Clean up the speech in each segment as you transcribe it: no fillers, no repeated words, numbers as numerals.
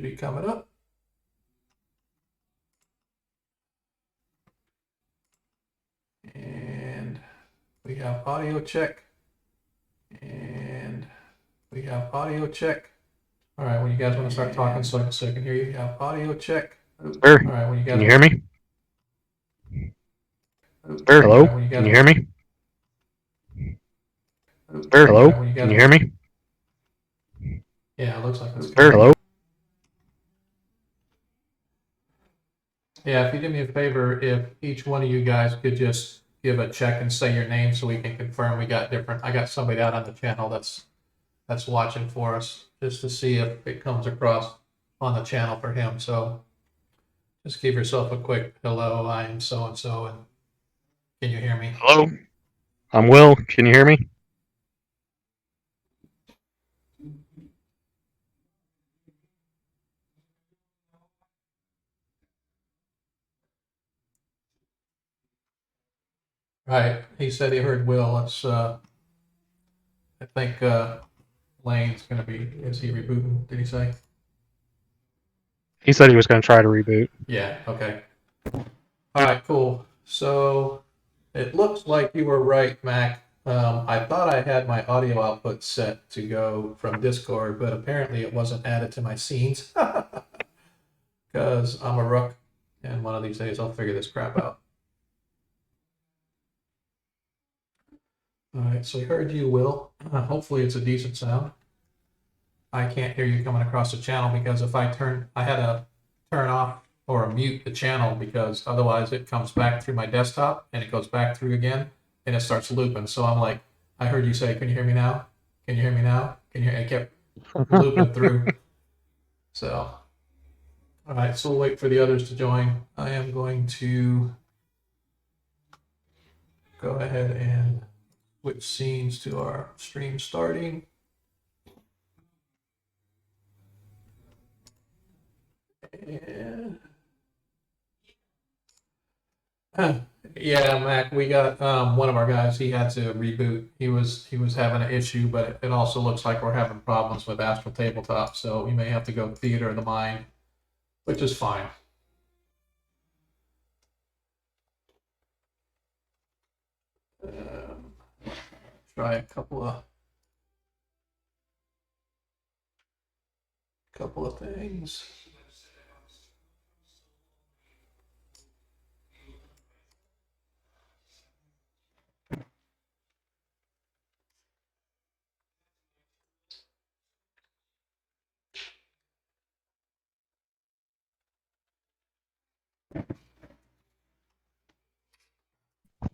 Should be coming up. And we have audio check. And we have audio check. All right, when you guys want to start talking so I can hear you, have audio check. Sir, All right, when you guys can you hear me? Sir, Hello, when you guys can you hear me? Sir, Hello, when you guys can you hear me? Yeah, it looks like it's Sir, hello. Yeah, if you do me a favor, if each one of you guys could just give a check and say your name so we can confirm we got different. I got somebody out on the channel that's watching for us just to see if it comes across on the channel for him. So just give yourself a quick hello, I'm so and so, and can you hear me? Hello, I'm Will. Can you hear me? Right. He said he heard Will. Let's I think Lane's gonna be, is he rebooting? Did he say? He said he was going to try to reboot. Yeah, okay. All right, cool. So it looks like you were right, Mac. I thought I had my audio output set to go from Discord, but apparently it wasn't added to my scenes because I'm a rook, and one of these days I'll figure this crap out. All right, so we heard you, Will. Hopefully it's a decent sound. I can't hear you coming across the channel because if I had to turn off or mute the channel because otherwise it comes back through my desktop and it goes back through again and it starts looping. So I'm like, I heard you say, can you hear me now? Can you hear me now? Can you? And it kept looping through. So, all right, so we'll wait for the others to join. I am going to go ahead and switch scenes to our stream starting. And yeah, Mac, we got one of our guys. He had to reboot. He was having an issue, but it also looks like we're having problems with Astral Tabletop, so we may have to go Theater of the Mind, which is fine. Try a couple of things.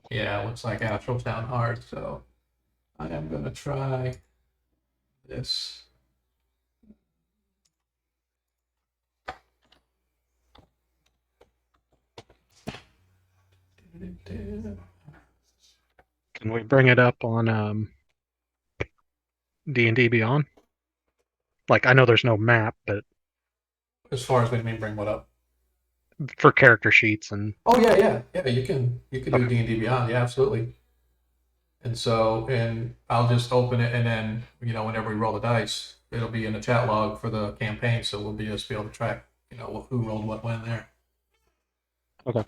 Yeah, it looks like Astral Town hard, so I am gonna try this. Can we bring it up on D&D Beyond? Like, I know there's no map, but As far as we mean, bring what up? for character sheets and... Oh yeah. You can do Okay. D&D Beyond. Yeah, absolutely. And so, and I'll just open it, and then whenever we roll the dice, it'll be in the chat log for the campaign, so we'll be able to track who rolled what when there. Okay.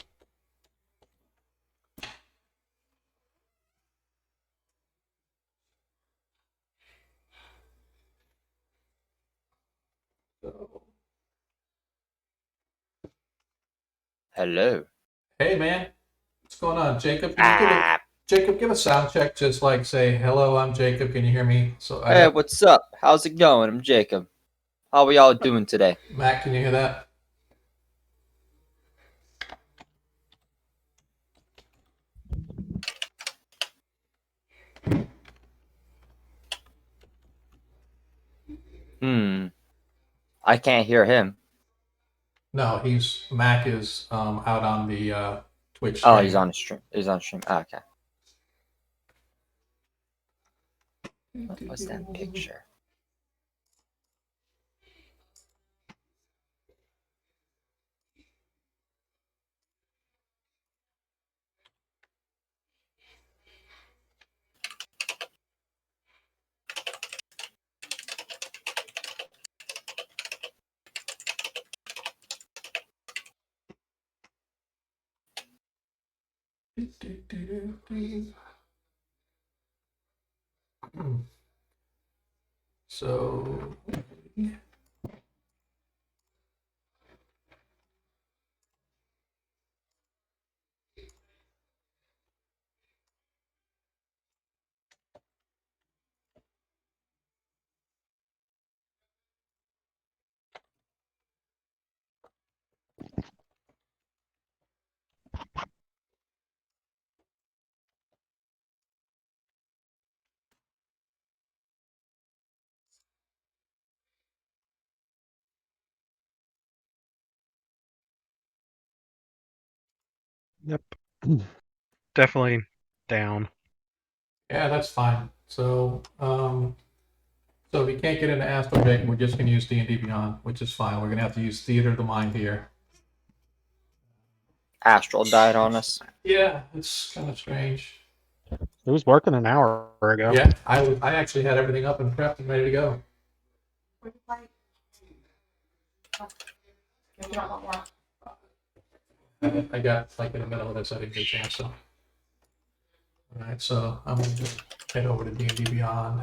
So, Hello. hey man, what's going on, Jacob? Jacob, give a sound check, just like say hello. I'm Jacob. Can you hear me? So Hey, what's up? How's it going? I'm Jacob. How are y'all doing today? Mac, can you hear that? I can't hear him. No, Mac is out on the Twitch stream. Oh, he's on the stream. Oh, okay. What's that picture? So, Yep. Definitely down. yeah, that's fine. So, so if you can't get into Astro Big, we're just gonna use D&D Beyond, which is fine. We're gonna have to use Theater of the Mind here. Astral died on us. Yeah, it's kind of strange. It was working an hour ago. Yeah, I actually had everything up and prepped and ready to go. I got like in the middle of this, I didn't get a chance. So, all right, so I'm gonna just head over to D&D Beyond.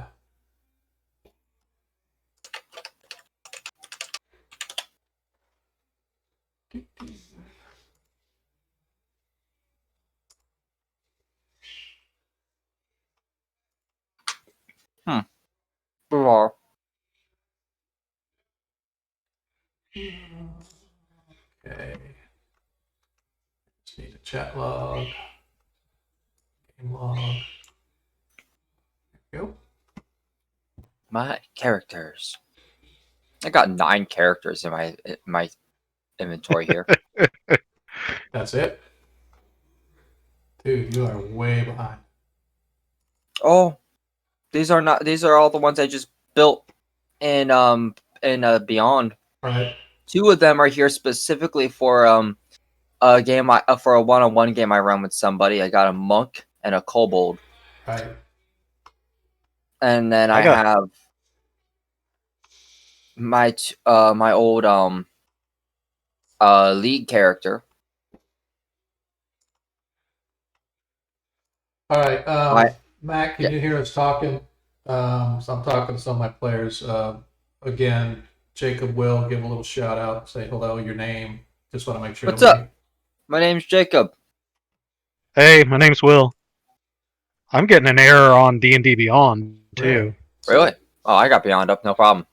Bizarre. Okay. Just need a chat log, game log. There we go. My characters. I got 9 characters in my inventory here. That's it. Dude, you are way behind. Oh, these are not. These are all the ones I just built in Beyond. Right. 2 of them are here specifically for a game for a one-on-one game I run with somebody. I got a monk and a kobold, Right. and then I got- have my old league character. All right. Right. Matt, can Yeah. you hear us talking? So I'm talking to some of my players. Again, Jacob will give a little shout out, say hello, your name. Just want to make sure. What's up? My name's Jacob. Hey, my name's Will. I'm getting an error on D&D Beyond too. Really? Oh, I got Beyond up, no problem.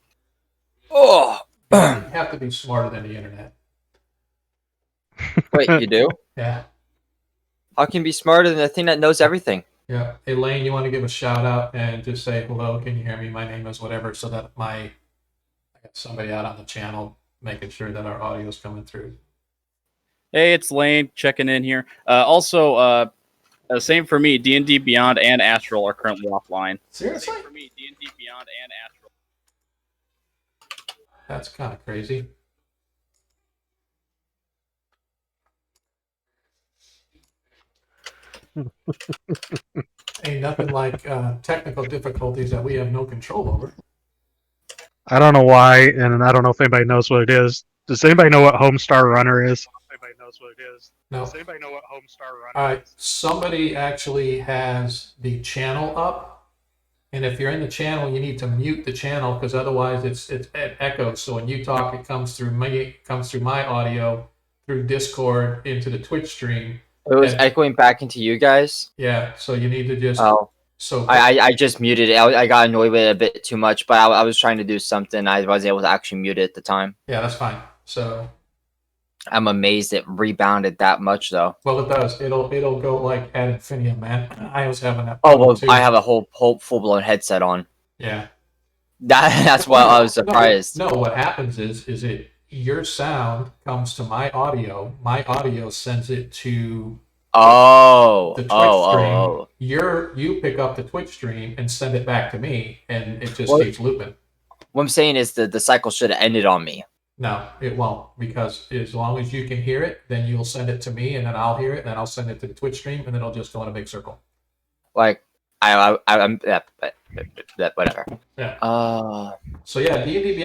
Oh, You have to be smarter than the internet. wait, you do? Yeah. How can you be smarter than the thing that knows everything? Yeah. Elaine, you want to give a shout out and just say hello? Can you hear me? My name is whatever, so that I got somebody out on the channel making sure that our audio is coming through. Hey, it's Lane checking in here. Same for me. D&D Beyond and Astral are currently offline. Seriously? Same for me. D&D Beyond and Astral. That's kind of crazy. Ain't nothing like technical difficulties that we have no control over. I don't know why, and I don't know if anybody knows what it is. Does anybody know what Homestar Runner is? Anybody knows what it is? No. Does anybody know what Homestar Runner All right. is? Somebody actually has the channel up, and if you're in the channel, you need to mute the channel because otherwise it echoes. So when you talk, it comes through me, it comes through my audio through Discord into the Twitch stream. It was And- echoing back into you guys. Yeah. So you need to just. Oh, So I just muted it. I got annoyed with it a bit too much, but I was trying to do something. I was able to actually mute it at the time. yeah, that's fine. So I'm amazed it rebounded that much, though. well, it does. It'll go like ad infinitum, man. I was having that. Oh problem well, too. I have a whole full-blown headset on. Yeah. That's why I was surprised. No, what happens is it your sound comes to my audio sends it to Oh, the Twitch stream. oh. You pick up the Twitch stream and send it back to me, and it just What? keeps looping. What I'm saying is the cycle should have ended on me. No, it won't, because as long as you can hear it, then you'll send it to me, and then I'll hear it, and then I'll send it to the Twitch stream, and then it'll just go in a big circle. Like I'm whatever. Yeah. So yeah, D&D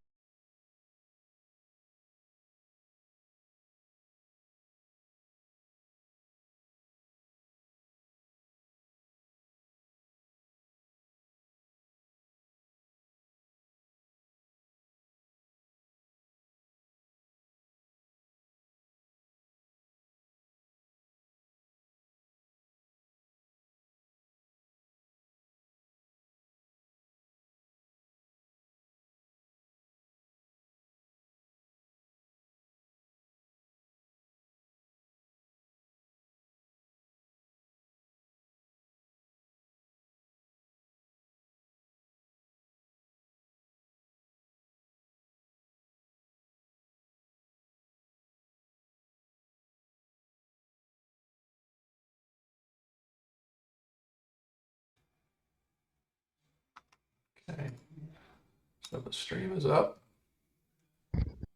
So the stream is up.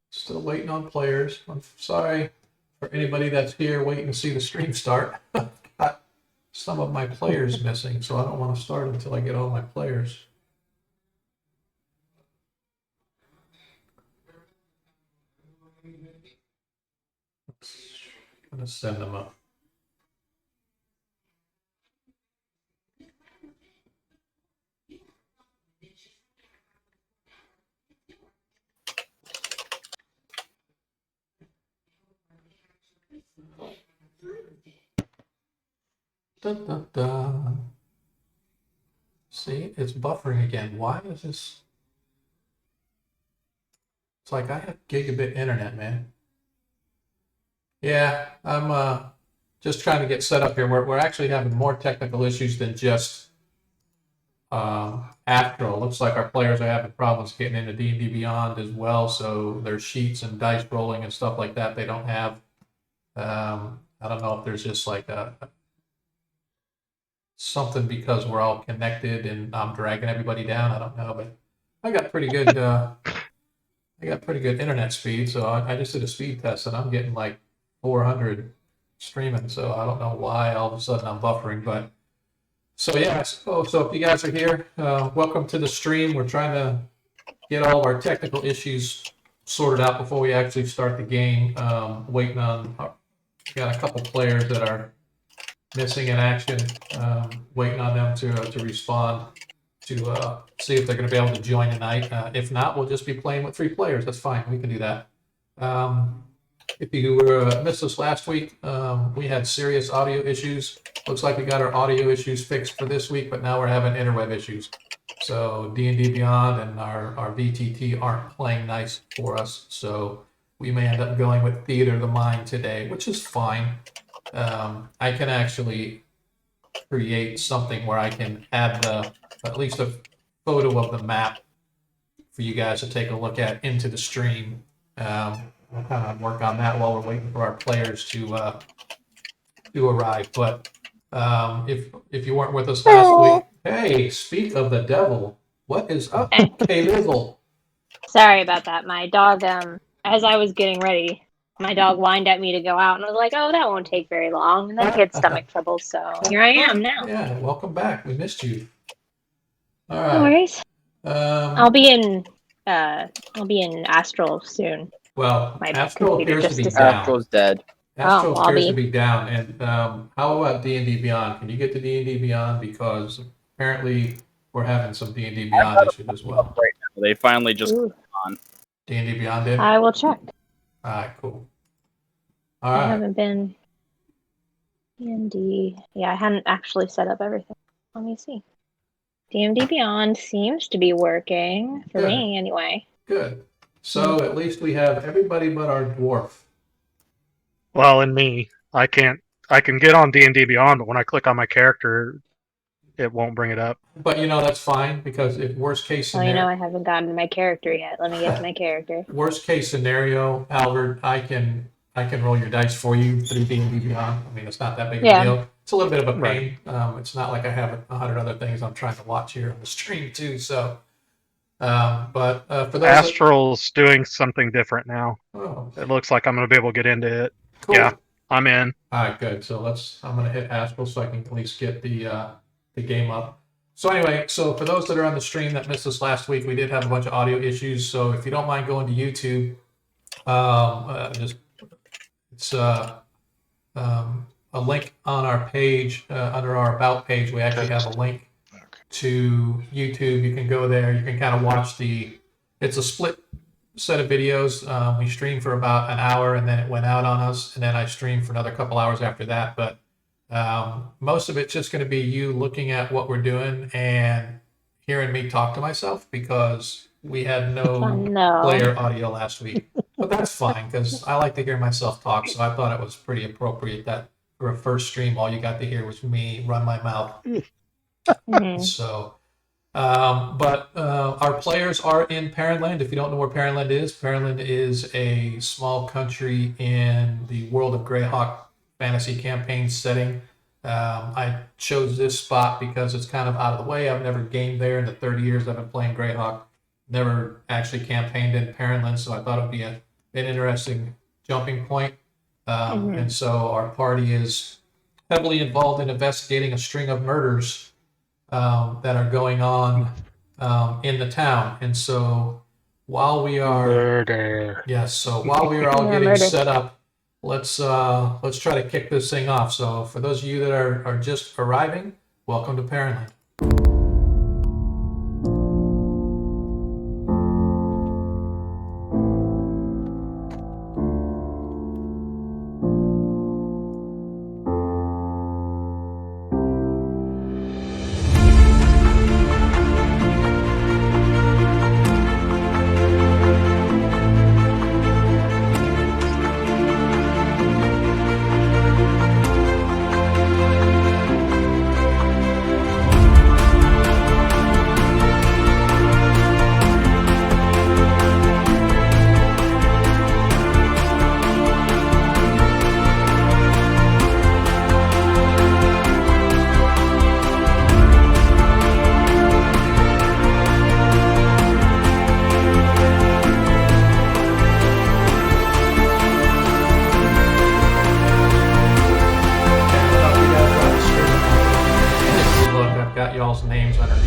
Still waiting on players. I'm sorry for anybody that's here waiting to see the stream start. Got some of my players missing, so I don't want to start until I get all my players. I'm gonna send them up. Dun, dun, dun. See, it's buffering again. Why is this? It's like I have gigabit internet, man. Yeah, I'm just trying to get set up here. We're actually having more technical issues than just Astral. Looks like our players are having problems getting into D&D Beyond as well. So their sheets and dice rolling and stuff like that they don't have. I don't know if there's just like something because we're all connected and I'm dragging everybody down. I don't know, but I got pretty good. I got pretty good internet speed, so I just did a speed test and I'm getting like 400 streaming. So I don't know why all of a sudden I'm buffering, but so yeah. So if you guys are here, welcome to the stream. We're trying to get all of our technical issues sorted out before we actually start the game. Waiting on, got a couple players that are missing in action. Waiting on them to respond to see if they're going to be able to join tonight. If not, we'll just be playing with 3 players. That's fine. We can do that. If you missed us last week, we had serious audio issues. Looks like we got our audio issues fixed for this week, but now we're having interweb issues. So D&D Beyond and our VTT aren't playing nice for us. So we may end up going with Theater of the Mind today, which is fine. I can actually create something where I can add at least a photo of the map for you guys to take a look at into the stream. We'll kind of work on that while we're waiting for our players to arrive. But if you weren't with us last week, hey, speak of the devil, what is up, Hey Lizzle? Sorry about that. My dog, as I was getting ready, my dog whined at me to go out, and I was like, "Oh, that won't take very long." And then he had stomach trouble, so here I am now. Yeah, welcome back. We missed you. All No right. worries. I'll be in Astral soon. Well, My Astral computer appears to be just down. Astral's dead. Astral I'll appears be. to be down. And how about D&D Beyond? Can you get to D&D Beyond? Because apparently we're having some D&D Beyond issues as well. Right now. They finally just Ooh, D&D Beyond did? I will check. All right, cool. All I right. haven't been D&D. Yeah, I hadn't actually set up everything. Let me see. D&D Beyond seems to be working for Good. me anyway. Good. So at least we have everybody but our dwarf. Well, and me, I can get on D&D Beyond, but when I click on my character, it won't bring it up. But that's fine because if worst case Well, scenario, I haven't gotten to my character yet. Let me get to my character. worst case scenario, Albert, I can roll your dice for you through D&D Beyond. I mean, it's not that big of a deal. It's a little bit of a pain. It's not like I have 100 other things I'm trying to watch here on the stream too. So, but for those Astral's doing something different now. oh, It looks like I'm going to be able to get into it. cool. Yeah, I'm in. All right, good. So I'm going to hit Astral so I can at least get the game up. So anyway, so for those that are on the stream that missed us last week, we did have a bunch of audio issues. So if you don't mind going to YouTube, it's a link on our page, under our About page. We actually have a link to YouTube. You can go there. You can kind of watch it's a split set of videos. We streamed for about an hour and then it went out on us. And then I streamed for another couple hours after that. But most of it's just going to be you looking at what we're doing and hearing me talk to myself because we had no player audio last week. But that's fine because I like to hear myself talk. So I thought it was pretty appropriate that for a first stream, all you got to hear was me run my mouth. Mm-hmm. So, but our players are in Perrenland. If you don't know where Perrenland is a small country in the world of Greyhawk fantasy campaign setting. I chose this spot because it's kind of out of the way. I've never gamed there in the 30 years I've been playing Greyhawk. never actually campaigned in Perrenland, so I thought it would be an interesting jumping point. And so our party is heavily involved in investigating a string of murders that are going on in the town. And so while we are Murder. yes, so while we are all Yeah, getting murder. set up, let's try to kick this thing off. So for those of you that are just arriving, welcome to Perrenland. Look, I've got y'all's names underneath.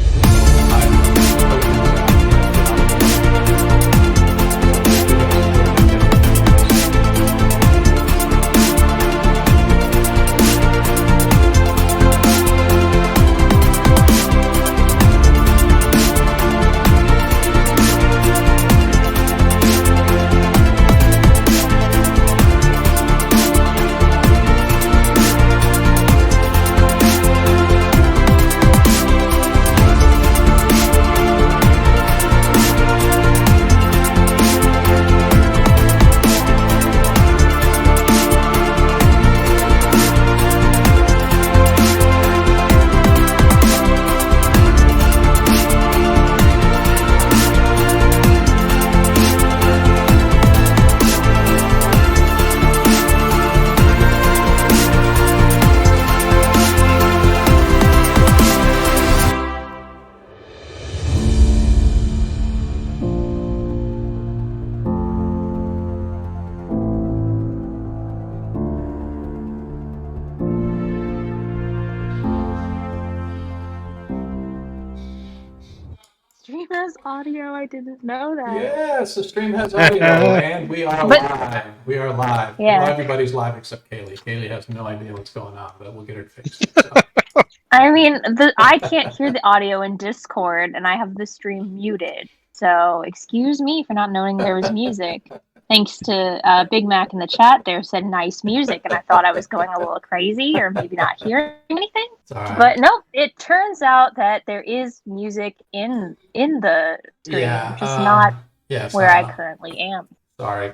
Stream has audio. I didn't know that. Yes, the stream has audio, and we are But- live. We are live. Yeah. Well, everybody's live except Kaylee. Kaylee has no idea what's going on, but we'll get her fixed. So. I mean, I can't hear the audio in Discord, and I have the stream muted. So excuse me for not knowing there was music. Thanks to Big Mac in the chat there said nice music, and I thought I was going a little crazy or maybe not hearing anything. It's all right. But no, it turns out that there is music in the stream, yeah, just not yes, where I currently am. Sorry.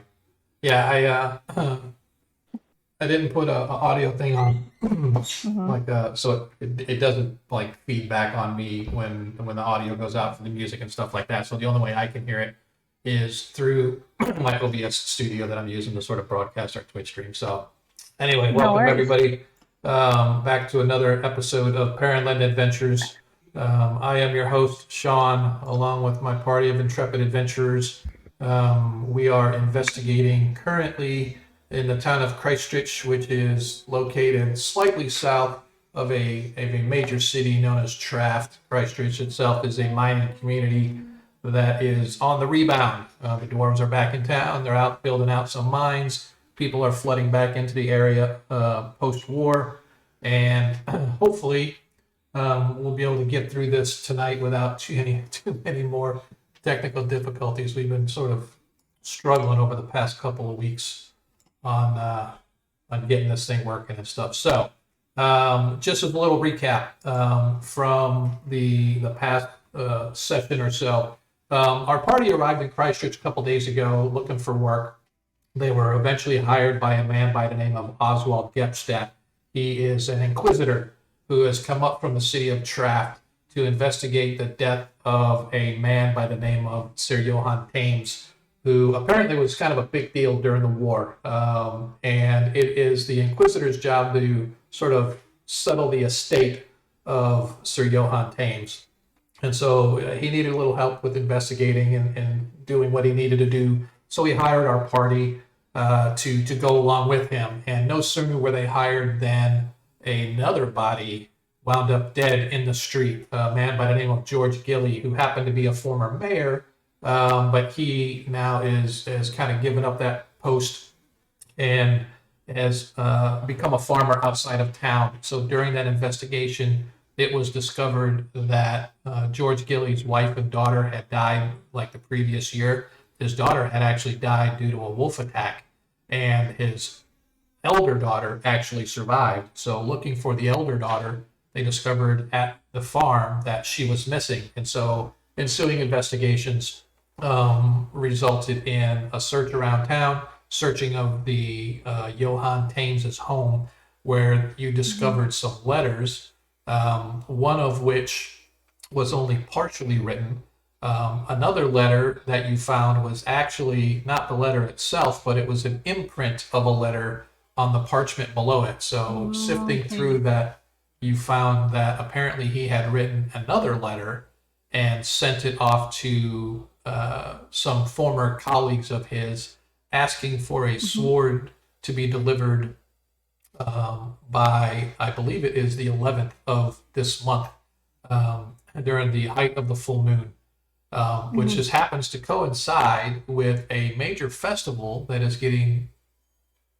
Yeah, I didn't put a audio thing on, like so it doesn't like feedback on me when the audio goes out for the music and stuff like that. So the only way I can hear it is through my OBS studio that I'm using to sort of broadcast our Twitch stream. So anyway, No welcome worries. everybody back to another episode of Perrenland Adventures. I am your host, Sean, along with my party of intrepid adventurers. We are investigating currently in the town of Christchurch, which is located slightly south of a major city known as Traft. Christchurch itself is a mining community that is on the rebound. The dwarves are back in town. They're out building out some mines. People are flooding back into the area post-war. And hopefully we'll be able to get through this tonight without too many more technical difficulties. We've been sort of struggling over the past couple of weeks on getting this thing working and stuff. So just as a little recap from the past session or so, our party arrived in Christchurch a couple days ago looking for work. They were eventually hired by a man by the name of Oswald Gepstadt. He is an inquisitor who has come up from the city of Traft to investigate the death of a man by the name of Sir Johann Thames, who apparently was kind of a big deal during the war. And it is the Inquisitor's job to sort of settle the estate of Sir Johann Thames. And so he needed a little help with investigating and doing what he needed to do. So he hired our party to go along with him. And no sooner were they hired than another body wound up dead in the street. A man by the name of George Gilly, who happened to be a former mayor, but he now has kind of given up that post and has become a farmer outside of town. So during that investigation, it was discovered that George Gilly's wife and daughter had died like the previous year. His daughter had actually died due to a wolf attack, and his elder daughter actually survived. So looking for the elder daughter, they discovered at the farm that she was missing. And so ensuing investigations resulted in a search around town, searching of the Johann Thames's home, where you discovered some letters, one of which was only partially written. Another letter that you found was actually not the letter itself, but it was an imprint of a letter on the parchment below it. So sifting through that, you found that apparently he had written another letter and sent it off to some former colleagues of his, asking for a sword to be delivered by, I believe it is the 11th of this month, during the height of the full moon, which just happens to coincide with a major festival that is getting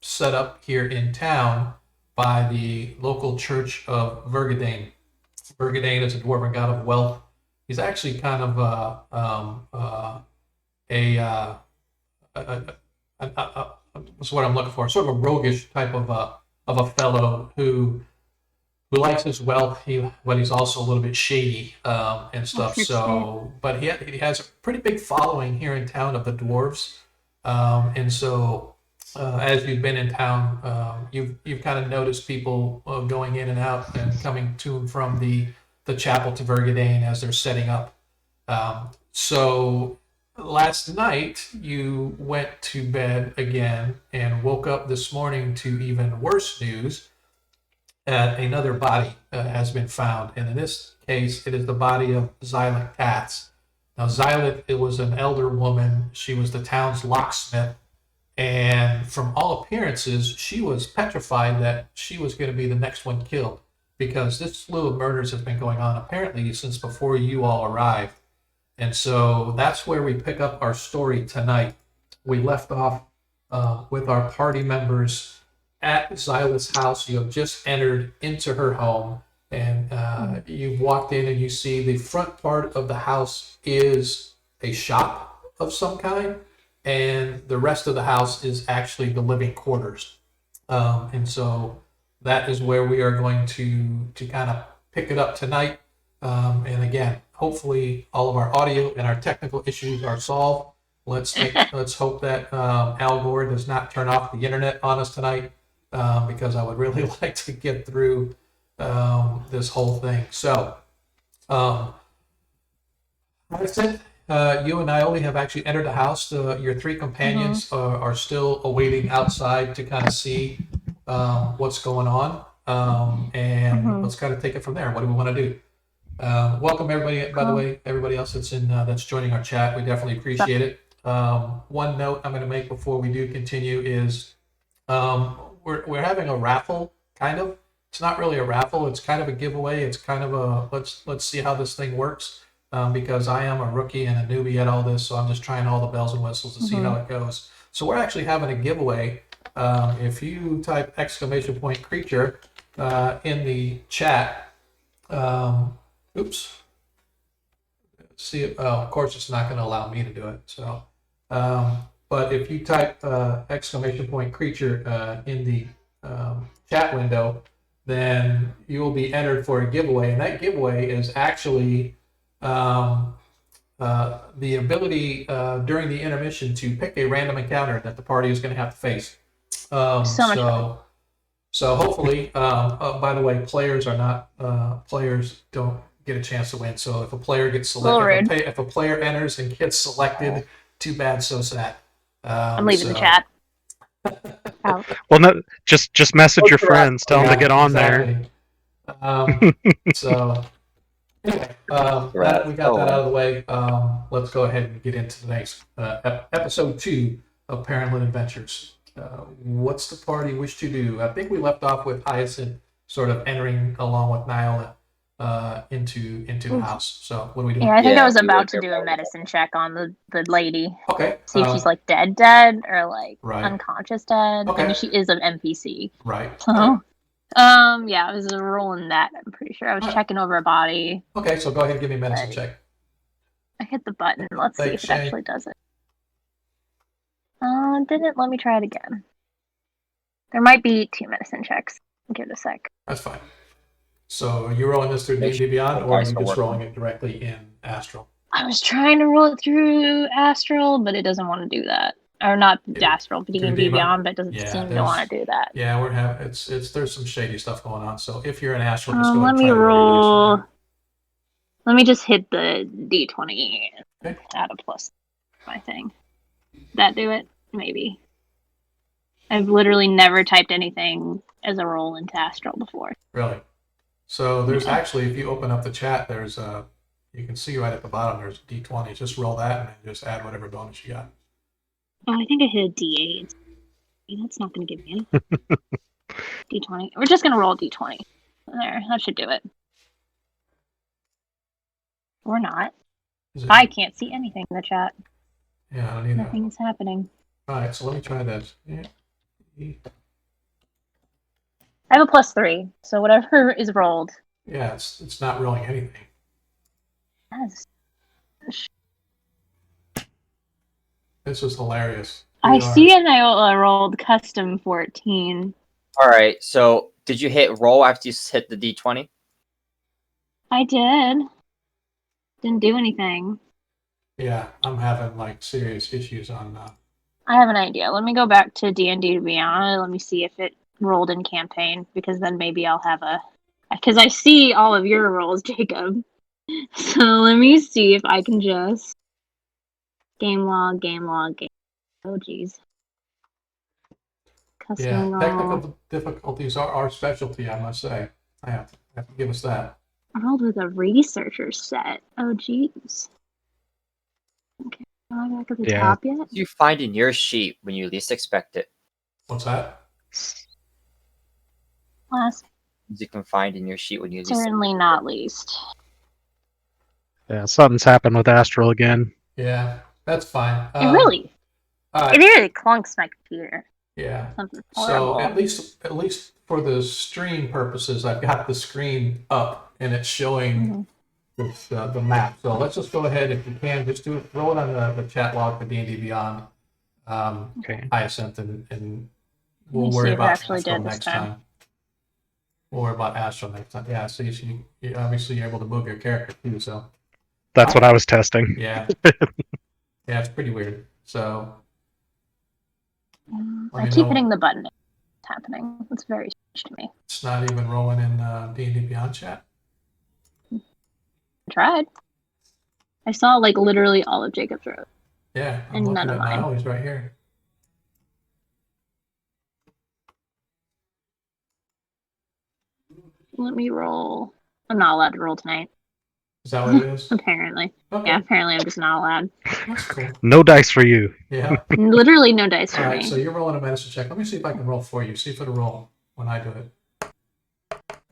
set up here in town by the local church of Vergadane. Vergadane is a dwarven god of wealth. He's actually kind of what's what I'm looking for, sort of a roguish type of a fellow who likes his wealth, but he's also a little bit shady and stuff. So, but he has a pretty big following here in town of the dwarves, and so as you've been in town, you've kind of noticed people going in and out and coming to and from the chapel to Vergadane as they're setting up. So last night you went to bed again and woke up this morning to even worse news. Another body has been found, and in this case, it is the body of Zylet Tats. Now, Zylet, it was an elder woman. She was the town's locksmith, and from all appearances, she was petrified that she was going to be the next one killed, because this slew of murders has been going on apparently since before you all arrived. And so that's where we pick up our story tonight. We left off with our party members at Zyla's house. You have just entered into her home, and you've walked in and you see the front part of the house is a shop of some kind, and the rest of the house is actually the living quarters. And so that is where we are going to kind of pick it up tonight. And again, hopefully all of our audio and our technical issues are solved. Let's hope that Al Gore does not turn off the internet on us tonight, because I would really like to get through this whole thing. So, that's it. You and Ioli have actually entered the house. Your three companions are still awaiting outside to kind of see what's going on. And let's kind of take it from there. What do we want to do? Welcome everybody, by the way, everybody else that's joining our chat. We definitely appreciate it. One note I'm going to make before we do continue is we're having a raffle, kind of. It's not really a raffle. It's kind of a giveaway. It's kind of a let's see how this thing works, because I am a rookie and a newbie at all this, so I'm just trying all the bells and whistles to see how it goes. So we're actually having a giveaway. If you type !creature in the chat, oops. See, of course, it's not going to allow me to do it. So, but if you type !creature in the chat window, then you will be entered for a giveaway. And that giveaway is actually the ability during the intermission to pick a random encounter that the party is going to have to face. So much fun. So hopefully, by the way, players don't get a chance to win. So if a player gets selected, if a player enters and gets selected, too bad, so sad. I'm leaving the chat. Well, no, just message your friends, tell them to get on there. So Anyway, Right. we got Oh, that out of the way. Let's go ahead and get into the next episode 2 of Perrenland Adventures. What's the party wish to do? I think we left off with Hyacinth sort of entering along with Nyla into the house. So what do we do? Yeah, I think Yeah, I was we were about to there do by a the medicine check on the lady. Okay. See if she's like dead or like Right. unconscious dead. I Okay. mean, she is an NPC. Right. So, yeah, I was rolling that. I'm pretty sure I was Alright. checking over a body. Okay, so go ahead and give me a medicine Right. check. I hit the button. Let's see Thanks, if it Shay. actually does it. Didn't let me try it again. There might be 2 medicine checks. Give it a sec. That's fine. So are you rolling this through Make D&D Beyond, sure or are dice you are just working. rolling it directly in Astral? I was trying to roll it through Astral, but it doesn't want to do that. Or not Astral, but Through D&D D-Beyond? Beyond, but it doesn't Yeah, seem to there's- want to do that. Yeah, we're having it's there's some shady stuff going on. So if you're in Astral, just go ahead Let and me try to roll your dice roll. from Let me just hit the D20 Okay. add a plus my thing. That do it? Maybe. I've literally never typed anything as a roll into Astral before. there. Really? So there's Yeah. actually, if you open up the chat, there's you can see right at the bottom. There's D20. Just roll that and then just add whatever bonus you got. Oh, I think I hit a D8. That's not going to give me any. D20. We're just going to roll a D20. There, that should do it. Or not. Is it- I can't see anything in the chat. Yeah, I don't either. Nothing's happening. All right, so let me try this. Yeah. I have a +3, so whatever is rolled. Yeah, it's not rolling anything. Yes. This is hilarious. I We are- see and I rolled custom 14. All right. So did you hit roll after you hit the D20? I did. Didn't do anything. Yeah, I'm having like serious issues on. I have an idea. Let me go back to D&D Beyond. Let me see if it rolled in campaign, because then maybe I'll have a... Because I see all of your rolls, Jacob. So let me see if I can just... Game log. Oh, jeez. Custom Yeah, roll. technical difficulties are our specialty, I must say. I have to give us that. I rolled with a researcher set. Oh, jeez. Okay. Am I back at the Yeah. top yet? What do you find in your sheet when you least expect it? What's that? Last, You can find in your sheet when you least. certainly not least. Yeah, something's happened with Astral again. Yeah, that's fine. It really clunks my computer. Yeah. Something So horrible. at least for the stream purposes, I've got the screen up and it's showing this, the map. So let's just go ahead, if you can, just throw it on the chat log for D&D Beyond. Okay. Hyacinth, and Let we'll me see worry if it about actually Astral did this next time. time. We'll worry about Astral next time. Yeah, so you obviously you're able to move your character too. So That's what I was testing. yeah, yeah, it's pretty weird. So let I me keep know. hitting the button. It's happening. It's very strange to me. It's not even rolling in D&D Beyond chat. I tried. I saw like literally all of Jacob's rows. Yeah, I'm And looking none at of mine. now. He's right here. Let me roll. I'm not allowed to roll tonight. Is that what it is? Apparently. Okay, Yeah, apparently I'm just not allowed. that's cool. No dice for you. Yeah. Literally no dice All for right, me. so you're rolling a medicine check. Let me see if I can roll for you. See if it'll roll when I do it.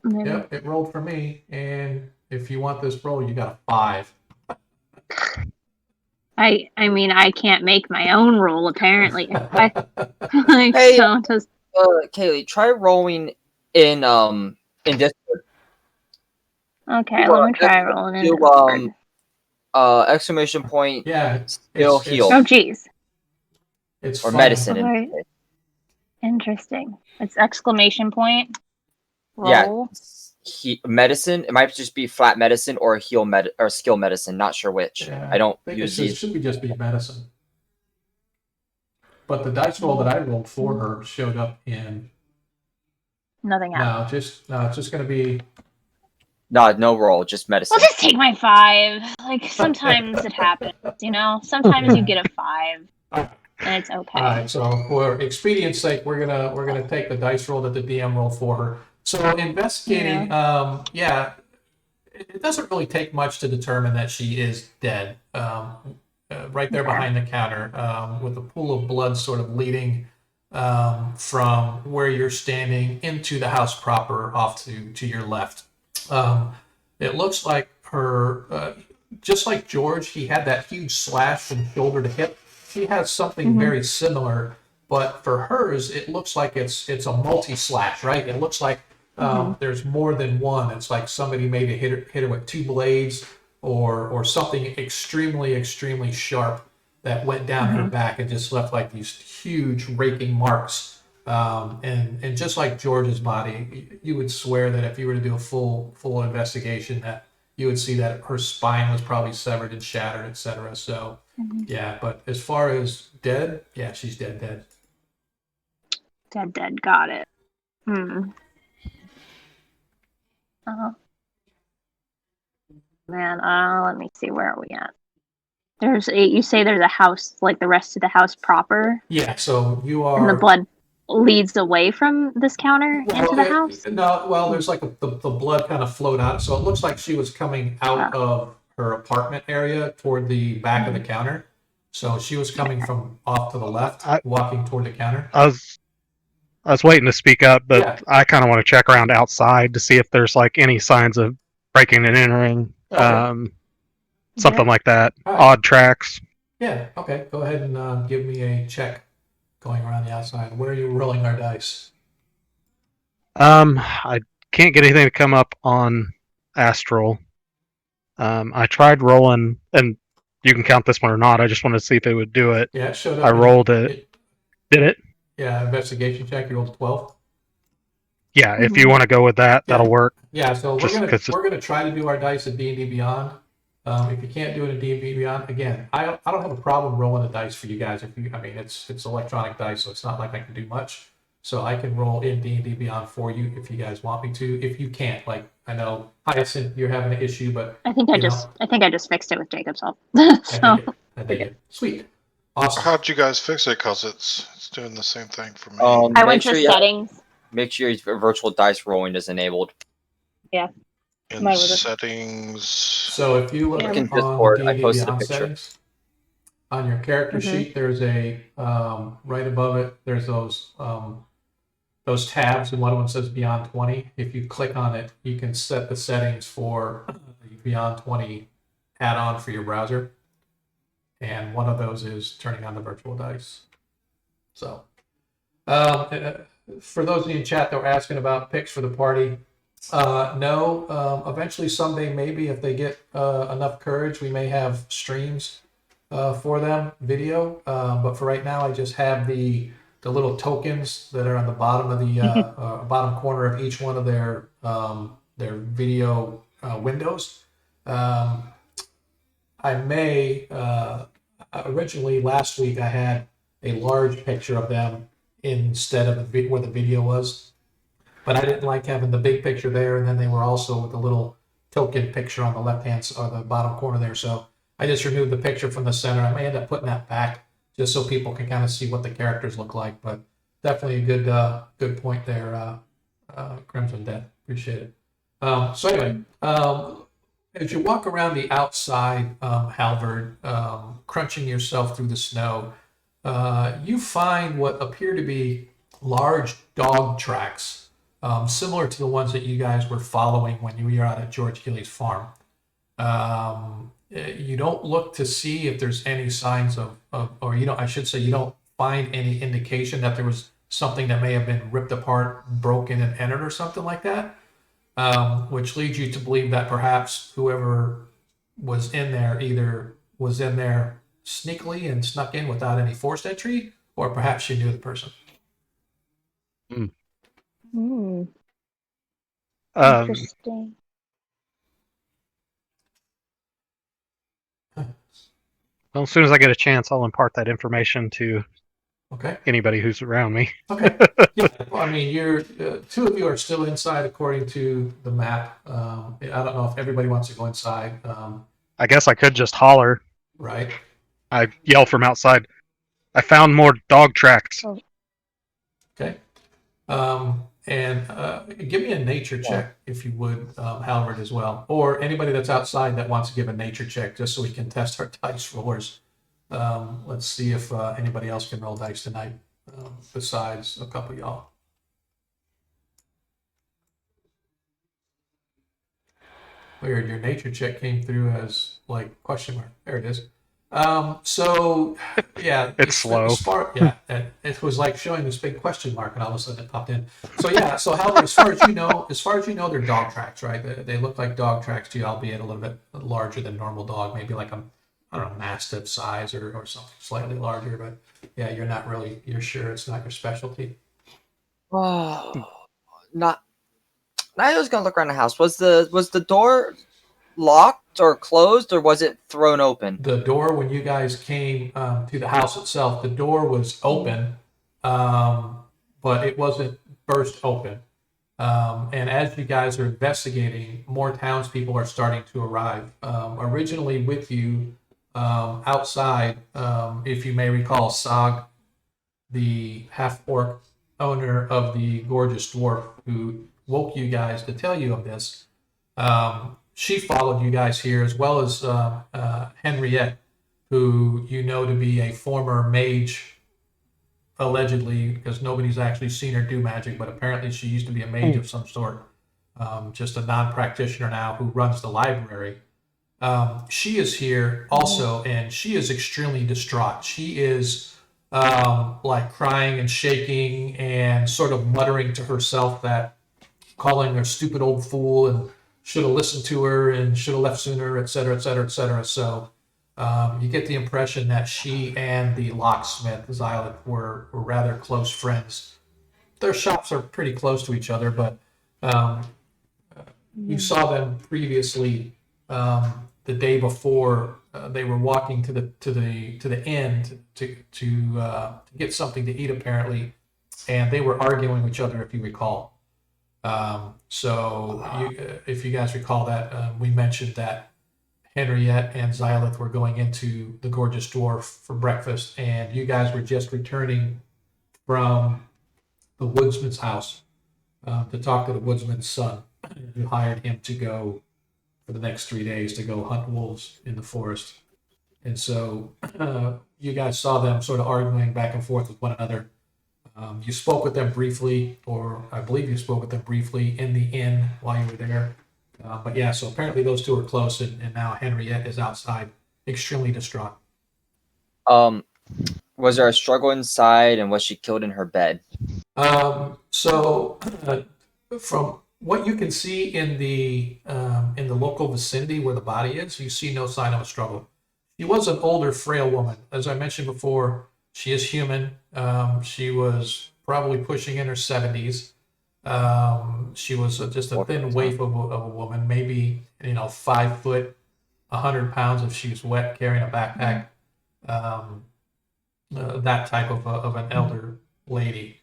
Maybe. Yep, it rolled for me. And if you want this roll, you got a 5. I mean, I can't make my own roll, apparently. Like, Hey, so just, Kaylee, try rolling in Discord. okay, Well, let me try that's- rolling in do, Discord. Exclamation point Yeah, still heal. Oh, jeez. it's Or funny. medicine. Alright. Interesting. It's exclamation point. Yeah, Roll. medicine. It might just be flat medicine or heal or skill medicine. Not sure which. Yeah, I don't I think use it these. should be just be medicine. But the dice roll that I rolled for her showed up in Nothing happened. no, it's just gonna be No roll, just medicine. I'll just take my 5. Like, sometimes it happens, you know? Sometimes you get a 5, and it's okay. all right. So for expedience sake, we're gonna take the dice roll that the DM rolled for her. So investigating, yeah, it doesn't really take much to determine that she is dead. Right there Okay. behind the counter, with a pool of blood sort of leading from where you're standing into the house proper, off to your left. It looks like her, just like George, he had that huge slash from shoulder to hip. She has something very similar, but for hers, it looks like it's a multi slash, right? It looks like there's more than one. It's like somebody maybe hit her with two blades or something extremely sharp that went down her back and just left like these huge raking marks. And just like George's body, you would swear that if you were to do a full investigation, that you would see that her spine was probably severed and shattered, etc. So yeah, but as far as dead, yeah, she's dead. Dead. Got it. Man, let me see. Where are we at? You say there's a house, like the rest of the house proper, Yeah, so you are. and the blood leads away from this counter into the house? No, well, there's like the blood kind of flowed out, so it looks like she was coming out of her apartment area toward the back of the counter. So she was coming from off to the left, walking toward the counter. I was waiting to speak up, but Yeah. I kind of want to check around outside to see if there's like any signs of breaking and entering, Okay. something like that. All right. Odd tracks. Yeah, okay. Go ahead and give me a check going around the outside. Where are you rolling our dice? I can't get anything to come up on Astral. I tried rolling, and you can count this one or not. I just wanted to see if it would do it. Yeah, it showed up. I rolled it. Did it? Yeah, investigation check. You rolled a 12. Yeah, if you want to go with that, that'll work. Yeah, so Just we're gonna try to do our dice at D&D Beyond. If you can't do it in D&D Beyond, again, I don't have a problem rolling the dice for you guys. It's electronic dice, so it's not like I can do much. So I can roll in D&D Beyond for you if you guys want me to. If you can't, like I know Hyacinth, you're having an issue, but I think I just fixed it with Jacob's help. I dig it. Sweet, awesome. How'd you guys fix it? Because it's doing the same thing for me. I went Make to sure settings. Make sure your virtual dice rolling is enabled. In mine was a- settings. So if you look Yeah. on In Discord, I D&D posted a Beyond picture. settings, on your character sheet, there's a right above it. There's those tabs, and one of them says Beyond 20. If you click on it, you can set the settings for the Beyond 20 add-on for your browser, and one of those is turning on the virtual dice. So, for those of you in chat that were asking about picks for the party, no. Eventually, someday, maybe if they get enough courage, we may have streams for them, video. But for right now, I just have the little tokens that are on the bottom of the bottom corner of each one of their video windows. I may originally last week I had a large picture of them instead of where the video was, but I didn't like having the big picture there, and then they were also with the little token picture on the left hand or the bottom corner there. So I just removed the picture from the center. I may end up putting that back just so people can kind of see what the characters look like. But definitely a good point there, Crimson Death. Appreciate it. So anyway, as you walk around the outside, Halvard, crunching yourself through the snow, you find what appear to be large dog tracks, similar to the ones that you guys were following when you were out at George Gilly's farm. You don't look to see if there's any signs or I should say you don't find any indication that there was something that may have been ripped apart, broken, and entered or something like that, which leads you to believe that perhaps whoever was in there either was in there sneakily and snuck in without any forced entry, or perhaps you knew the person. Interesting. Well, as soon as I get a chance, I'll impart that information to Okay. anybody who's around me. Okay. Yeah. Well, I mean, you're two of you are still inside according to the map. I don't know if everybody wants to go inside. I guess I could just holler. Right. I yell from outside, I found more dog tracks. Okay. And give me a nature check, if you would, Halvard, as well. Or anybody that's outside that wants to give a nature check, just so we can test our dice rollers. Let's see if anybody else can roll dice tonight, besides a couple of y'all. Weird, your nature check came through as like question mark. There it is. So yeah, It's slow. It was like showing this big question mark, and all of a sudden it popped in. So yeah, so Howard, as far as you know, they're dog tracks, right? They look like dog tracks to you, albeit a little bit larger than normal dog, maybe like a, I don't know, mastiff size or something slightly larger. But yeah, you're sure it's not your specialty. Oh, not. I was gonna look around the house. Was the door locked or closed, or was it thrown open? The door, when you guys came to the house itself, the door was open, but it wasn't burst open. And as you guys are investigating, more townspeople are starting to arrive. Originally with you outside, if you may recall, Sog, the half-orc owner of the Gorgeous Dwarf, who woke you guys to tell you of this, she followed you guys here, as well as Henriette, who you know to be a former mage, allegedly, because nobody's actually seen her do magic, but apparently she used to be a mage of some sort, just a non-practitioner now who runs the library. She is here also, and she is extremely distraught. She is like crying and shaking and sort of muttering to herself that calling her stupid old fool and should have listened to her and should have left sooner, et cetera, et cetera, et cetera. So you get the impression that she and the locksmith, Xylith, were rather close friends. Their shops are pretty close to each other, but you saw them previously the day before. They were walking to the inn to get something to eat, apparently, and they were arguing with each other, if you recall. If you guys recall that, we mentioned that Henriette and Xylith were going into the Gorgeous Dwarf for breakfast, and you guys were just returning from the woodsman's house to talk to the woodsman's son, who hired him to go for the next 3 days to go hunt wolves in the forest. And so you guys saw them sort of arguing back and forth with one another. You spoke with them briefly, or I believe you spoke with them briefly in the inn while you were there. But yeah, so apparently those two are close, and now Henriette is outside, extremely distraught. Was there a struggle inside, and was she killed in her bed? From what you can see in the local vicinity where the body is, you see no sign of a struggle. She was an older, frail woman. As I mentioned before, she is human. She was probably pushing in her 70s. She was just a thin waif of a woman, maybe 5 foot, 100 pounds if she was wet, carrying a backpack. That type of an elder lady.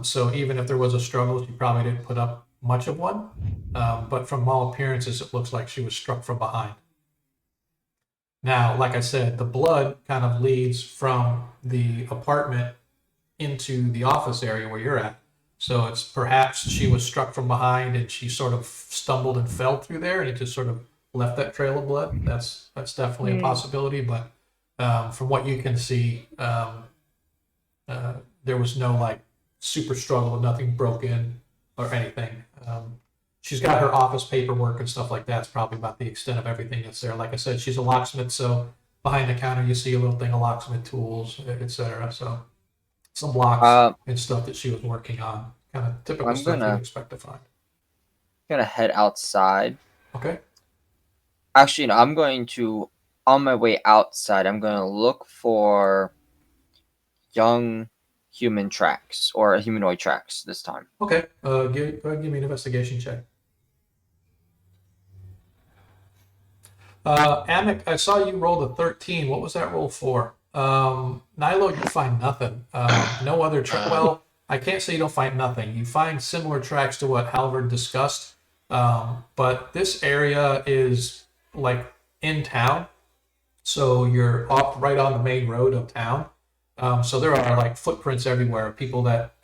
So even if there was a struggle, she probably didn't put up much of one. But from all appearances, it looks like she was struck from behind. Now, like I said, the blood kind of leads from the apartment into the office area where you're at. So it's perhaps she was struck from behind and she sort of stumbled and fell through there, and it just sort of left that trail of blood. That's definitely a possibility. But from what you can see, there was no like super struggle, nothing broken or anything. She's got her office paperwork and stuff like that. It's probably about the extent of everything that's there. Like I said, she's a locksmith, so behind the counter you see a little thing of locksmith tools, etc. So some blocks and stuff that she was working on. Kind of typical stuff you'd expect to find. I'm gonna head outside. Okay. Actually, no, I'm going to, on my way outside, I'm gonna look for young human tracks, or humanoid tracks this time. Okay. Go ahead and give me an investigation check. Amic, I saw you roll a 13. What was that roll for? Nilo, you find nothing. No other track. Well, I can't say you don't find nothing. You find similar tracks to what Halvard discussed, but this area is like in town, so you're off right on the main road of town. So there are like footprints everywhere, people that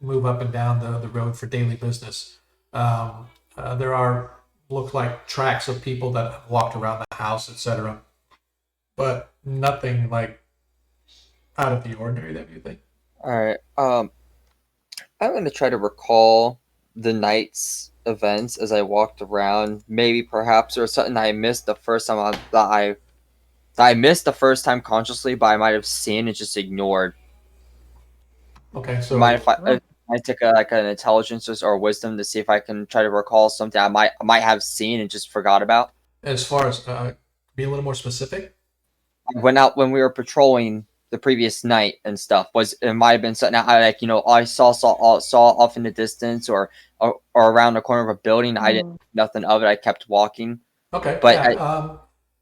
move up and down the road for daily business. There are look like tracks of people that have walked around the house, etc. But nothing like out of the ordinary that you think. All right. I'm gonna try to recall the night's events as I walked around. Maybe perhaps there was something I missed the first time that I missed the first time consciously, but I might have seen and just ignored. Okay, so Mind if I take an intelligence or wisdom to see if I can try to recall something I might have seen and just forgot about? as far as be a little more specific. I went out when we were patrolling the previous night and stuff. Was it might have been something I saw off in the distance or around the corner of a building. I didn't think nothing of it. I kept walking. Okay, But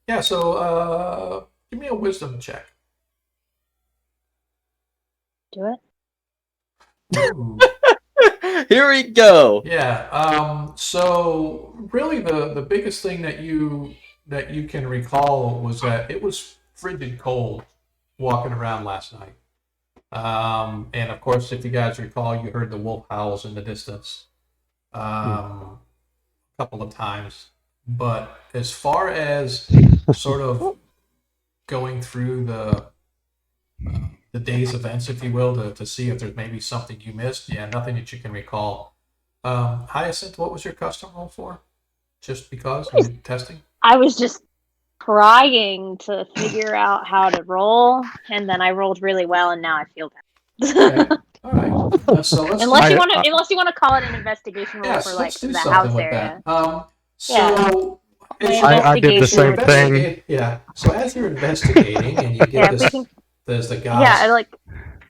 yeah. So give me a wisdom check. Do it. Ooh. Here we go. Yeah. So really, the biggest thing that you can recall was that it was frigid cold walking around last night. And of course, if you guys recall, you heard the wolf howls in the distance a couple of times. But as far as sort of going through the day's events, if you will, to see if there's maybe something you missed, yeah, nothing that you can recall. Hyacinth, what was your custom roll for? Just because you were testing? I was just trying to figure out how to roll, and then I rolled really well, and now I feel bad. Okay. All right. So let's unless you want to call it an investigation roll yes, for like let's do the something house with area. that. So My as I did the same investigation- thing. Yeah. So as you're investigating and you get Yeah, this, we can- there's the gods. Yeah, I like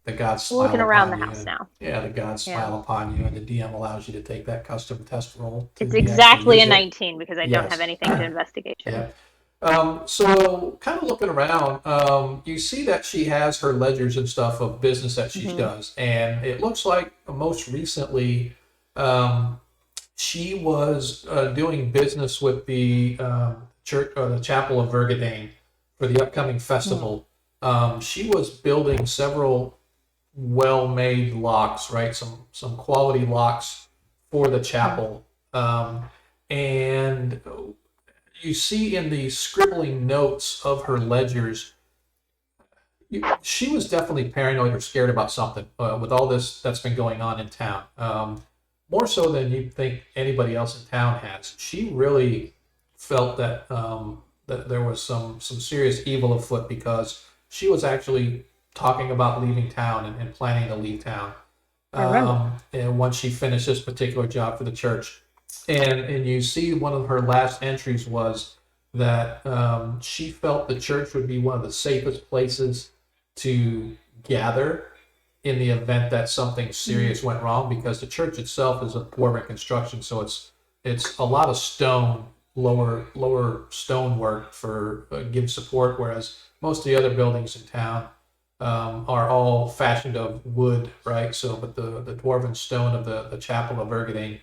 the gods smile looking around the upon you house and- now. Yeah, the gods smile upon you, and the DM allows you to take that custom test roll. It's actually exactly a use it. 19 because I don't Yes. have anything to investigation. Yeah. So kind of looking around, you see that she has her ledgers and stuff of business that she does, and it looks like most recently she was doing business with the church or the Chapel of Vergadane for the upcoming festival. She was building several well-made locks, right? Some quality locks for the chapel, and you see in the scribbling notes of her ledgers, she was definitely paranoid or scared about something with all this that's been going on in town. More so than you think anybody else in town has. She really felt that that there was some serious evil afoot because she was actually talking about leaving town and planning to leave town. And once she finished this particular job for the church. And you see one of her last entries was that she felt the church would be one of the safest places to gather in the event that something serious went wrong, because the church itself is a dwarven construction, so it's a lot of stone, lower stone work for give support, whereas most of the other buildings in town are all fashioned of wood, right? So, but the dwarven stone of the Chapel of Vergadane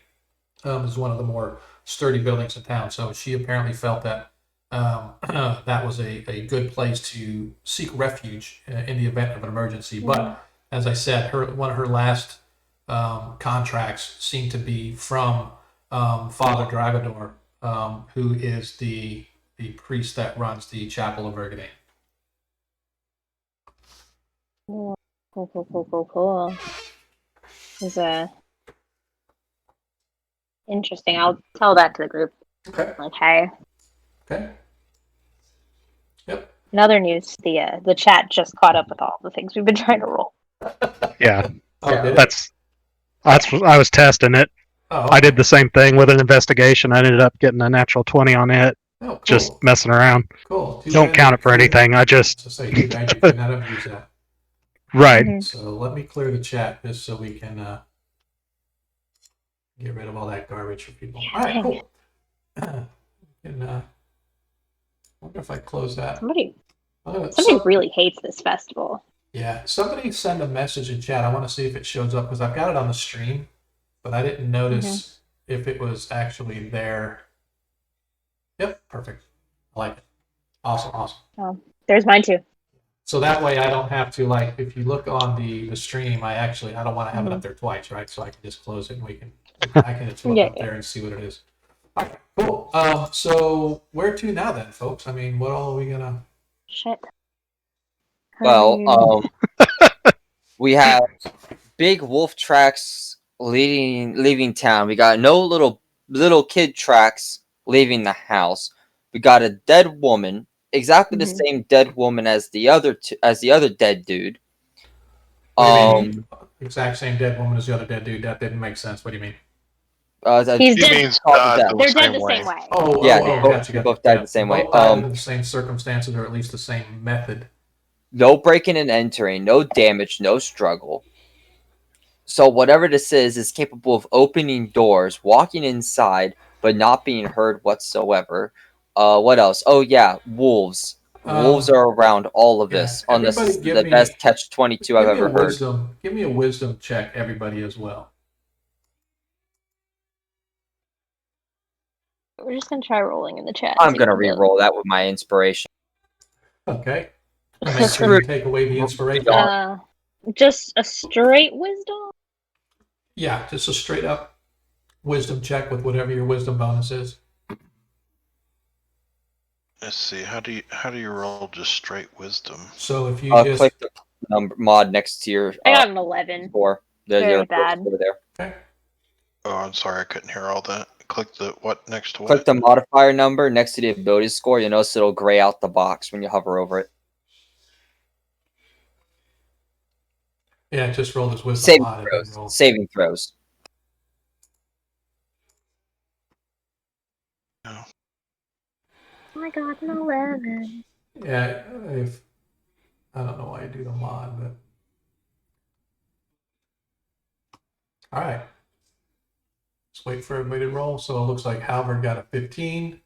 is one of the more sturdy buildings in town. So she apparently felt that that was a good place to seek refuge in the event of an emergency. But as I said, one of her last contracts seemed to be from Father Drivador, who is the priest that runs the Chapel of Vergadane. Cool. Is interesting. I'll tell that to the group. Okay. Like, hey. Okay. Yep. In other news, the chat just caught up with all the things we've been trying to roll. Yeah, Oh, did it? that's I was testing it. Oh, I did the same thing with an investigation. I ended up getting a natural 20 on it, Oh, cool. just messing around. Cool. Too Don't bad count you it for couldn't- anything. I just To say, too bad you could not have used that. right. So let me clear the chat just so we can get rid of all that garbage for people. All right, cool. And wonder if I close that. Somebody So- really hates this festival. Yeah, somebody send a message in chat. I want to see if it shows up because I've got it on the stream, but I didn't notice if it was actually there. Yep, perfect. I like it. Awesome. There's mine too. So that way I don't have to, like, if you look on the stream, I don't want to have it up there twice, right? So I can just close it and I can just look Yeah, up there and see what it is. All right, cool. So where to now then, folks? I mean, what all are we gonna? Shit. Well, we have big wolf tracks leaving town. We got no little kid tracks leaving the house. We got a dead woman, exactly the same dead woman as the other dead dude. What do you mean? Exact same dead woman as the other dead dude. That didn't make sense. What do you mean? He's He dead. means Caught died death. the They're dead same the way. same way. Yeah, Gotcha. they both died the same way. Both died in the same circumstances, or at least the same method. No breaking and entering, no damage, no struggle. So whatever this is capable of opening doors, walking inside, but not being heard whatsoever. What else? Oh yeah, wolves. Wolves are around all of this. Yeah, Unless everybody it's give the me- best catch-22 I've ever heard. Give me a wisdom check, everybody, as well. We're just gonna try rolling in the chat. I'm see gonna what we get. re-roll that with my inspiration. Okay. And make sure you take away the inspiration. Just a straight wisdom. Yeah, just a straight up wisdom check with whatever your wisdom bonus is. Let's see. How do you roll just straight wisdom? So if you just Click the number mod next to your I got an 11. score. Very bad. Over there. okay. Oh, I'm sorry, I couldn't hear all that. Click the what next to what? Click the modifier number next to the ability score. You'll notice it'll gray out the box when you hover over it. Yeah, just roll this wisdom Saving mod. It didn't roll. throws. Saving throws. I got an 11. Yeah, if I don't know why I do the mod, but all right. Let's wait for everybody to roll. So it looks like Halvard got a 15.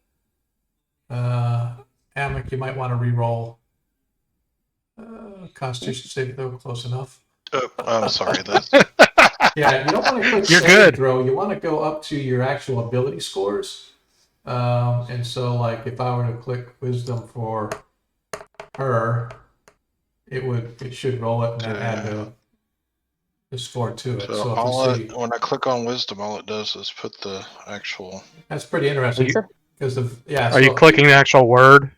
Amic, you might want to re-roll. Constitution saving throw, close enough. Oh, I'm sorry. That's Yeah, you don't want to click You're saving good. throw. You want to go up to your actual ability scores. And so, like, if I were to click wisdom for her, it should roll it and then add the score to it. so. So if All you see, when I click on wisdom, all it does is put the actual. that's pretty interesting because yeah. Are you clicking the actual word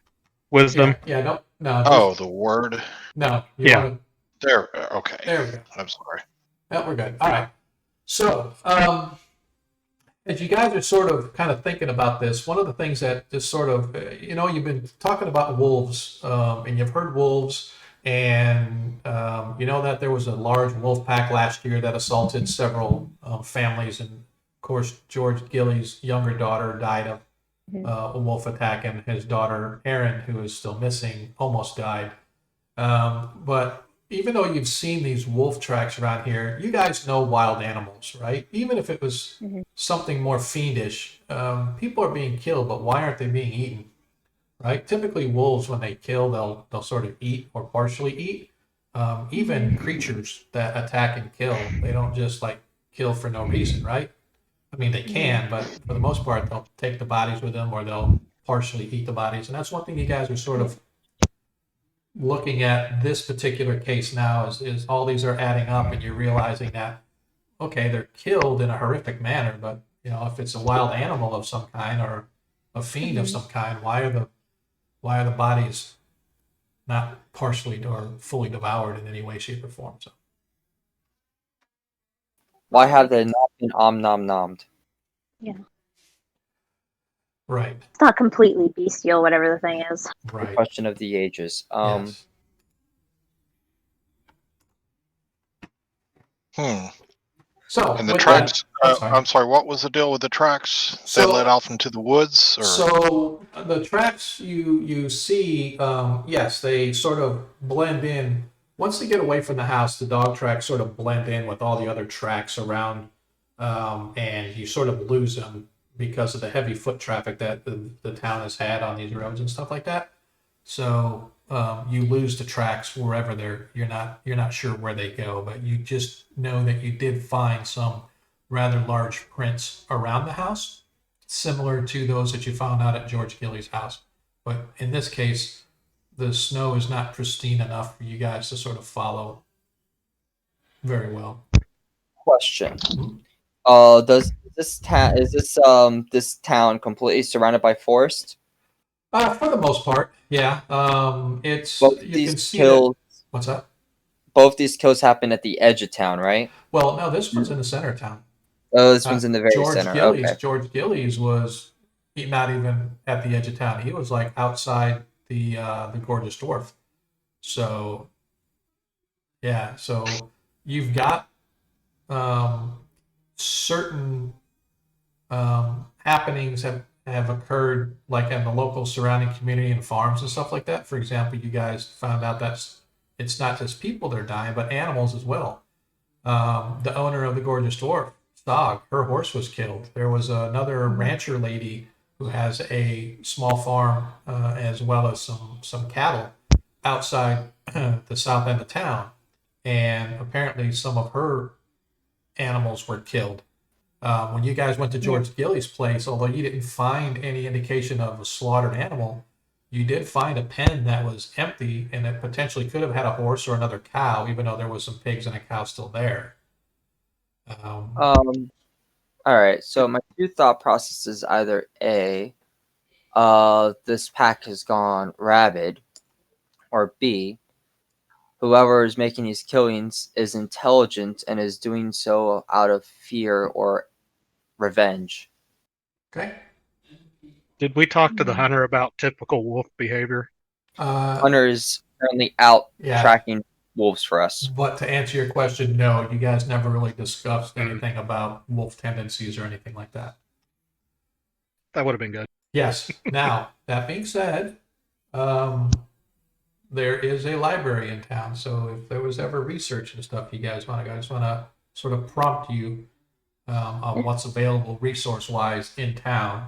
wisdom? Yeah. No. Oh, the word. No. Yeah. Wanna, There. Okay. there we go. I'm sorry. Yeah, we're good. All right. So, as you guys are sort of kind of thinking about this, one of the things that just sort of, you've been talking about wolves, and you've heard wolves, and you know that there was a large wolf pack last year that assaulted several families, and of course George Gilly's younger daughter died of a wolf attack, and his daughter Erin, who is still missing, almost died. But even though you've seen these wolf tracks around here, you guys know wild animals, right? Even if it was something more fiendish, people are being killed, but why aren't they being eaten, right? Typically, wolves, when they kill, they'll sort of eat or partially eat. Even creatures that attack and kill, they don't just like kill for no reason, right? I mean, they can, but for the most part, they'll take the bodies with them or they'll partially eat the bodies. And that's one thing you guys are sort of looking at this particular case now is all these are adding up and you're realizing that, okay, they're killed in a horrific manner, but if it's a wild animal of some kind or a fiend of some kind, why are the bodies not partially or fully devoured in any way, shape, or form? So Why have they not been nom-nommed? right. It's not completely bestial, whatever the thing is. Right. Question of the ages. Yes. So And the with tracks. that- I'm sorry. What was the deal with the tracks? So- They led off into the woods, or So the tracks you see, yes, they sort of blend in. Once they get away from the house, the dog tracks sort of blend in with all the other tracks around, and you sort of lose them because of the heavy foot traffic that the town has had on these roads and stuff like that. So you lose the tracks wherever you're not sure where they go, but you just know that you did find some rather large prints around the house, similar to those that you found out at George Gilly's house. But in this case, the snow is not pristine enough for you guys to sort of follow very well. Question. Does this town this town completely surrounded by forest? For the most part, yeah. It's Both you these can see that. kills, What's that? both these kills happen at the edge of town, right? Well, no, this one's in the center of town. Oh, this one's in the very George center. Gillies. Okay. George Gillies was not even at the edge of town. He was like outside the gorgeous dwarf. So yeah, so you've got certain happenings have occurred like in the local surrounding community and farms and stuff like that. For example, you guys found out that it's not just people that are dying, but animals as well. The owner of the gorgeous dwarf, Stog, her horse was killed. There was another rancher lady who has a small farm as well as some cattle outside the south end of town, and apparently some of her animals were killed. When you guys went to George Gillies' place, although you didn't find any indication of a slaughtered animal, you did find a pen that was empty, and it potentially could have had a horse or another cow, even though there was some pigs and a cow still there. All right. So my two thought processes either A, this pack has gone rabid, or B, whoever is making these killings is intelligent and is doing so out of fear or revenge. Okay. Did we talk to the hunter about typical wolf behavior? Hunter is currently out Yeah. tracking wolves for us. But to answer your question, no, you guys never really discussed anything about wolf tendencies or anything like that. That would have been good. Yes. Now, that being said, there is a library in town. So if there was ever research and stuff you guys want to, I just want to sort of prompt you on what's available resource-wise in town.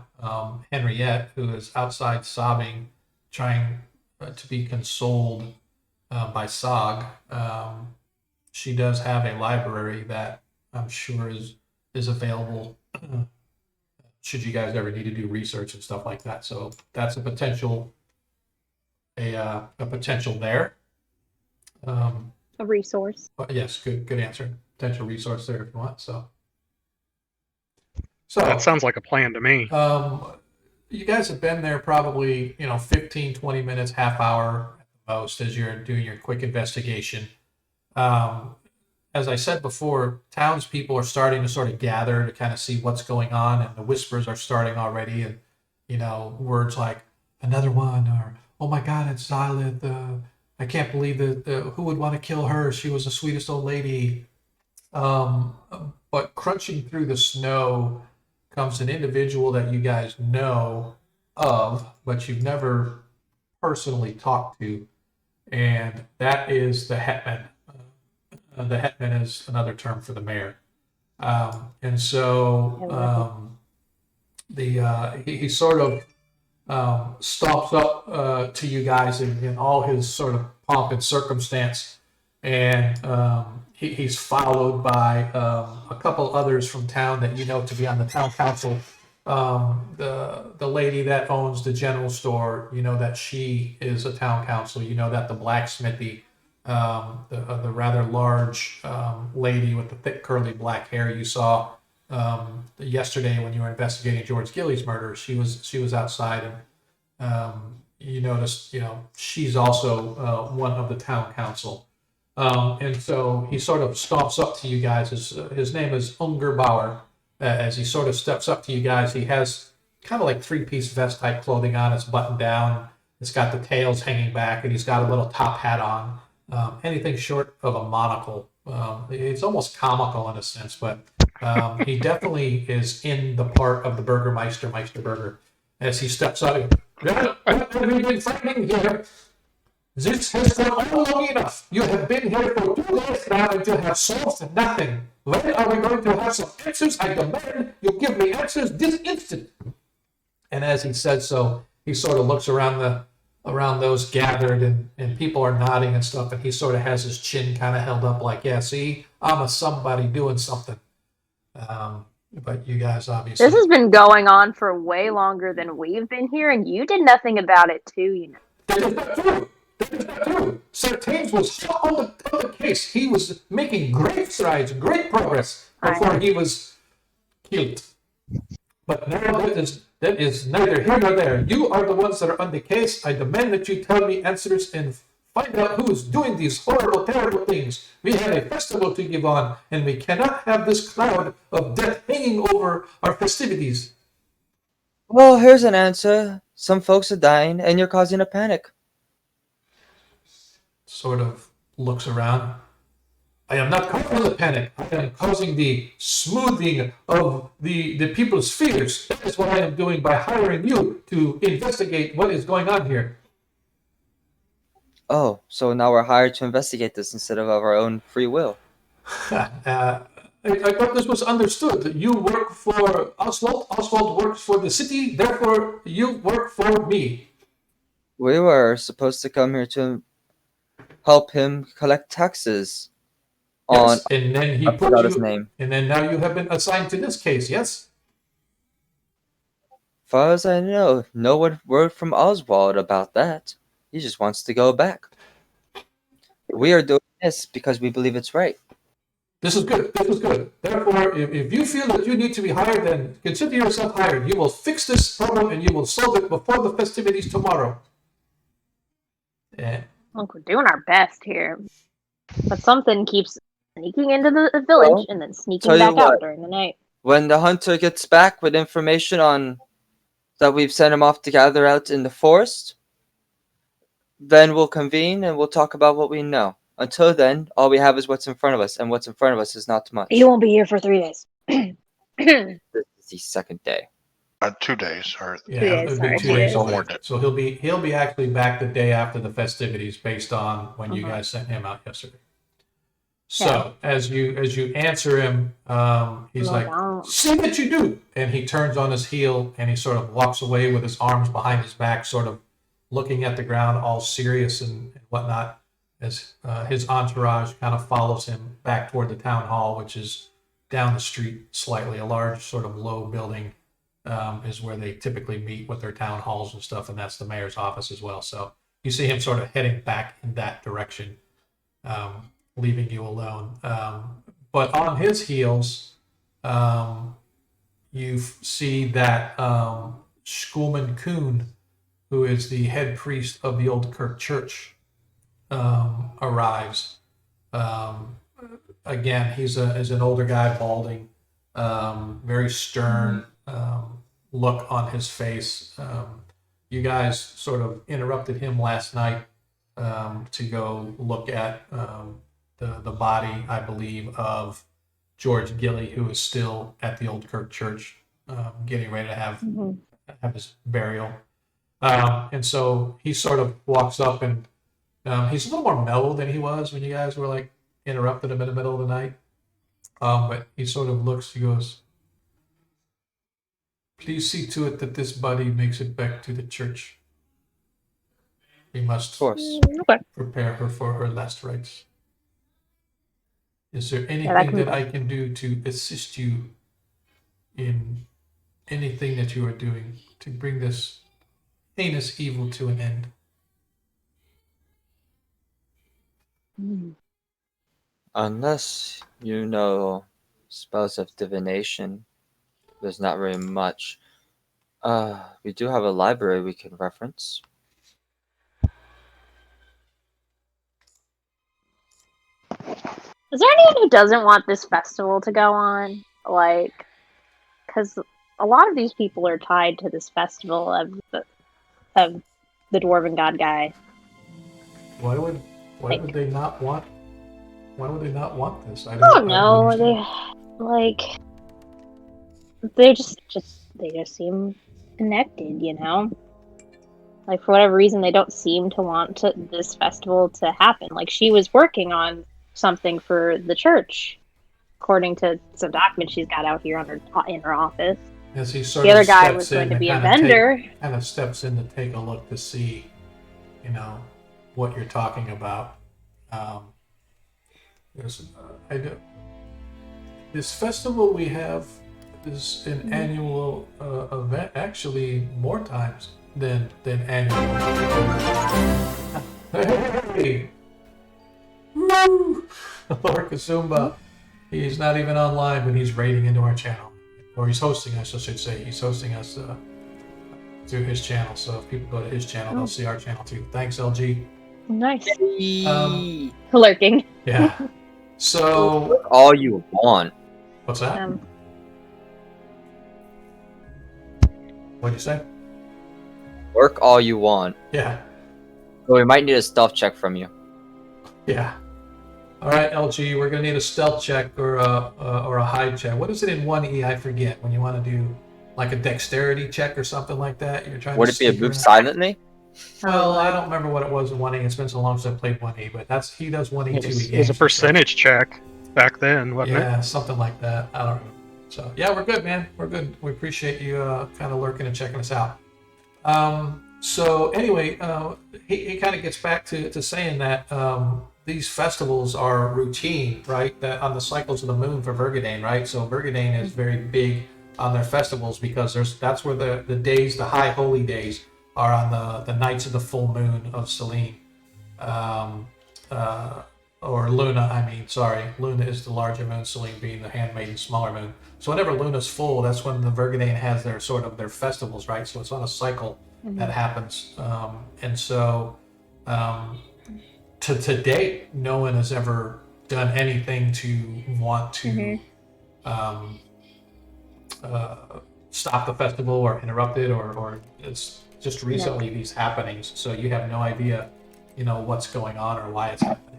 Henriette, who is outside sobbing, trying to be consoled by Sog, she does have a library that I'm sure is available should you guys ever need to do research and stuff like that. So that's a potential potential there. A resource. But yes, good answer. Potential resource there if you want. So That sounds like a plan to me. you guys have been there probably 15, 20 minutes, half hour at the most as you're doing your quick investigation. As I said before, townspeople are starting to sort of gather to kind of see what's going on, and the whispers are starting already, and words like another one, or oh my God, it's Xylith. I can't believe that. Who would want to kill her? She was the sweetest old lady. But crunching through the snow comes an individual that you guys know of, but you've never personally talked to, and that is the hetman. The hetman is another term for the mayor, and so he sort of stomps up to you guys in all his sort of pomp and circumstance, and he's followed by a couple others from town that you know to be on the town council. The lady that owns the general store, that she is a town council. That the blacksmithy, the rather large lady with the thick curly black hair you saw yesterday when you were investigating George Gillies' murder, she was outside, and you noticed she's also one of the town council. And so he sort of stomps up to you guys. His name is Unger Bauer. As he sort of steps up to you guys, he has kind of like three-piece vest type clothing on. It's buttoned down. It's got the tails hanging back, and he's got a little top hat on. Anything short of a monocle. It's almost comical in a sense, but he definitely is in the part of the Burgermeister, Meisterburger. As he steps up, what have we been finding here? This has gone on long enough. You have been here for 2 days now and you have solved nothing. When are we going to have some answers? I demand you give me answers this instant. And as he said so, he sort of looks around those gathered, and people are nodding and stuff, and he sort of has his chin kind of held up like, yeah, see, I'm a somebody doing something. But you guys obviously... This has been going on for way longer than we've been here, and you did nothing about it too, That is not true. That is not true. Sir Thames was hot on the case. He was making great strides, great progress before he was killed. But now that is neither here nor there. You are the ones that are on the case. I demand that you tell me answers and find out who is doing these horrible, terrible things. We have a festival to give on, and we cannot have this cloud of death hanging over our festivities. Well, here's an answer. Some folks are dying, and you're causing a panic. Sort of looks around. I am not causing the panic. I am causing the smoothing of the people's fears. That is what I am doing by hiring you to investigate what is going on here. Oh, so now we're hired to investigate this instead of our own free will. I thought this was understood. That you work for Oswald. Oswald works for the city. Therefore, you work for me. We were supposed to come here to help him collect taxes on. Yes, and then he I put forgot his you. name. And then now you have been assigned to this case. Yes. Far as I know, no word from Oswald about that. He just wants to go back. We are doing this because we believe it's right. This is good. This is good. Therefore, if you feel that you need to be hired, then consider yourself hired. You will fix this problem and you will solve it before the festivities tomorrow. Look, we're doing our best here, but something keeps sneaking into the village Well, and then sneaking tell you back out what. during the night. When the hunter gets back with information on that we've sent him off to gather out in the forest, then we'll convene and we'll talk about what we know. Until then, all we have is what's in front of us, and what's in front of us is not much. He won't be here for 3 days. This is the second day. 2 days, or Yeah, days, it'll sorry, be 2 2 days days. One away. more day. So he'll be actually back the day after the festivities, based on when you guys sent him out yesterday. So as you answer him, he's like, "See what you do," and he turns on his heel and he sort of walks away with his arms behind his back, sort of looking at the ground, all serious and whatnot. As his entourage kind of follows him back toward the town hall, which is down the street slightly. A large sort of low building is where they typically meet with their town halls and stuff, and that's the mayor's office as well. So you see him sort of heading back in that direction, leaving you alone. But on his heels, you see that Schulman Kuhn, who is the head priest of the Old Kirk Church, arrives. Again, he's an older guy, balding, very stern look on his face. You guys sort of interrupted him last night to go look at the body, I believe, of George Gilly, who is still at the Old Kirk Church, getting ready to have his burial. And so he sort of walks up and he's a little more mellow than he was when you guys were like interrupted him in the middle of the night. But he sort of looks, he goes, "Please see to it that this body makes it back to the church. We must Of course. prepare her for her last rites. Is there anything that I can do to assist you in anything that you are doing to bring this heinous evil to an end?" Unless you know spells of divination, there's not very much. We do have a library we can reference. Is there anyone who doesn't want this festival to go on? Like, because a lot of these people are tied to this festival of the dwarven god guy. Why would they not want? Why would they not want this? I don't know. understand. They just seem connected, you know. Like, for whatever reason, they don't seem to want this festival to happen. Like, she was working on something for the church, according to some documents she's got out here in her office. As he sort The of other guy steps was in going to and be a kinda vendor. kind of steps in to take a look to see, you know, what you're talking about. This festival we have is an annual event, actually more times than annual. Hey! Woo! Lord Kazumba. He's not even online, but he's raiding into our channel. Or he's hosting us, I should say. He's hosting us through his channel. So if people go to his channel, they'll see our channel too. Thanks, LG. Nice. Yay. Lurking. Yeah. So, All you want. what's that? What'd you say? Work all you want. Yeah. So we might need a stealth check from you. Yeah. All right, LG, we're gonna need a stealth check or a hide check. What is it in 1E? I forget. When you want to do like a dexterity check or something like that, you're trying. Would to it be a sneak move around. silently? Well, I don't remember what it was in 1E. It's been so long since I played 1E, but he does 1E, 2E. It was a percentage check back then, wasn't it? Yeah, something like that. I don't know. So yeah, we're good, man. We're good. We appreciate you kind of lurking and checking us out. So anyway, he kind of gets back to saying that these festivals are routine, right? That on the cycles of the moon for Vergadane, right? So Vergadane is very big on their festivals because that's where the days, the high holy days, are on the nights of the full moon of Selene. Or Luna, I mean, sorry. Luna is the larger moon, Selene being the handmaiden smaller moon. So whenever Luna's full, that's when the Vergadane has their sort of their festivals, right? So it's on a cycle that happens. And so to date, no one has ever done anything to want to stop the festival or interrupt it, or it's just recently these happenings. So you have no idea, what's going on or why it's happening.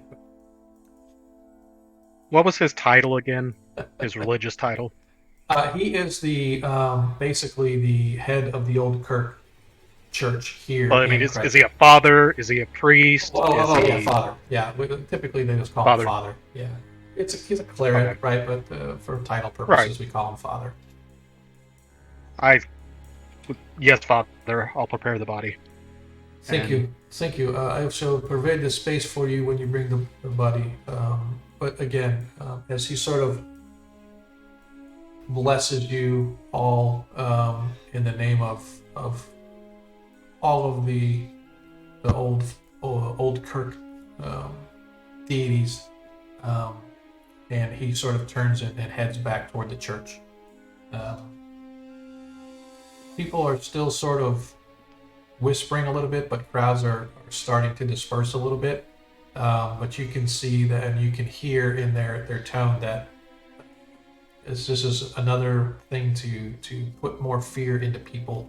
What was his title again? His religious title? He is the basically the head of the old Kirk church here. Well, I mean, in is Christ. he a father? Is he a priest? Oh, is yeah, he... father. Yeah, typically they just call Father. him father. Yeah, he's a cleric, Okay. right? But for title purposes, Right. we call him father. Yes, father. I'll prepare the body. Thank you. I shall provide the space for you when you bring the body. But again, as he sort of blesses you all in the name of all of the old Kirk deities, and he sort of turns and heads back toward the church. People are still sort of whispering a little bit, but crowds are starting to disperse a little bit. But you can see that, and you can hear in their tone that this is another thing to put more fear into people,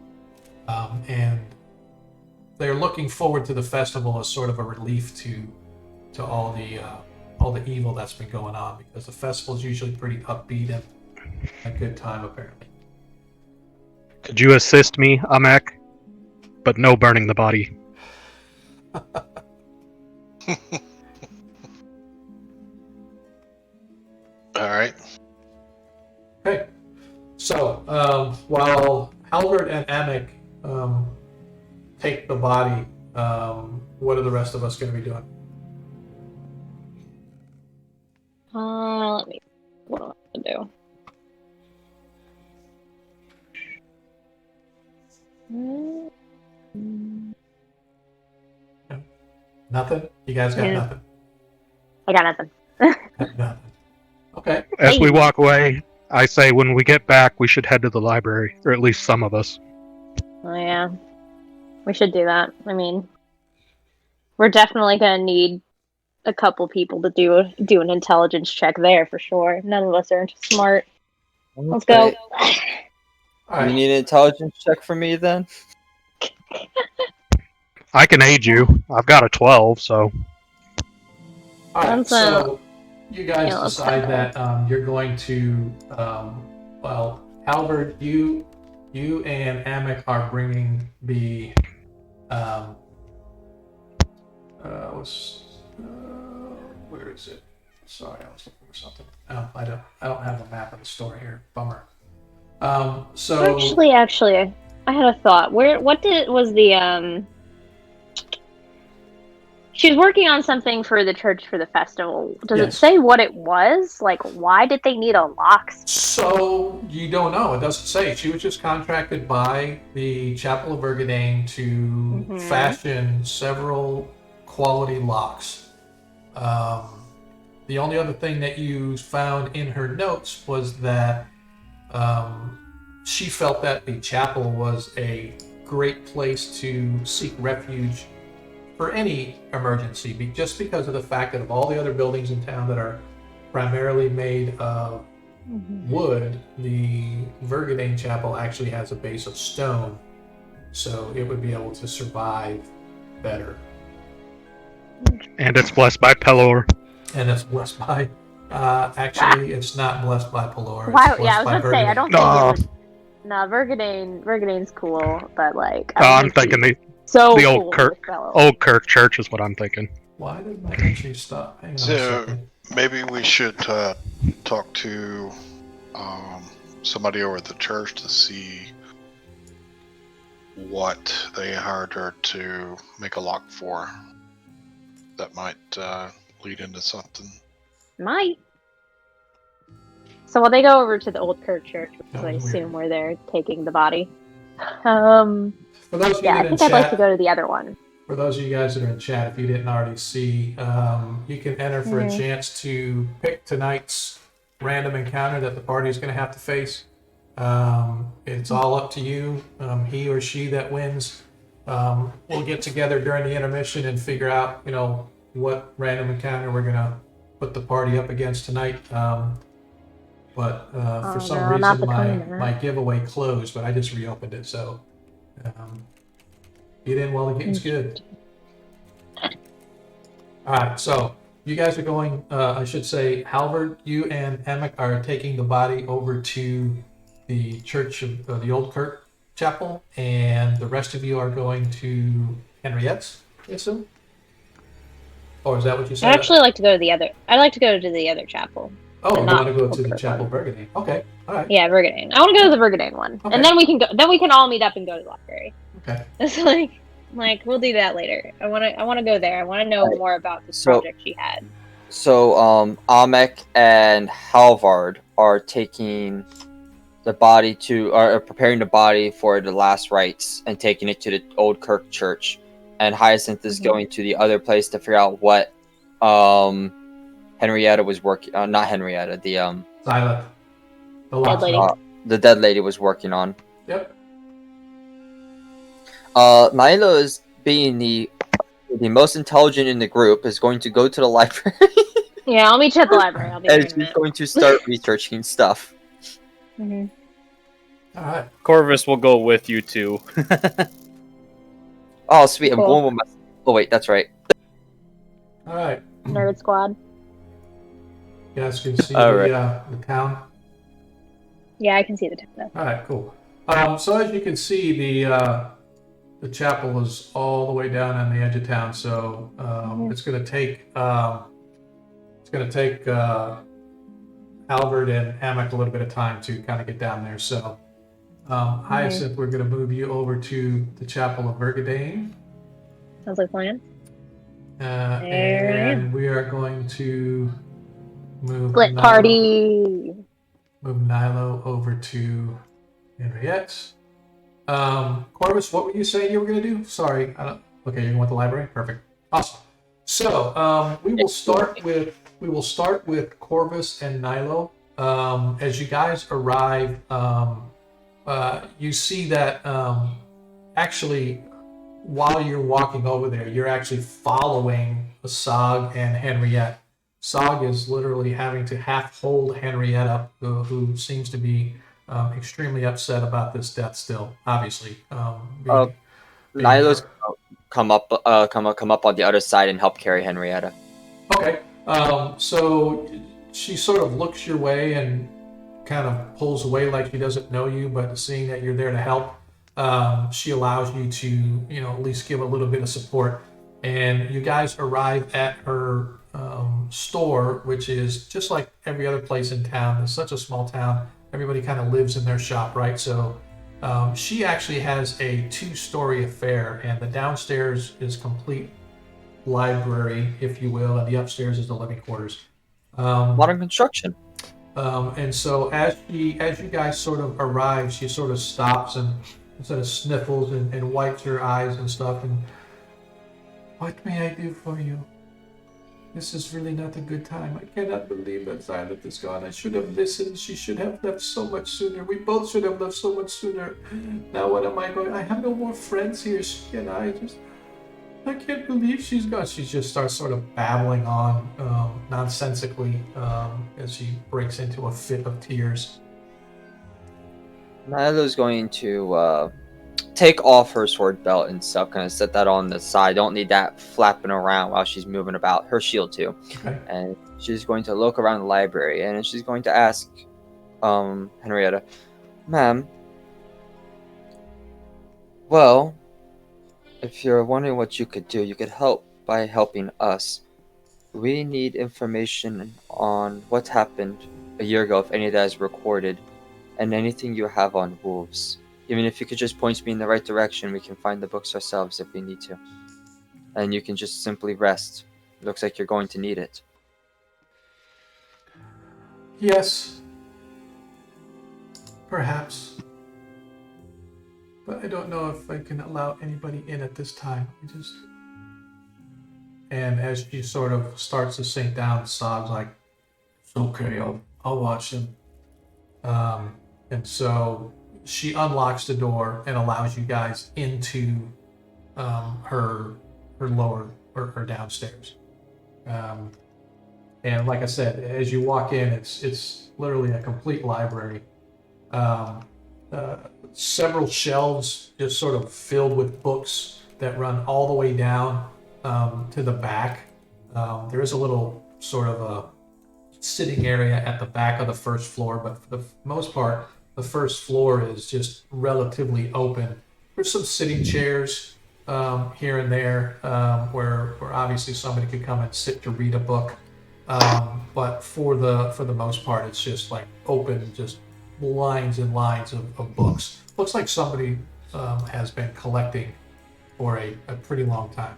and they're looking forward to the festival as sort of a relief to all the evil that's been going on, because the festival is usually pretty upbeat and a good time apparently. Could you assist me, Amek? But no burning the body. All right. Okay, so while Halbert and Amek take the body, what are the rest of us going to be doing? Let me. What do I have to do? Nothing? You guys got Yeah. nothing? I got nothing. Nothing. Okay. As we Hey. walk away, I say when we get back, we should head to the library, or at least some of us. Oh yeah, we should do that. I mean, we're definitely gonna need a couple people to do an intelligence check there for sure. None of us are smart. Let's go. Okay. All You right. need an intelligence check from me then? I can aid you. I've got a 12, so All right. Let's, So you guys yeah, let's decide try that you're going to, well, Halbert, you and Amek are bringing the, where is it? Sorry, I was looking for something. Oh, I don't have a map of the store here. Bummer. So Actually, I had a thought. Was the She was working on something for the church for the festival. Does it Yes. say what it was? Like, why did they need a locksmith? So you don't know. It doesn't say. She was just contracted by the Chapel of Vergadane to Mhm. fashion several quality locks. The only other thing that you found in her notes was that she felt that the chapel was a great place to seek refuge for any emergency, just because of the fact that of all the other buildings in town that are primarily made of wood, the Vergadane Chapel actually has a base of stone, so it would be able to survive better. And it's blessed by Pelor. And it's blessed by, actually, it's not blessed by Pelor. It's Wow, blessed yeah, I was by about to say, I Vergadane. don't think Oh. it would. No, Vergadane's cool, but like, I'm thinking the so the old cool Kirk- with fellow. old Kirk Church is what I'm thinking. Why did my entry stop? Hang on a So second. maybe we should talk to somebody over at the church to see what they hired her to make a lock for. That might lead into something. Might. So while they go over to the old Kirk Church, which That I was assume weird. where they're taking the body. For those of you Yeah, I that in think I'd like chat, to go to the other one. for those of you guys that are in chat, if you didn't already see, you can enter for a chance to pick tonight's random encounter that the party is going to have to face. It's all up to you. He or she that wins, we'll get together during the intermission and figure out, what random encounter we're going to put the party up against tonight. But for some no, not reason, the cone, my giveaway closed, but I just reopened it. So get in while the getting's good. All right, so you guys are going, I should say, Halvard, you and Emic are taking the body over to the church of the Old Kirk Chapel, and the rest of you are going to Henriette's, I assume? Or is that what you said? I'd actually like to go to the other. I'd like to go to the other chapel. Oh, you not want to go to Old the Kirk Chapel one. Burgundy. Okay, all right. Yeah, Vergadane. I want to go to the Vergadane one, Okay. and then we can go. Then we can all meet up and go to the library. Okay. It's like we'll do that later. I want to go there. I want to know Right. more about this So- project she had. So, Amek and Halvard are taking the body are preparing the body for the last rites and taking it to the Old Kirk Church. And Hyacinth is going to the other place to figure out what, Henrietta was working on. Not Henrietta, Silent. The Dead last lady. one. the dead lady was working on. Yep. Milo is being the most intelligent in the group, is going to go to the library Yeah, I'll meet you at the library. I'll be there and in a she's minute. going to start researching stuff. Mhm. All right. Corvus will go with you too. Oh, sweet! I'm Cool. going with my. Oh wait, that's right. All right. Nerd squad. You guys can see All the town. Yeah, I can see the town. All right, cool. So as you can see, the chapel is all the way down on the edge of town. So it's going to take Albert and Amic a little bit of time to kind of get down there. So Hyacinth, we're going to move you over to the Chapel of Vergadane, Sounds like a plan. and There I am. we are going to move Split Nilo- party. Move Nilo over to Henriette. Corvus, what were you saying you were going to do? Sorry. Okay, you're going with the library? Perfect. Awesome. So we will start with Corvus and Nilo. As you guys arrive, you see that actually, while you're walking over there, you're actually following Sog and Henriette. Sog is literally having to half hold Henriette up, who seems to be extremely upset about this death still, obviously. Nilo's come up on the other side and help carry Henrietta. Okay. So she sort of looks your way and kind of pulls away like she doesn't know you, but seeing that you're there to help, she allows you to, at least give a little bit of support. And you guys arrive at her store, which is just like every other place in town. It's such a small town. Everybody kind of lives in their shop, right? So she actually has a 2-story affair, and the downstairs is complete library, if you will, and the upstairs is the living quarters. Modern construction. And so as you guys sort of arrive, she sort of stops and sort of sniffles and wipes her eyes and stuff, and What may I do for you? This is really not a good time. I cannot believe that Violet is gone. I should have listened. She should have left so much sooner. We both should have left so much sooner. Now what am I going? I have no more friends here. She and I can't believe she's gone. She just starts sort of babbling on nonsensically as she breaks into a fit of tears. Nyla's going to take off her sword belt and stuff, kind of set that on the side. Don't need that flapping around while she's moving about. Her shield too. Okay. And she's going to look around the library, and she's going to ask Henrietta, "Ma'am, well, if you're wondering what you could do, you could help by helping us. We need information on what happened a year ago, if any of that is recorded, and anything you have on wolves. Even if you could just point me in the right direction, we can find the books ourselves if we need to. And you can just simply rest. Looks like you're going to need it." Yes. Perhaps. But I don't know if I can allow anybody in at this time. And as she sort of starts to sink down, sobs like, "It's okay, I'll watch them." And so she unlocks the door and allows you guys into her lower or her downstairs. And like I said, as you walk in, it's literally a complete library. Several shelves just sort of filled with books that run all the way down to the back. There is a little sort of a sitting area at the back of the first floor, but for the most part, the first floor is just relatively open. There's some sitting chairs here and there where obviously somebody could come and sit to read a book. But for the most part, it's just like open, just lines and lines of books. Looks like somebody has been collecting for a pretty long time.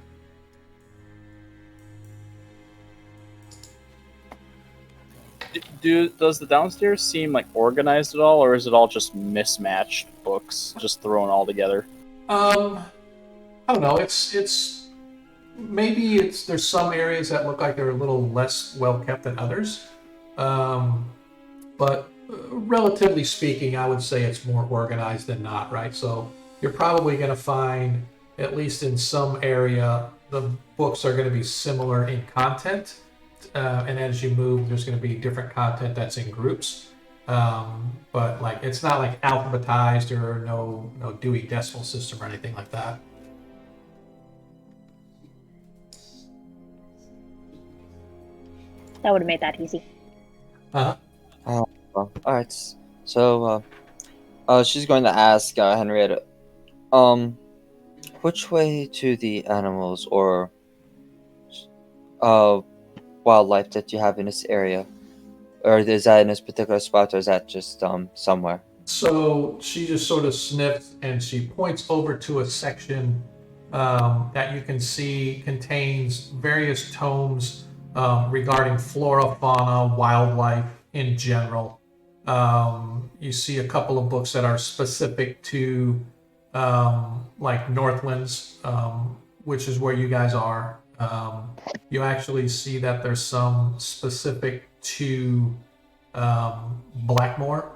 Does the downstairs seem like organized at all, or is it all just mismatched books, just thrown all together? I don't know. It's maybe there's some areas that look like they're a little less well kept than others, but relatively speaking, I would say it's more organized than not. Right. So you're probably going to find, at least in some area, the books are going to be similar in content. And as you move, there's going to be different content that's in groups. But like it's not like alphabetized or no Dewey Decimal System or anything like that. That would have made that easy. Uh-huh. Well, alright. So, she's going to ask Henrietta, which way to the animals or wildlife that you have in this area? Or is that in this particular spot, or is that just somewhere? So she just sort of sniffs and she points over to a section that you can see contains various tomes regarding flora, fauna, wildlife in general. You see a couple of books that are specific to like Northlands, which is where you guys are. You actually see that there's some specific to Blackmore,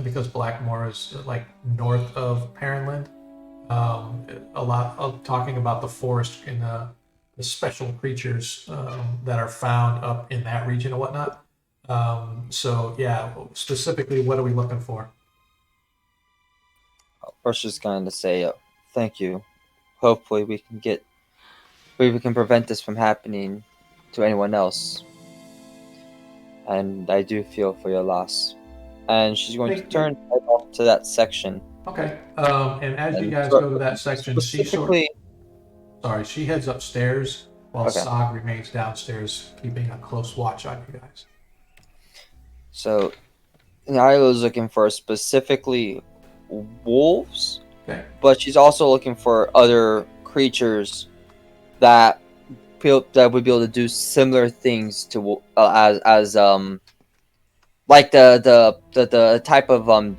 because Blackmore is like north of Perrenland. A lot of talking about the forest and the special creatures that are found up in that region and whatnot. So yeah, specifically, what are we looking for? First, just going to say thank you. Hopefully, we can prevent this from happening to anyone else. And I do feel for your loss. And she's going to turn right off to that section. Okay. And as you guys go to that section, she heads upstairs while Sog remains downstairs, keeping a close watch on you guys. So, Nyla's looking for specifically wolves, but she's also looking for other creatures that would be able to do similar things to as like the type of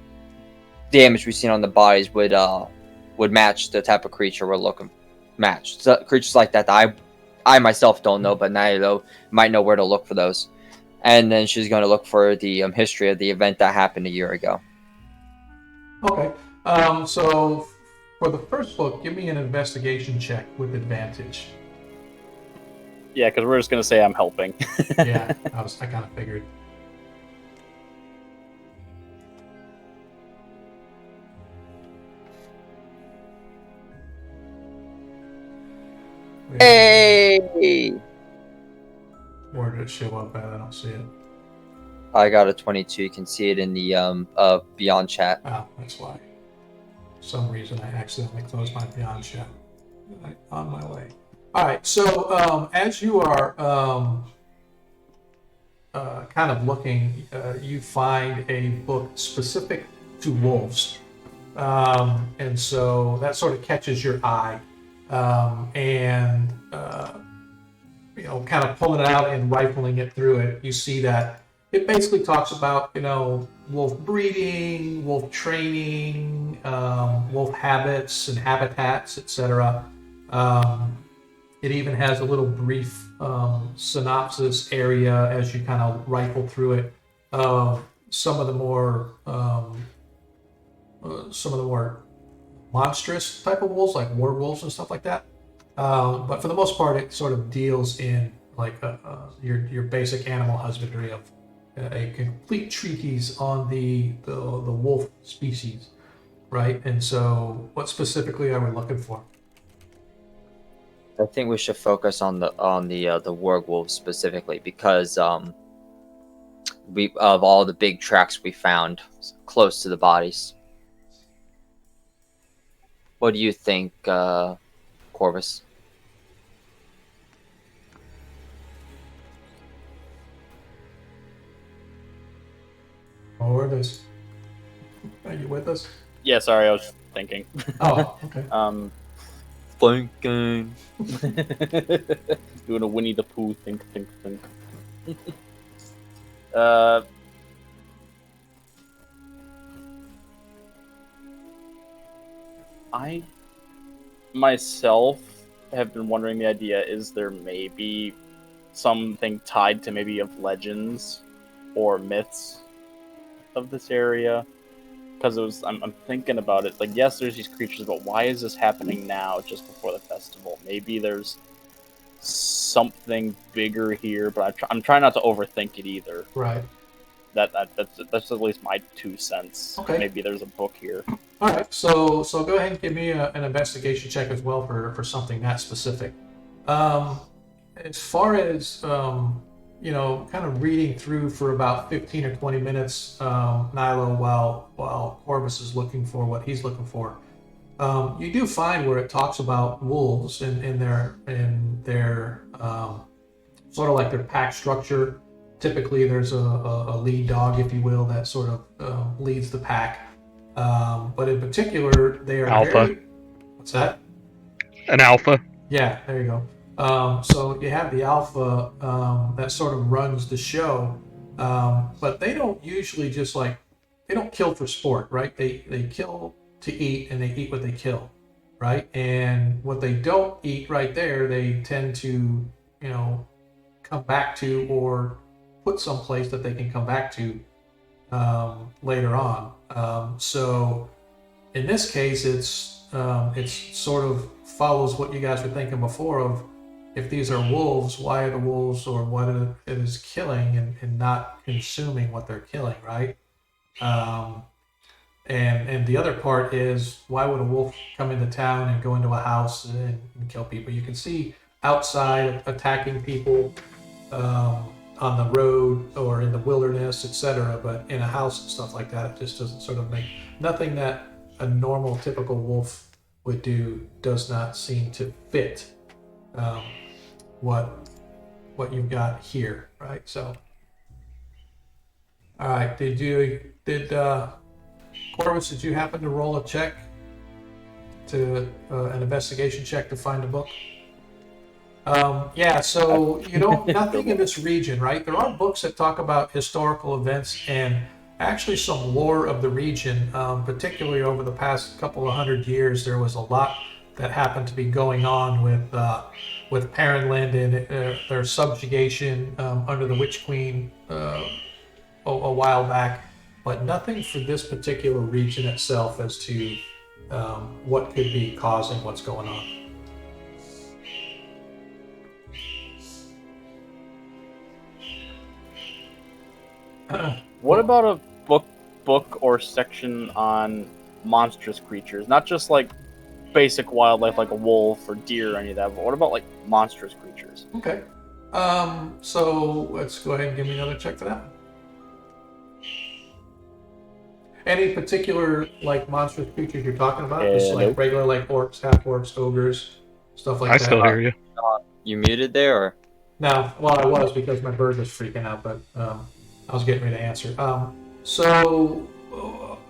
damage we've seen on the bodies would match the type of creature we're looking matched. So creatures like that, I myself don't know, but Nailo might know where to look for those. And then she's going to look for the history of the event that happened a year ago. Okay. So for the first book, give me an investigation check with advantage. Yeah, because we're just gonna say I'm helping. Yeah, I kind of figured. Hey! Where did it show up at? I don't see it. I got a 22. You can see it in the Beyond chat. Oh, that's why. For some reason, I accidentally closed my Beyond chat. On my way. All right. So as you are kind of looking, you find a book specific to wolves, and so that sort of catches your eye, and kind of pulling it out and rifling it through it, you see that it basically talks about, wolf breeding, wolf training, wolf habits and habitats, etc. It even has a little brief synopsis area as you kind of rifle through it of some of the more monstrous type of wolves, like werewolves and stuff like that. But for the most part, it sort of deals in like your basic animal husbandry of a complete treatise on the wolf species, right? And so, what specifically are we looking for? I think we should focus on the werewolves specifically because we of all the big tracks we found close to the bodies. What do you think, Corvus? Corvus, are you with us? Yeah, sorry, I was thinking. Oh, okay. Thinking. Doing a Winnie the Pooh think. I myself have been wondering the idea, is there maybe something tied to maybe of legends or myths of this area? Because I'm thinking about it, like, yes, there's these creatures, but why is this happening now, just before the festival? Maybe there's something bigger here, but I'm trying not to overthink it either. Right. That's at least my 2 cents. Okay. Maybe there's a book here. All right. So go ahead and give me an investigation check as well for something that specific. As far as kind of reading through for about 15 or 20 minutes, Nilo, while Corvus is looking for what he's looking for, you do find where it talks about wolves in their sort of like their pack structure. Typically, there's a lead dog, if you will, that sort of leads the pack. But in particular, they are Alpha. What's that? An alpha. Yeah, there you go. So you have the alpha that sort of runs the show, but they don't usually they don't kill for sport, right? They kill to eat, and they eat what they kill, right? And what they don't eat right there, they tend to, come back to or put someplace that they can come back to later on. So in this case, it's sort of follows what you guys were thinking before of, if these are wolves, why are the wolves, or what it is killing and not consuming what they're killing, right? And the other part is, why would a wolf come into town and go into a house and kill people? You can see outside attacking people on the road or in the wilderness, etc. But in a house and stuff like that, it just doesn't sort of make nothing that a normal, typical wolf would do does not seem to fit what you've got here, right? So, all right. Corvus, did you happen to roll a check to an investigation check to find a book? Yeah, so nothing in this region, right? There are books that talk about historical events and actually some lore of the region, particularly over the past couple of 100 years. There was a lot that happened to be going on with Perrenland and their subjugation under the Witch Queen a while back, but nothing for this particular region itself as to what could be causing what's going on. What about a book or section on monstrous creatures? Not just like basic wildlife like a wolf or deer or any of that, but what about like monstrous creatures? Okay. So let's go ahead and give me another check for that. Any particular like monstrous creatures you're talking about? Just like Nope. regular like orcs, half orcs, ogres, stuff like I that. still hear you. You muted there, or No, well, I was because my bird was freaking out, but I was getting ready to answer. So,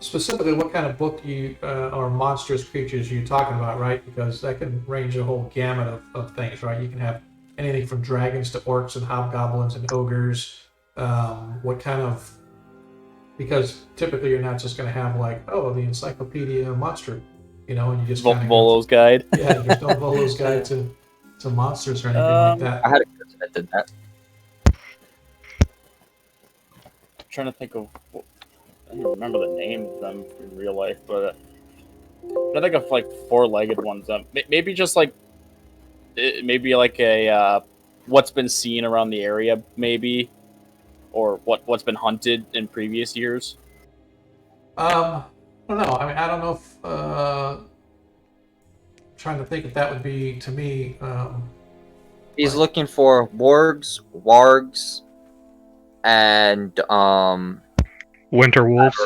specifically, what kind of book you or monstrous creatures are you talking about, right? Because that can range a whole gamut of things, right? You can have anything from dragons to orcs and hobgoblins and ogres. What kind of? Because typically, you're not just going to have like, oh, the Encyclopedia Monster, and you just kind of Volo's guide. yeah, there's no Volo's Guide to monsters or anything like that. I had a cousin that did that. I'm trying to think of. I don't remember the name of them in real life, but I think of like four-legged ones. Maybe just like maybe like a what's been seen around the area, maybe, or what's been hunted in previous years. I don't know. I mean, I don't know if trying to think if that would be to me. He's looking for wargs, and Winter wolves.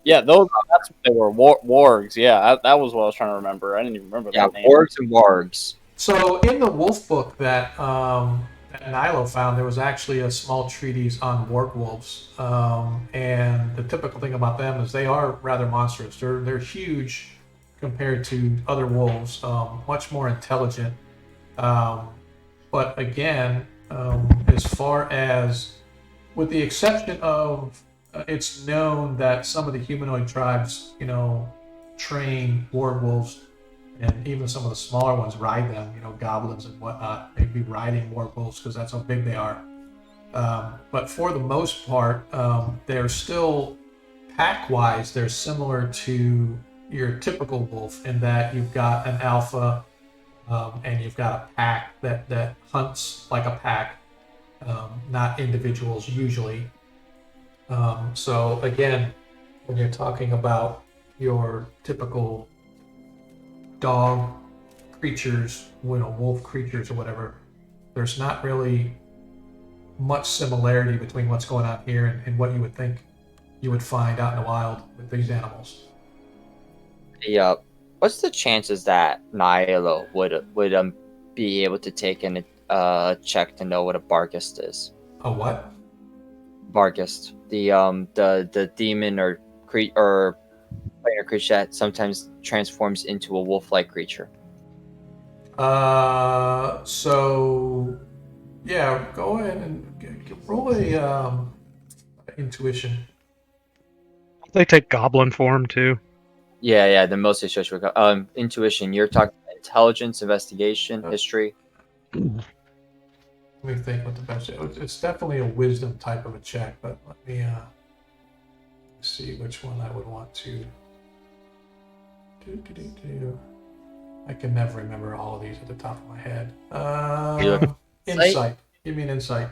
Yeah, those. That's what they were. Wargs. Yeah, that was what I was trying to remember. I didn't even remember yeah, that name. wargs and wargs. So in the wolf book that Nilo found, there was actually a small treatise on warg wolves, and the typical thing about them is they are rather monstrous. They're huge compared to other wolves, much more intelligent. But again, as far as, with the exception of, it's known that some of the humanoid tribes, train warg wolves, and even some of the smaller ones ride them, goblins and whatnot, maybe riding warg wolves because that's how big they are. But for the most part, they're still, pack-wise, they're similar to your typical wolf in that you've got an alpha, and you've got a pack that hunts like a pack, not individuals usually. So again, when you're talking about your typical dog creatures, wolf creatures or whatever, there's not really much similarity between what's going on here and what you would think you would find out in the wild with these animals. Yeah. What's the chances that Nilo would be able to take in a check to know what a Barghest is? A what? Barghest, the demon or planar creature that sometimes transforms into a wolf-like creature. So yeah, go ahead and roll a intuition. They take goblin form too. Yeah, the most intuition. You're talking intelligence, investigation, history. Let me think what the best. It's definitely a wisdom type of a check, but let me see which one I would want to. I can never remember all of these at the top of my head. Insight. Give me an insight.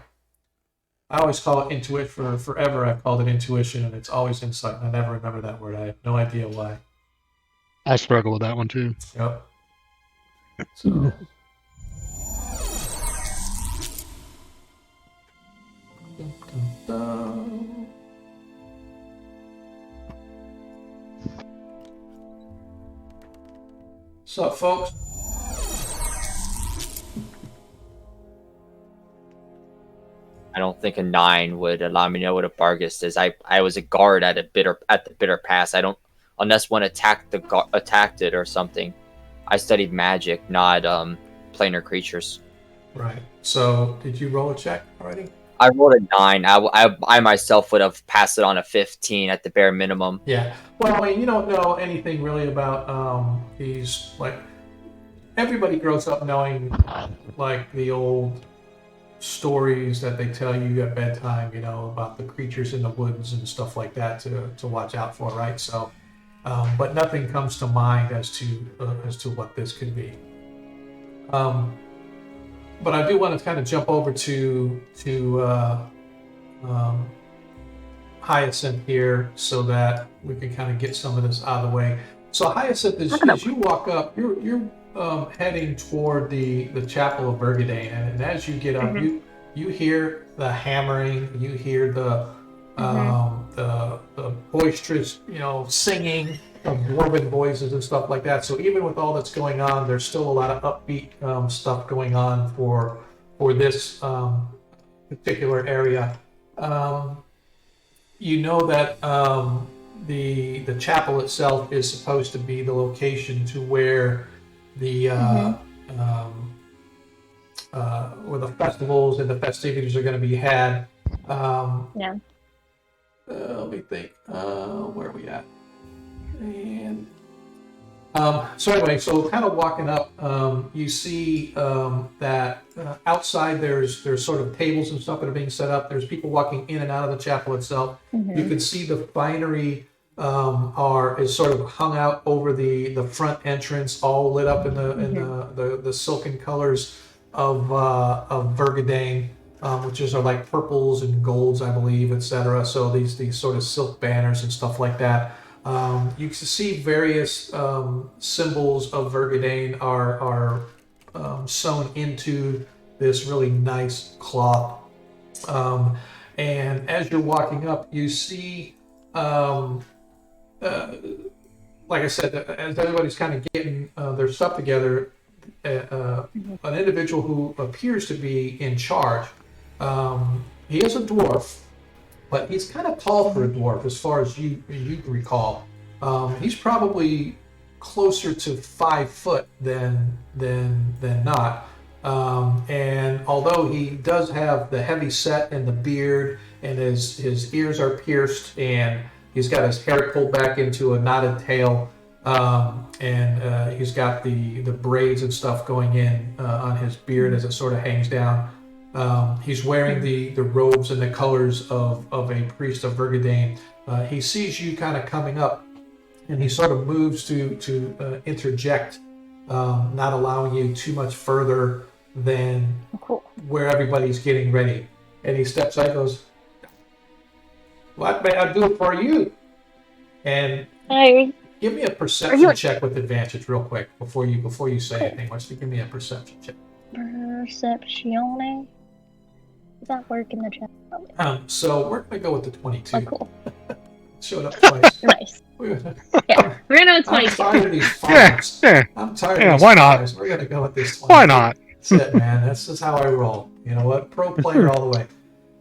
I always call it intuit for forever. I've called it intuition, and it's always insight. And I never remember that word. I have no idea why. I struggle with that one too. Yep. So. Dun, dun, dun. What's up, folks? I don't think a 9 would allow me to know what a Barghest is. I was a guard at the bitter pass. I don't, unless one attacked it or something. I studied magic, not planar creatures. Right. So, did you roll a check already? I rolled a 9. I myself would have passed it on a 15 at the bare minimum. Yeah. Well, I mean, you don't know anything really about these. Like, everybody grows up knowing like the old stories that they tell you at bedtime, you know, about the creatures in the woods and stuff like that to watch out for, right? So, but nothing comes to mind as to what this could be. But I do want to kind of jump over to Hyacinth here so that we can kind of get some of this out of the way. So Hyacinth, as you walk up, you're heading toward the chapel of Vergadane, and as you get up, you hear the hammering, you hear the boisterous, you know, singing of dwarven voices and stuff like that. So even with all that's going on, there's still a lot of upbeat stuff going on for this particular area. You know that the chapel itself is supposed to be the location to where where the festivals and the festivities are going to be had. Yeah. Let me think. Where are we at? And so anyway, so kind of walking up, you see that outside there's sort of tables and stuff that are being set up. There's people walking in and out of the chapel itself. You can see the finery is sort of hung out over the front entrance, all lit up in the silken colors of Vergadane, which are like purples and golds, I believe, etc. So these sort of silk banners and stuff like that. You can see various symbols of Vergadane are sewn into this really nice cloth. And as you're walking up, you see, like I said, as everybody's kind of getting their stuff together, an individual who appears to be in charge. He is a dwarf, but he's kind of tall for a dwarf, as far as you recall. He's probably closer to 5 foot than not. And although he does have the heavy set and the beard, and his ears are pierced, and he's got his hair pulled back into a knotted tail, and he's got the braids and stuff going in on his beard as it sort of hangs down. He's wearing the robes and the colors of a priest of Vergadane. He sees you kind of coming up, and he sort of moves to interject, not allowing you too much further than where everybody's getting ready. And he steps out and goes, "What may I do for you?" And give me a perception check with advantage real quick before you say anything. Why don't you give me a perception check? Perceptione. Does that work in the chat? So we're gonna go with the 22. Oh, cool. Showed up twice. Nice. Yeah, we're gonna go with 22. I'm tired of these farms. I'm tired of these why not? farms. We're gonna go with this 22. Why not? That's it, man. That's just how I roll. You know what? Pro player all the way.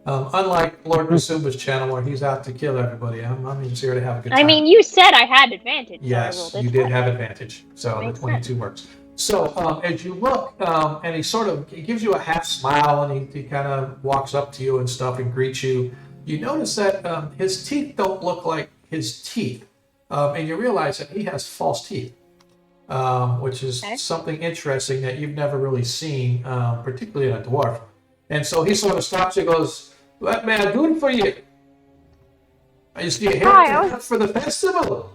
Unlike Lord Kasumba's channel, where he's out to kill everybody, I'm just here to have a good time. I mean, you said I had advantage. Yes, so you did have advantage. So Makes the 22 works. So as you look, and he gives you a half smile, and he kind of walks up to you and stuff and greets you. You notice that his teeth don't look like his teeth, and you realize that he has false teeth, which is something interesting that you've never really seen, particularly in a dwarf. And so he sort of stops and goes, "What may I do for you? Is you here for the festival?"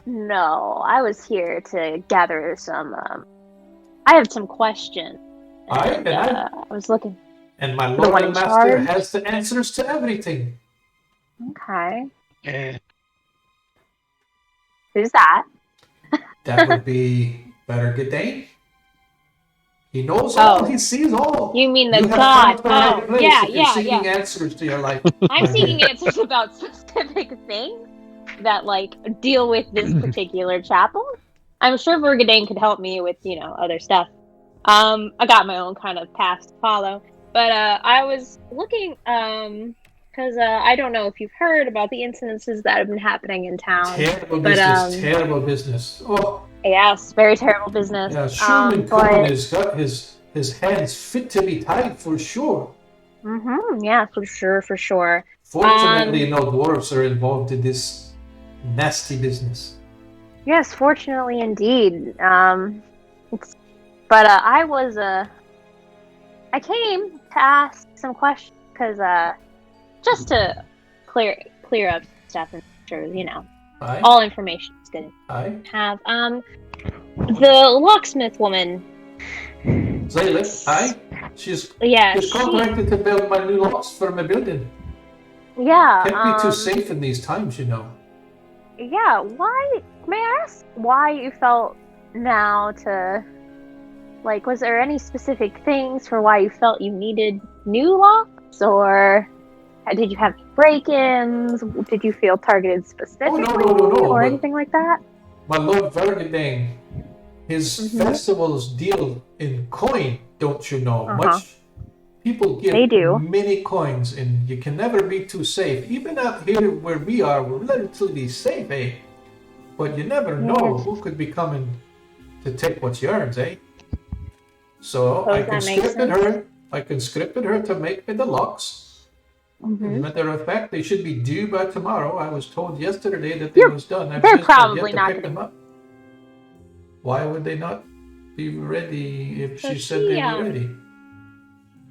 No, I was here to gather some. I have some questions. I was looking. And my Lord and Master has the answers to everything. Okay. Yeah. Who's that? That would be Vergadane. He knows all. He sees all. You mean the god? Oh, yeah. Seeking answers to your life. I'm seeking answers about specific things that deal with this particular chapel. I'm sure Vergadane could help me with other stuff. I got my own kind of path to follow, but I was looking because I don't know if you've heard about the incidences that have been happening in town. Terrible business. Oh. Yes, very terrible business. Yeah, Sherman Cohen has got his hands fit to be tied for sure. Yeah, for sure. Fortunately, no dwarves are involved in this nasty business. Yes, fortunately indeed. But I came to ask some questions because just to clear up stuff and make sure Aye. all information is good Aye. to have. The locksmith woman. Zayla, aye. She's Yeah, contracted to build my new locks for my building. Yeah. Can't be too safe in these times, you know. Yeah. Why? May I ask why you felt now to? Like, was there any specific things for why you felt you needed new locks, or did you have break-ins? Did you feel targeted specifically, no, or but anything like that? my Lord Vergadang, his festivals deal in coin, don't you know? Much people give They do. many coins, and you can never be too safe. Even out here where we are, we're relatively safe, eh? But you never know who could be coming to take what's yours, eh? So I conscripted her to make me the locks. As a matter of fact, they should be due by tomorrow. I was told yesterday that they was done. They're probably not pick them up. Why would they not be ready if So she said they were ready?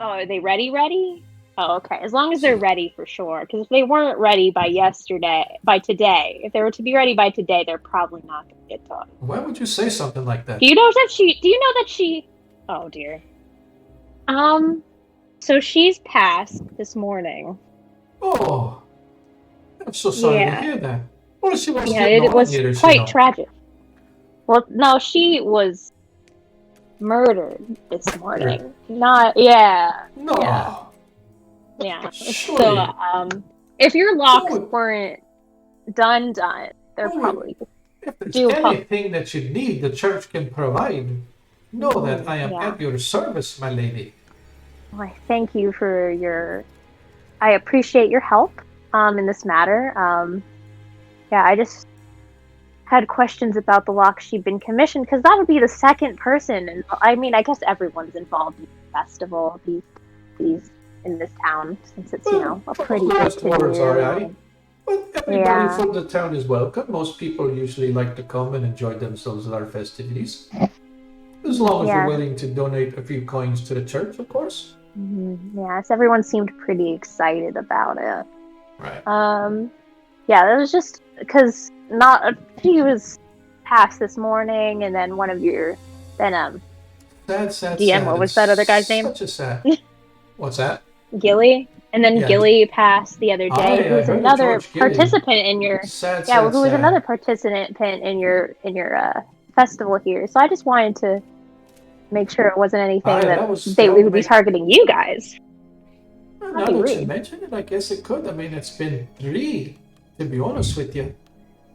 Oh, are they ready? Oh, okay. As long as they're ready for sure. Because if they weren't ready by today, if they were to be ready by today, they're probably not going to get done. Why would you say something like that? Do you know that she? Oh dear. So she's passed this morning. Oh, I'm so sorry to hear that. What if she was it was quite tragic. Well, no, she was murdered this morning. No. Yeah. Surely. So, if your locks weren't done, they're probably If there's anything that you need, the church can provide. Know that I am at your service, my lady. Well, I thank you for I appreciate your help in this matter. I just had questions about the locks she'd been commissioned, because that would be the second person. And I mean, I guess everyone's involved in the festival these in this town, since it's a pretty big venue. But everybody from the town is welcome. Most people usually like to come and enjoy themselves at our festivities. As long as you're willing to donate a few coins to the church, of course. Yes, everyone seemed pretty excited about it. Right. That was just because she was passed this morning, and then one of your sad, DM. What was that other guy's name? Such a sad. What's that? Gilly. And then Gilly passed the other day, who was another participant in your another participant in your festival here. So I just wanted to make sure it wasn't anything they would be targeting you guys. Well, now that you mention it, I guess it could. I mean, it's been 3, to be honest with you.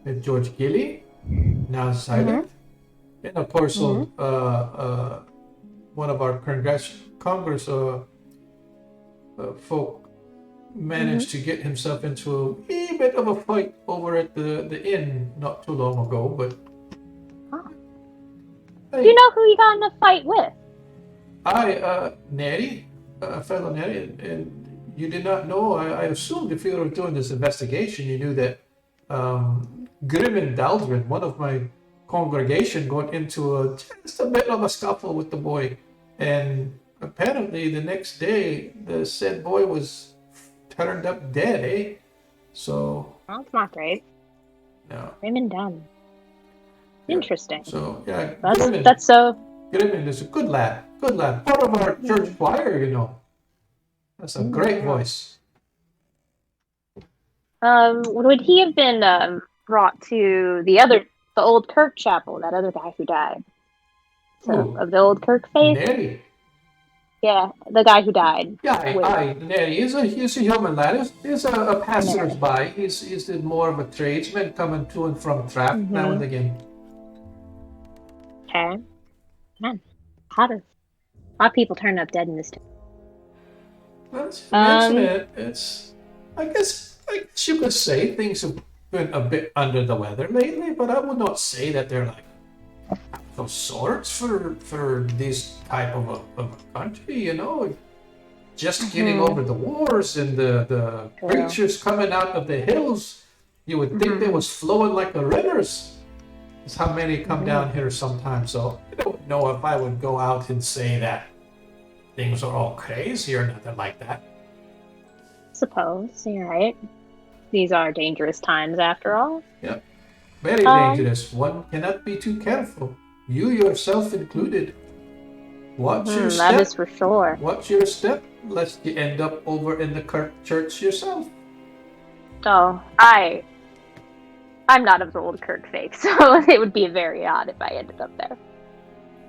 With George Gilly, now silent, and of course, one of our Congress folk managed to get himself into a wee bit of a fight over at the inn not too long ago, but... Do you know who you got in a fight with? Nettie, a fellow Nettie, and you did not know. I assumed if you were doing this investigation, you knew that Grim and Daldrin, one of my congregation, got into just a bit of a scuffle with the boy, and apparently the next day the said boy was turned up dead, eh? So that's not great. No. Grim and Daldrin. Interesting. So that's so. Grimmin is a good lad. Part of our church choir, That's a great voice. Would he have been brought to the old Kirk chapel? That other guy who died. Of the old Kirk faith. Nettie. Yeah, the guy who died. Nettie. He's a human lad. He's a passersby. He's more of a tradesman coming to and from trap now and again. Okay. Man, a lot of people turn up dead in this town. It's. I guess you could say things have been a bit under the weather lately, but I would not say that they're like of sorts for this type of a country. Just getting over the wars and the creatures coming out of the hills. You would think they was flowing like the rivers. It's how many come down here sometimes. So I don't know if I would go out and say that things are all crazy or nothing like that. Suppose you're right. These are dangerous times, after all. Very Um, dangerous. One cannot be too careful. You yourself included. Watch your that step. is for sure. Watch your step, lest you end up over in the Kirk Church yourself. Oh, I'm not of the old Kirk faith, so it would be very odd if I ended up there.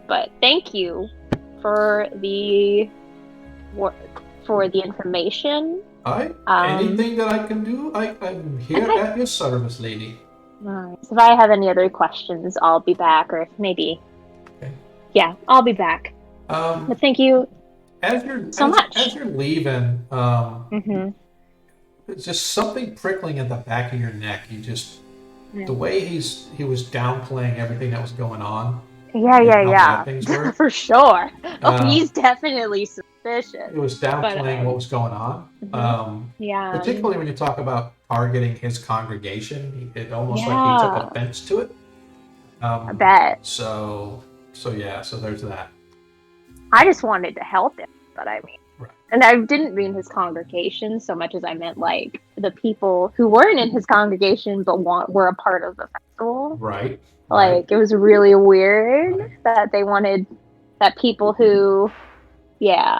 But thank you for the information. Anything that I can do, I'm here at your service, lady. So if I have any other questions, I'll be back, or maybe. Okay. Yeah, I'll be back. But thank you As you're much. As you're leaving, Mm-hmm. there's just something prickling at the back of your neck. You just the way he was downplaying everything that was going on. Yeah, and how bad things were. for sure. He's definitely suspicious. It was downplaying what was going on. Yeah. Particularly when you talk about targeting his congregation, it almost like he took offense to it. I bet. So there's that. I just wanted to help him, but I mean, Right. and I didn't mean his congregation so much as I meant like the people who weren't in his congregation but were a part of the festival. Right. Like it was really weird that they wanted that people who, yeah.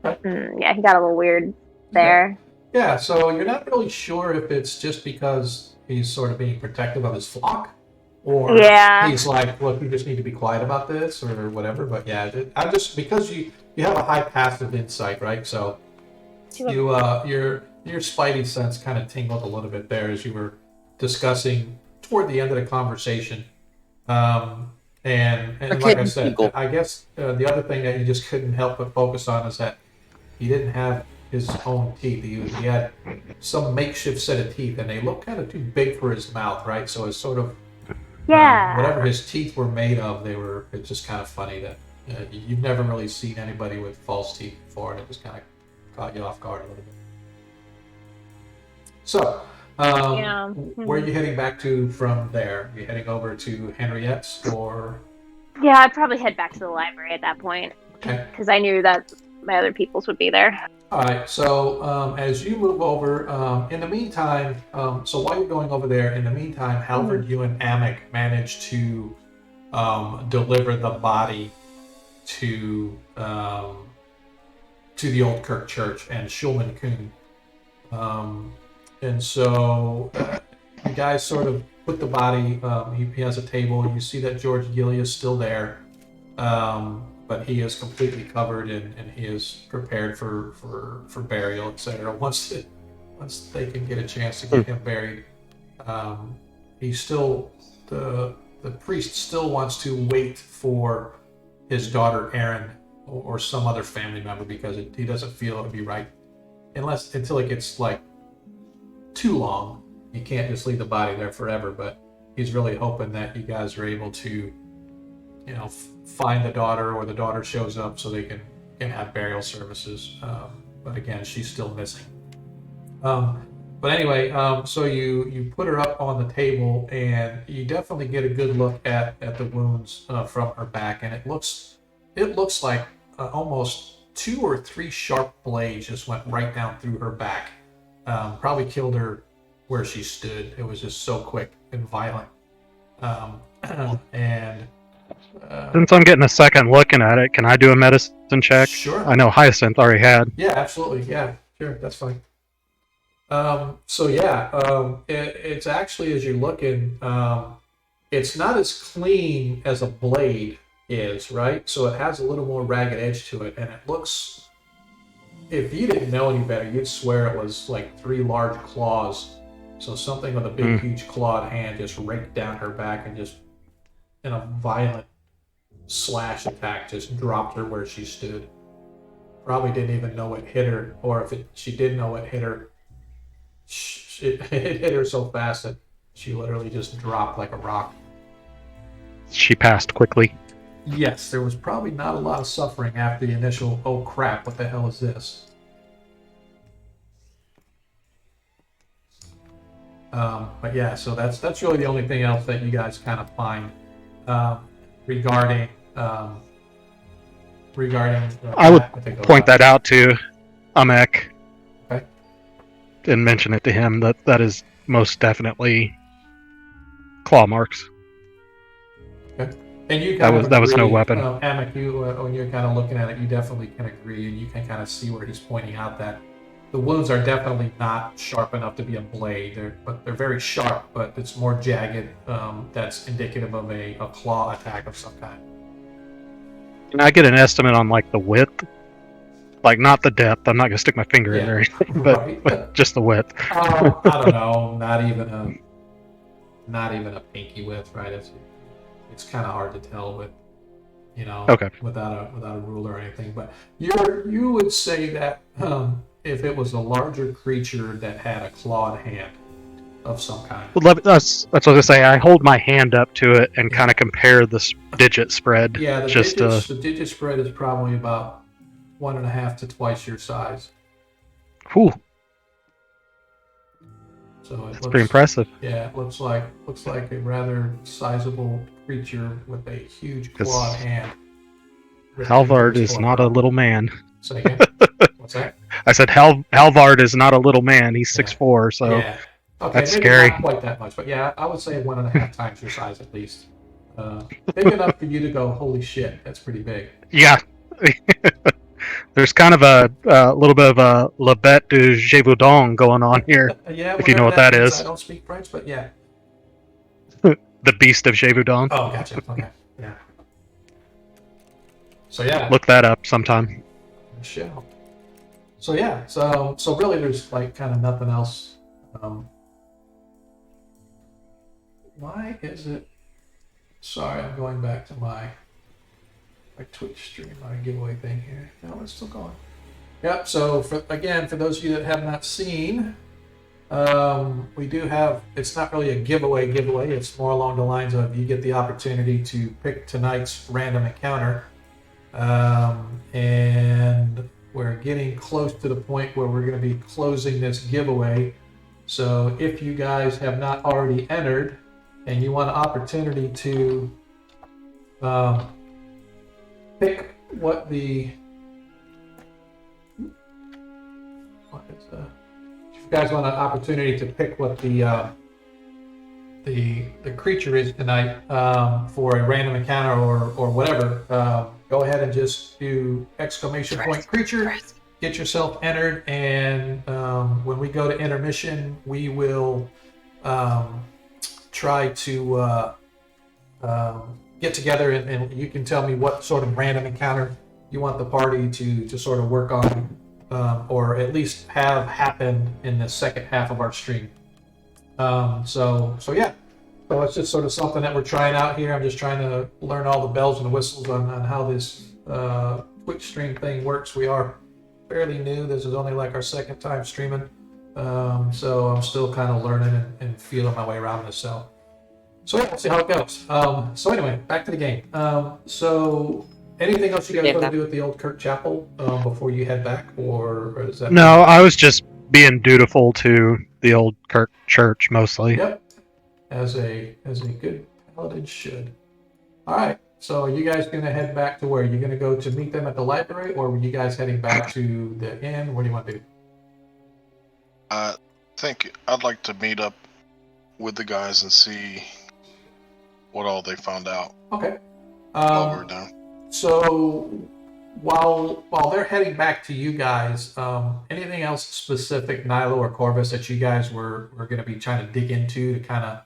Okay. He got a little weird there. Yeah, so you're not really sure if it's just because he's sort of being protective of his flock, or he's like, look, you just need to be quiet about this, or whatever. But yeah, I'm just because you have a high passive insight, right? So you your spidey sense kind of tingled a little bit there as you were discussing toward the end of the conversation. And like I said, I guess the other thing that you just couldn't help but focus on is that he didn't have his own teeth. He had some makeshift set of teeth, and they look kind of too big for his mouth, right? So it's sort of whatever his teeth were made of, it's just kind of funny that you've never really seen anybody with false teeth before, and it just kind of caught you off guard a little bit. So, where are you heading back to from there? Are you heading over to Henriette's, or? Yeah, I'd probably head back to the library at that point. Okay. Because I knew that my other peoples would be there. All right, so as you move over, in the meantime, so while you're going over there, in the meantime, Halvard, you and Amick managed to deliver the body to the old Kirk Church and Schulman Kuhn. And so you guys sort of put the body, he has a table, you see that George Gilly is still there. But he is completely covered and he is prepared for burial, etc. Once they can get a chance to get him buried, he's still the priest still wants to wait for his daughter Erin or some other family member because he doesn't feel it would be right until it gets like too long. You can't just leave the body there forever, but he's really hoping that you guys are able to find the daughter, or the daughter shows up so they can have burial services. But again, she's still missing. But anyway, so you put her up on the table, and you definitely get a good look at the wounds from her back, and it looks like almost 2 or 3 sharp blades just went right down through her back. Probably killed her where she stood. It was just so quick and violent. And since I'm getting a second looking at it, can I do a medicine check? Sure. I know Hyacinth already had. Yeah, absolutely. Yeah, sure. That's fine. It's actually, as you're looking, it's not as clean as a blade is, right? So it has a little more ragged edge to it, and it looks, if you didn't know any better, you'd swear it was like 3 large claws. So something with a big, huge clawed hand just raked down her back and just in a violent slash attack just dropped her where she stood. Probably didn't even know it hit her, or if she did know it hit her, it hit her so fast that she literally just dropped like a rock. She passed quickly. Yes, there was probably not a lot of suffering after the initial, oh crap, what the hell is this? But yeah, so that's really the only thing else that you guys kind of find regarding I would that particular point that object. out to Amek Okay. and mention it to him that is most definitely claw marks. And you kind of That was no agree, weapon. Amek, you when you're kind of looking at it, you definitely can agree, and you can kind of see where he's pointing out that the wounds are definitely not sharp enough to be a blade. They're very sharp, but it's more jagged. That's indicative of a claw attack of some kind. Can I get an estimate on like the width? Like not the depth. I'm not gonna stick my finger in there, or anything, Right. but just the width. I don't know. Not even a pinky width, right? It's kind of hard to tell with, Okay. without a ruler or anything. But you would say that if it was a larger creature that had a clawed hand of some kind. Well, that's what I was gonna say. I hold my hand up to it and kind of compare the digit spread. Yeah, the digit spread is probably about 1.5 to twice your size. Whew, So it that's looks pretty impressive. Yeah, it looks like a rather sizable creature with a huge Yes. clawed hand. Halvard is not a little man. Say again? What's that? I said Halvard is not a little man. He's 6'4", so Yeah. Okay, that's maybe scary. not quite that much, but yeah, I would say 1.5 times your size at least. Big enough for you to go, holy shit, that's pretty big. yeah. There's kind of a little bit of a La Bête de Gévaudan going on here, Yeah, if you know what that means. is. I don't speak French, but yeah. The Beast of Gévaudan. Oh, gotcha. Okay, yeah. So yeah. Look that up sometime. Shell. So yeah, so really, there's like kind of nothing else. Why is it? Sorry, I'm going back to my Twitch stream, my giveaway thing here. No, it's still going. Yep. So for those of you that have not seen, we do have. It's not really a giveaway. It's more along the lines of you get the opportunity to pick tonight's random encounter. And we're getting close to the point where we're going to be closing this giveaway. So if you guys have not already entered and you want an opportunity to pick what if you guys want an opportunity to pick what the creature is tonight for a random encounter or whatever, go ahead and just do !! creature, get yourself entered, and when we go to intermission, we will try to get together and you can tell me what sort of random encounter you want the party to sort of work on, or at least have happen in the second half of our stream. So yeah. So it's just sort of something that we're trying out here. I'm just trying to learn all the bells and the whistles on how this Twitch stream thing works. We are fairly new. This is only like our second time streaming. So I'm still kind of learning and feeling my way around this. So yeah, we'll see how it goes. So anyway, back to the game. So anything else you guys want to do at the old Kirk Chapel before you head back, or is that? No, I was just being dutiful to the old Kirk Church mostly. Yep. As a good paladin should. All right. So are you guys going to head back to where? You're going to go to meet them at the library, or were you guys heading back to the inn? What do you want to do? I think I'd like to meet up with the guys and see what all they found out Okay. while we're down. So while they're heading back to you guys, anything else specific, Nilo or Corvus, that you guys were going to be trying to dig into to kind of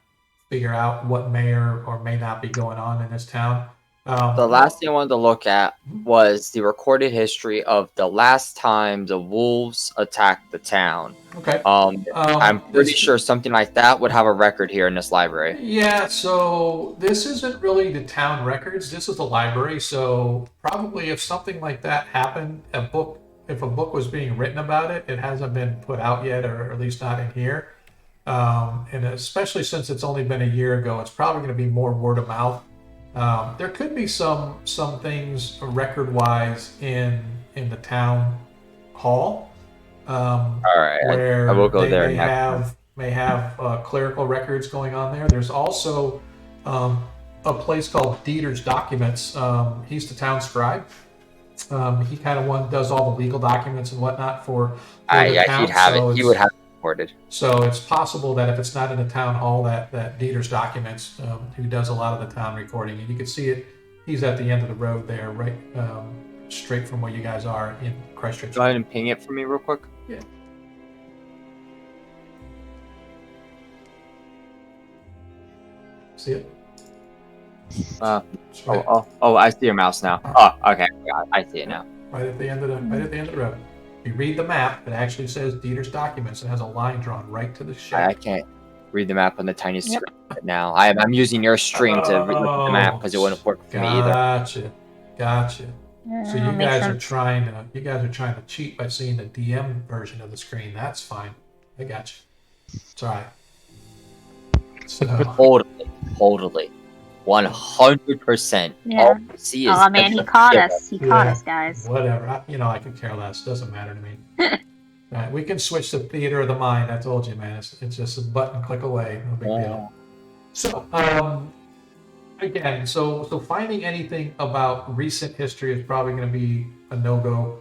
figure out what may or may not be going on in this town? The last thing I wanted to look at was the recorded history of the last time the wolves attacked the town. Okay. I'm pretty sure something like that would have a record here in this library. Yeah, so this isn't really the town records. This is the library. So probably if something like that happened, if a book was being written about it, it hasn't been put out yet, or at least not in here. And especially since it's only been a year ago, it's probably going to be more word of mouth. There could be some things record-wise in the town hall. All right, Where I will go there they next have may have clerical records going on there. There's also a place called Dieter's Documents. He's the town scribe. He kind of does all the legal documents and whatnot for the Yeah, town. he'd have So it. He it's- would have it recorded. So it's possible that if it's not in the town hall, that Dieter's Documents, who does a lot of the town recording, and you can see it. He's at the end of the road there, right, straight from where you guys are in Christchurch. Go ahead and ping it for me real quick. Yeah. See it? It's right, I see your mouse now. Oh, okay, I see it now. right at the end of the road. If you read the map, it actually says Dieter's Documents. It has a line drawn right to the I shape. can't read the map on the tiniest Yep. screen right now. I'm using your stream to look at the map because it wouldn't work for me either. Gotcha. So you Makes guys are sense. trying to cheat by seeing the DM version of the screen. That's fine. I got you. It's all right. So Totally. 100%. Yeah. All we see is Oh man, he caught us. He caught Yeah. us, guys. whatever. I could care less. Doesn't matter to me. All right, we can switch to theater of the mind. I told you, man. It's just a button click away. No big deal. So, again, so finding anything about recent history is probably going to be a no-go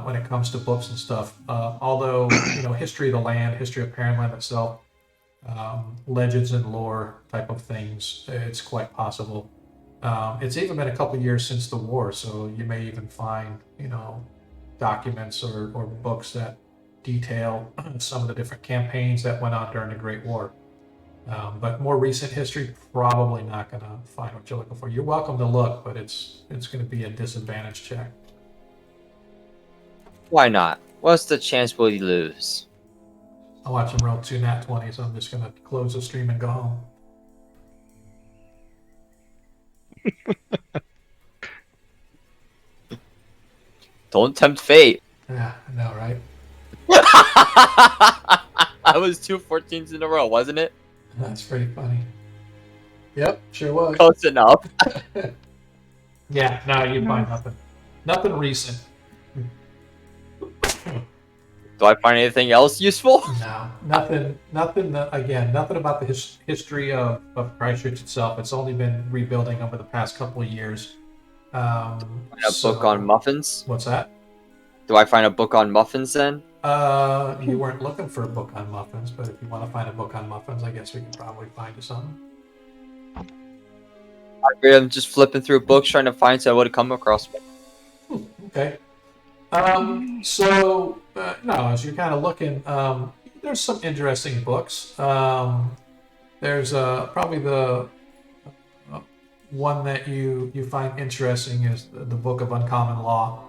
when it comes to books and stuff. Although, history of the land, history of Perrenland itself, legends and lore type of things, it's quite possible. It's even been a couple years since the war, so you may even find, documents or books that detail some of the different campaigns that went on during the Great War. But more recent history, probably not going to find what you're looking for. You're welcome to look, but it's going to be a disadvantage check. Why not? What's the chance we'll lose? I'll watch him roll 2 nat 20s. I'm just going to close the stream and go home. Don't tempt fate. Yeah, I know, right? That was 2 14s in a row, wasn't it? That's pretty funny. Yep, sure was. Close enough. Yeah, no, you'd find nothing. Nothing recent. Do I find anything else useful? No, nothing. Again, nothing about the history of Christchurch itself. It's only been rebuilding over the past couple of years. A book on muffins? What's that? Do I find a book on muffins then? You weren't looking for a book on muffins, but if you want to find a book on muffins, I guess we can probably find you something. I'm just flipping through books trying to find something I would have come across. Okay. No, as you're kind of looking, there's some interesting books. There's probably the one that you find interesting is the Book of Uncommon Law.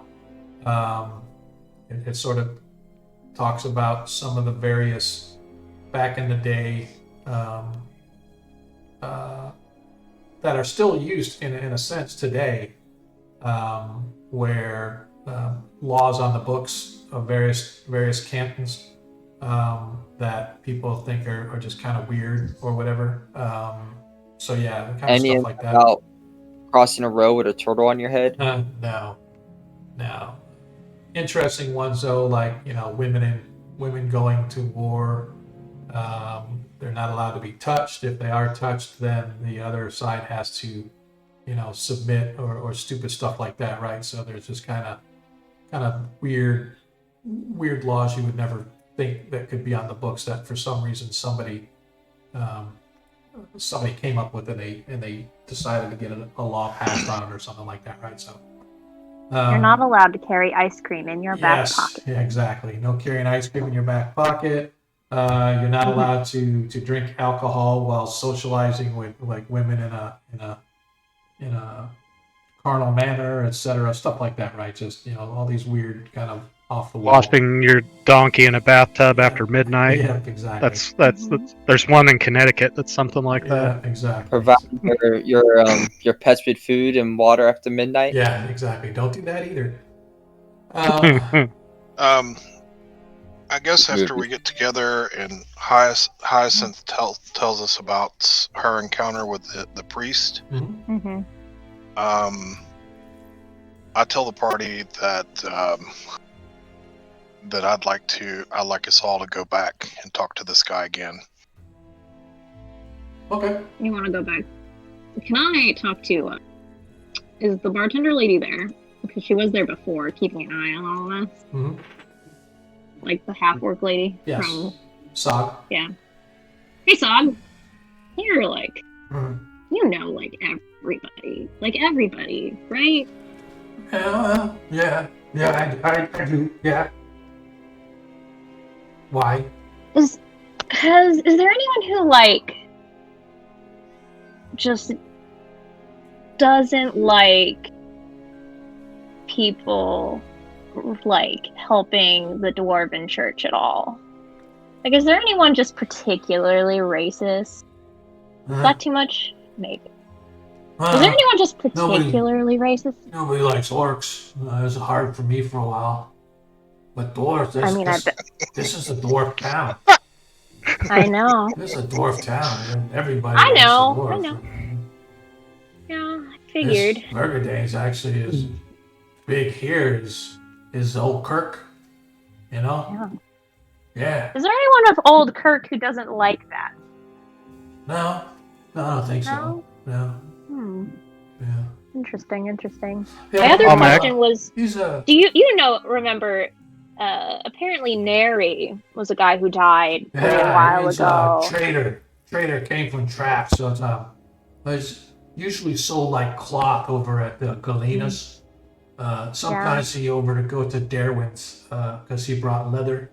It sort of talks about some of the various back in the day that are still used in a sense today, where laws on the books of various cantons that people think are just kind of weird or whatever. So yeah, kind of Any stuff like that. about crossing a road with a turtle on your head? No. Interesting ones though, like women going to war. They're not allowed to be touched. If they are touched, then the other side has to, submit or stupid stuff like that, right? So there's just kind of weird laws you would never think that could be on the books that for some reason somebody came up with and they decided to get a law passed on it or something like that, right? So You're not allowed to carry ice cream in your back pocket. Yeah, exactly. No carrying ice cream in your back pocket. You're not allowed to drink alcohol while socializing with like women in a carnal manner, etc. Stuff like that, right? Just all these weird kind of off the wall. Washing your donkey in a bathtub after midnight. Yeah, exactly. That's there's one in Connecticut that's something like that. Yeah, exactly. Providing your pets with food and water after midnight? Yeah, exactly. Don't do that either. I guess after we get together and Hyacinth tells us about her encounter with the priest, Mm-hmm. I tell the party that that I'd like us all to go back and talk to this guy again. Okay. You want to go back? Can I talk to? Is the bartender lady there? Because she was there before, keeping an eye on all of us. Mm-hmm. Like the half-orc lady. Yes. From, Sog. yeah. Hey, Sog. You're like, Mm-hmm. you know, like everybody, right? Yeah, I do, yeah. Why? Is there anyone who like just doesn't like people like helping the dwarven church at all? Like, is there anyone just particularly racist? Is that too much? Maybe. Is there anyone just particularly racist? Nobody likes orcs. It was hard for me for a while. But dwarves, this is a dwarf town. I know. This is a dwarf town, and everybody I likes know, the dwarf. I know. Yeah, I figured. This Burgundy's actually is big here is old Kirk. You know? Yeah. Is there anyone of old Kirk who doesn't like that? No, I don't think so. No. Yeah. Interesting. Yeah, My other question was, he's a do you remember, apparently Neri was a guy who died a while he's ago. a trader. Trader came from traps, so it's usually sold like cloth over at the Galena's. Sometimes he over to go to Darwin's because he brought leather,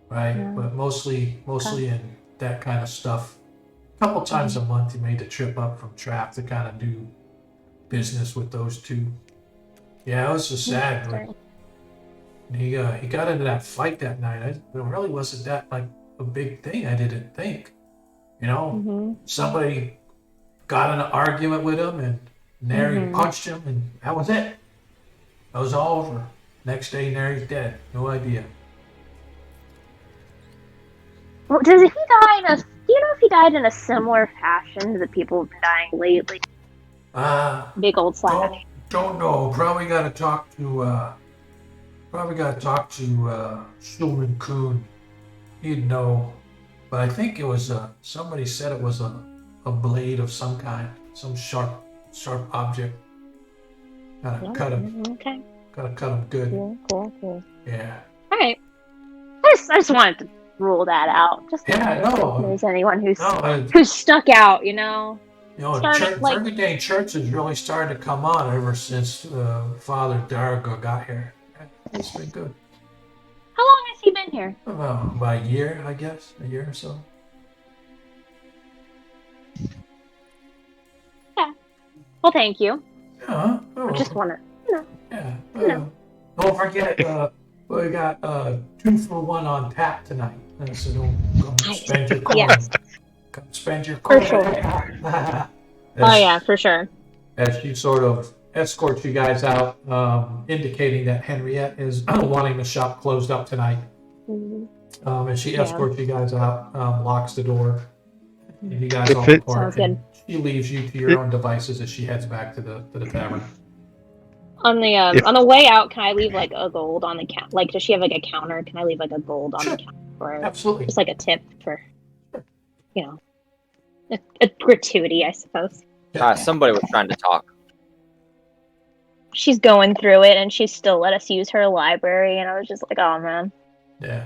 right? Yeah. But mostly in that kind of stuff. A couple times a month he made the trip up from Trap to kind of do business with those two. Yeah, it was just sad. But he got into that fight that night. It really wasn't that like a big thing. I didn't think. You know, somebody got in an argument with him, and Neri punched him, and that was it. That was all over. Next day, Neri's dead. No idea. Well, does he die in a? Do you know if he died in a similar fashion to the people who've been dying lately? Big old slash. Don't know. Probably got to talk to Schulman Kuhn. He'd know. But I think it was somebody said it was a blade of some kind, some sharp object. Gotta cut him. Okay. Gotta cut him good. Cool. Yeah. All right. I just wanted to rule that out. Just in case no. there's anyone who's No, who's stuck out, you know. Burgundy Church has really started to come on ever since Father Dargo got here. It's been good. How long has he been here? About a year, I guess. A year or so. Yeah. Well, thank you. Yeah. I just want to. Yeah. Don't forget, we got 2 for 1 on tap tonight. So don't spend your coin. Yes. Come spend your coin. For sure. For sure. As she sort of escorts you guys out, indicating that Henriette is wanting the shop closed up tonight. And she escorts you guys out, locks the door, and you guys all depart. She leaves you to your own devices as she heads back to the tavern. On the way out, can I leave like a gold on the counter? Like, does she have like a counter? Can I leave like a gold on the counter for Absolutely. just like a tip for, you know, a gratuity, I suppose. Somebody was trying to talk. She's going through it, and she still let us use her library, and I was just like, oh man. Yeah.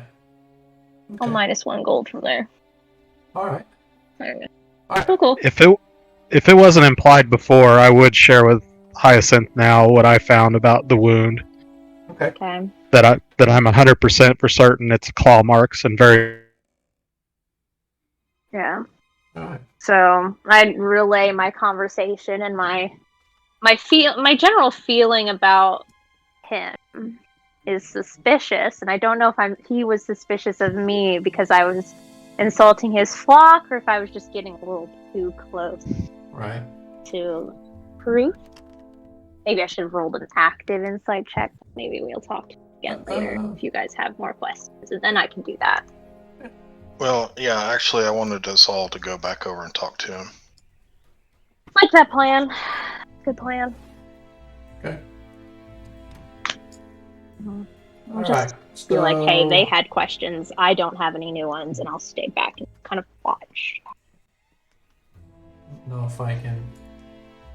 Okay. I'll -1 gold from there. All right. Cool. If it wasn't implied before, I would share with Hyacinth now what I found about the wound. Okay. That I'm 100% for certain it's claw marks and very. Yeah. All right. So I'd relay my conversation and my general feeling about him is suspicious, and I don't know if he was suspicious of me because I was insulting his flock, or if I was just getting a little too close Right. to proof. Maybe I should have rolled an active insight check. Maybe we'll talk again later if you guys have more questions, and then I can do that. Well, yeah, actually, I wanted us all to go back over and talk to him. Like that plan. Good plan. Okay. Mhm. All right. be like, hey, they So- had questions. I don't have any new ones, and I'll stay back and kind of watch. I don't know if I can.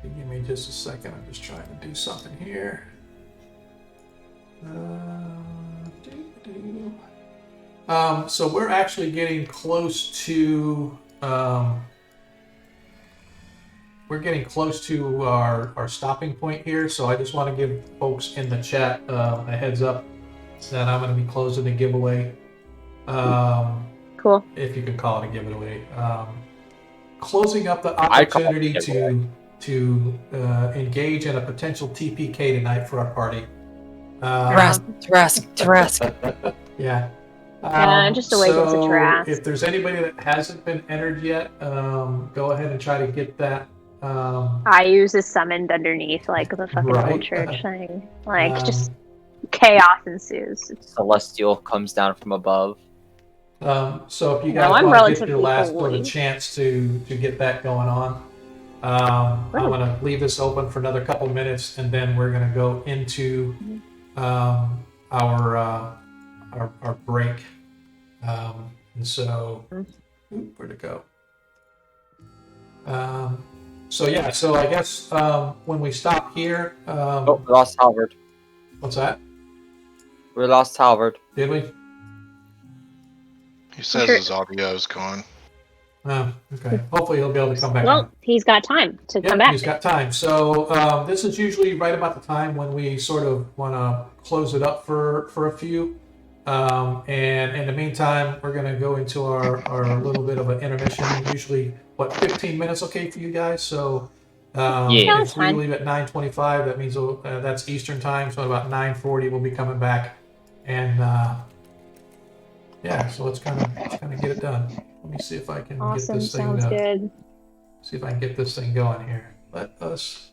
Give me just a second. I'm just trying to do something here. So we're actually getting close to. We're getting close to our stopping point here, so I just want to give folks in the chat a heads up that I'm going to be closing the giveaway. Cool. If you could call it a giveaway. Closing up the I'd call it a opportunity giveaway. to engage in a potential TPK tonight for our party. Tarask. Yeah. Just awakens a Trask. If there's anybody that hasn't been entered yet, go ahead and try to get that. I use is summoned underneath like the fucking Right. old church thing. Like just Um, chaos ensues. Celestial comes down from above. So if you No, guys I'm want to get your relatively last bit holy. of chance to get that going on, I'm going to leave this open for another couple minutes, and then we're going to go into our break. And so, where'd it go? So I guess when we stop here, Oh, we lost Halvard. what's that? We lost Halvard. Did we? He says Sure. his audio is gone. Oh, okay. Hopefully he'll be able to come back on. Well, he's got time to come back. He's got time. So this is usually right about the time when we sort of want to close it up for a few. And in the meantime, we're going to go into our little bit of an intermission. Usually, 15 minutes okay for you guys? So Yeah. That's if we fine. leave at 9:25, that means that's Eastern time. So about 9:40, we'll be coming back. And yeah, so let's kind of get it done. Let me see if I can get Awesome. this thing. Sounds good. See if I can get this thing going here. Let us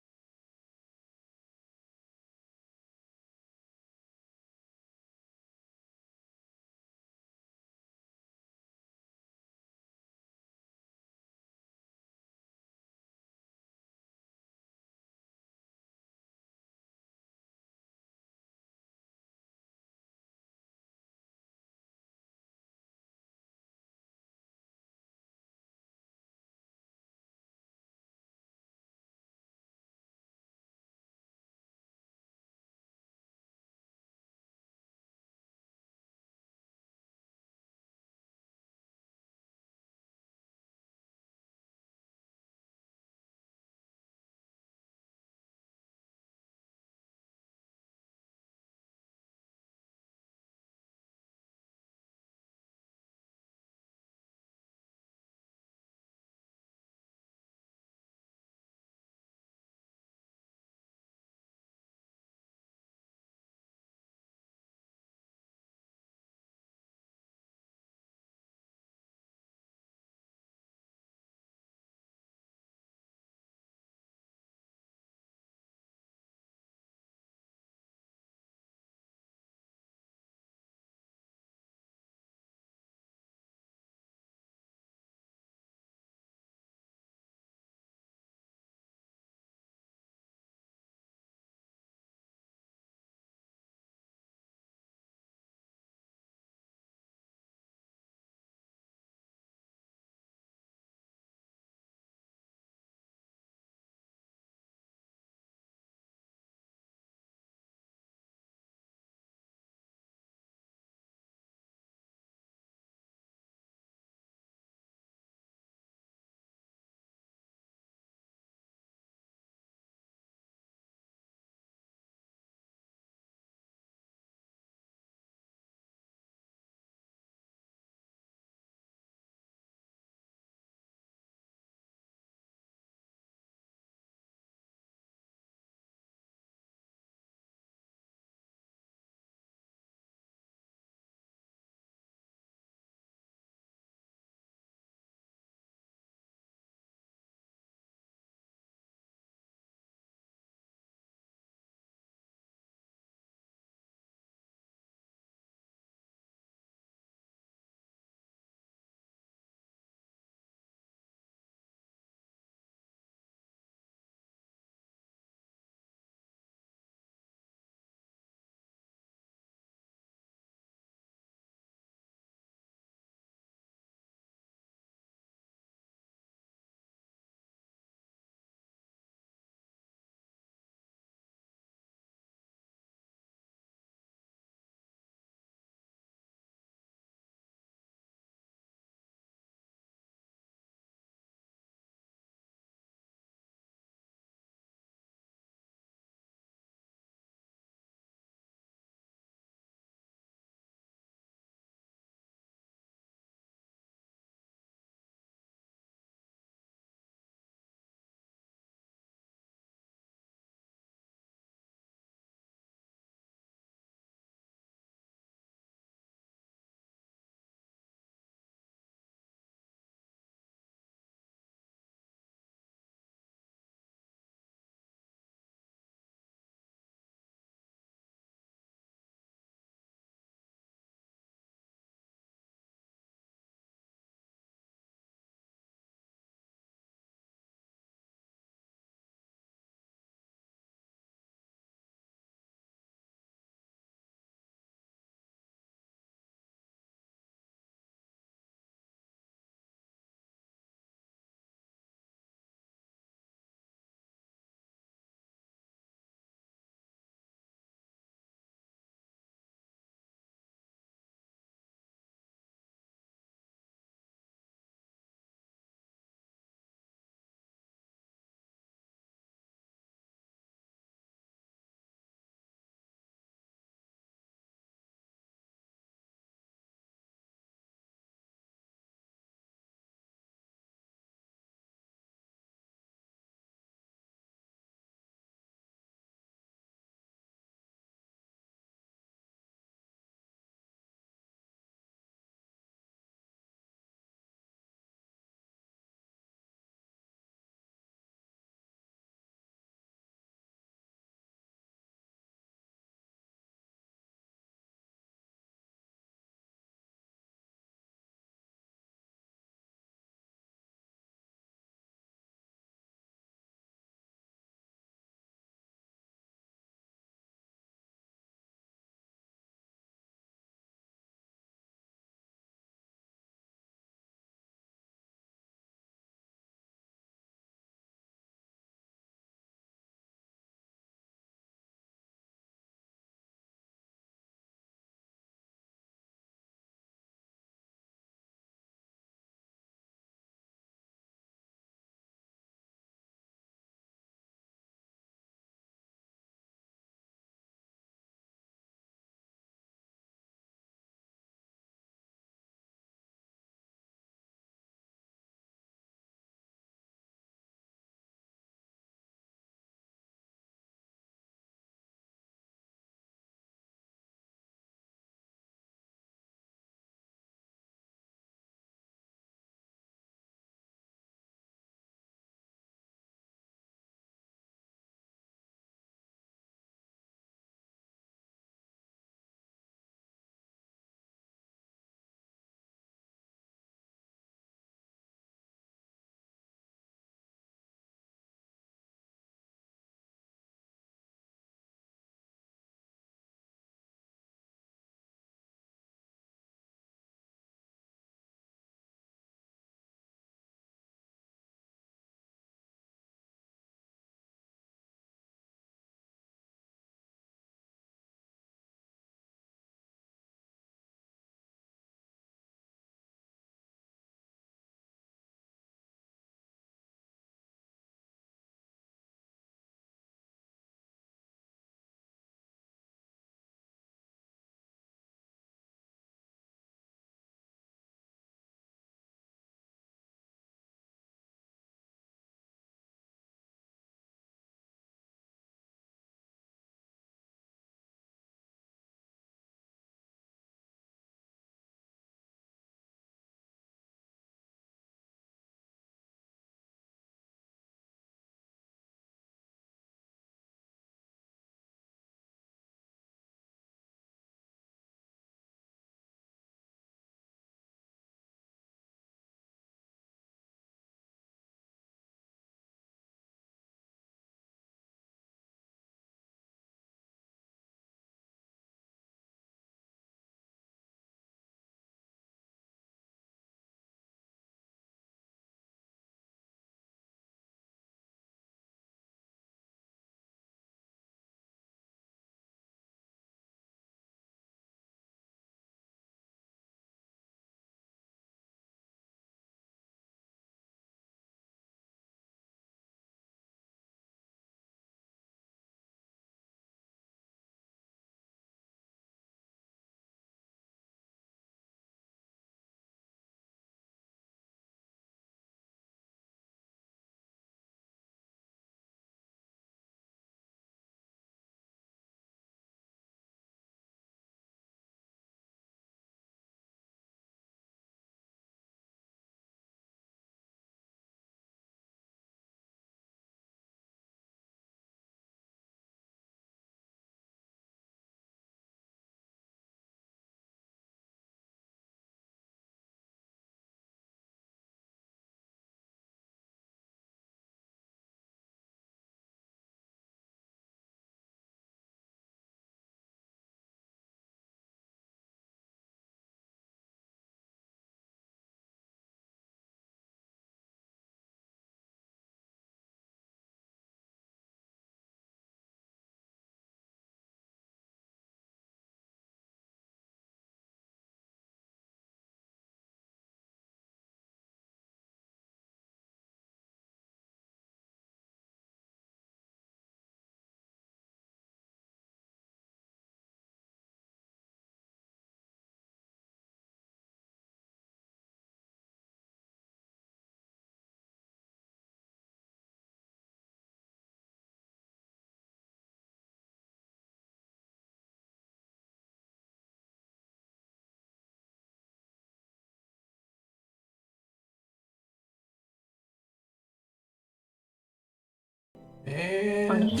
And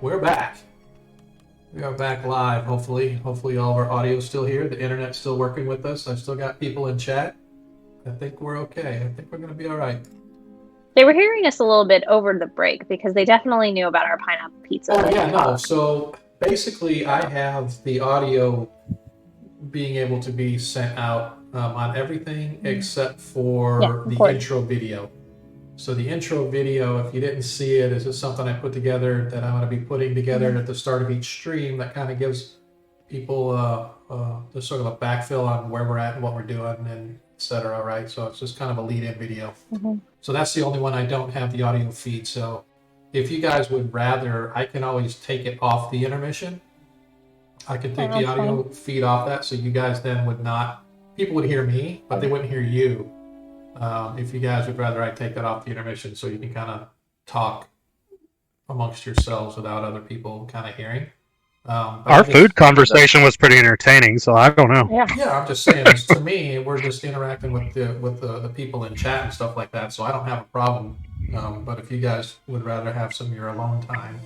we're back. We are back live, hopefully. Hopefully all of our audio is still here. The internet's still working with us. I've still got people in chat. I think we're okay. I think we're going to be all right. They were hearing us a little bit over the break because they definitely knew about our pineapple pizza. Oh, yeah, no. So basically, I have the audio being able to be sent out on everything except for Yeah, of the course. intro video. So the intro video, if you didn't see it, is just something I put together that I'm going to be putting together at the start of each stream that kind of gives people just sort of a backfill on where we're at and what we're doing and et cetera, right? So it's just kind of a lead-in video. Mhm. So that's the only one I don't have the audio feed. So if you guys would rather, I can always take it off the intermission. I could take the that's audio feed off that, so you guys then would not, people would hear me, but they wouldn't hear you. If you guys would rather I take that off the intermission so you can kind of talk amongst yourselves without other people kind of hearing. But Our food conversation was pretty entertaining, so I don't know. Yeah. Yeah, I'm just saying. To me, we're just interacting with the people in chat and stuff like that, so I don't have a problem. But if you guys would rather have some of your alone time,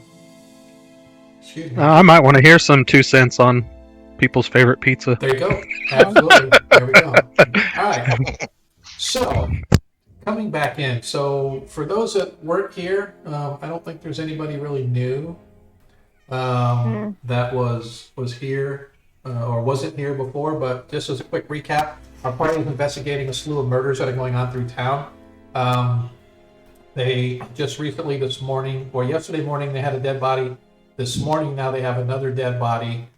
excuse me. I might want to hear some 2 cents on people's favorite pizza. There you go. Absolutely. There we go. All right. So, coming back in. So, for those that weren't here, I don't think there's anybody really new that was here or wasn't here before. But just as a quick recap, our party is investigating a slew of murders that are going on through town. They just recently this morning, or yesterday morning, they had a dead body. This morning, now they have another dead body.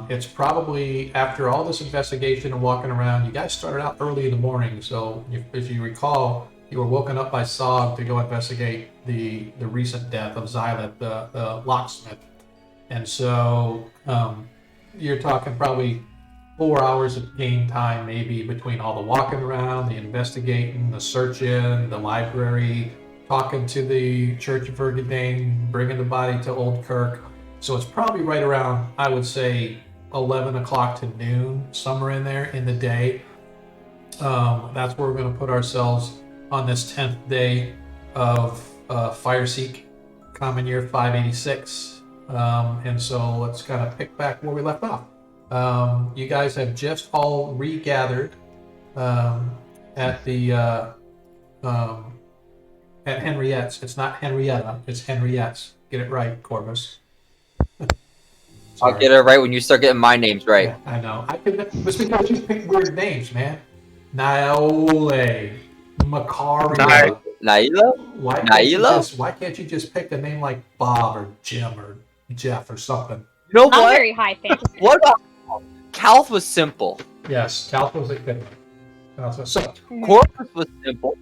It's probably after all this investigation and walking around, you guys started out early in the morning. So if you recall, you were woken up by Sog to go investigate the recent death of Xylet, the locksmith. And so you're talking probably 4 hours of game time, maybe between all the walking around, the investigating, the searching, the library, talking to the Church of Vergadane, bringing the body to Old Kirk. So it's probably right around, I would say, 11 o'clock to noon, somewhere in there in the day. That's where we're going to put ourselves on this 10th day of Fireseek Common Year 586. And so let's kind of pick back where we left off. You guys have just all regathered at the at Henriette's. It's not Henrietta, it's Henriette's. Get it right, Corvus. I'll get it right when you start getting my names right. Yeah, I know. It's because you pick weird names, man. Naole, Macaria. Naila? Why can't you just pick a name like Bob or Jim or Jeff or something? You know Not what? very high fantasy. What about Calth was simple. Yes, Calth was a good one. So, Corpus was simple.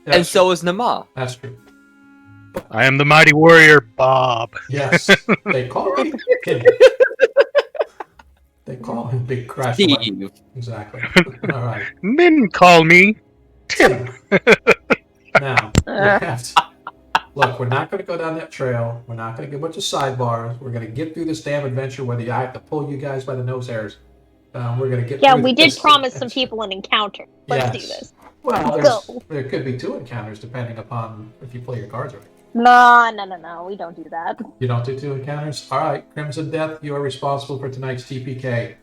And that's so was Nama. that's true. I am the mighty warrior, Bob. Yes, they call him. They call him Big Crash. Steve. Exactly. All right. Men call me Tim. Now, we have to, look, we're not going to go down that trail. We're not going to get a bunch of sidebars. We're going to get through this damn adventure, whether I have to pull you guys by the nose hairs. We're going to get Yeah, through we did this promise some adventure. people an encounter. Let's Yes. do this. Well, Go. there could be 2 encounters depending upon if you play your cards right. No, we don't do that. You don't do 2 encounters? All right, Crimson Death, you are responsible for tonight's TPK.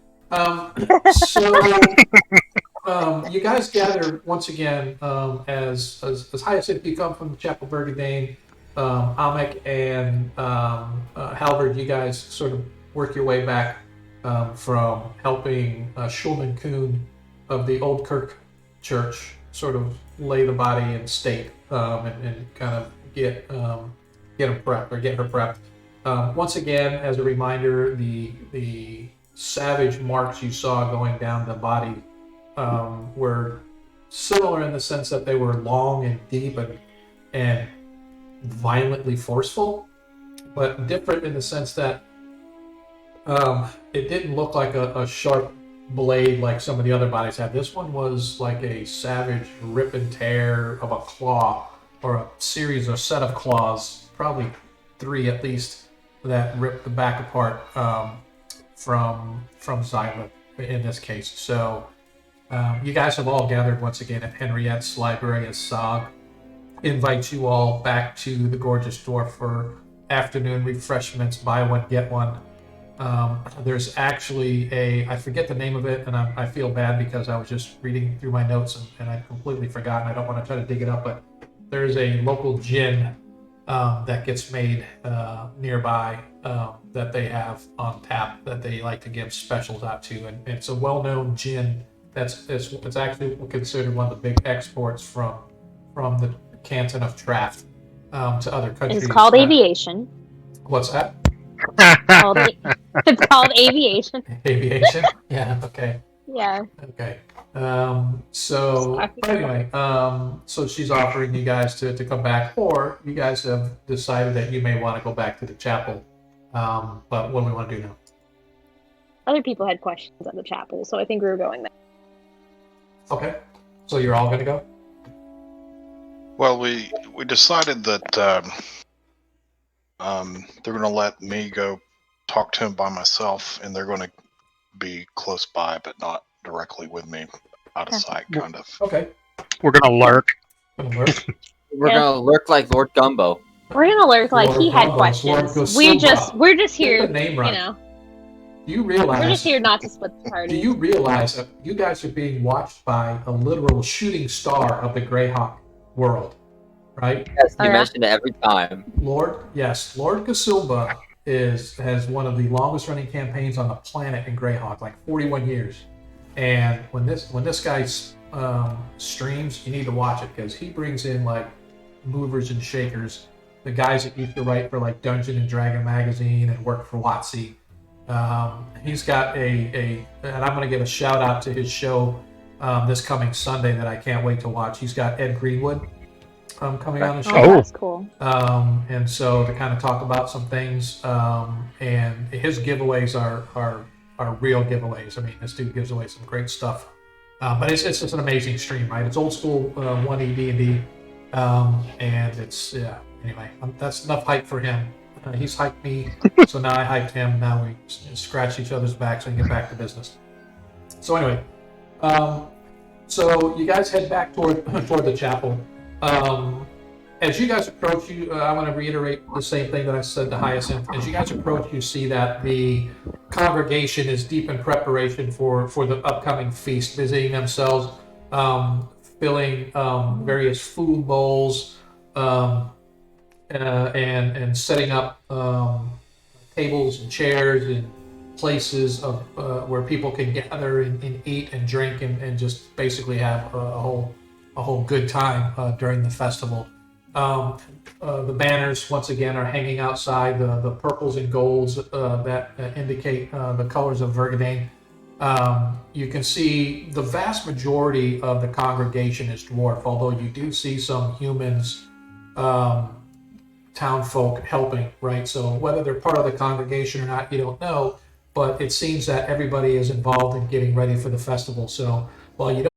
You guys gather once again as high as you come from the Chapel Vergadane. Almec and Halvard, you guys sort of work your way back from helping Schulman Kuhn of the Old Kirk Church sort of lay the body in state and kind of get him prepped or get her prepped. Once again, as a reminder, the savage marks you saw going down the body were similar in the sense that they were long and deep and violently forceful, but different in the sense that it didn't look like a sharp blade like some of the other bodies had. This one was like a savage rip and tear of a claw, or a set of claws, probably 3 at least, that ripped the back apart from Xylet in this case. So You guys have all gathered once again at Henriette's library as Sog invites you all back to the gorgeous dwarf for afternoon refreshments, buy one, get one. There's actually I forget the name of it, and I feel bad because I was just reading through my notes and I completely forgot, and I don't want to try to dig it up, but there's a local gin that gets made nearby that they have on tap that they like to give specials out to, and it's a well-known gin it's actually considered one of the big exports from the canton of Traft to other countries. It's called aviation. What's that? It's called aviation. Aviation? Yeah, okay. Yeah. Okay. So anyway, so she's offering you guys to come back, or you guys have decided that you may want to go back to the chapel. But what do we want to do now? Other people had questions at the chapel, so I think we were going there. Okay. So you're all going to go? Well, we decided that they're going to let me go talk to him by myself, and they're going to be close by, but not directly with me, out of sight, kind of. Okay. We're gonna lurk. Gonna lurk. We're gonna lurk like Lord Gumbo. We're gonna lurk like Lord he had Gumbo, questions. Lord We're just here, Get the name right. you know. Do you realize? We're just here not to split the party. Do you realize that you guys are being watched by a literal shooting star of the Greyhawk world, right? Yes, you Alright. mention it every time. Lord Kasumba has one of the longest running campaigns on the planet in Greyhawk, like 41 years. And when this guy streams, you need to watch it because he brings in like movers and shakers, the guys that used to write for like Dungeon and Dragon magazine and work for WotC. He's got and I'm going to give a shout out to his show this coming Sunday that I can't wait to watch. He's got Ed Greenwood coming on the show. Oh, that's cool. And so to kind of talk about some things, and his giveaways are real giveaways. I mean, this dude gives away some great stuff. But it's just an amazing stream, right? It's old school 1E D&D, and it's anyway. That's enough hype for him. He's hyped me, so now I hyped him. Now we scratch each other's backs and get back to business. So anyway, so you guys head back toward the chapel. As you guys approach, I want to reiterate the same thing that I said to Hyacinth. As you guys approach, you see that the congregation is deep in preparation for the upcoming feast, busying themselves, filling various food bowls, and setting up tables and chairs and places of where people can gather and eat and drink and just basically have a whole good time during the festival. The banners once again are hanging outside, the purples and golds that indicate the colors of Vergadane. You can see the vast majority of the congregation is dwarf, although you do see some humans, townfolk helping, right? So whether they're part of the congregation or not, you don't know, but it seems that everybody is involved in getting ready for the festival. So while you don't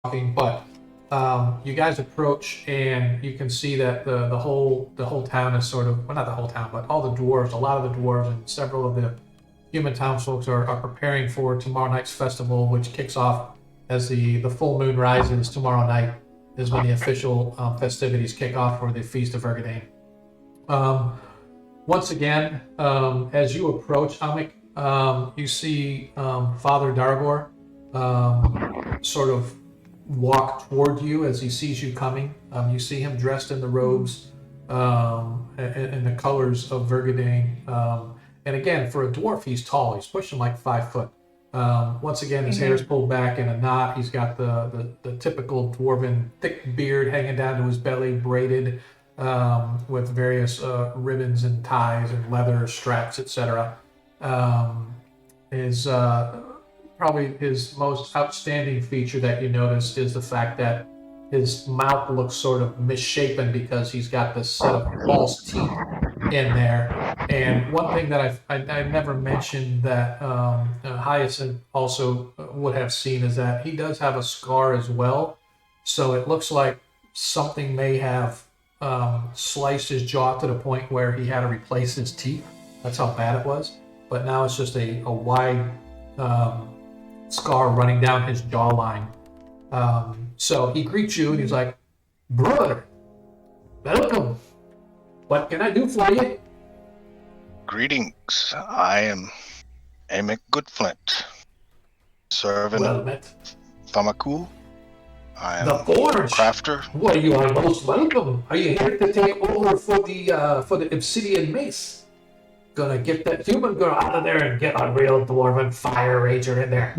talking, but you guys approach and you can see that the whole town is sort of, well, not the whole town, but all the dwarves, a lot of the dwarves and several of the human townsfolk are preparing for tomorrow night's festival, which kicks off as the full moon rises. Tomorrow night is when the official festivities kick off for the Feast of Vergadane. Once again, as you approach, Amik, you see Father Dargor sort of walk toward you as he sees you coming. You see him dressed in the robes and the colors of Vergadane. And again, for a dwarf, he's tall. He's pushing like 5 foot. Once again, his hair is pulled back in a knot. He's got the typical dwarven thick beard hanging down to his belly, braided with various ribbons and ties and leather straps, etc. Is probably his most outstanding feature that you notice is the fact that his mouth looks sort of misshapen because he's got this set of false teeth in there. And one thing that I've never mentioned that Hyacinth also would have seen is that he does have a scar as well. So it looks like something may have sliced his jaw to the point where he had to replace his teeth. That's how bad it was. But now it's just a wide scar running down his jawline. So he greets you and he's like, "Brother, welcome. What can I do for you?" Greetings. I am Amic Goodflint, serving Well met. Thamaku. I am The Forge. crafter. Well, you are most welcome. Are you here to take over for the Obsidian Mace? Gonna get that human girl out of there and get a real dwarven fire rager in there.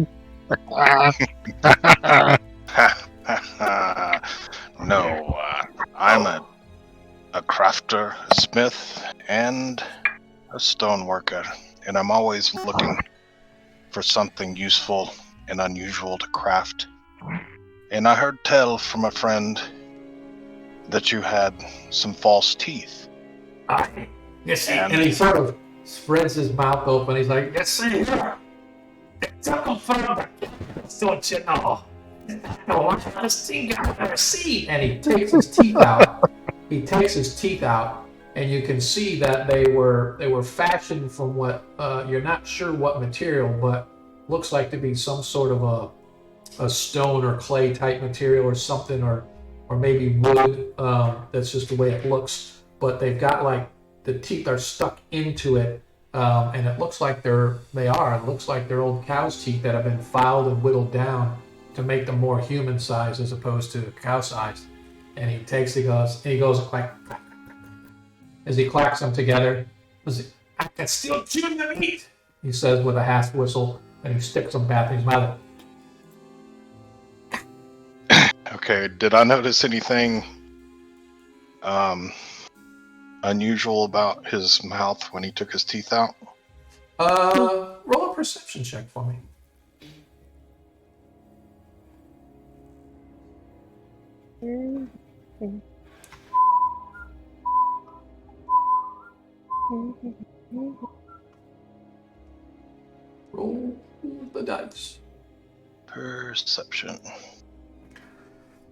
No, I'm a crafter, a smith, and a stoneworker, and I'm always looking for something useful and unusual to craft. And I heard tell from a friend that you had some false teeth. You see, and he sort of spreads his mouth open. He's like, "You see here, it's a confirmed, don't you know? The worst thing I've ever seen." And he takes his teeth out. And you can see that they were fashioned from what you're not sure what material, but looks like to be some sort of a stone or clay type material or something, or maybe wood. That's just the way it looks. But they've got like the teeth are stuck into it, and it looks like it looks like they're old cow's teeth that have been filed and whittled down to make them more human size as opposed to cow size. And he goes like, as he clacks them together, "I can still chew the meat," he says with a half whistle, and he sticks them back in his mouth. Okay, did I notice anything unusual about his mouth when he took his teeth out? Roll a perception check for me. Roll the dice. Perception.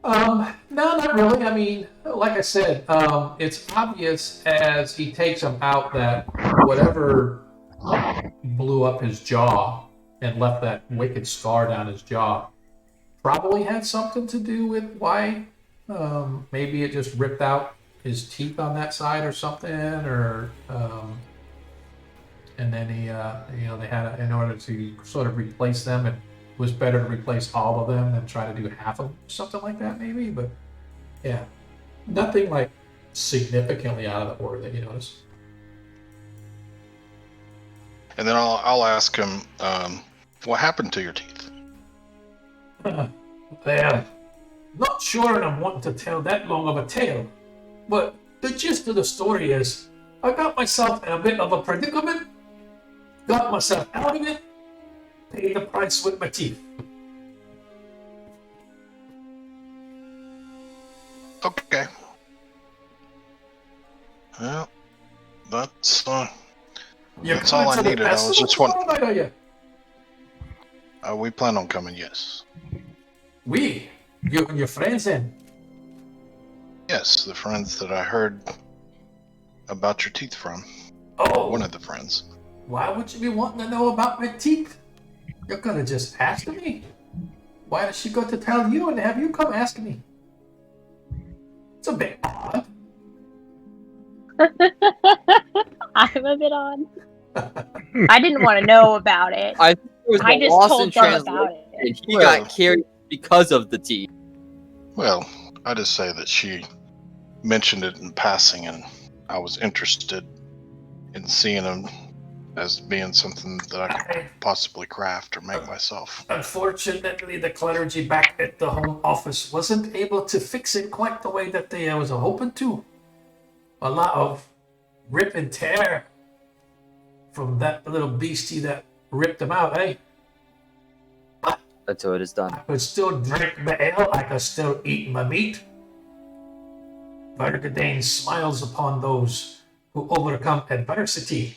No, not really. I mean, like I said, it's obvious as he takes them out that whatever blew up his jaw and left that wicked scar down his jaw probably had something to do with why. Maybe it just ripped out his teeth on that side or something, or and then he, they had in order to sort of replace them, it was better to replace all of them than try to do half of them, something like that, maybe. But yeah, nothing like significantly out of the order that you notice. And then I'll ask him, what happened to your teeth? Well, not sure I'm wanting to tell that long of a tale, but the gist of the story is I got myself in a bit of a predicament, got myself out of it, paid the price with my teeth. Okay. Well, that's You're that's all coming I to the needed. I was festival just wondering. tomorrow night, are you? We plan on coming, yes. You and your friends in? Yes, the friends that I heard about your teeth from. Oh, One of the friends. why would you be wanting to know about my teeth? You're gonna just ask me? Why does she go to tell you and have you come ask me? It's a bit odd. I'm a bit on. I didn't want to know about it. I think it was I the just lost told in them translation. about it. And he got carried because of the tea. Well, I just say that she mentioned it in passing, and I was interested in seeing him as being something that I could possibly craft or make myself. Unfortunately, the clergy back at the home office wasn't able to fix it quite the way that they was hoping to. A lot of rip and tear from that little beastie that ripped them out, eh? Until it is done. I could still drink my ale, I could still eat my meat. Vargadane smiles upon those who overcome adversity.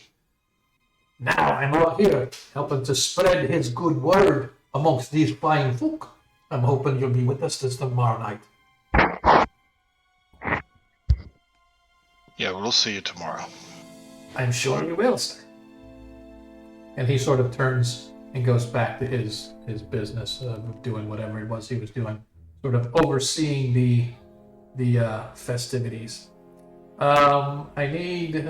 Now I'm out here helping to spread his good word amongst these fine folk. I'm hoping you'll be with us this tomorrow night. Yeah, we'll see you tomorrow. I'm sure you will, sir. And he sort of turns and goes back to his business of doing whatever it was he was doing, sort of overseeing the festivities. I need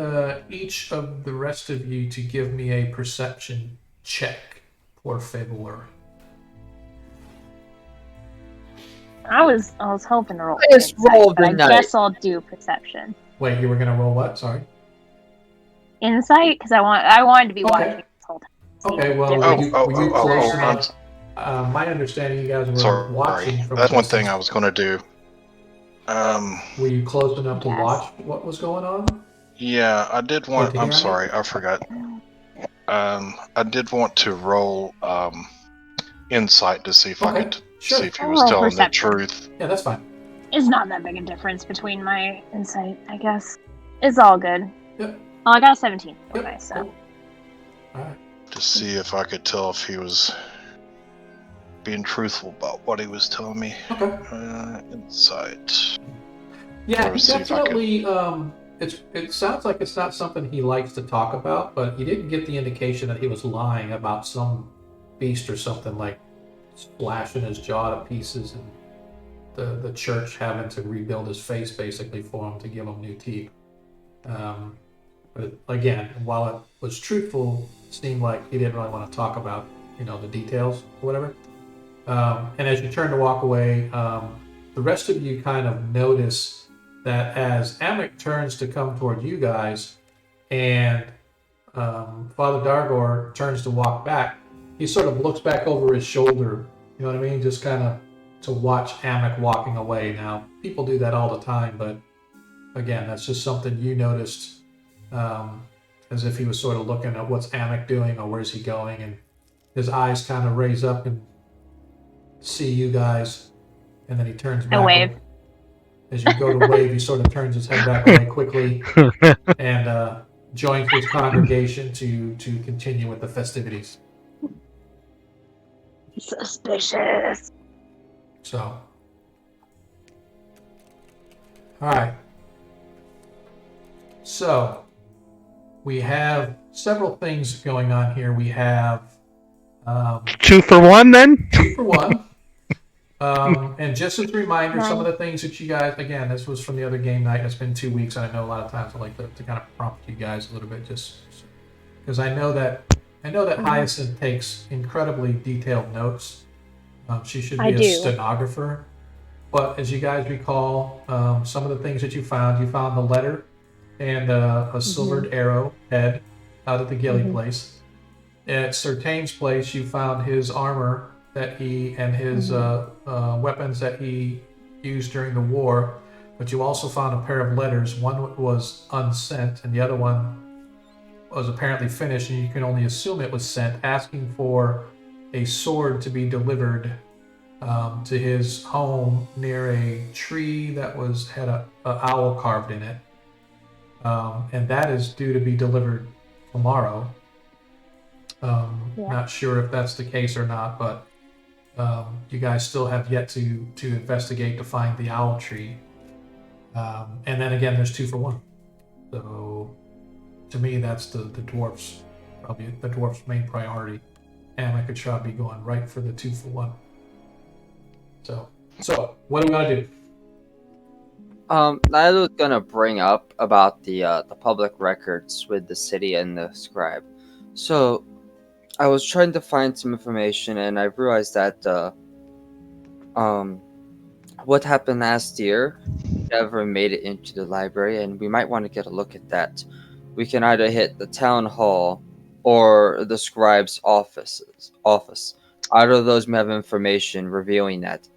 each of the rest of you to give me a perception check, por favor. I was hoping to roll. I just insight, rolled but a I night. guess I'll do perception. Wait, you were gonna roll what? Sorry. Insight, because I wanted to be Okay. watching this whole time. Okay, well, Different. were you close I'm enough? My understanding, you guys were sorry. watching from That's a one thing distance. I was going to do. Were you close enough to Yes. watch what was going on? Yeah, I did want. to I'm hear sorry, I forgot. I did want to roll insight to see if I Okay, could sure. see if he I'll was roll telling perception. the truth. Yeah, that's fine. It's not that big a difference between my insight, I guess. It's all good. Yep. Oh, I got a 17. Yep. Okay, so. Cool. All right. To see if I could tell if he was being truthful about what he was telling me. Okay. Insight. Yeah, Or he see if I could- definitely. It sounds like it's not something he likes to talk about, but you didn't get the indication that he was lying about some beast or something like splashing his jaw to pieces and the church having to rebuild his face basically for him to give him new teeth. But again, while it was truthful, it seemed like he didn't really want to talk about the details or whatever. And as you turn to walk away, the rest of you kind of notice that as Amik turns to come toward you guys and Father Dargor turns to walk back, he sort of looks back over his shoulder, you know what I mean? Just kind of to watch Amik walking away. Now, people do that all the time, but again, that's just something you noticed as if he was sort of looking at what's Amik doing or where's he going, and his eyes kind of raise up and see you guys, and then he turns back. I wave. As you go to wave, he sort of turns his head back away quickly and joins his congregation to continue with the festivities. Suspicious. So, all right. So, we have several things going on here. We have 2 for 1 then? 2 for 1. And just as a reminder, some of the things that you guys, again, this was from the other game night. It's been 2 weeks, and I know a lot of times I like to kind of prompt you guys a little bit, just because I know that Hyacinth takes incredibly detailed notes. She should be I a do. stenographer. But as you guys recall, some of the things that you found the letter and a silvered arrow head out at the Gilly place. At Sertain's place, you found his armor that he and his weapons that he used during the war, but you also found a pair of letters. One was unsent, and the other one was apparently finished, and you can only assume it was sent, asking for a sword to be delivered to his home near a tree that had a owl carved in it, and that is due to be delivered tomorrow. Not sure if that's the case or not, but you guys still have yet to investigate to find the owl tree. And then again, there's 2 for 1. So to me, that's the dwarf's probably the dwarf's main priority. Amik and Shaw be going right for the 2 for 1. So what do we gotta do? I was gonna bring up about the public records with the city and the scribe. So, I was trying to find some information, and I realized that what happened last year never made it into the library, and we might want to get a look at that. We can either hit the town hall or the scribe's office. Either of those may have information revealing that.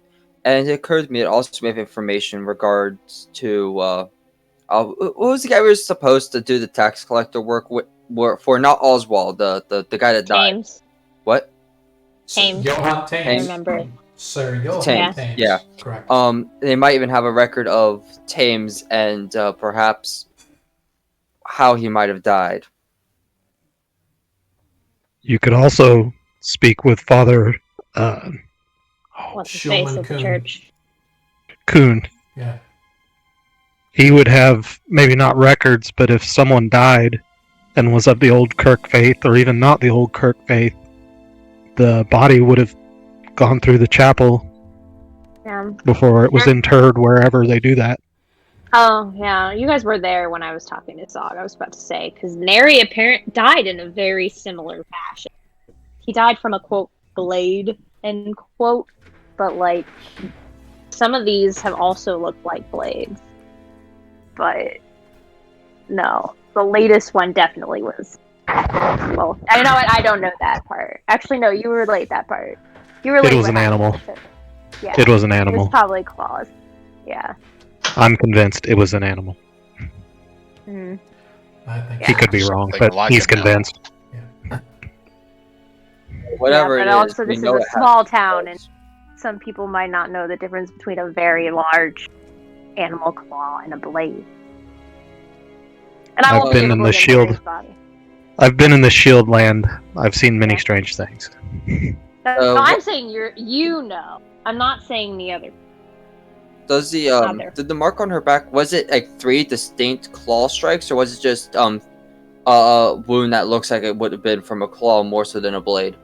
And it occurred to me it also may have information in regards to what was the guy who was supposed to do the tax collector work for? Not Oswald, the guy that died. James. What? Thames. Johann I Thames. remember. Sir Johann Thames, Thames. yeah. Correct. They might even have a record of Thames and perhaps how he might have died. You could also speak with Father What's his face Shulman at the Kuhn. church? Kuhn. Yeah. He would have maybe not records, but if someone died and was of the old Kirk faith, or even not the old Kirk faith, the body would have gone through the chapel Yeah. before it was interred wherever they do that. Oh, yeah. You guys were there when I was talking to Zog. I was about to say, because Neri apparently died in a very similar fashion. He died from a, quote, blade, end quote. But, like, some of these have also looked like blades. But, no. The latest one definitely was. Well, I know what, I don't know that part. Actually, no, you relate that part. You relate It was what an happened animal. with it. Yeah. It was an It was animal. probably claws. Yeah. I'm convinced it was an animal. Mm. I think He could be Something wrong, but like he's an animal. convinced. Whatever yeah, it but is, also we this know is it a has small town, and claws. some people might not know the difference between a very large animal claw and a blade. And I I've won't been be in able the to get shield. Mary's body. I've been in the Shield land. I've seen many Yeah. strange things. No, I'm saying you know. I'm not saying the other. Does the Other. did the mark on her back, was it like 3 distinct claw strikes, or was it just a wound that looks like it would have been from a claw more so than a blade?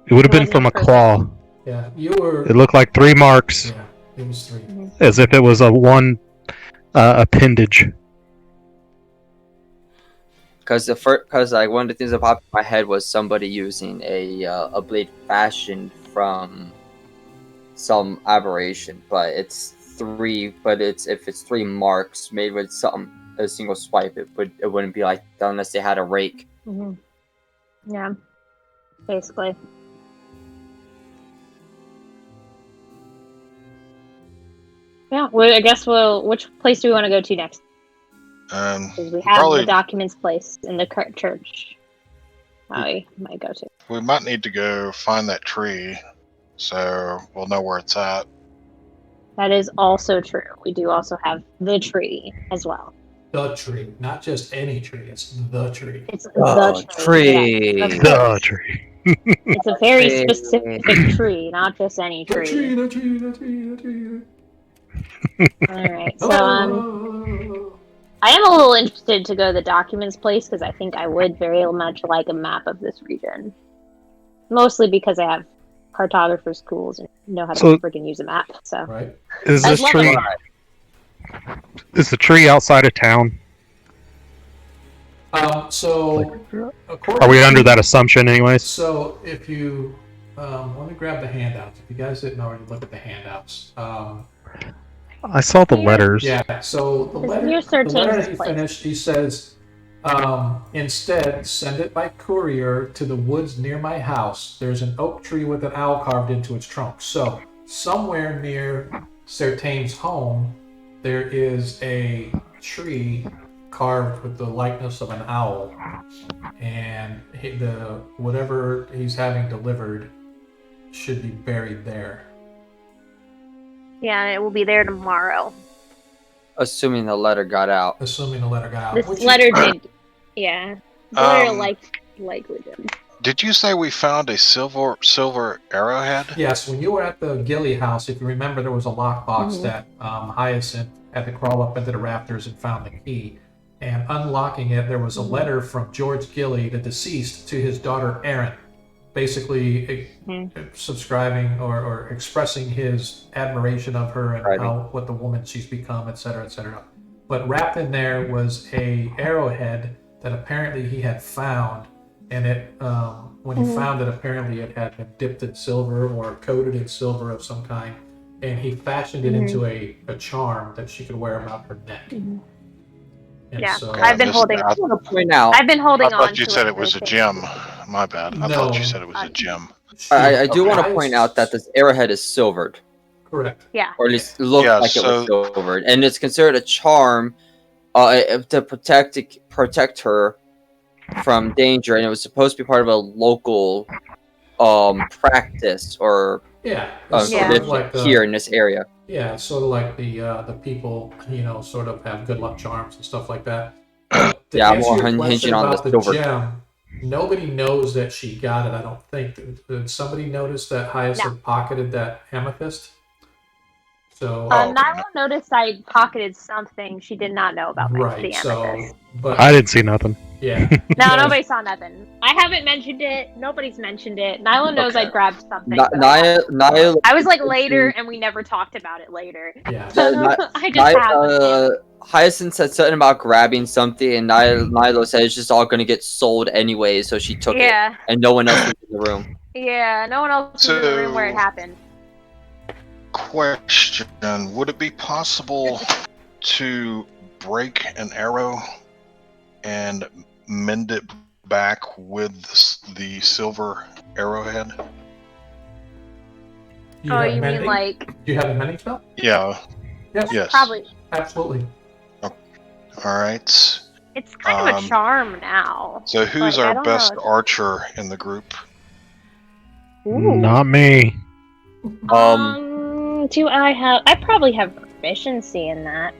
It would have It been wasn't from a perfect. claw. Yeah, you were. It looked like 3 marks, Yeah, it was 3. as if it was a one appendage. Because like one of the things that popped in my head was somebody using a blade fashioned from some aberration, but it's 3. But if it's 3 marks made with a single swipe, it wouldn't be like that unless they had a rake. Mm-hmm. Yeah, basically. Yeah, well, I guess which place do we want to go to next? Because we have Probably the documents place in the church. I might go to. we might need to go find that tree, so we'll know where it's at. That is also true. We do also have the tree as well. The tree, not just any tree. It's the tree. It's Oh, the tree. tree. Yeah, of The course. tree. It's a very Tree. specific tree, not just any The tree. tree, the tree, the tree, the tree. All right, so Oh. I am a little interested to go to the documents place because I think I would very much like a map of this region. Mostly because I have cartographer schools and know how to So- freaking use a map. So Right. Is I this love tree? Is the tree outside of town? So, according Are we under to- that assumption, anyways? So, if you let me grab the handouts. If you guys didn't already look at the handouts, I saw the Here. netters. yeah. So the It's letter, near Sir the letter James's he place. finished, he says, instead send it by courier to the woods near my house. There's an oak tree with an owl carved into its trunk. So somewhere near Sir Tame's home, there is a tree carved with the likeness of an owl, and whatever he's having delivered should be buried there. yeah, it will be there tomorrow. Assuming the letter got out. Assuming the letter got out. This which letter is- did. Yeah, the letter Um, likely did. Did you say we found a silver arrowhead? Yes, when you were at the Gilly house, if you remember, there was a lockbox Mhm. that Hyacinth had to crawl up into the rafters and found the key. And unlocking it, there was a letter from George Gilly, the deceased, to his daughter Erin, basically subscribing or expressing his admiration of her and Right. what the woman she's become, etc., etc. But wrapped in there was a arrowhead that apparently he had found, and it when he Mhm. found it, apparently it had been dipped in silver or coated in silver of some kind, and he fashioned it into a charm that she could wear about her neck. Mhm. And Yeah, so I I've been missed holding. that. I want to point out. I've been I holding on thought you to said it it was a for gem. My bad. I thought you No. said it was a gem. I do want to Guys- point out that this arrowhead is silvered, correct. Yeah. or at least looked Yeah, like it was so- silvered, and it's considered a charm to protect her from danger, and it was supposed to be part of a local practice or Yeah, it's sort tradition of like here in this area. yeah, it's sort of like the people, sort of have good luck charms and stuff like that. But to Yeah, I'm answer more your hinging question on the about the silver. gem, nobody knows that she got it. I don't think. Did somebody notice that Hyacinth pocketed that amethyst? So Oh, okay. Nyla noticed I pocketed something she did not know about the right, so amethyst. but I didn't see nothing. yeah, No, you guys- nobody saw nothing. I haven't mentioned it. Nobody's mentioned it. Nyla knows Okay. I grabbed something. but Naya, I was like later, and we never talked about it later. Yeah, I just have it. Hyacinth said something about grabbing something, and Nilo said it's just all going to get sold anyway, so she took it, Yeah, and no one else was in the room. yeah. No one else was in the room where it So- happened. Question: would it be possible to break an arrow and mend it back with the silver arrowhead? you Oh, have you mean mending? like Do you have a mending spell? Yeah. Yes, Yes. probably? absolutely. All right. It's kind of a Um, charm now. So who's Like, I our don't best know. archer in the group? Ooh. Not me. Do I have? I probably have proficiency in that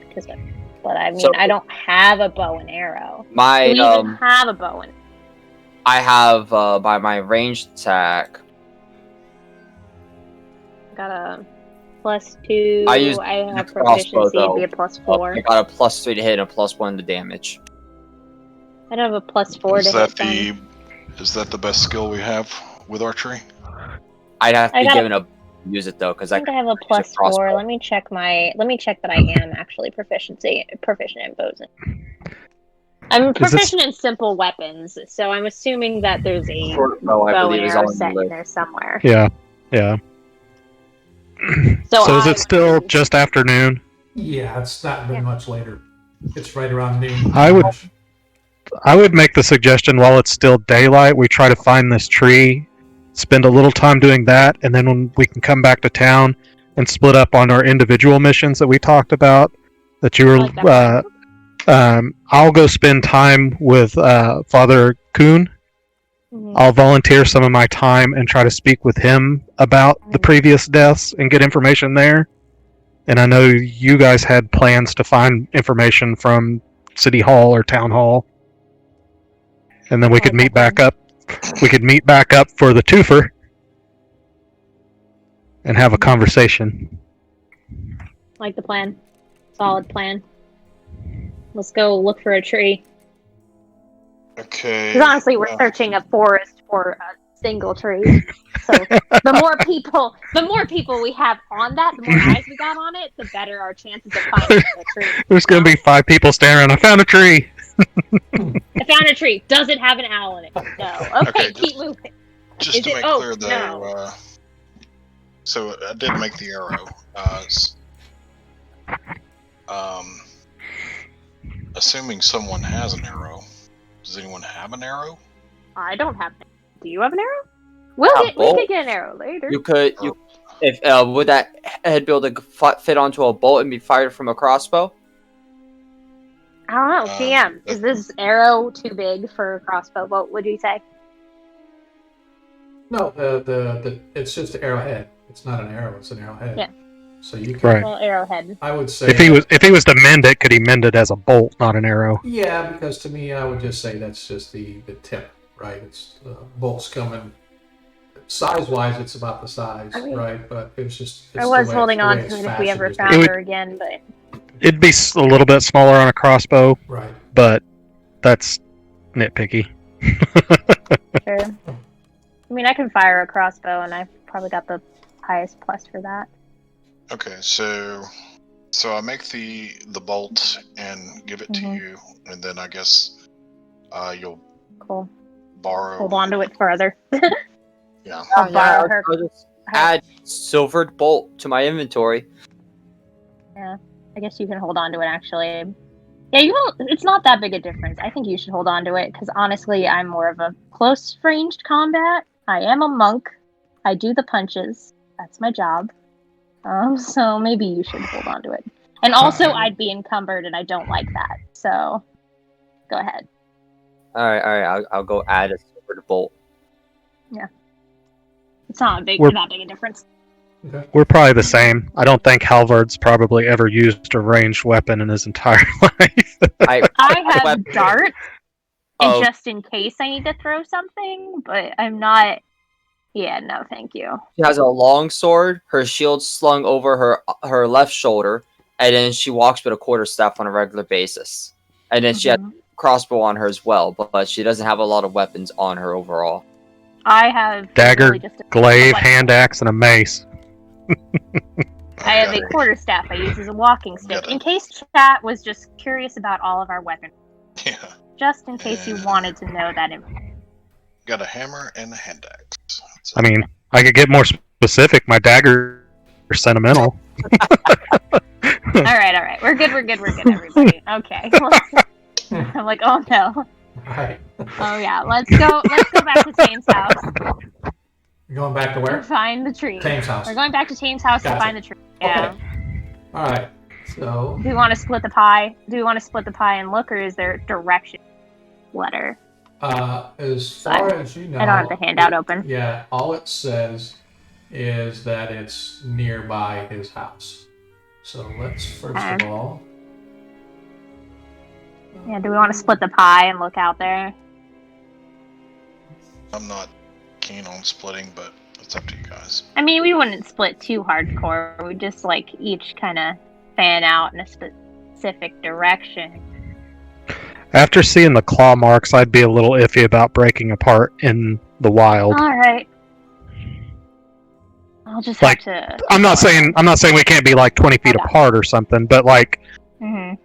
but I mean, So- I don't have a bow and arrow. My Do we even have a bow and? I have by my ranged attack. Got a +2. I used I have the crossbow, proficiency. It'd be though. a +4. I got a +3 to hit and a +1 to damage. I'd have a +4 to hit then. Is that the best skill we have with archery? I'd have to I be got- given a use it though, because I think I have a +4. crossbow. Let me check that I am actually proficient in bows. I'm this- proficient in simple weapons, so I'm assuming that there's a Short bow, I bow believe, and is arrow all set you in live. there somewhere. Yeah. So So is I it still would- just afternoon? Yeah, it's not been Yeah. much later. It's right around noon. I would make the suggestion while it's still daylight, we try to find this tree, spend a little time doing that, and then when we can come back to town and split up on our individual missions that we talked about. That you were, I like that I'll go spend time with Father Kuhn. Mhm. I'll volunteer some of my time and try to speak with him about the previous deaths and get information there. And I know you guys had plans to find information from City Hall or Town Hall. And then we could meet back up. We could meet back up for the twofer and have a conversation. Like the plan. Solid plan. Let's go look for a tree. Okay. Because honestly, we're well, searching a forest for a single tree. So the more people we have on that, the more eyes we got on it, the better our chances of finding a tree. There's going to be 5 people staring around. I found a tree. I found a tree. Does it have an owl in it? No. Okay, Okay, keep moving. Just Is to it- make oh, clear, though, no. so I did make the arrow. Assuming someone has an arrow, does anyone have an arrow? I don't have. Do you have an arrow? We bolt. could get an arrow later. If would that head be able to fit onto a bolt and be fired from a crossbow? I don't know. TM, is this arrow too big for a crossbow? What would you say? No, it's just an arrowhead. It's not an arrow. It's an arrowhead. Yeah. So you can. Right. Well, arrowhead. I would say If he was to mend it, could he mend it as a bolt, not an arrow? Yeah, because to me, I would just say that's just the tip, right? It's bolts coming. Size-wise, it's about the size, I mean, right? But it's just. It's I was the way- holding the on way to it's it if we ever fashioned found is- her again, but It'd be a little bit smaller on a crossbow, Right. but that's nitpicky. sure. I mean, I can fire a crossbow, and I've probably got the highest plus for that. Okay, so I make the bolt and give it to Mhm. you, and then I guess you'll Cool. borrow. Hold on to it further. Yeah. I'll borrow her. I'll just add silvered bolt to my inventory. I guess you can hold on to it, actually. Yeah, you don't, it's not that big a difference. I think you should hold on to it, because honestly, I'm more of a close-ranged combat. I am a monk. I do the punches. That's my job. So maybe you should hold on to it. And also, I'd be encumbered, and I don't like that. So, go ahead. All right. I'll go add a silvered bolt. It's not We're- that big a difference. Okay. We're probably the same. I don't think Halvard's probably ever used a ranged weapon in his entire life. I have Weapon. darts, and Oh. just in case I need to throw something, but I'm not. Yeah, no, thank you. She has a long sword, her shield slung over her left shoulder, and then she walks with a quarterstaff on a regular basis. And then she has a crossbow on her as well, but she doesn't have a lot of weapons on her overall. I have Dagger, literally just a Glaive, like, hand axe, and a mace. I have a quarterstaff I use as a walking stick. Got it. In case chat was just curious about all of our weapons. Yeah. Just in case you wanted to know that info. Got a hammer and a hand axe. That's I it. mean, I could get more specific. My dagger is sentimental. Alright. We're good, everybody. Okay. I'm like, oh no. Alright. Oh yeah, let's go back to Tame's house You're going back to to where? find the tree. Tame's house. We're going back to Tame's house to Gotcha. find the tree. Yeah. Okay. Alright. So, Do we want to split the pie? Do we want to split the pie and look, or is there direction letter? as far as you know, I don't have the handout open. Yeah, all it says is that it's nearby his house. So let's first of all. Yeah, do we want to split the pie and look out there? I'm not keen on splitting, but it's up to you guys. I mean, we wouldn't split too hardcore. We'd just like each kind of fan out in a specific direction. After seeing the claw marks, I'd be a little iffy about breaking apart in the wild. All right. I'll just Like, have to. I'm not saying we can't be like 20 feet Okay. apart or something, but like Mhm.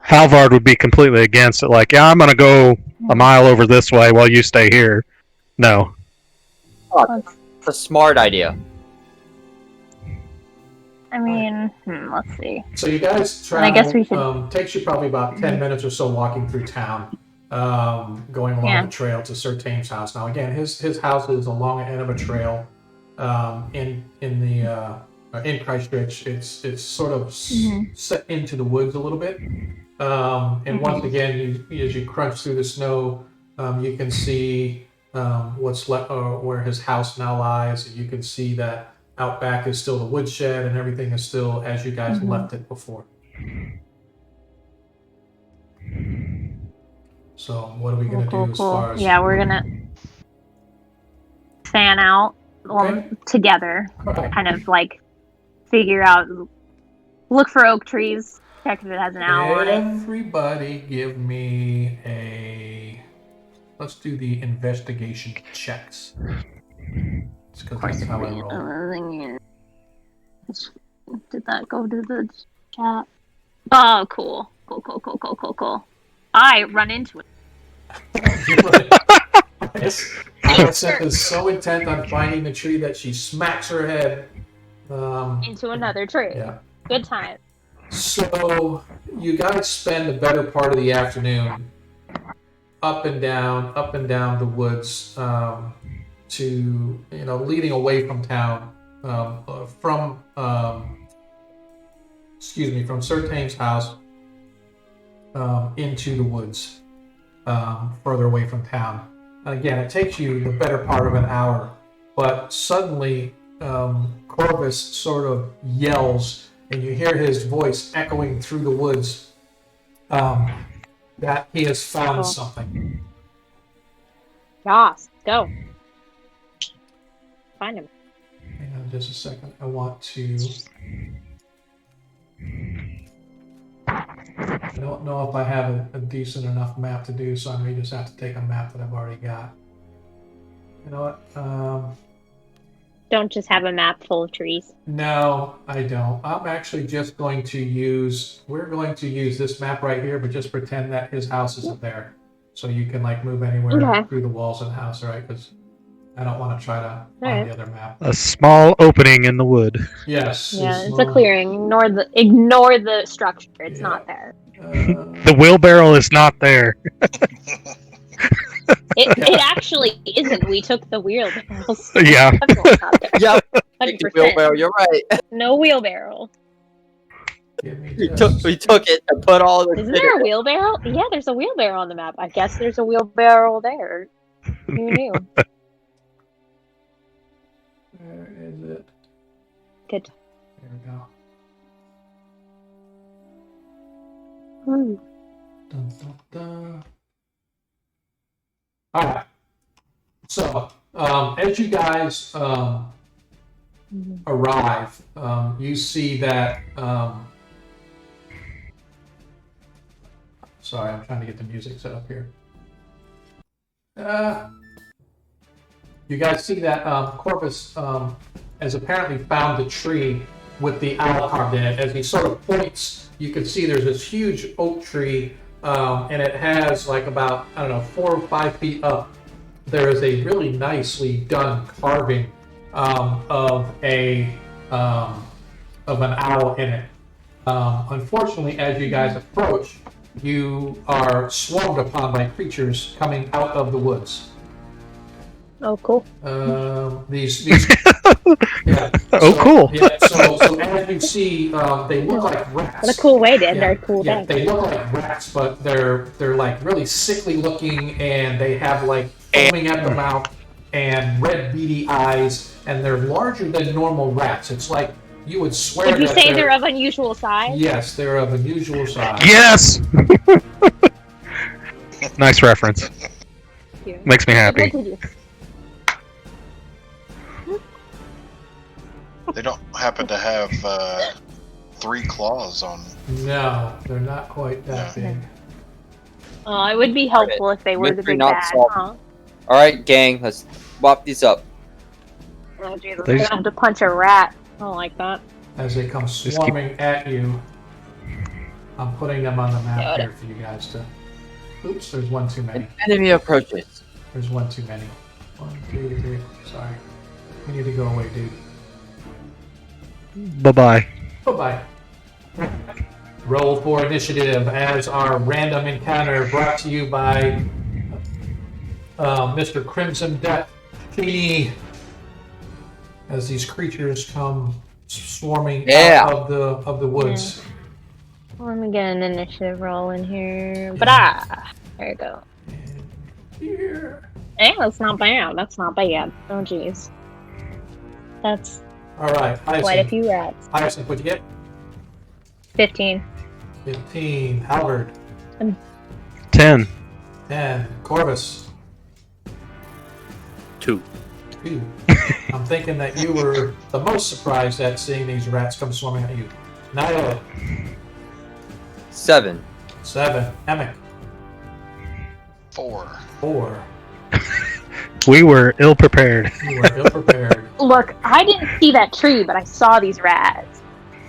Halvard would be completely against it. Like, yeah, I'm gonna go a mile over this way while you stay here. No. It's a smart idea. I mean, let's see. So you guys travel. I guess we should- Takes you probably about 10 minutes or so walking through town, going along Yeah. the trail to Sir Tame's house. Now again, his house is along the end of a trail, in Christchurch. It's sort of set into the woods a little bit, and once again, as you crunch through the snow, you can see what's left, where his house now lies, and you can see that out back is still the woodshed, and everything is still as you guys left it before. So what are we gonna do as far as? Yeah, we're gonna fan out Okay. together, All right. kind of like figure out, look for oak trees, check if it has an owl on it. Everybody give me let's do the investigation checks. It's because that's how I roll. Did that go to the chat? Oh, cool. Cool. I run into it. Alyssa is so intent on finding the tree that she smacks her head. Into another tree. Yeah. Good time. So you guys spend the better part of the afternoon up and down the woods, to leading away from town, from Sir Tame's house, into the woods, further away from town. Again, it takes you the better part of an hour, but suddenly Corvus sort of yells, and you hear his voice echoing through the woods, that he has found something. Yas, go. Find him. Hang on just a second. I want to. I don't know if I have a decent enough map to do, so I may just have to take a map that I've already got. You know what? Don't just have a map full of trees. No, I don't. I'm actually just going to use. We're going to use this map right here, but just pretend that his house isn't there. so you can like move anywhere Okay. through the walls of the house, right? Because I don't want to try to find the other map. A small opening in the wood. Yes. Yeah, it's a clearing. Ignore the structure. It's Yeah. not there. The wheelbarrow is not there. It actually isn't. We took the wheelbarrow. So Yeah. it's definitely not there. Yep. 100%. Wheelbarrow, you're right. No wheelbarrow. Give me We just- took it and put all the. Isn't there a wheelbarrow? Yeah, there's a wheelbarrow on the map. I guess there's a wheelbarrow there. Who knew? Where is it? Good. There we go. Hmm. Dun, dun, dun. All right. So, as you guys arrive, you see that. Sorry, I'm trying to get the music set up here. You guys see that Corvus has apparently found the tree with the owl carved in it. As he sort of points, you can see there's this huge oak tree, and it has like about, I don't know, 4 or 5 feet up. There is a really nicely done carving of an owl in it. Unfortunately, as you guys approach, you are swarmed upon by creatures coming out of the woods. Oh, cool. These yeah. Oh, cool. Yeah, so as you see, they look like rats. What a cool way to end our cool Yeah, day. they look like rats, but they're like really sickly looking, and they have like foaming at the mouth and red beady eyes, and they're larger than normal rats. It's like you would swear. Would you that say they're of unusual size? Yes, they're of unusual size. Yes! Nice reference. Thank you. Makes me happy. What did you- They don't happen to have 3 claws on. No, they're not quite that big. It would be helpful if they were the Mystery big not bad. solved. Huh? All right, gang, let's whop these up. Oh, Jesus. They- I'm gonna have to punch a rat. I don't like that. As they come Just keep- swarming at you, I'm putting them on the map Got it. here for you guys to. Oops, there's one too many. An enemy approaches. There's one too many. 1, 2, 3. Sorry. You need to go away, dude. Bye-bye. Bye-bye. Roll for initiative as our random encounter brought to you by Mr. Crimson Death Genie. As these creatures come swarming out of the woods. Let me get an initiative roll in here. There you go. And here. Yeah, that's not bad. That's not bad. Oh, jeez. That's All right, quite a Hyacinth. few rats. Hyacinth, what'd you get? 15. 15. Halberd. 10. 10. Corvus. 2. 2. I'm thinking that you were the most surprised at seeing these rats come swarming at you. Nyla. 7. 7. Emic. 4. 4. We were ill-prepared. You were ill prepared. Look, I didn't see that tree, but I saw these rats.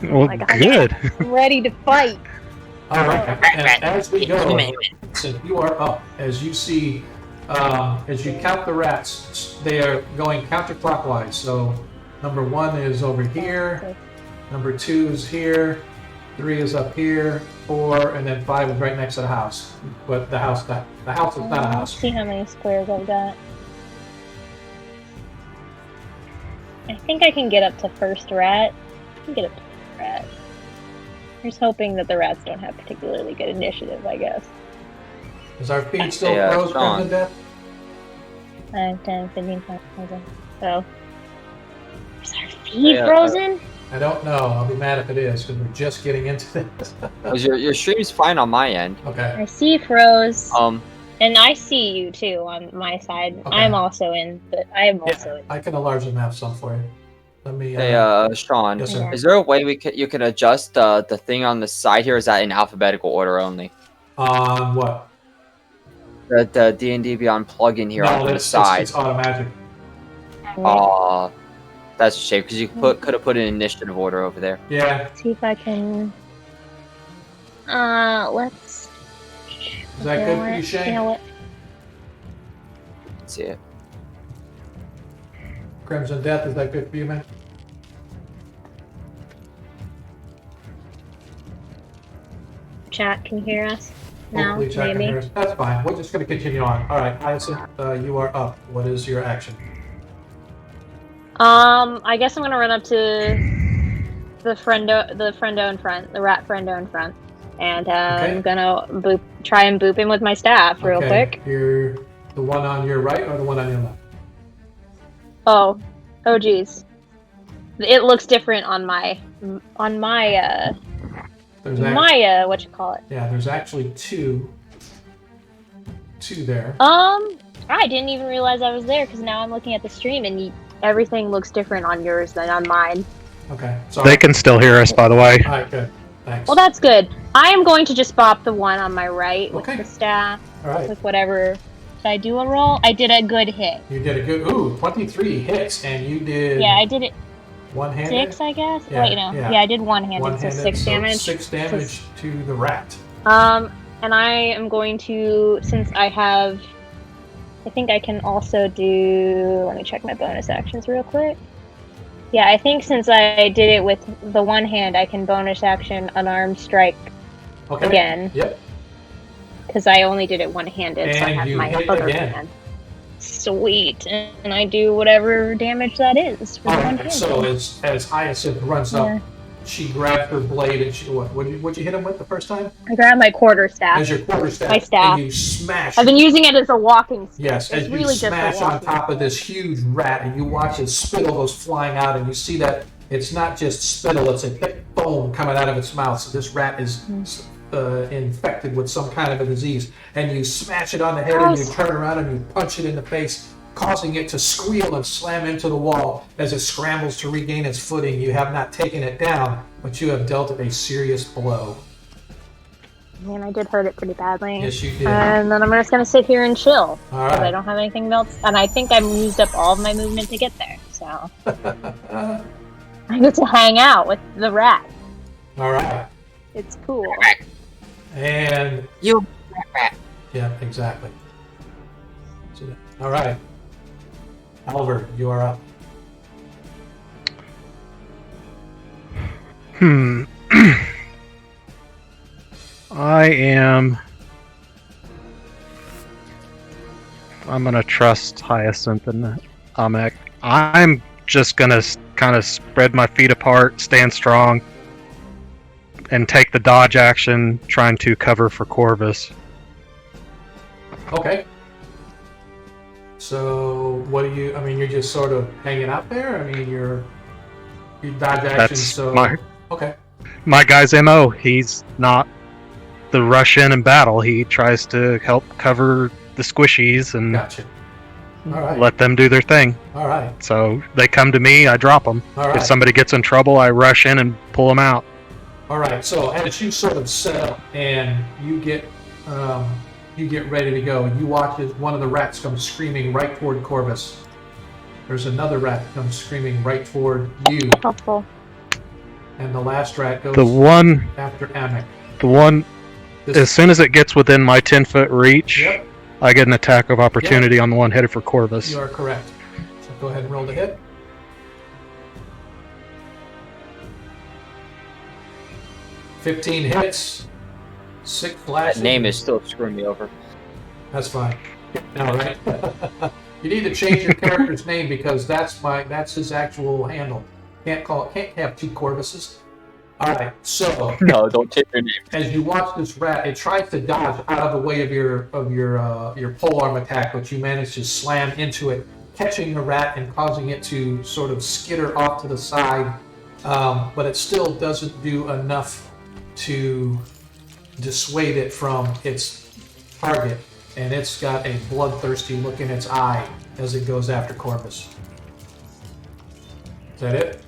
Well, Like, good. I'm ready to fight. All right, and as we go, so you are up. As you see, as you count the rats, they are going counterclockwise. So number 1 is over here, number 2 is here, 3 is up here, 4, and then 5 is right next to the house. But the house is not a Let's house. see how many squares I've got. I think I can get up to first rat. I can get up to first rat. Just hoping that the rats don't have particularly good initiative, I guess. Is our feed still Yeah, frozen, Sean. Crimson Death? 5, 10, 15, 20. So. Is our feed Yeah, frozen? I don't know. I'll be mad if it is because we're just getting into this. Was your stream's fine on my end. Okay. I see froze. Um, And I see you too on my side. Okay. I'm also in, but I am also in. I can enlarge the map some for you. Let me. hey, Sean, Yes, sir. is there a way you can adjust the thing on the side here? Is that in alphabetical order only? On what? The D&D Beyond plugin here on the it's side. automatic. That's a shame because you could have put an initiative order over there. Yeah. See if I can. Let's. Is that good for you, You Shane? know what? see it. Crimson Death, is that good for you, man? Chat, can you hear us? No, Hopefully chat can maybe. hear us. That's fine. We're just going to continue on. All right, Hyacinth, you are up. What is your action? I guess I'm gonna run up to the friendo in front, the rat friendo in front, and Okay. I'm gonna try and boop him with my staff real quick. You're the one on your right or the one on your left? Oh, geez. It looks different on my There's what you call it? Yeah, there's actually two there. I didn't even realize I was there because now I'm looking at the stream and everything looks different on yours than on mine. Okay. So They can still hear us, by the way. All right, good. Thanks. Well, that's good. I am going to just bop the one on my right with Okay. the staff, All right. with whatever. Did I do a roll? I did a good hit. You did a good. 23 hits, and you did. Yeah, I did it One-handed. 6, I guess. Yeah, Wait, no. yeah. Yeah, I did one-handed, One-handed, so 6 damage. 6 damage to the rat. And I am going to, since I think I can also do, let me check my bonus actions real quick. Yeah, I think since I did it with the one hand, I can bonus action unarmed strike Okay. again. Yep. Because I only did it one-handed, so I And have you my hit other again. hand. Sweet. And I do whatever damage that is for the All one right. hand. So as Hyacinth runs up, Yeah. she grabbed her blade and she what'd you hit him with the first time? I grabbed my quarterstaff. As your quarterstaff. My staff. And you smash. I've been using it as a walking stick. Yes, It's as you really just a smash on walking top of this huge rat, and you watch his spittle goes flying out, and you see that it's not just spittle; it's a thick foam coming out of its mouth. So this rat is infected with some kind of a disease, and you smash it on the head, and you turn around and you punch it in the face, causing it to squeal and slam into the wall as it scrambles to regain its footing. You have not taken it down, but you have dealt it a serious blow. Man, I did hurt it pretty badly. Yes, you did. And then I'm just gonna sit here and chill All because I right. don't have anything else, and I think I've used up all of my movement to get there. So I get to hang out with the rat. All right. It's cool. And You yeah, exactly. So, all right. Oliver, you are up. I'm gonna trust Hyacinth and Amek. I'm just gonna kind of spread my feet apart, stand strong, and take the dodge action, trying to cover for Corvus. Okay. So, what do you? I mean, you're just sort of hanging out there. I mean, you dodge action. That's So okay. my guy's MO. He's not the rush in and battle. He tries to help cover the squishies and Gotcha. All right. let them do their thing. All right. So they come to me, I drop them. All right. If somebody gets in trouble, I rush in and pull them out. All right. So as you sort of set up and you get ready to go, you watch as one of the rats comes screaming right toward Corvus. There's another rat that comes screaming right toward you, Helpful. and the last rat goes The one, after Amek. as This, soon as it gets within my 10-foot reach, yep, I get an attack of opportunity on the one headed for Corvus. you are correct. So go ahead and roll the hit. $15 hits, 6 flashes. That name is still screwing me over. That's fine. All right. You need to change your character's name because that's his actual handle. Can't have two Corvuses. All right. So No, don't take your name. as you watch this rat, it tries to dodge out of the way of your polearm attack, but you manage to slam into it, catching the rat and causing it to sort of skitter off to the side. But it still doesn't do enough to dissuade it from its target, and it's got a bloodthirsty look in its eye as it goes after Corvus. Is that it?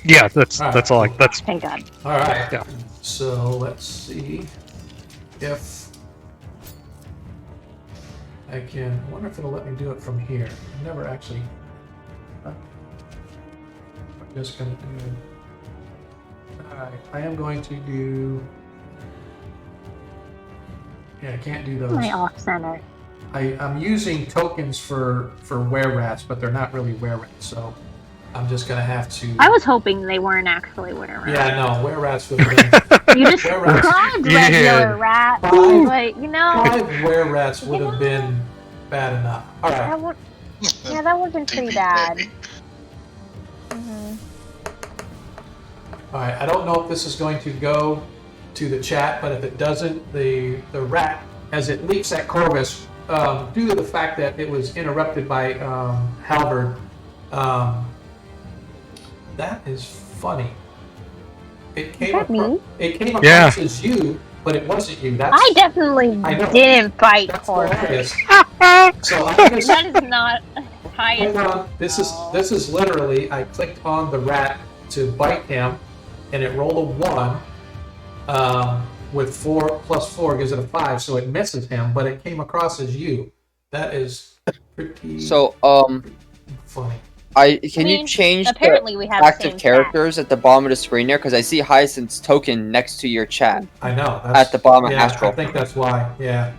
Yeah, that's all. Cool. That's Thank God. All right. Yeah. So let's see if I can. I wonder if it'll let me do it from here. I've never actually. I'm just gonna do. All right. I am going to do. Yeah, I can't do those. My off center. I'm using tokens for were-rats, but they're not really were-rats, so I'm just gonna have to. I was hoping they weren't actually were-rats. Yeah, no, were-rats would have been. You just Were-rats. described Yeah. regular rat, Five- but you know 5 were-rats would have been bad enough. All right. that would. Yeah, that would have been pretty bad. TBA. Mhm. All right, I don't know if this is going to go to the chat, but if it doesn't, the rat, as it leaps at Corvus, due to the fact that it was interrupted by Halberd, that is funny. It came that me? It came across Yeah. as you, but it wasn't you. That's I definitely I know. didn't bite that's Corvus. hilarious. So I'm gonna That is not highest. hold on. This is literally I clicked on the rat to bite him, and it rolled a 1. With 4 plus 4 gives it a 5, so it misses him, but it came across as you. That is pretty So, funny. can you change the Apparently, we have the active same characters at the bottom of the screen there? Because I see Hyacinth's token next to your chat I know. at the bottom of Yeah, Astral. I think that's why. Yeah.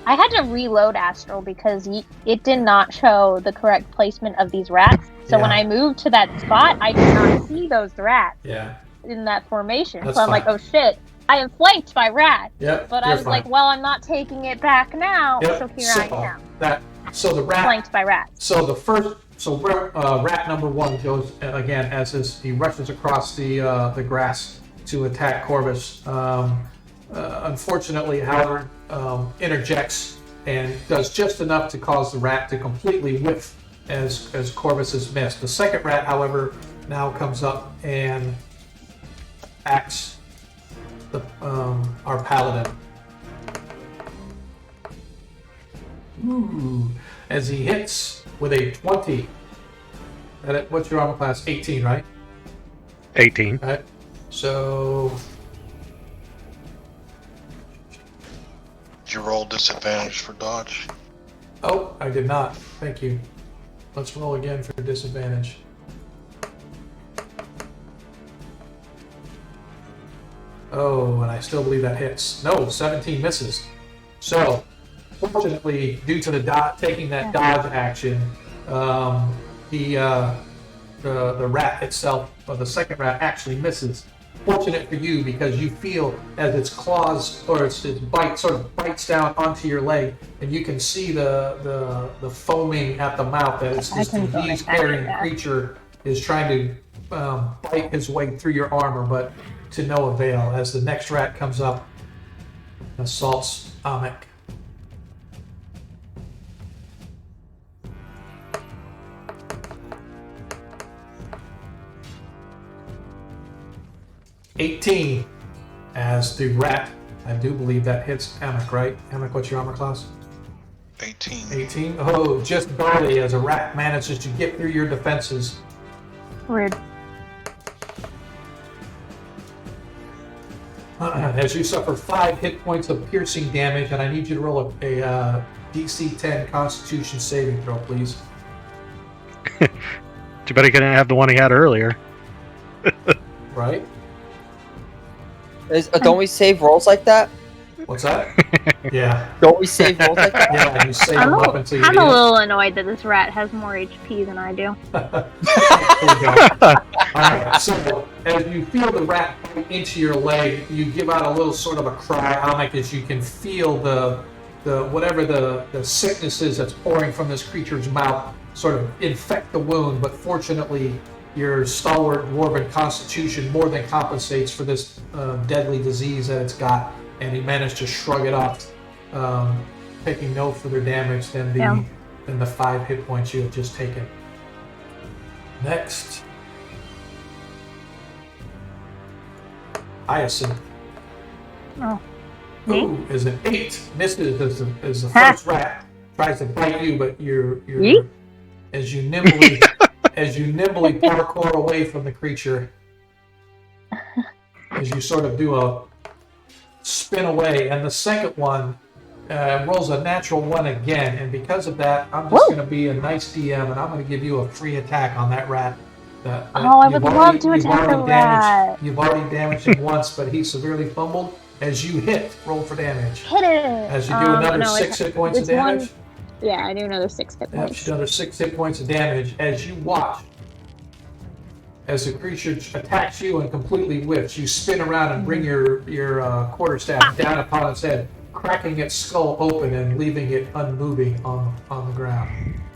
I had to reload Astral because it did not show the correct placement of these rats. So when Yeah. I moved to that spot, I did not see those rats Yeah. in that formation. That's so I'm like, fine. oh shit, I am flanked by rats. Yep. But I you're was fine. like, well, I'm not taking it back now. Yep, So here I am, So the rat. flanked by rats. So the first. So rat number 1 goes again as he rushes across the grass to attack Corvus. Unfortunately, Howard interjects and does just enough to cause the rat to completely whiff as Corvus is missed. The second rat, however, now comes up and acts our paladin. Ooh, as he hits with a 20. What's your armor class? 18, right? 18. Right. So Did you roll disadvantage for dodge? oh, I did not. Thank you. Let's roll again for disadvantage. Oh, and I still believe that hits. No, 17 misses. So, fortunately, due to the taking that dodge action, the rat itself, or the second rat, actually misses. Fortunate for you because you feel as its claws or its bite sort of bites down onto your leg, and you can see the foaming at the mouth that it's this I can feel it disease-carrying happening, yeah. creature is trying to bite his way through your armor, but to no avail. As the next rat comes up, and assaults Amek. $18 as the rat. I do believe that hits Amek, right? Amek, what's your armor class? 18. 18. Oh, just barely as a rat manages to get through your defenses. Rude. As you suffer 5 hit points of piercing damage, and I need you to roll a DC 10 Constitution saving throw, please. Too bad he couldn't have the one he had earlier. Right? Don't we save rolls like that? What's that? Yeah. Don't we save rolls like that? Yeah, you save them up until you I'm need a it. little annoyed that this rat has more HP than I do. There we go. Alright, so as you feel the rat bite into your leg, you give out a little sort of a cry, Amek, as you can feel the whatever the sickness is that's pouring from this creature's mouth sort of infect the wound, but fortunately your stalwart dwarven constitution more than compensates for this deadly disease that it's got, and he managed to shrug it off, taking no further damage than the 5 hit points you have just taken. Next, Hyacinth. Oh. Me? Ooh, is an 8. Misses as the first rat tries to bite you, but you're Yeet. as you nimbly parkour away from the creature, as you sort of do a spin away, and the second one rolls a natural 1 again, and because of that, I'm just going to be a nice DM, and I'm going to give you a free attack on that rat. I would love to attack the rat. You've already damaged him once, but he severely fumbled, As you hit, roll for damage. Hit it. As you do another 6 hit points of it's one- damage. Yeah, I do another 6 hit Yep, points. she does another 6 hit points of damage as you watch. As the creature attacks you and completely whiffs, you spin around and bring your quarterstaff down upon its head, cracking its skull open and leaving it unmoving on the ground.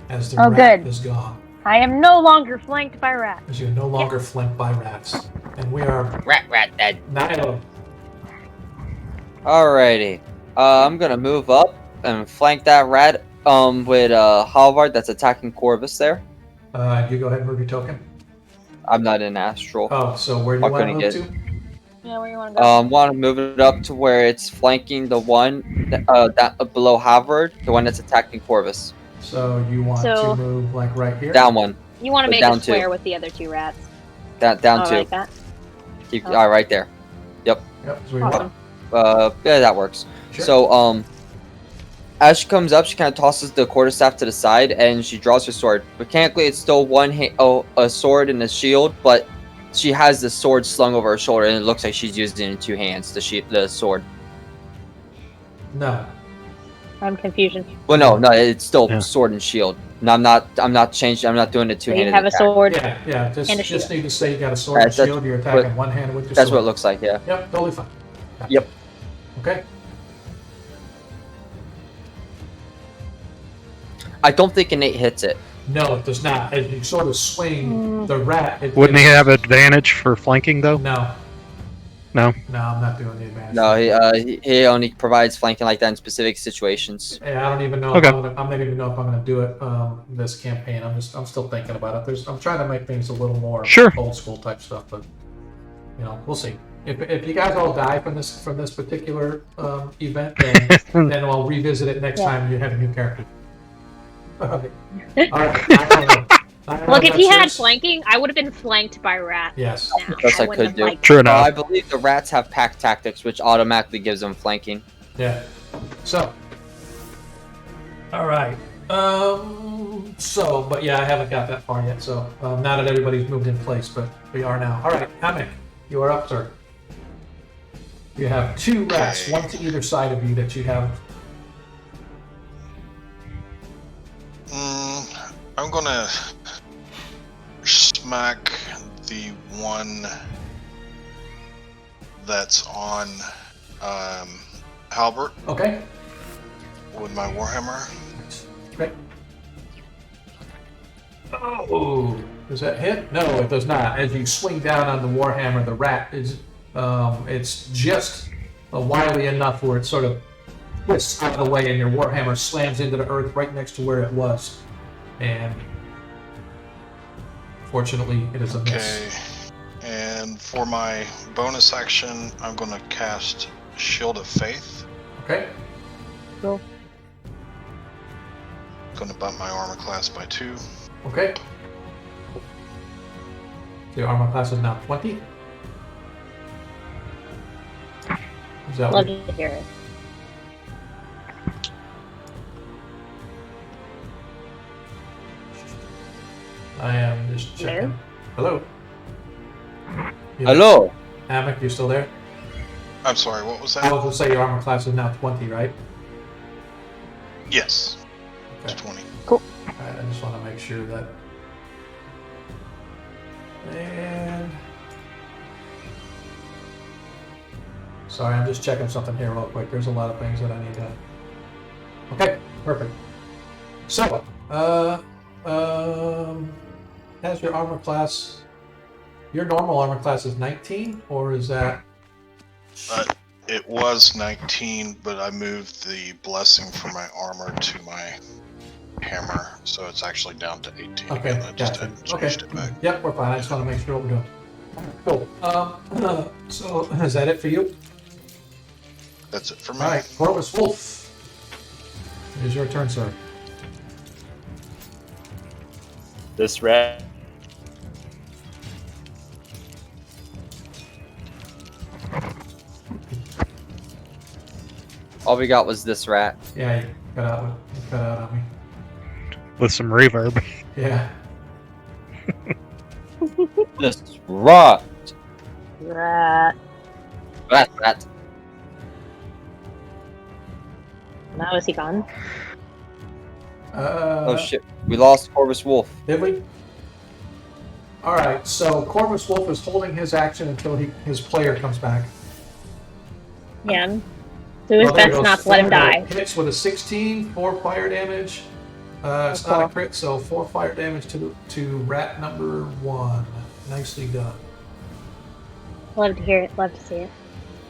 As the rat good. is gone. I am no longer flanked by rats. As you're no longer flanked by rats. And we are Rat dead. Nilo. Alrighty. I'm gonna move up and flank that rat with Halvard that's attacking Corvus there. You go ahead and move your token. I'm not in astral. Oh, so where do you What want to can move I to? Yeah, where you want to go? Want to move it up to where it's flanking the one that below Halvard, the one that's attacking Corvus. So you want So- to move like right here? Down one. You want to make down a square two. with the other 2 rats. Down Oh, two. like that? Keep Oh. right there. Yep. So we Awesome. Yeah, that works. Sure. So as she comes up, she kind of tosses the quarterstaff to the side and she draws her sword. Mechanically, it's still a sword and a shield, but she has the sword slung over her shoulder, and it looks like she's using it in 2 hands. The sword. No. I'm confused. Well, no, it's still Yeah. sword and shield. No, I'm not changing. I'm not doing a So you two-handed have a attack. sword. Yeah. And a Just shield. need to say you got a sword and That's shield. You're what- attacking one-handed with your That's sword. what it looks like. Yeah. Yep, totally fine. Gotcha. Yep. Okay. I don't think innate hits it. No, it does not. As you sort of swing the rat, Wouldn't he have advantage for flanking though? No. No? No, I'm not doing the advantage. No, he only provides flanking like that in specific situations. Yeah, I don't even know. Okay. If I don't even know if I'm going to do it this campaign. I'm still thinking about it. I'm trying to make things a little more Sure. old school type stuff, but we'll see. If you guys all die from this particular event, then I'll revisit it next time you have a new character. All right. Look, if he had flanking, I would have been flanked by rats. Yes. Now. Yes, I wouldn't could have do. liked True it. enough. I believe the rats have pack tactics, which automatically gives them flanking. Yeah. So. All right. But yeah, I haven't got that far yet. So now that everybody's moved in place, but we are now. All right, Hammock, you are up, sir. You have 2 rats, Okay. one to either side of you that you have. I'm gonna smack the one that's on Halbert Okay. with my warhammer. Great. Oh, does that hit? No, it does not. As you swing down on the warhammer, the rat is it's just wily enough where it sort of twists out of the way, and your warhammer slams into the earth right next to where it was. And fortunately, it is a miss. Okay. And for my bonus action, I'm gonna cast Shield of Faith. Okay. Gonna bump my armor class by 2. Okay. So your armor class is now 20. Is that Love what? to hear it. I am just checking. Hello. You- Hello. Hammock, you still there? I'm sorry, what was I that? was going to say your armor class is now 20, right? Yes. It's Okay. 20. Alright, I just want to make sure that. And. Sorry, I'm just checking something here real quick. There's a lot of things that I need to. Okay, perfect. So, has your armor class. Your normal armor class is 19, or is that. It was 19, but I moved the blessing from my armor to my hammer, so it's actually down to 18. Okay, I just gotcha. hadn't Okay. changed it back. Yep, we're fine. I just want to make sure what we're doing. Cool. So, is that it for you? That's it for me. All right, Corvus Wolf. It is your turn, sir. This rat. All we got was this rat. Yeah, you cut out on me. With some reverb. Yeah. This rat. Rat. Rat. Now is he gone? Oh shit, we lost Corvus Wolf. Did we? All right. So Corvus Wolf is holding his action until his player comes back. Yeah. Do his Well, there best goes not to let him Flamingo. die. Hits with a 16, 4 fire damage. It's not a crit, so 4 fire damage to rat number 1. Nicely done. Love to hear it. Love to see it.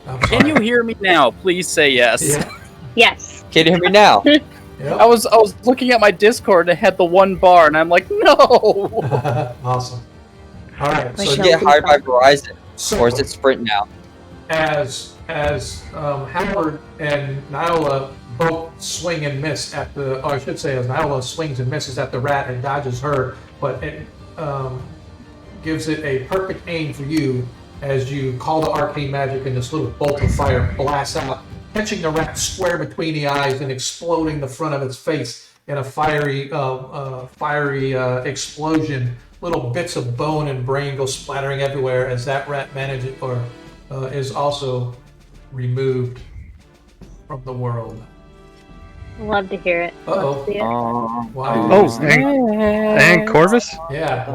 I'm Can sorry. you hear me now? Please say yes. Yeah. Yes. Can you hear me now? Yep. I was looking at my Discord and it had the one bar, and I'm like, no. Awesome. All right. Like So So, you get hired by Verizon, so or is it Sprint now? as Howard and Nyla both swing and miss at the, or I should say, as Nyla swings and misses at the rat and dodges her, but it gives it a perfect aim for you as you call the arcane magic and this little bolt of fire blasts out, catching the rat square between the eyes and exploding the front of its face in a fiery explosion. Little bits of bone and brain go splattering everywhere as that rat manages or is also removed from the world. Love to hear it. Love to see it. Why? Oh, and Corvus? Yeah.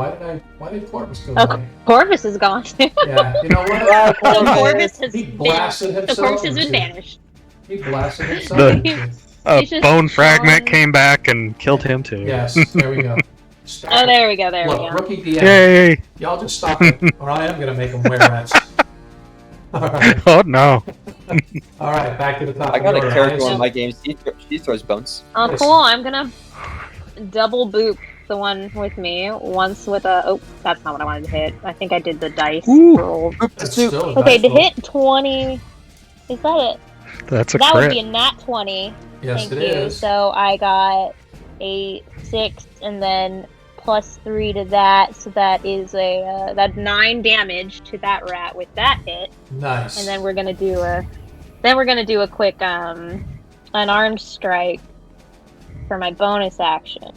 Why did Corvus go Oh, away? Corvus is gone. Yeah. You know what? So Corvus has He been. blasted The himself. corpse has been into- banished. He blasted himself. The- into- A He's just bone fragment gone. came back and killed him too. Yes. There we go. Oh, there we go. There Look, we go. rookie DM. Yay! Y'all just stop it, or I am gonna make him wear rats. All right. Oh no. All right. Back to the top. I got of a the order. character Highest- on my game. She throws bones. Oh, Yes. cool. I'm gonna double boop the one with me once with a. Oh, that's not what I wanted to hit. I think I did the dice Ooh. roll. That's still a Okay, dice to roll. hit 20. Is that it? That's a That would be crit. a nat 20. Yes, Thank it you. is. So I got a 6 and then plus 3 to that. So that is that's 9 damage to that rat with that hit. Nice. And then we're gonna do a quick unarmed strike for my bonus action.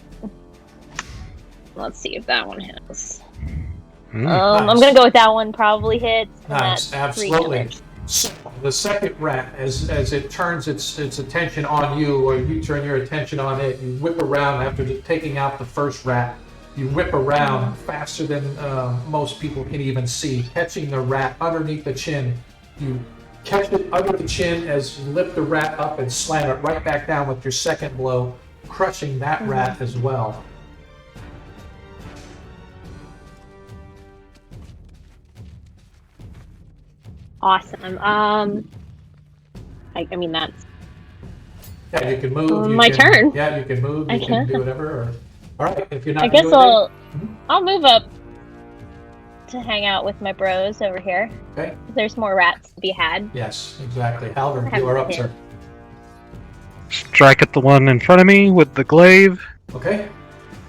Let's see if that one hits. Mm. I'm Nice. gonna go with that one. Probably hits. And Nice, that's 3 absolutely. damage. So the second rat, as it turns its attention on you, or you turn your attention on it, you whip around after taking out the first rat. You whip around faster than most people can even see, catching the rat underneath the chin. You catch it under the chin as you lift the rat up and slam it right back down with your second blow, crushing that rat as well. Awesome. I mean that's. Yeah, you can move. You My can- turn. Yeah, you can move. You I can can. do whatever. Or, all right, if you're not. I guess doing I'll move up to hang out with my bros over here. Okay. There's more rats to be had. Yes, exactly. Halvard, you are up, sir. Strike at the one in front of me with the glaive. Okay.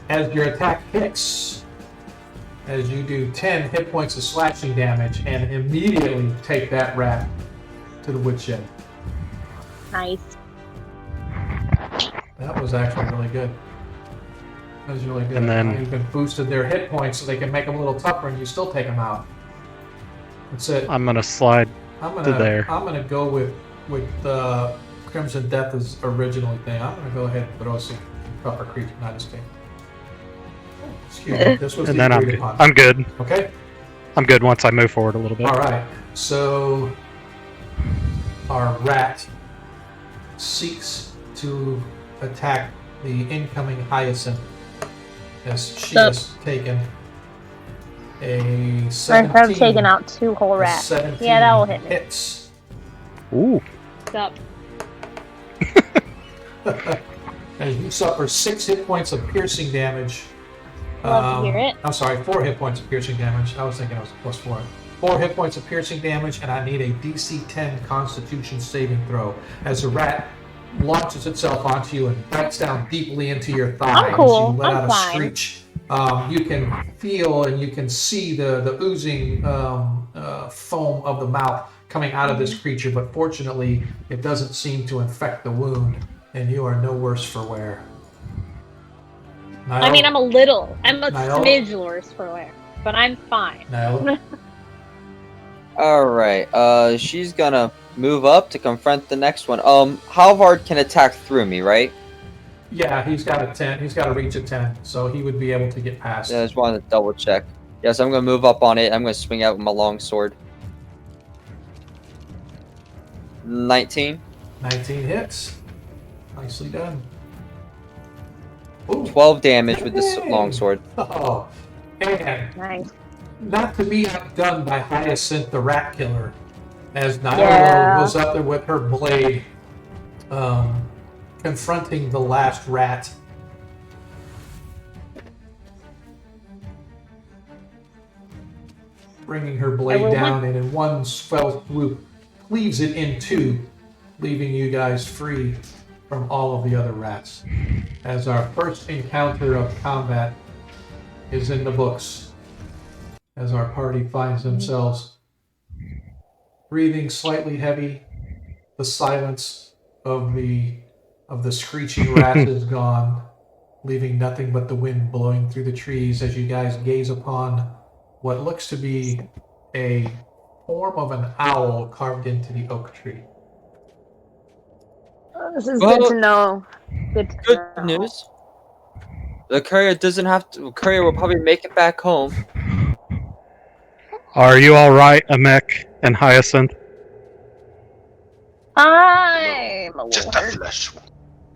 As your attack hits, as you do 10 hit points of slashing damage, and immediately take that rat to the woodshed. Nice. That was actually really good. That was really good. And then- you can boosted their hit points so they can make them a little tougher, and you still take them out. That's it. I'm gonna slide. I'm to there. gonna go with Crimson Death's original thing. I'm gonna go ahead and throw some proper creature, not escape. Excuse me. This was And the then I'm agreed good. upon. I'm good. Okay. I'm good once I move forward a little bit. All right. So our rat seeks to attack the incoming Hyacinth as she So- has taken a I've 17. taken out 2 whole a rats. 17 Yeah, that will hit me. hits. Ooh. What's up? And you suffer 6 hit points of piercing damage. Love to hear it. I'm sorry, 4 hit points of piercing damage. I was thinking it was plus 4. 4 hit points of piercing damage, and I need a DC 10 Constitution saving throw. As the rat launches itself onto you and bites down deeply into your thigh I'm cool. as you let I'm out a fine. screech. You can feel and you can see the oozing foam of the mouth coming out of this creature, but fortunately, it doesn't seem to infect the wound, and you are no worse for wear. I mean, I'm a Nyla? smidge worse for wear, but I'm fine. Nyla? Alright, she's gonna move up to confront the next one. Halvard can attack through me, right? Yeah, he's got a 10. He's got to reach a 10, so he would be able to get past. Yeah, I just wanted to double check. Yes, I'm gonna move up on it. I'm gonna swing out with my long sword. 19. 19 hits. Nicely done. Ooh. 12 damage with this Hey! long sword. Oh, and Nice. not to be outdone by Hyacinth the Rat Killer, as Nyla Yeah. was up there with her blade, confronting the last rat. Bringing her blade down, and in one fell swoop, cleaves it in two, leaving you guys free from all of the other rats. As our first encounter of combat is in the books, as our party finds themselves breathing slightly heavy, the silence of the screeching rats is gone, leaving nothing but the wind blowing through the trees as you guys gaze upon what looks to be a form of an owl carved into the oak tree. This is Well, good to know. Good to Good know. news. The courier doesn't have to. Courier will probably make it back home. Are you all right, Amek and Hyacinth? I'm a Just little a hurt. flesh.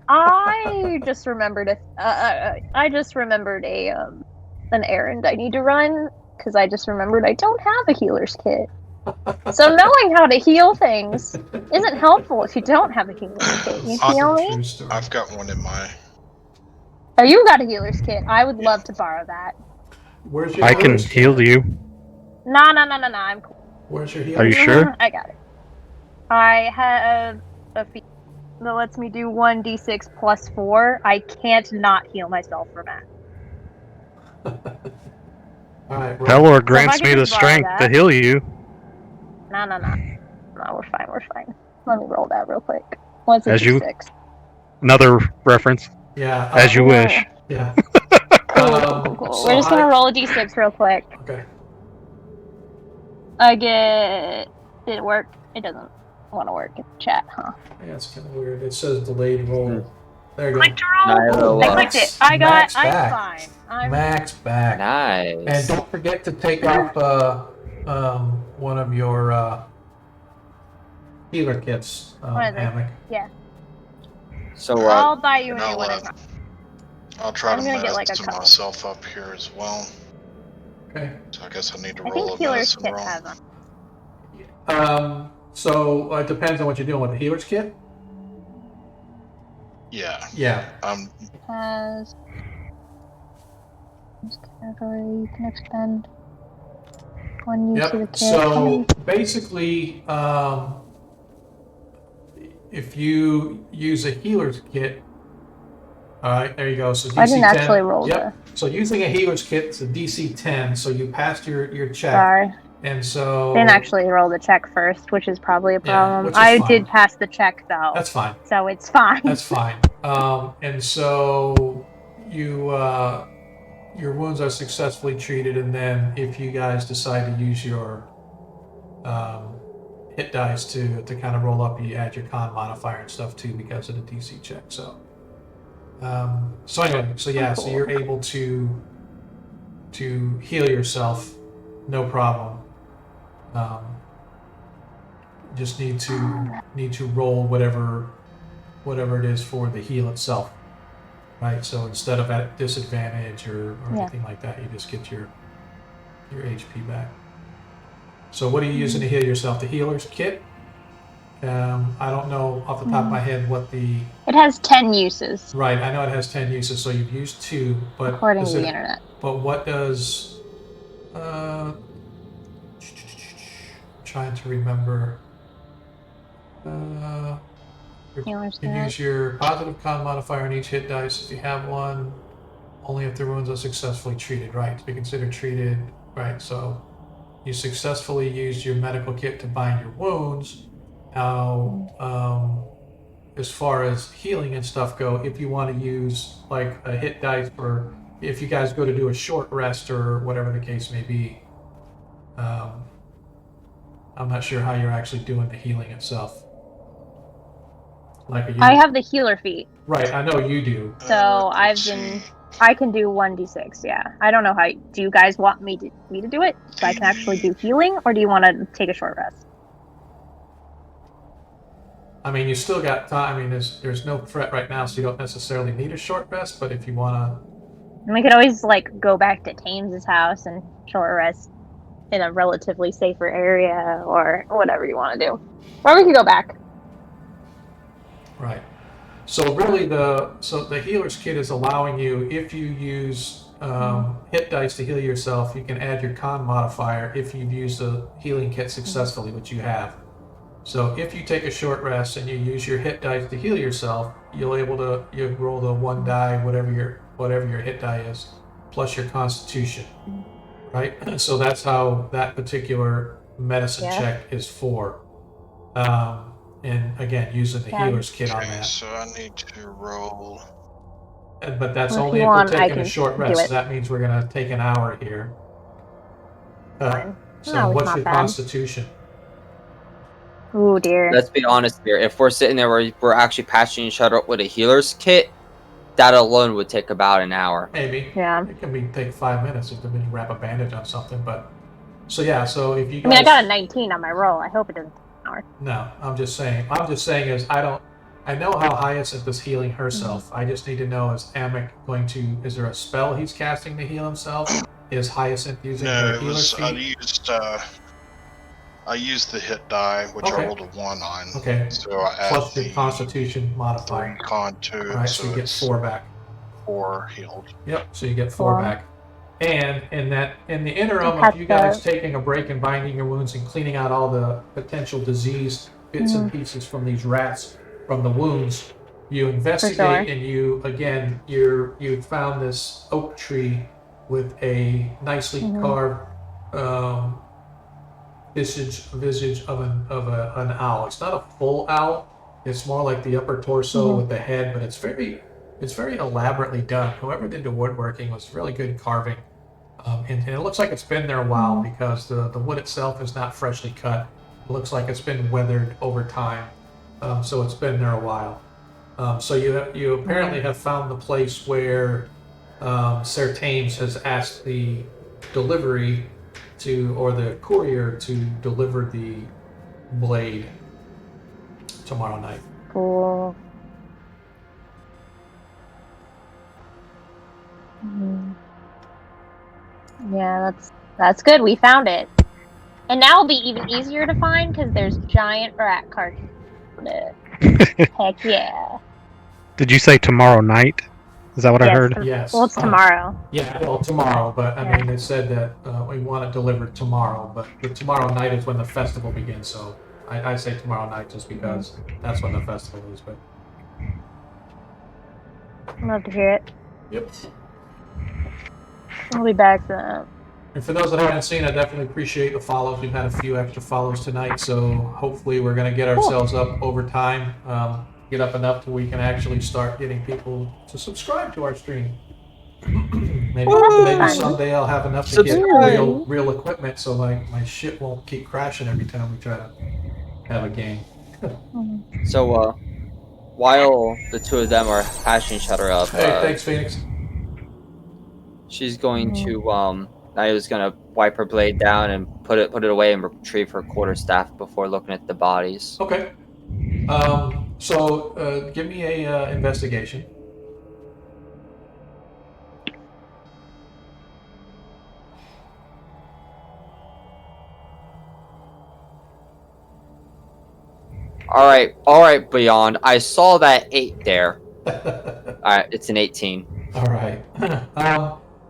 I just remembered an errand I need to run because I just remembered I don't have a healer's kit. So knowing how to heal things isn't helpful if you don't have a healer's kit. You feel me? True story. I've got one in my. Oh, you got a healer's kit. I would love to borrow that. Where's your I can healer's heal kit? you. No. I'm cool. Where's your Are you healer's sure? I got it. I have a feat that lets me do 1d6 plus 4. I can't not heal myself from that. All right, Pelor grants can me the just borrow strength to that. heal you. No. No, we're fine. Let me roll that real quick. What's a As you- d6? Another reference, Yeah. as you wish. Yeah. Cool. So We're just gonna roll a d6 real quick. Okay. I get... Did it work? It doesn't want to work in chat, huh? Yeah, it's kind of weird. It says delayed roll. There you go. Click to roll! Nyla, I clicked it. I'm Max fine. back. Max back. And Nice. don't forget to take off one of your healer kits, What is it? Hammock. So, I'll buy you a And new I'll, one. I'll try I'm to gonna get, like, a medicine couple. myself up here as well. Okay. So I guess I need to I roll think a healer's medicine kit roll. has them. So it depends on what you're doing with the healer's kit. Yeah. Yeah. Has category you can expend one use of the Yep. kit. So basically, if you use a healer's kit, all right, there you go. So DC I didn't 10. actually roll Yep. So using a healer's kit, it's a DC 10. So you passed your check, Sorry. and so Didn't actually roll the check first, which is probably a problem. which is I fine. did pass the check though, That's fine. so it's fine. That's fine. And so you your wounds are successfully treated, and then if you guys decide to use your hit dice to kind of roll up, you add your con modifier and stuff too because of the DC check. So anyway, so you're able to heal yourself, no problem. Just need to roll whatever it is for the heal itself, right? So instead of at disadvantage or anything like that, you just get your HP back. So what are you using to heal yourself? The healer's kit? I don't know off the top of my head what the... It has 10 uses, Right, I know it has 10 uses, so you've used 2, but... according to the internet. But what does... trying to remember... Healer's you kit. use your positive con modifier on each hit dice if you have one, only if the wounds are successfully treated, right? To be considered treated, right? So you successfully used your medical kit to bind your wounds. Now, as far as healing and stuff go, if you want to use like a hit dice for if you guys go to do a short rest or whatever the case may be, I'm not sure how you're actually doing the healing itself. Like you, I have the healer feat, right? I know you do. so Let's see. I can do 1d6. Yeah, I don't know how. Do you guys want me to do it so I can actually do healing, or do you want to take a short rest? I mean, you still got time. I mean, there's no threat right now, so you don't necessarily need a short rest. But if you wanna, And we could always like go back to Tames's house and short rest in a relatively safer area, or whatever you want to do. Or we could go back. right? So really, the healer's kit is allowing you, if you use hit dice to heal yourself, you can add your con modifier if you've used the healing kit successfully, which you have. So if you take a short rest and you use your hit dice to heal yourself, you roll the one die, whatever your hit die is, plus your Constitution, right? So that's how that particular medicine check is for. And again, using the healer's kit on Okay, that. so I need to roll. But that's Well, if only you if we're want, I taking a can short do rest. it. So that means we're gonna take an hour here. Fine. So No, it's what's not your bad. Constitution? Oh dear. Let's be honest here. If we're sitting there where we're actually patching each other up with a healer's kit, that alone would take about an hour. Maybe. Yeah. It can take 5 minutes if you wrap a bandage on something. But so yeah. So if you I mean, I guys, got a 19 on my roll. I hope it doesn't take an hour. no, I'm just saying is I know how Hyacinth is healing herself. I just need to know, is there a spell he's casting to heal himself? Is Hyacinth using No, her it healer's was. I used the hit die, which Okay. I rolled a 1 on. Okay. So I add Plus your the Constitution 3 modifier. con to it, Right, so you get it's 4 back. 4 healed. Yep, so you get 4 Wow. back. And in the interim That's of you guys taking a break and binding your wounds and cleaning out all the potential disease bits and pieces from these rats from the wounds, you investigate and you found this oak tree with a nicely carved visage of an owl. It's not a full owl. It's more like the upper torso with the head, but it's very elaborately done. Whoever did the woodworking was really good carving. And it looks like it's been there a while because the wood itself is not freshly cut. It looks like it's been weathered over time. So it's been there a while. So you apparently have found the place where Sir Thames has asked the delivery or the courier to deliver the blade tomorrow night. Cool. Yeah, that's good. We found it. And now it'll be even easier to find because there's giant rat carcasses on it. Heck yeah. Did you say tomorrow night? Is that what I heard? Yes. Well, it's tomorrow. Yeah, well, tomorrow, but I mean, it said that we want it delivered tomorrow, but tomorrow night is when the festival begins, so I say tomorrow night just because that's when the festival is, but... I'd love to hear it. Yep. I'll be back for that. And for those that haven't seen, I definitely appreciate the follows. We've had a few extra follows tonight, so hopefully we're going to get ourselves up over time, get up enough to we can actually start getting people to subscribe to our stream. maybe someday I'll have enough to get real equipment so my shit won't keep crashing every time we try to have a game. So, while the two of them are patching each other up, Hey, thanks, Phoenix. she's going to I was gonna wipe her blade down and put it away and retrieve her quarterstaff before looking at the bodies. Okay. So give me a investigation. All right, Beyond. I saw that 8 there. All right, it's an 18. All right.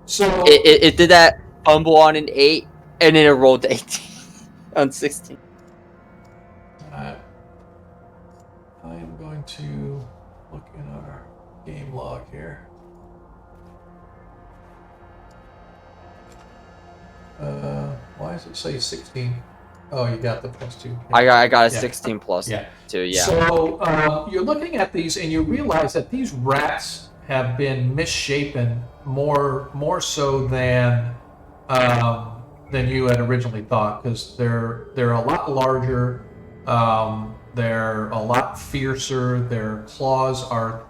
So It did that fumble on an 8, and then it rolled to 18 on 16. I am going to look in our game log here. Why does it say 16? Oh, you got the +2. I got a 16 plus 2, yeah. So you're looking at these and you realize that these rats have been misshapen more so than than you had originally thought, because they're a lot larger. They're a lot fiercer. Their claws are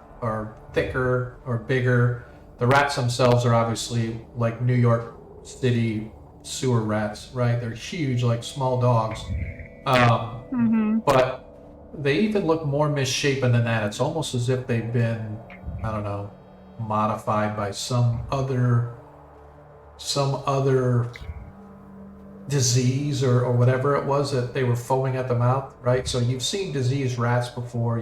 thicker or bigger. The rats themselves are obviously like New York City sewer rats, right? They're huge, like small dogs. But they even look more misshapen than that. It's almost as if they've been, I don't know, modified by some other disease or whatever it was that they were foaming at the mouth, right? So you've seen diseased rats before,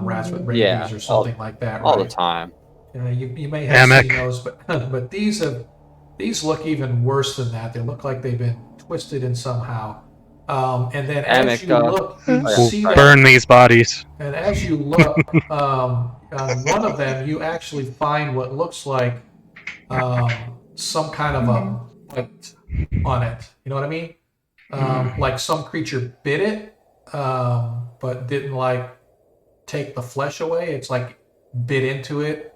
rats with rabies Yeah, or something like that, right? all the time. You may have Hammock. seen those, but these look even worse than that. They look like they've been twisted in somehow. And then as you look, you yeah, see sorry. that, Burn these bodies. and as you look, on one of them, you actually find what looks like some kind of a bite on it. You know what I mean? Like some creature bit it, but didn't like take the flesh away. It's like bit into it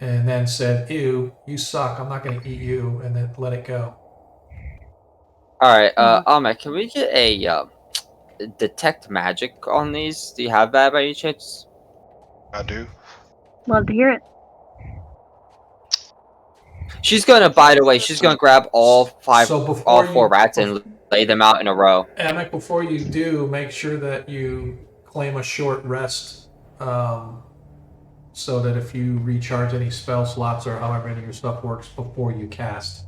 and then said, "Ew, you suck. I'm not going to eat you," and then let it go. All right, Ahmed, can we get a detect magic on these? Do you have that by any chance? I do. Love to hear it. She's gonna, by the way, she's gonna grab all four rats and lay them out in a row. Amick, before you do, make sure that you claim a short rest, so that if you recharge any spell slots or however any of your stuff works before you cast,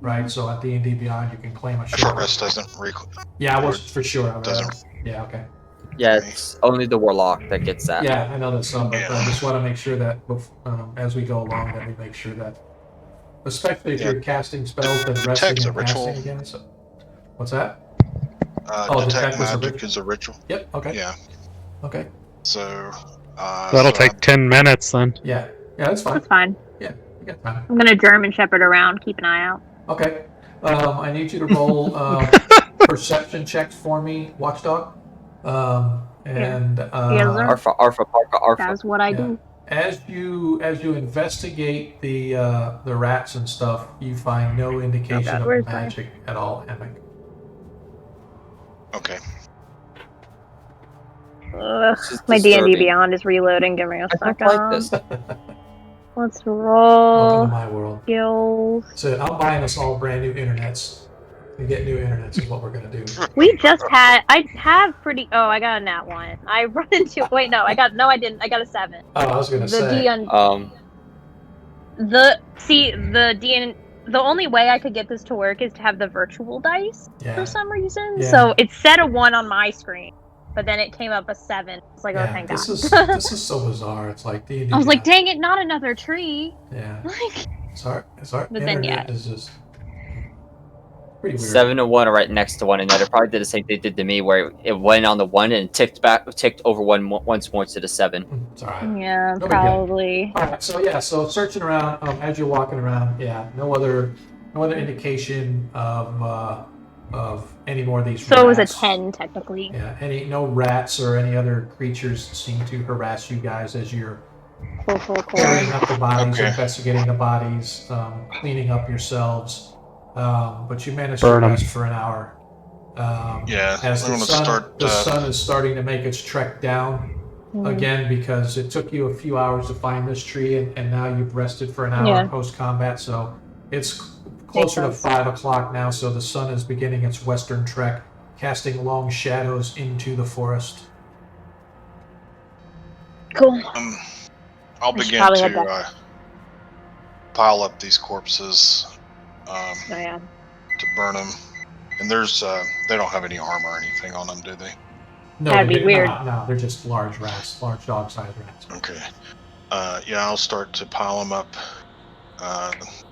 right? So at D&D Beyond, you can claim a Short rest doesn't Yeah, I was for sure. doesn't. Yeah, okay. Yeah, it's only the warlock that gets that. Yeah, I know there's some, but I Yeah. just want to make sure that as we go along, that we make sure that, especially if you're casting spells, then resting Detect's a and casting ritual. again. So, what's that? Detect was a magic is a ritual. Yep. Okay. Yeah. Okay. So. That'll take 10 minutes then. Yeah. Yeah, that's fine. That's fine. Yeah, you got time. I'm gonna German Shepherd around, keep an eye out. Okay. I need you to roll perception checks for me, Watchdog. And Yes, sir. Arfa, Parka. That's what I do. as you investigate the rats and stuff, you find no indication of where's magic at all, Emic. Okay. Ugh, This is my D&D disturbing. Beyond is reloading. Give me a I don't second. like this. Let's Welcome roll to my world. skills. So I'm buying us all brand new internets. We get new internets is what we're gonna do. We just had. I have pretty. Oh, I got a nat one. I run into. Wait, no, I got. No, I didn't. I got a 7. Oh, I was gonna The say. D on the only way I could get this to work is to have the virtual dice Yeah. for some reason. Yeah. So it said a 1 on my screen, but then it came up a 7. It's like, oh, Yeah, thank this God. is so bizarre. It's like D&D. I was like, dang it, not another tree. Yeah. Like, Sorry. But then, Internet is just pretty weird. 7 and 1 are right next to one another. Probably did the same thing they did to me, where it went on the 1 and ticked over once more to the 7. It's all right. yeah, No big deal. probably. All right, so searching around as you're walking around, no other indication of any more of these. So it was a rats. 10 technically. Yeah, no rats or any other creatures seem to harass you guys as you're Cool. clearing up the bodies, Okay. investigating the bodies, cleaning up yourselves. But you managed Burn to 'em. rest for an hour. Yeah. As I'm the gonna sun, start. the sun is starting to make its trek down again, because it took you a few hours to find this tree, and now you've rested for an hour Yeah. post combat, so it's closer to Makes sense. 5 o'clock now, so the sun is beginning its western trek, casting long shadows into the forest. Cool. I'll I should begin probably head to pile up these corpses. Oh, yeah. To burn them. And there's they don't have any armor or anything on them, do they? No, That'd be they're weird. not. No, they're just large rats, large dog-sized rats. Okay. Yeah, I'll start to pile them up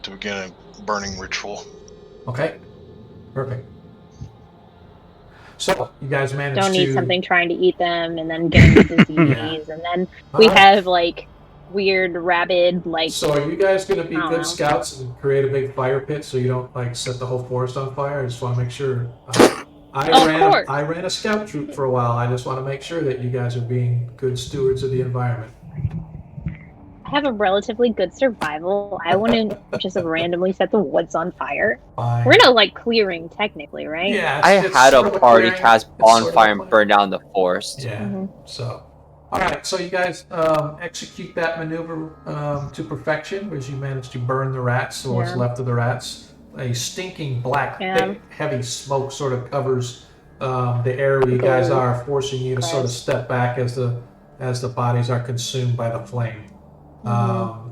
to begin a burning ritual. Okay, perfect. So you guys managed Don't to need something trying to eat them and then getting the disease, and then we have like weird rabid like. So are you guys going to be I don't good know. scouts and create a big fire pit so you don't like set the whole forest on fire? I just want to make sure. I ran a scout troop for a while. I just want to make sure that you guys are being good stewards of the environment. I have a relatively good survival. I wouldn't just randomly set the woods on fire. Fine. We're in a like clearing, technically, right? Yeah, I it's had sort a of party clearing. cast It's sort of bonfire a and clearing. burn down the forest. Yeah. Mhm. So, all right. So you guys execute that maneuver to perfection, as you manage to burn the rats, or what's Yeah. left of the rats. A stinking black, Yeah. thick, heavy smoke sort of covers the area where you guys are, forcing you to sort of Gross. step back as the bodies are consumed by the flame.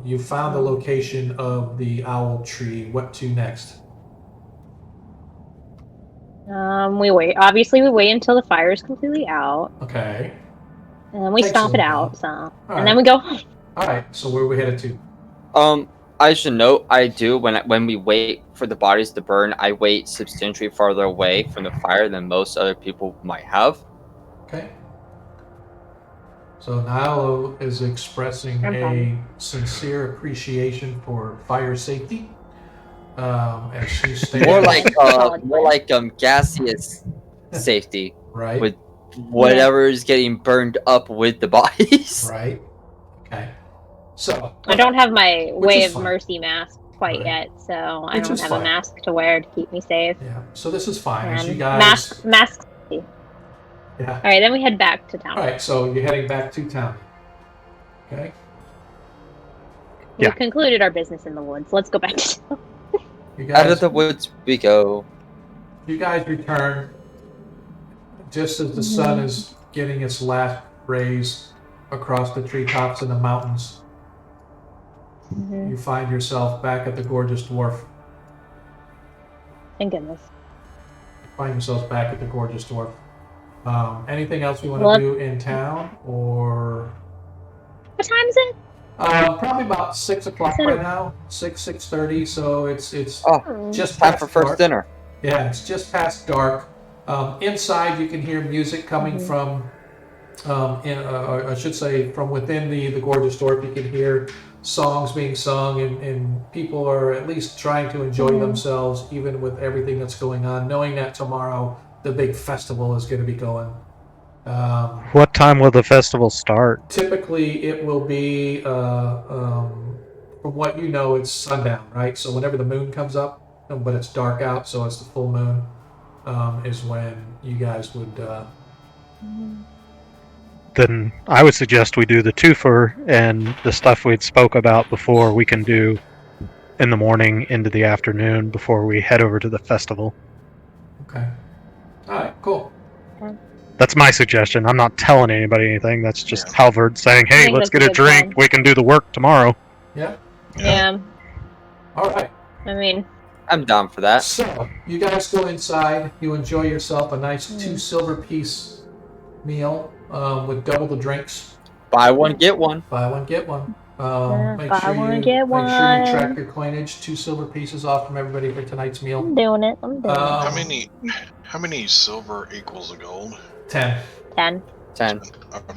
You found the location of the owl tree. What to next? We wait. Obviously, we wait until the fire is completely out, Okay. and then we Takes a stomp it little out. while. So, All and right. then we go home. All right. So where are we headed to? I should note, I do when we wait for the bodies to burn, I wait substantially farther away from the fire than most other people might have. Okay. So Nilo is expressing I'm a fine. sincere appreciation for fire safety. As she stands More like Solid more like gaseous safety right, with whatever is getting burned up with the bodies. right. Okay. So I don't have my Which Way is of fine. Mercy mask quite Right. yet, so I Which don't is have fine. a mask to wear to keep me safe. Yeah. So this is fine. As you And guys. mask. Yeah. All right, then we head back to town. All right. So you're heading back to town. Okay. Yeah. We've concluded our business in the woods. Let's go back to town. You Out guys. of the woods we go. You guys return just as the sun is getting its last rays across the treetops and the mountains. Mhm. You find yourself back at the Gorgeous Dwarf. Thank goodness. Find yourselves back at the Gorgeous Dwarf. Anything else we want Well- to do in town, or What time is it? probably about 6 o'clock right now, 6:30. So it's Oh, just time past for first dark. dinner. Yeah, it's just past dark. Inside, you can hear music coming from, I should say, from within the Gorgeous Dwarf. You can hear songs being sung, and people are at least trying to enjoy themselves, even with everything that's going on, knowing that tomorrow the big festival is going to be going. What time will the festival start? Typically, it will be, from what you know, it's sundown, right? So whenever the moon comes up, but it's dark out, so it's the full moon, is when you guys would. Then I would suggest we do the twofer, and the stuff we'd spoke about before we can do in the morning into the afternoon before we head over to the festival. Okay. All right. Cool. That's my suggestion. I'm not telling anybody anything. That's just Halvard saying, I hey, think let's that's get a a good drink. plan. We can do the work tomorrow. Yeah. Yeah. All right. I mean, I'm down for that. So you guys go inside. You enjoy yourself a nice 2 silver piece meal with double the drinks. Buy one, get one. Buy one, get one. Yeah, Make buy sure one, you get make sure you track one. your coinage. 2 silver pieces off from everybody for tonight's meal. I'm doing it. How many silver equals a gold? 10. 10. 10. Okay.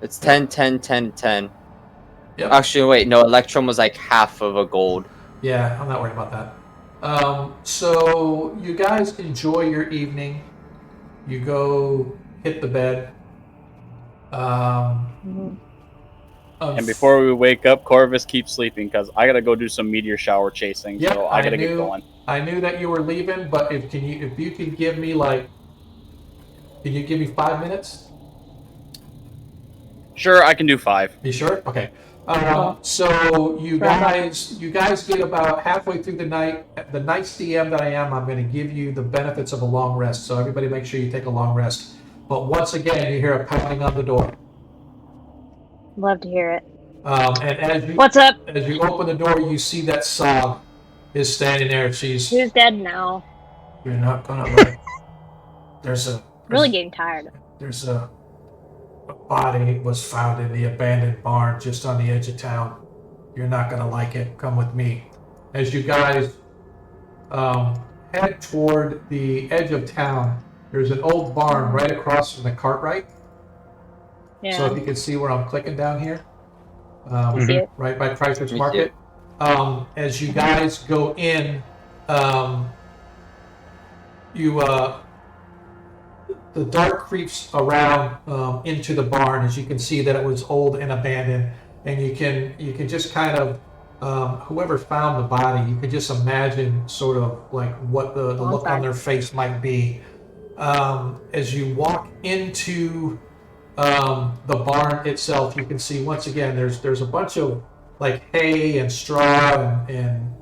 It's 10, 10, 10, 10. Yep. Actually, wait, no, Electrum was like half of a gold. Yeah, I'm not worried about that. So you guys enjoy your evening. You go hit the bed. And before we wake up, Corvus keeps sleeping because I gotta go do some meteor shower chasing. Yep, so I gotta knew, get going. I knew that you were leaving, but if you could give me can you give me 5 minutes? Sure, I can do 5. You sure? Okay. So you guys get about halfway through the night. The nice DM that I am, I'm going to give you the benefits of a long rest. So everybody, make sure you take a long rest. But once again, you hear a pounding on the door. Love to hear it. And as you What's up? as you open the door, you see that Sog is standing there. She's. Who's dead now? You're not gonna like. There's Really getting tired. There's a body was found in the abandoned barn just on the edge of town. You're not gonna like it. Come with me. As you guys head toward the edge of town, there's an old barn right across from the Cartwright. Yeah. So if you can see where I'm clicking down here, See it? right by Chrysler's Me Market. As you guys go in, the dark creeps around into the barn. As you can see that it was old and abandoned. and you can just kind of whoever found the body, you could just imagine sort of like what the look on their face might be as you walk into the barn itself. You can see once again there's a bunch of like hay and straw and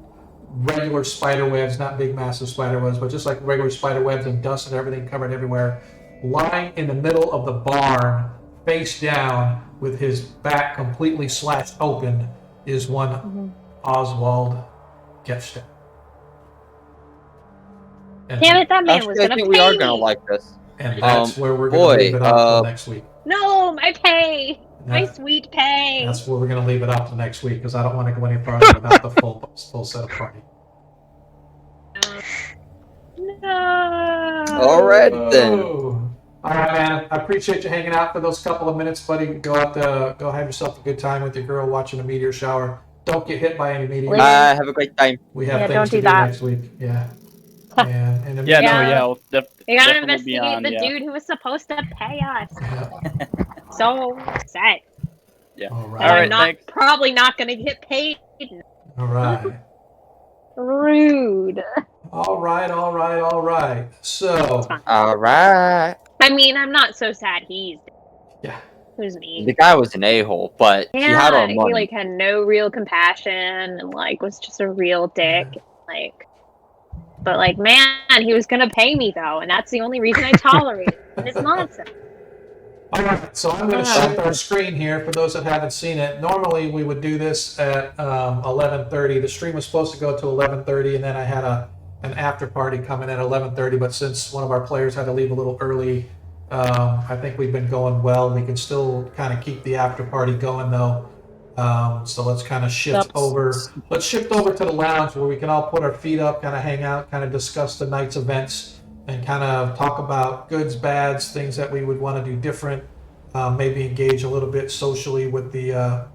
regular spider webs, not big massive spider webs, but just like regular spider webs and dust and everything covered everywhere. Lying in the middle of the barn, face down, with his back completely slashed open, is one Oswald Getstedt. Damn it, that man was Actually, I gonna think pay we are me. gonna like this. And that's where we're going to leave it up till next week. No, my pay. My That- sweet pay. That's where we're going to leave it up till next week because I don't want to go any farther without the full set of party. No. All right then. Oh. All right, man. I appreciate you hanging out for those couple of minutes, buddy. Go have yourself a good time with your girl watching a meteor shower. Don't get hit by any meteors. Have a great time. We have Yeah, things don't to do do that. next week. Yeah. And Yeah, Yeah. no, yeah. We'll You gotta definitely investigate be on, the yeah. dude who was supposed to pay us. yeah. So upset. Yeah. All And right. All right, I'm not thanks. probably not gonna get paid. All right. Rude. All right. So, fine. All right. I mean, I'm not so sad he's dead. yeah. Who's me? The guy was an a-hole, but he had our He money. like had no real compassion and like was just a real dick. Like, but like, man, he was gonna pay me though, and that's the only reason I tolerate this nonsense. All right, so I'm going to shift our screen here for those that haven't seen it. Normally, we would do this at 11:30. The stream was supposed to go to 11:30, and then I had an after party coming at 11:30. But since one of our players had to leave a little early, I think we've been going well. We can still kind of keep the after party going though. So let's kind of shift over. Let's shift over to the lounge where we can all put our feet up, kind of hang out, kind of discuss the night's events, and kind of talk about goods, bads, things that we would want to do different. Maybe engage a little bit socially with the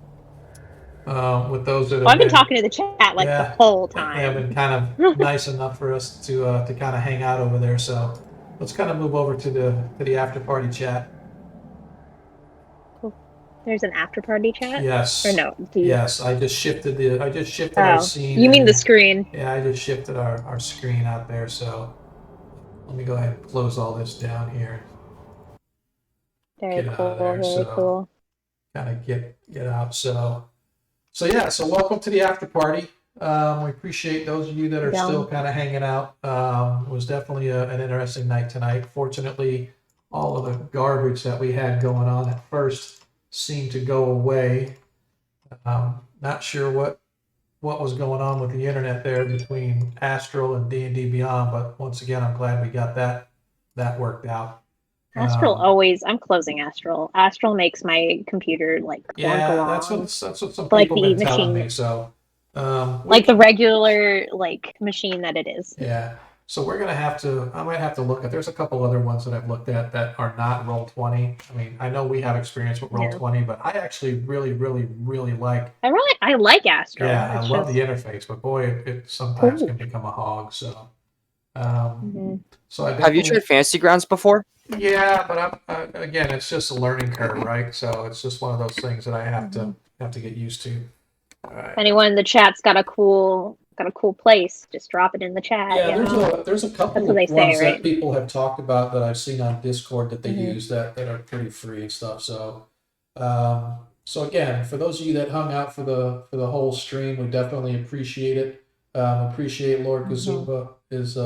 with those that have I've been talking to the chat like the whole They have time. been kind of nice enough for us to kind of hang out over there. So let's kind of move over to the after party chat. There's an after party chat. Yes. Or no? Do you... Yes, I just shifted our scene. You mean the screen? Yeah, I just shifted our screen out there. So let me go ahead and close all this down here. Very Get out cool. of there, Very so- cool. Kind of get out. So welcome to the after party. We appreciate those of you that are Yeah. still kind of hanging out. It was definitely an interesting night tonight. Fortunately, all of the garbage that we had going on at first seemed to go away. Not sure what was going on with the internet there between Astral and D&D Beyond, but once again, I'm glad we got that worked out. Astral always. I'm closing Astral. Astral makes my computer like clunk Yeah, along. that's what some Like people the been telling machine. me. So, Like the regular like machine that it is. yeah. So we're gonna have to. I might have to look at. There's a couple other ones that I've looked at that are not Roll20. I mean, I know we have experience with Yeah. Roll20, but I actually really like. I like Astral. Yeah, I It's love just- the interface, but boy, it sometimes Cool. can become a hog. So, Mhm. so I Have you definitely- tried Fantasy Grounds before? Yeah, but again, it's just a learning curve, right? So it's just one of those things that I have to get used to. All right. Anyone in the chat's got a cool place, just drop it in the chat. Yeah, you know? there's a couple That's what of they say, ones right? that people have talked about that I've seen on Discord that they Mhm. use that are pretty free and stuff. So, so again, for those of you that hung out for the whole stream, we definitely appreciate it. Appreciate Lord Gazumba is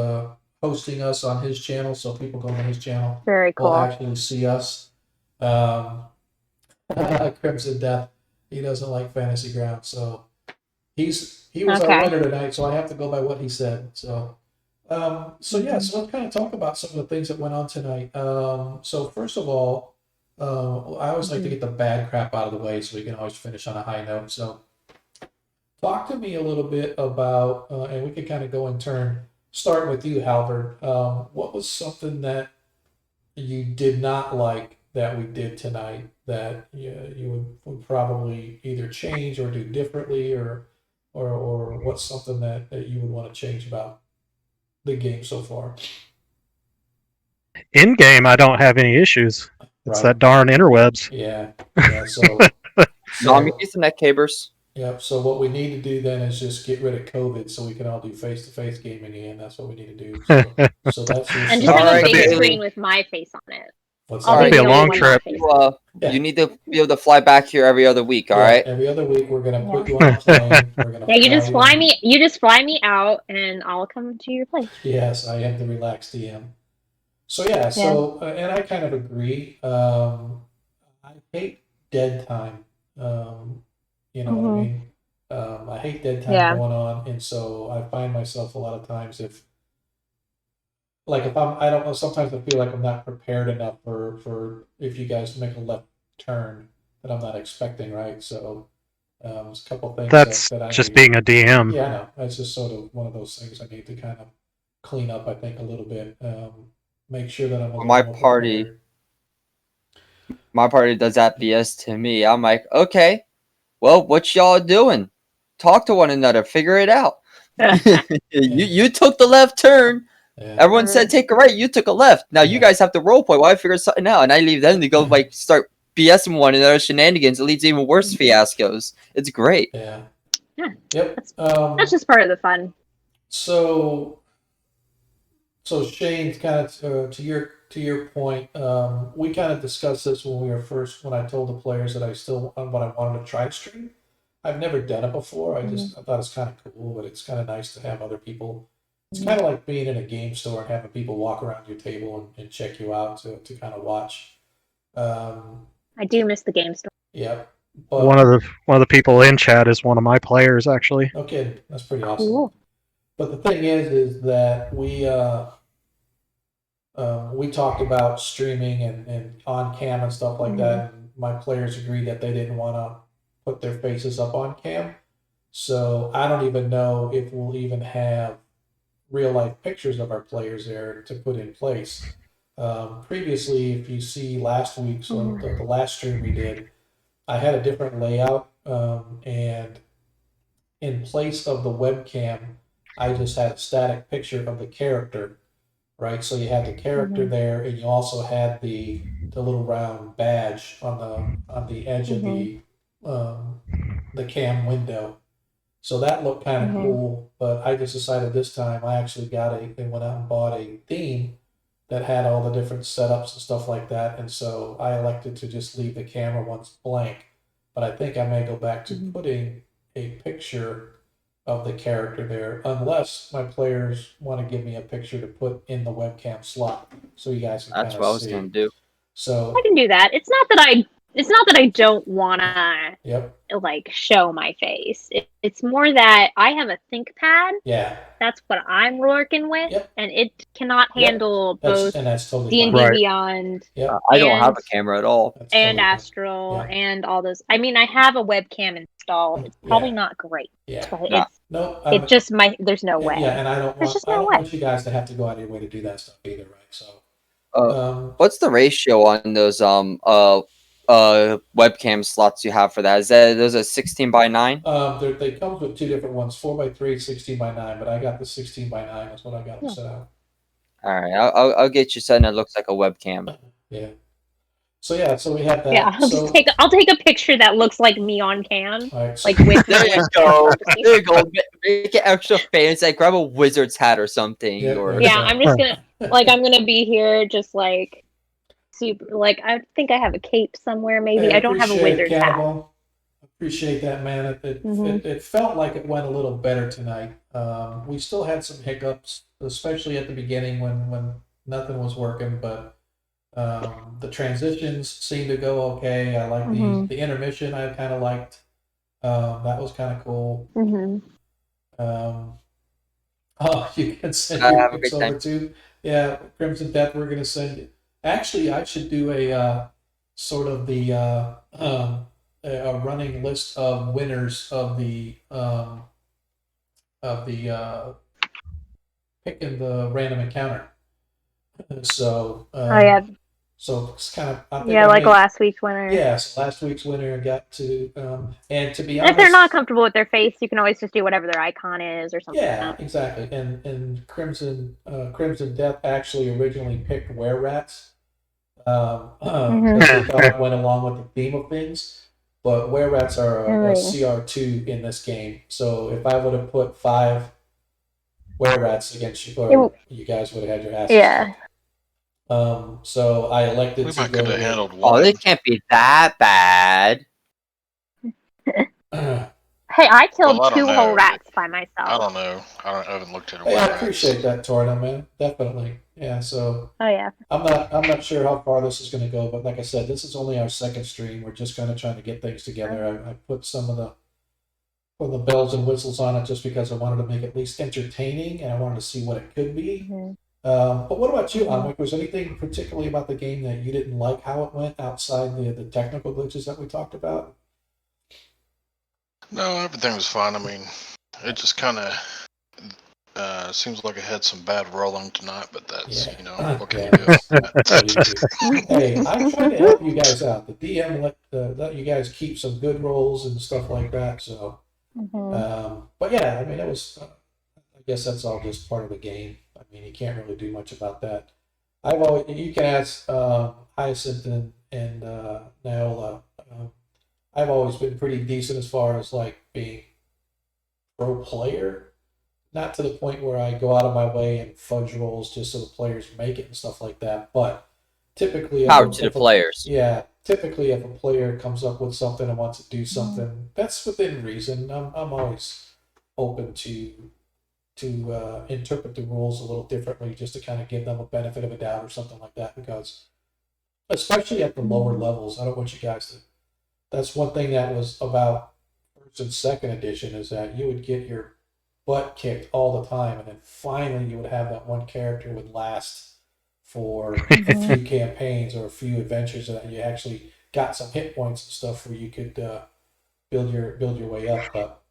hosting us on his channel, so people go on his channel Very will cool. actually see us. Crimson Death, he doesn't like Fantasy Ground, so he was Okay. our winner tonight, so I have to go by what he said. So so let's kind of talk about some of the things that went on tonight. So first of all, I always like to get the bad crap out of the way so we can always finish on a high note. So talk to me a little bit about, and we can kind of go in turn. Start with you, Halvard. What was something that you did not like that we did tonight that you would probably either change or do differently, or what's something that you would want to change about the game so far? In game, I don't have any issues. It's Right. that darn interwebs. Yeah. So, Non-Ethernet cables. yep. So what we need to do then is just get rid of COVID so we can all do face-to-face gaming again. That's what we need to do. So that's your And just All have a right, big Kaylee. screen with my face on it. What's I'll All that? be right, the only long one trip. with my face. You, Yeah. you need to be able to fly back here every other week. All Yeah, right. every other week we're gonna put Yeah. you on a plane. We're gonna Yeah, you just fly in. me. You just fly me out, and I'll come to your place. Yes, I am the relaxed DM. So yeah, so and I kind of agree. I hate dead time. You know what I mean? I hate dead time Yeah. going on, and so I find myself a lot of times if I don't know, sometimes I feel like I'm not prepared enough for if you guys make a left turn that I'm not expecting, right? So there's a couple things That's that I just need. being a DM. Yeah, I know. That's just sort of one of those things I need to kind of clean up, I think, a little bit. Make sure that I'm a little My more party- prepared. My party does that BS to me. I'm like, okay, well, what y'all doing? Talk to one another. Figure it out. You took the left turn. Yeah. Everyone said take a right. You took a left. Now you Yeah. guys have to role play while I figure something out, and I leave them to go like start BSing one another shenanigans. It leads to even worse fiascos. It's great. Yeah. Yeah. Yep. That's just part of the fun. So Shane, kind of to your point, we kind of discussed this when I told the players that what I wanted to try to stream. I've never done it before. I thought it's kind of cool, but it's kind of nice to have other people. It's kind of like being in a game store and having people walk around your table and check you out to kind of watch. I do miss the game store. Yep. But, One of the people in chat is one of my players, actually. okay, that's pretty awesome. Cool. But the thing is that we talked about streaming and on cam and stuff like that. And my players agreed that they didn't want to put their faces up on cam. So I don't even know if we'll even have real life pictures of our players there to put in place. Previously, if you see last week's or the last stream we did, I had a different layout, and in place of the webcam, I just had a static picture of the character, right? So you had the character there, and you also had the little round badge on the edge of the cam window. So that looked kind of cool, but I just decided this time I actually went out and bought a theme that had all the different setups and stuff like that, and so I elected to just leave the camera once blank. But I think I may go back to putting a picture of the character there, unless my players want to give me a picture to put in the webcam slot, so you guys can kind That's of what I was see. gonna do. So I can do that. It's not that I don't wanna yep, like show my face. It's more that I have a ThinkPad. yeah, That's what I'm working with, Yep. and it cannot handle both that's totally D&D fine. Right. Beyond Yep, I don't have a And- camera at all. that's and totally fine. Astral Yeah. and all those. I mean, I have a webcam installed. It's probably Yeah. not great, Yeah, but Nah. no, it just might. There's no way. Yeah, and I don't There's want just no way. you guys to have to go out of your way to do that stuff either, right? So, What's the ratio on those webcam slots you have for that? Is those a 16:9? they come with two different ones: 4x3, 16:9. But I got the 16:9. That's what I got them set out. All right, I'll get you something that looks like a webcam. Yeah. So yeah, so we have that. Yeah, I'll take a picture that looks like me on cam, All right, like with There my you webcam. go. There you go. Make it extra fancy. Like grab a wizard's hat or something. Yeah, or Yeah, I'm just gonna I'm gonna be here just like super. Like I think I have a cape somewhere. Maybe Hey, I don't have a appreciate it, wizard's hat. Cannibal. Appreciate that, man. It felt like it went a little better tonight. We still had some hiccups, especially at the beginning when nothing was working, but the transitions seemed to go okay. I like the intermission. I kind of liked. That was kind of cool. Oh, you can send your have a pics great over too. Yeah, Crimson Death. We're gonna send you. Actually, I should do a sort of a running list of winners of the picking the random encounter. So Oh yeah, so it's kind of I think yeah, I like made- last week's winner. Yeah, so last week's winner got to and to be And honest, if they're not comfortable with their face, you can always just do whatever their icon is or something. yeah, Like that. exactly. And Crimson Death actually originally picked were rats. Because they thought it went along with the theme of things. but were rats are a Really? CR2 in this game. So if I would have put 5 were rats against you, or you guys would have had your asses Yeah. kicked. So I elected We to might go could have with. handled Oh, one. they can't be that bad. Hey, I killed Well, I don't 2 whole know. rats by I myself. don't know. I haven't looked at a Hey, were I rats. appreciate that, Torna, man. Definitely. Yeah. So Oh yeah. I'm not sure how far this is going to go, but like I said, this is only our second stream. We're just kind of trying to get things together. I put some of the bells and whistles on it just because I wanted to make it at least entertaining, and I wanted to see what it could be. Mhm. But what about you, Amik? Was anything particularly about the game that you didn't like how it went outside the technical glitches that we talked about? No, everything was fine. I mean, it just kind of seems like it had some bad rolling tonight, but that's, what can you do? Hey, I tried to help you guys out. The DM let you guys keep some good rolls and stuff like that. So, but yeah, I mean, it was. I guess that's all just part of the game. I mean, you can't really do much about that. You can ask Hyacinth and Naola. I've always been pretty decent as far as like being pro player, not to the point where I go out of my way and fudge rolls just so the players make it and stuff like that. But typically, Power to the players. Yeah, typically if a player comes up with something and wants to do something, that's within reason. I'm always open to interpret the rules a little differently, just to kind of give them a benefit of a doubt or something like that. Because especially at the lower levels, I don't want you guys to. That's one thing that was about first and second edition, is that you would get your butt kicked all the time, and then finally you would have that one character would last for a few campaigns or a few adventures, that you actually got some hit points and stuff where you could build your way up.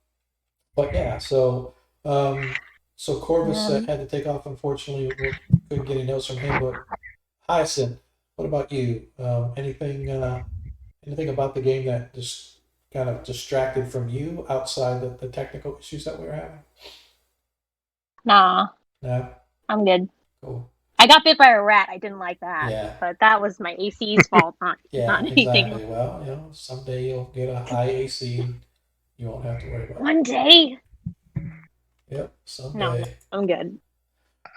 But yeah, so Corvus had to take off. Unfortunately, we couldn't get any notes from him. But Hyacinth, what about you? Anything about the game that just kind of distracted from you outside the technical issues that we were having? Nah, No? I'm good. Cool. I got bit by a rat. I didn't like that. Yeah. But that was my AC's fault, not anything. Exactly. Well, someday you'll get a high AC and you won't have to worry about it. One day. Yep, someday. No, I'm good.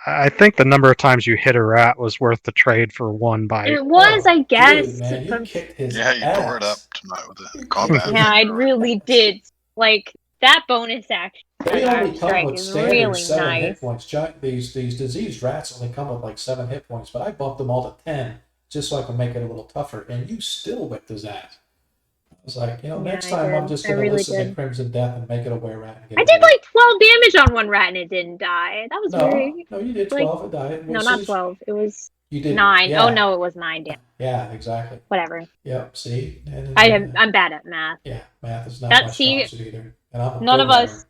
I think the number of times you hit a rat was worth the trade for one bite. It was, I guess. Dude, man, you kicked his Yeah, you tore it up ass. tonight with the combat. Yeah, I really did. Like, that bonus action They only come strike with is standard really 7 hit nice. points. These diseased rats only come with like 7 hit points, but I bumped them all to 10 just so I can make it a little tougher. And you still whipped his ass. I was like, next time I'm just going to listen to Crimson Death and make it a were rat. And get I did like 12 damage on one rat and it didn't die. That was weird. No, you did 12. It died. No, not 12. It was you did 9. Yeah. Oh no, it was 9 damage. Yeah, exactly. Whatever. Yep. See, I'm bad at math. Yeah, math is not my strong suit either. And I'm none of us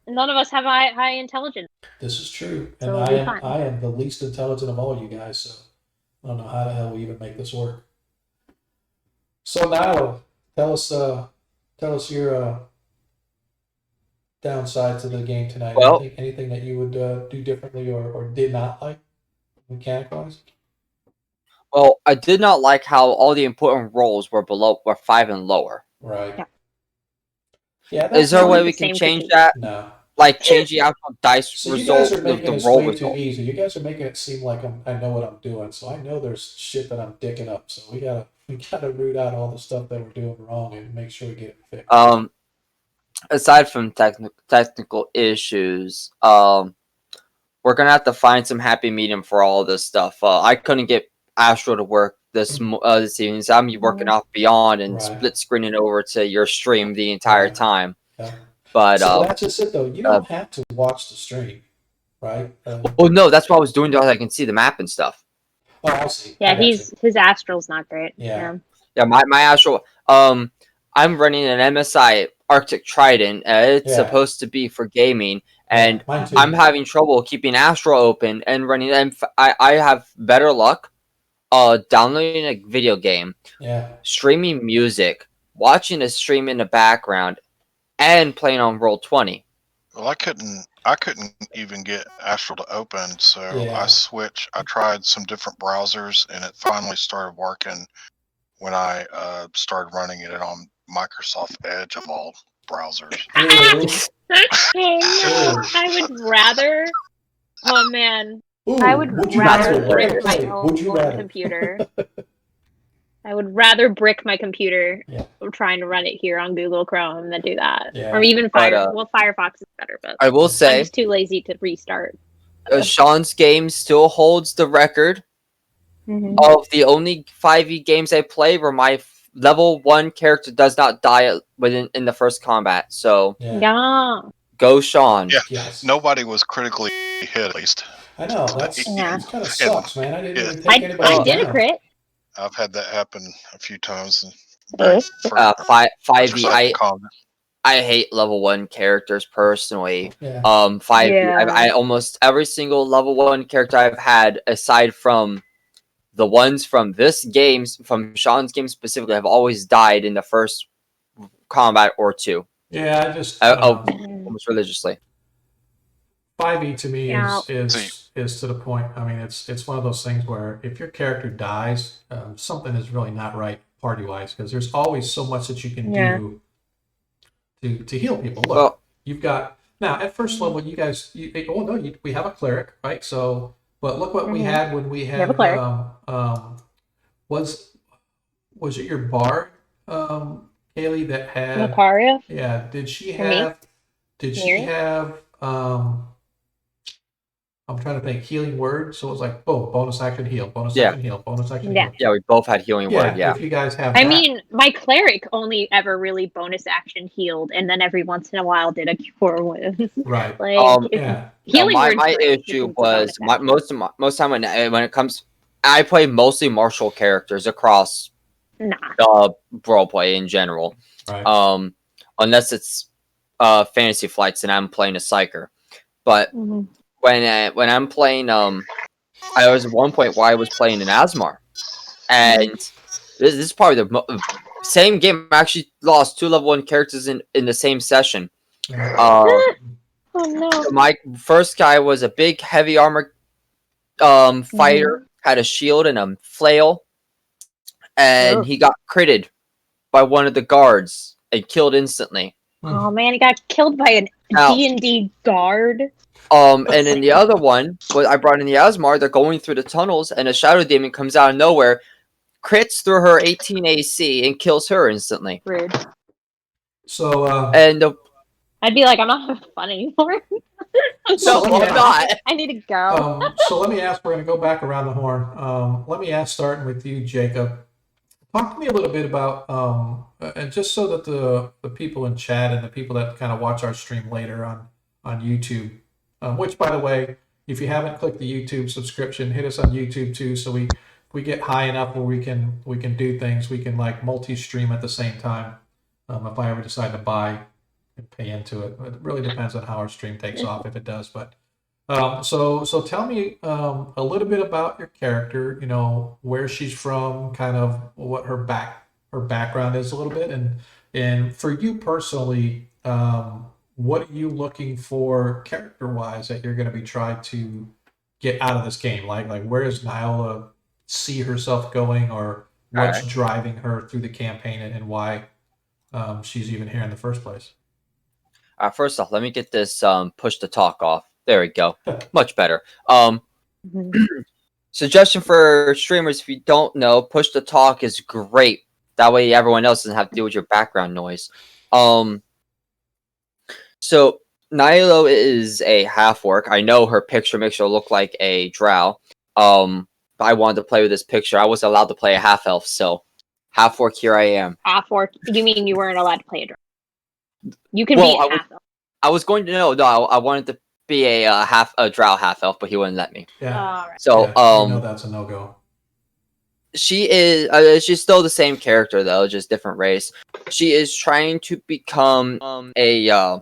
have high intelligence. This is true, and So I am the least intelligent of all you guys. So I don't know how the hell we even make this work. So now, tell us your downside to the game tonight. Well, anything that you would do differently or did not like mechanic-wise? Well, I did not like how all the important rolls were 5 and lower. Right. Yeah. Is there a way we can change that? No. Like change the actual dice So result, you guys are making the roll way result. too easy. You guys are making it seem like I know what I'm doing. So I know there's shit that I'm dicking up. So we gotta root out all the stuff that we're doing wrong and make sure we get it fixed. Aside from technical issues, we're gonna have to find some happy medium for all of this stuff. I couldn't get Astro to work this evening, so I'm working off Beyond and split screening over to your stream the entire time. Yeah. But so that's just it, though. You don't have to watch the stream, right? Oh no, that's what I was doing. I can see the map and stuff. Oh, I see. Yeah, his astral's not great. Yeah. My astral. I'm running an MSI Arctic Trident. It's supposed to be for gaming, and I'm having trouble keeping Astral open and running. And I have better luck downloading a video game, streaming music, watching a stream in the background, and playing on Roll20. Well, I couldn't even get Astral to open, so I tried some different browsers, and it finally started working when I started running it on Microsoft Edge of all browsers. Ew. Oh no, I would rather. Oh man, Ooh, I would would you That's rather rather? hilarious. brick my Hey, would you own rather? computer. I would rather brick my computer Yeah. trying to run it here on Google Chrome than do that. Yeah. Or even But, Firefox is better, but I will I'm say, just too lazy to restart. Sean's game still holds the record Mhm. of the only 5e games I play where my level 1 character does not die in the first combat. So, Yeah. Yeah. go Sean. Yeah. Yes. Nobody was critically hit, at least. I know. That's Yeah. kind of sucks, man. I didn't Yeah. even take anybody I did a down. crit. I've had that happen a few times. For 5e, second combat. I hate level 1 characters personally. Yeah. 5e, Yeah. I almost every single level 1 character I've had, aside from the ones from this game, from Sean's game specifically, have always died in the first combat or two, Yeah. I just I don't know. almost religiously. 5e to me Yeah. is to the point. I mean, it's one of those things where if your character dies, something is really not right party wise because there's always so much that you can do to heal people. Look, Well, you've got now at first level, you guys. We have a cleric, right? So, but look what we had when we have a had cleric. was it your bard, Kaylee, that had Macaria? yeah? Did she For me? have? Did she Miri? have? I'm trying to think. Healing word. So it was like, boom, bonus action heal, bonus Yeah. action heal, bonus action Yeah. heal. yeah, we both had healing word. Yeah, If you guys have I that, mean, my cleric only ever really bonus action healed, and then every once in a while did a cure wounds. right? Like Yeah. healing my word's great issue because it's a bonus was action. most time when it comes, I play mostly martial characters across Nah. role play in general. Right. Unless it's fantasy flights and I'm playing a psyker. But Mhm. when I'm playing, I was at one point where I was playing an Asmar, and this is probably the same game. I actually lost 2 level 1 characters in the same session. Oh no. My first guy was a big heavy armor fighter, had a shield and a flail, and he got critted by one of the guards and killed instantly. Oh man, he got killed by an D&D guard. And then the other one, what I brought in the Asmar, they're going through the tunnels, and a shadow demon comes out of nowhere, crits through her 18 AC, and kills her instantly. Rude. So And I'd be like, I'm not having fun anymore. So no, I'm not. I need to go. So let me ask. We're going to go back around the horn. Let me ask, starting with you, Jacob. Talk to me a little bit about, and just so that the people in chat and the people that kind of watch our stream later on YouTube, which by the way, if you haven't clicked the YouTube subscription, hit us on YouTube too. So we get high enough where we can do things. We can like multi-stream at the same time. If I ever decide to buy and pay into it, it really depends on how our stream takes off. If it does, but. So tell me a little bit about your character. You know, where she's from, kind of what her background is a little bit, and for you personally, what are you looking for character wise that you're going to be trying to get out of this game? Like where does Nyla see herself going, or what's driving her through the campaign, and why she's even here in the first place? First off, let me get this push to talk off. There we go. Much better. Suggestion for streamers: if you don't know, push to talk is great. That way, everyone else doesn't have to deal with your background noise. So Nilo is a half orc. I know her picture makes her look like a drow. But I wanted to play with this picture. I was allowed to play a half elf, so half orc. Here I am. Half orc? You mean you weren't allowed to play a drow? You can be a half elf. I was going to know. No, I wanted to be a drow half elf, but he wouldn't let me. Yeah. So you know that's a no go. She is she's still the same character though, just different race. She is trying to become a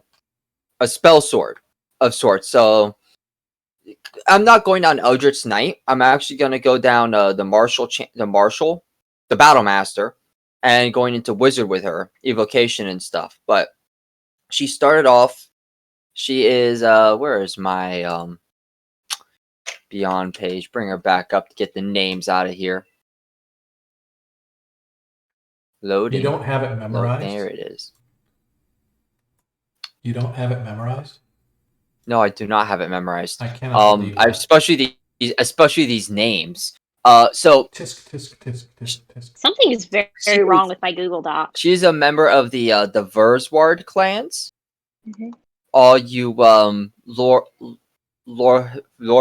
spell sword of sorts. So I'm not going down Eldritch Knight. I'm actually going to go down the battle master, and going into wizard with her, evocation and stuff. But she started off. She is where is my Beyond page? Bring her back up to get the names out of here. Loading. You don't have it There memorized? it is. You don't have it memorized? No, I do not have it memorized. I cannot believe that. Especially these names. So Tisk, tisk, tisk, tisk, tisk. Something is very, very wrong with my Google Doc. she's a member of the Versward clans. Mhm. All you lore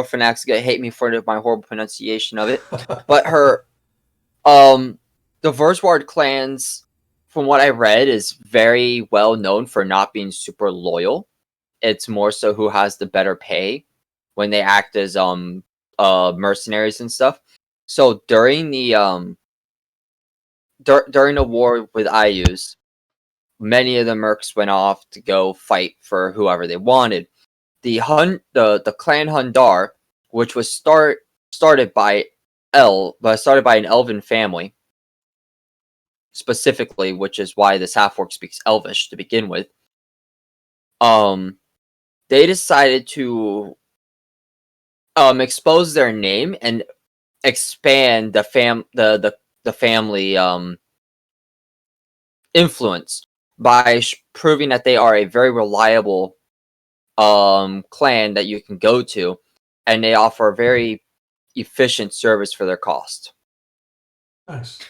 fanatics gonna hate me for my horrible pronunciation of it. But her the Versward clans, from what I read, is very well known for not being super loyal. It's more so who has the better pay when they act as mercenaries and stuff. So during the during the war with Ayus, many of the mercs went off to go fight for whoever they wanted. The clan Hundar, which was started by an elven family specifically, which is why this half-orc speaks Elvish to begin with. They decided to expose their name and expand the family influence by proving that they are a very reliable clan that you can go to, and they offer a very efficient service for their cost. Nice.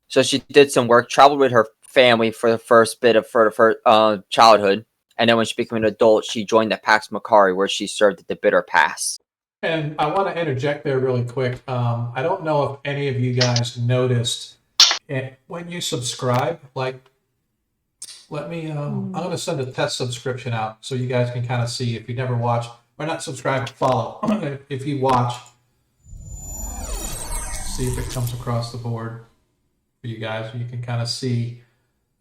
So she did some work, traveled with her family for the first bit of her childhood, and then when she became an adult, she joined the Pax Makari, where she served at the Bitter Pass. And I want to interject there really quick. I don't know if any of you guys noticed when you subscribe, like, let me, I'm going to send a test subscription out so you guys can kind of see if you never watch, or not subscribe, follow. If you watch, see if it comes across the board for you guys. You can kind of see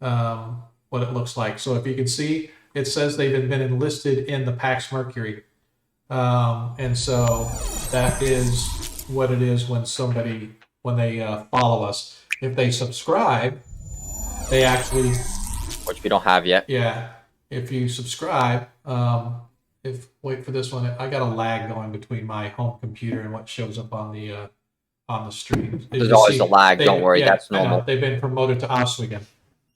what it looks like. So if you can see, it says they've been enlisted in the Pax Mercury. And so that is what it is when they follow us. If they subscribe, they actually, Which we don't have yet. yeah, if you subscribe, wait for this one, I got a lag going between my home computer and what shows up on the stream. There's always a lag, don't worry, that's I know, normal. they've been promoted to Auswigan,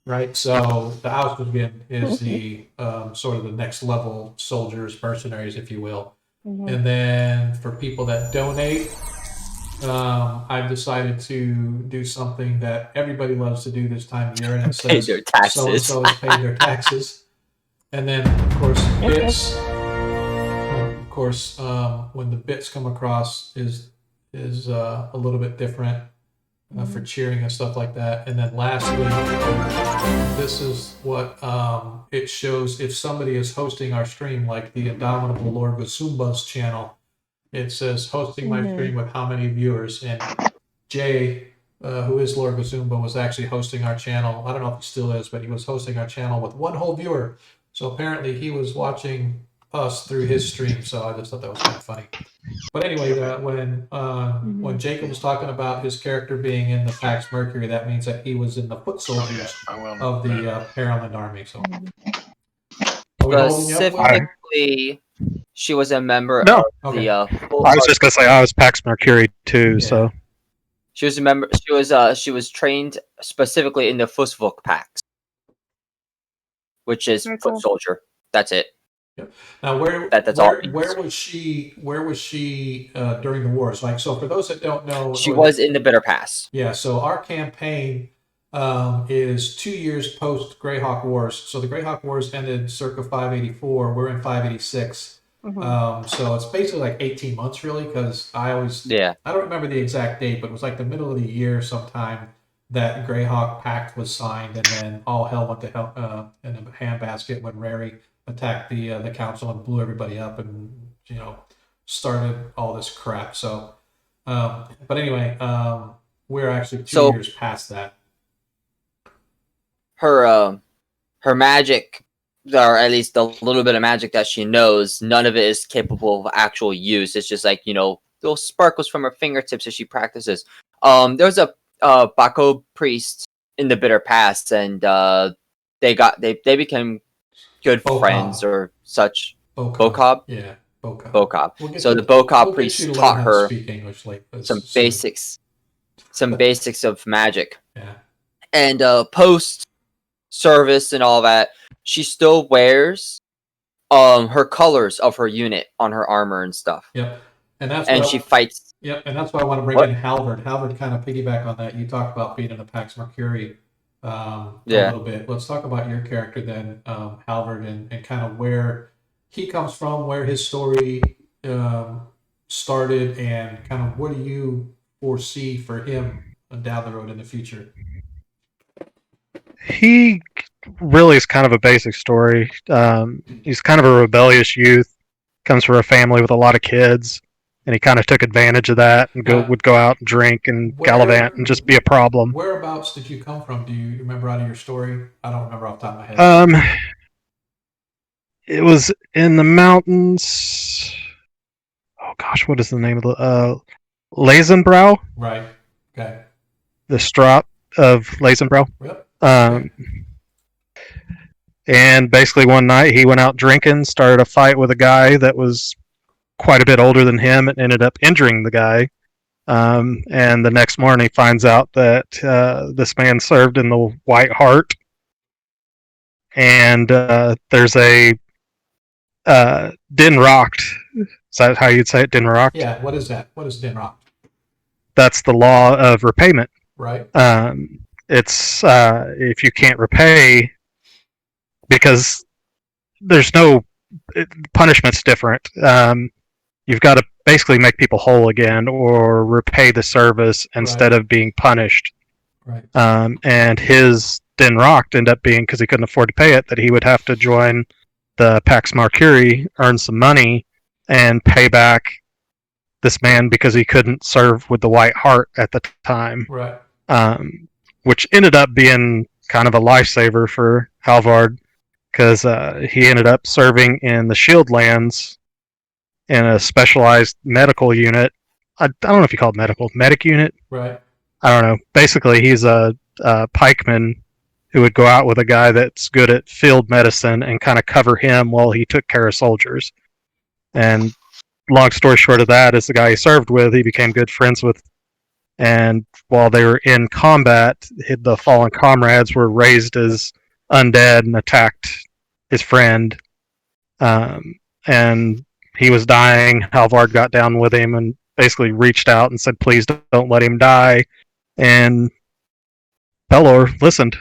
right? So the Auswigan is the sort of the next level soldiers, mercenaries, if you will. Mhm. And then for people that donate, I've decided to do something that everybody loves to do this time of year, and it Pay says their taxes. so-and-so has paid their taxes. And then, of course, bits. Of course, when the bits come across is a little bit different for cheering and stuff like that. And then lastly, this is what it shows if somebody is hosting our stream, like the Indomitable Lord Gazumba's channel. It says hosting my stream with how many viewers. And Jay, who is Lord Gazumba, was actually hosting our channel. I don't know if he still is, but he was hosting our channel with one whole viewer. So apparently he was watching us through his stream. So I just thought that was kind of funny. But anyway, when Jacob was talking about his character being in the Pax Mercury, that means that he was in the foot soldiers of the Perrenland army. So, are we holding you up, Will? Specifically, she was a member No. of Okay. the. I was just gonna say I was Pax Mercury too, Yeah. so She was a member. She was trained specifically in the Fussvok Pax, which is Very foot cool. soldier. That's it. Now, That's all. where was she during the wars? Like, so for those that don't know, She was in the Bitter Pass. Yeah, so our campaign is 2 years post Greyhawk Wars. So the Greyhawk Wars ended circa 584. We're in 586. So it's basically like 18 months, really, because I don't remember the exact date, but it was like the middle of the year sometime that Greyhawk Pact was signed, and then all hell went to hell in a handbasket when Rary attacked the council and blew everybody up, and started all this crap. So, but anyway, we're actually 2 years past that. Her magic, or at least the little bit of magic that she knows, none of it is capable of actual use. It's just like little sparkles from her fingertips as she practices. There's a Bako priest in the Bitter Past, and they became good friends or such. Bokob? Yeah, Bokob. Bokob. So the Bokob priest taught her speak English, like some basics of magic. Yeah. and post service and all that, she still wears her colors of her unit on her armor and stuff. Yep. And she fights. Yep, and that's why I want to bring What? in Halvard. Halvard kind of piggyback on that. You talked about being in the Pax Mercury a Yeah. little bit. Let's talk about your character then, Halvard, and kind of where he comes from, where his story started, and kind of what do you foresee for him down the road in the future? He really is kind of a basic story. He's kind of a rebellious youth, comes from a family with a lot of kids, and he kind of took advantage of that and would go out and drink and gallivant and just be a problem. Whereabouts did you come from? Do you remember out of your story? I don't remember off the top of my head. It was in the mountains. Oh gosh, what is the name of the Lazenbrow? Right. Okay. The Strop of Lazenbrow. Yep. And basically one night he went out drinking, started a fight with a guy that was quite a bit older than him, and ended up injuring the guy. And the next morning he finds out that this man served in the White Hart. And there's a Din Rocked. Is that how you'd say it, Din Rocked? Yeah, what is that? What is Din Rocked? That's the law of repayment. Right. It's if you can't repay, because there's no punishment's different. You've got to basically make people whole again, or repay the service instead of being punished. Right. And his Din Rocked ended up being, because he couldn't afford to pay it, that he would have to join the Pax Mercury, earn some money, and pay back this man because he couldn't serve with the White Hart at the time. Right. Which ended up being kind of a lifesaver for Halvard, because he ended up serving in the Shield Lands in a specialized medical unit. I don't know if you call it medic unit. Right. I don't know. Basically, he's a pikeman who would go out with a guy that's good at field medicine and kind of cover him while he took care of soldiers. And long story short of that is the guy he served with, he became good friends with. And while they were in combat, the fallen comrades were raised as undead and attacked his friend. And he was dying. Halvard got down with him and basically reached out and said, please don't let him die. And Pelor listened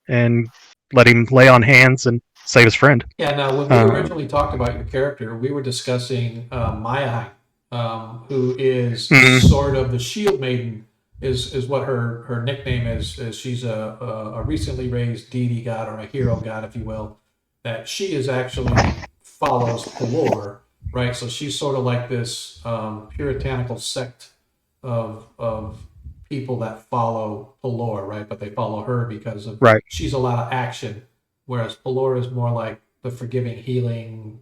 and let him lay on hands and save his friend. Yeah, now when we originally talked about your character, we were discussing Maya, who is sort of the Shield Maiden, is what her nickname is. She's a recently raised deity god, or a hero god, if you will. That she is actually follows Pelor, right? So she's sort of like this puritanical sect of people that follow Pelor, right? But they follow her because of she's a lot of action, whereas Pelor is more like the forgiving, healing,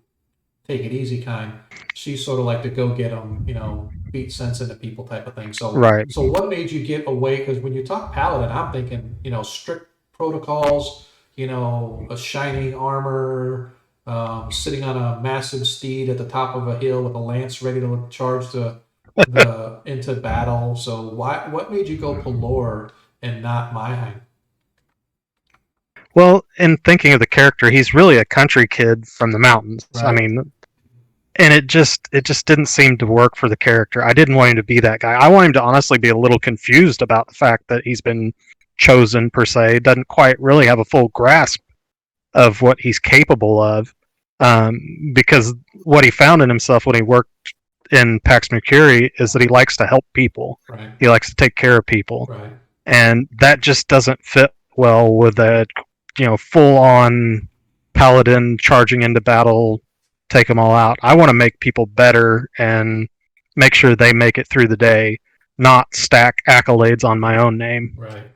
take it easy kind. She's sort of like the go get them, beat sense into people type of thing. So, so what made you get away? Because when you talk paladin, I'm thinking, strict protocols, a shining armor, sitting on a massive steed at the top of a hill with a lance ready to charge into battle. So what made you go Pelor and not Maiheim? Well, in thinking of the character, he's really a country kid from the mountains. Right. I mean, and it just didn't seem to work for the character. I didn't want him to be that guy. I want him to honestly be a little confused about the fact that he's been chosen, per se. Doesn't quite really have a full grasp of what he's capable of, because what he found in himself when he worked in Pax Mercury is that he likes to help people. Right. He likes to take care of people. Right. And that just doesn't fit well with a full-on paladin charging into battle, take them all out. I want to make people better and make sure they make it through the day, not stack accolades on my own name. Right.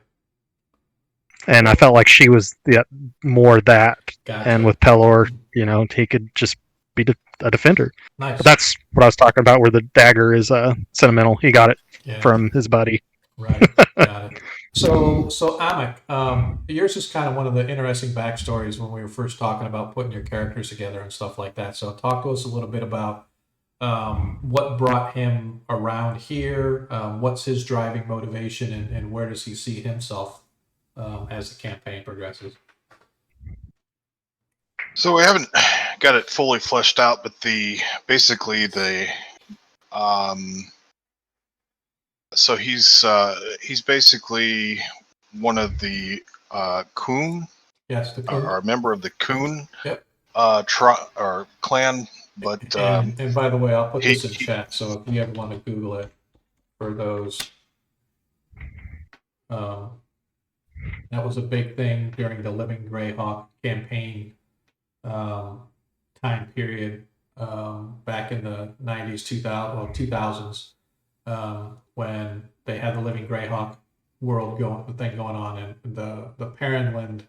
And I felt like she was more that. Gotcha. And with Pelor, he could just be a defender. Nice. But that's what I was talking about, where the dagger is sentimental. He got it from his buddy. Right. Got it. So Amek, yours is kind of one of the interesting backstories when we were first talking about putting your characters together and stuff like that. So talk to us a little bit about what brought him around here, what's his driving motivation, and where does he see himself as the campaign progresses. So we haven't got it fully fleshed out, but so he's basically one of the Coon, Yes, the or Coon. a member of the Coon Yep. or clan. But And by the way, I'll put this in he- chat, so if you ever want to Google it for those, that was a big thing during the Living Greyhawk campaign time period back in the 90s, 2000s, when they had the Living Greyhawk thing going on, and the Perrenland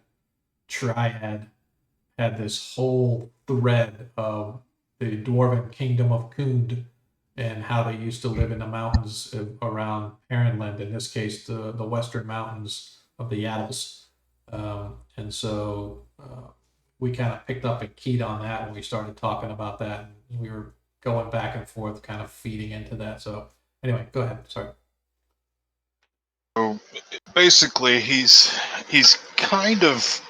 triad had this whole thread of the dwarven kingdom of Kund and how they used to live in the mountains around Perrenland, in this case, the western mountains of the Yaddles. And so we kind of picked up and keyed on that when we started talking about that. And we were going back and forth, kind of feeding into that. So anyway, go ahead. Sorry. So basically, he's kind of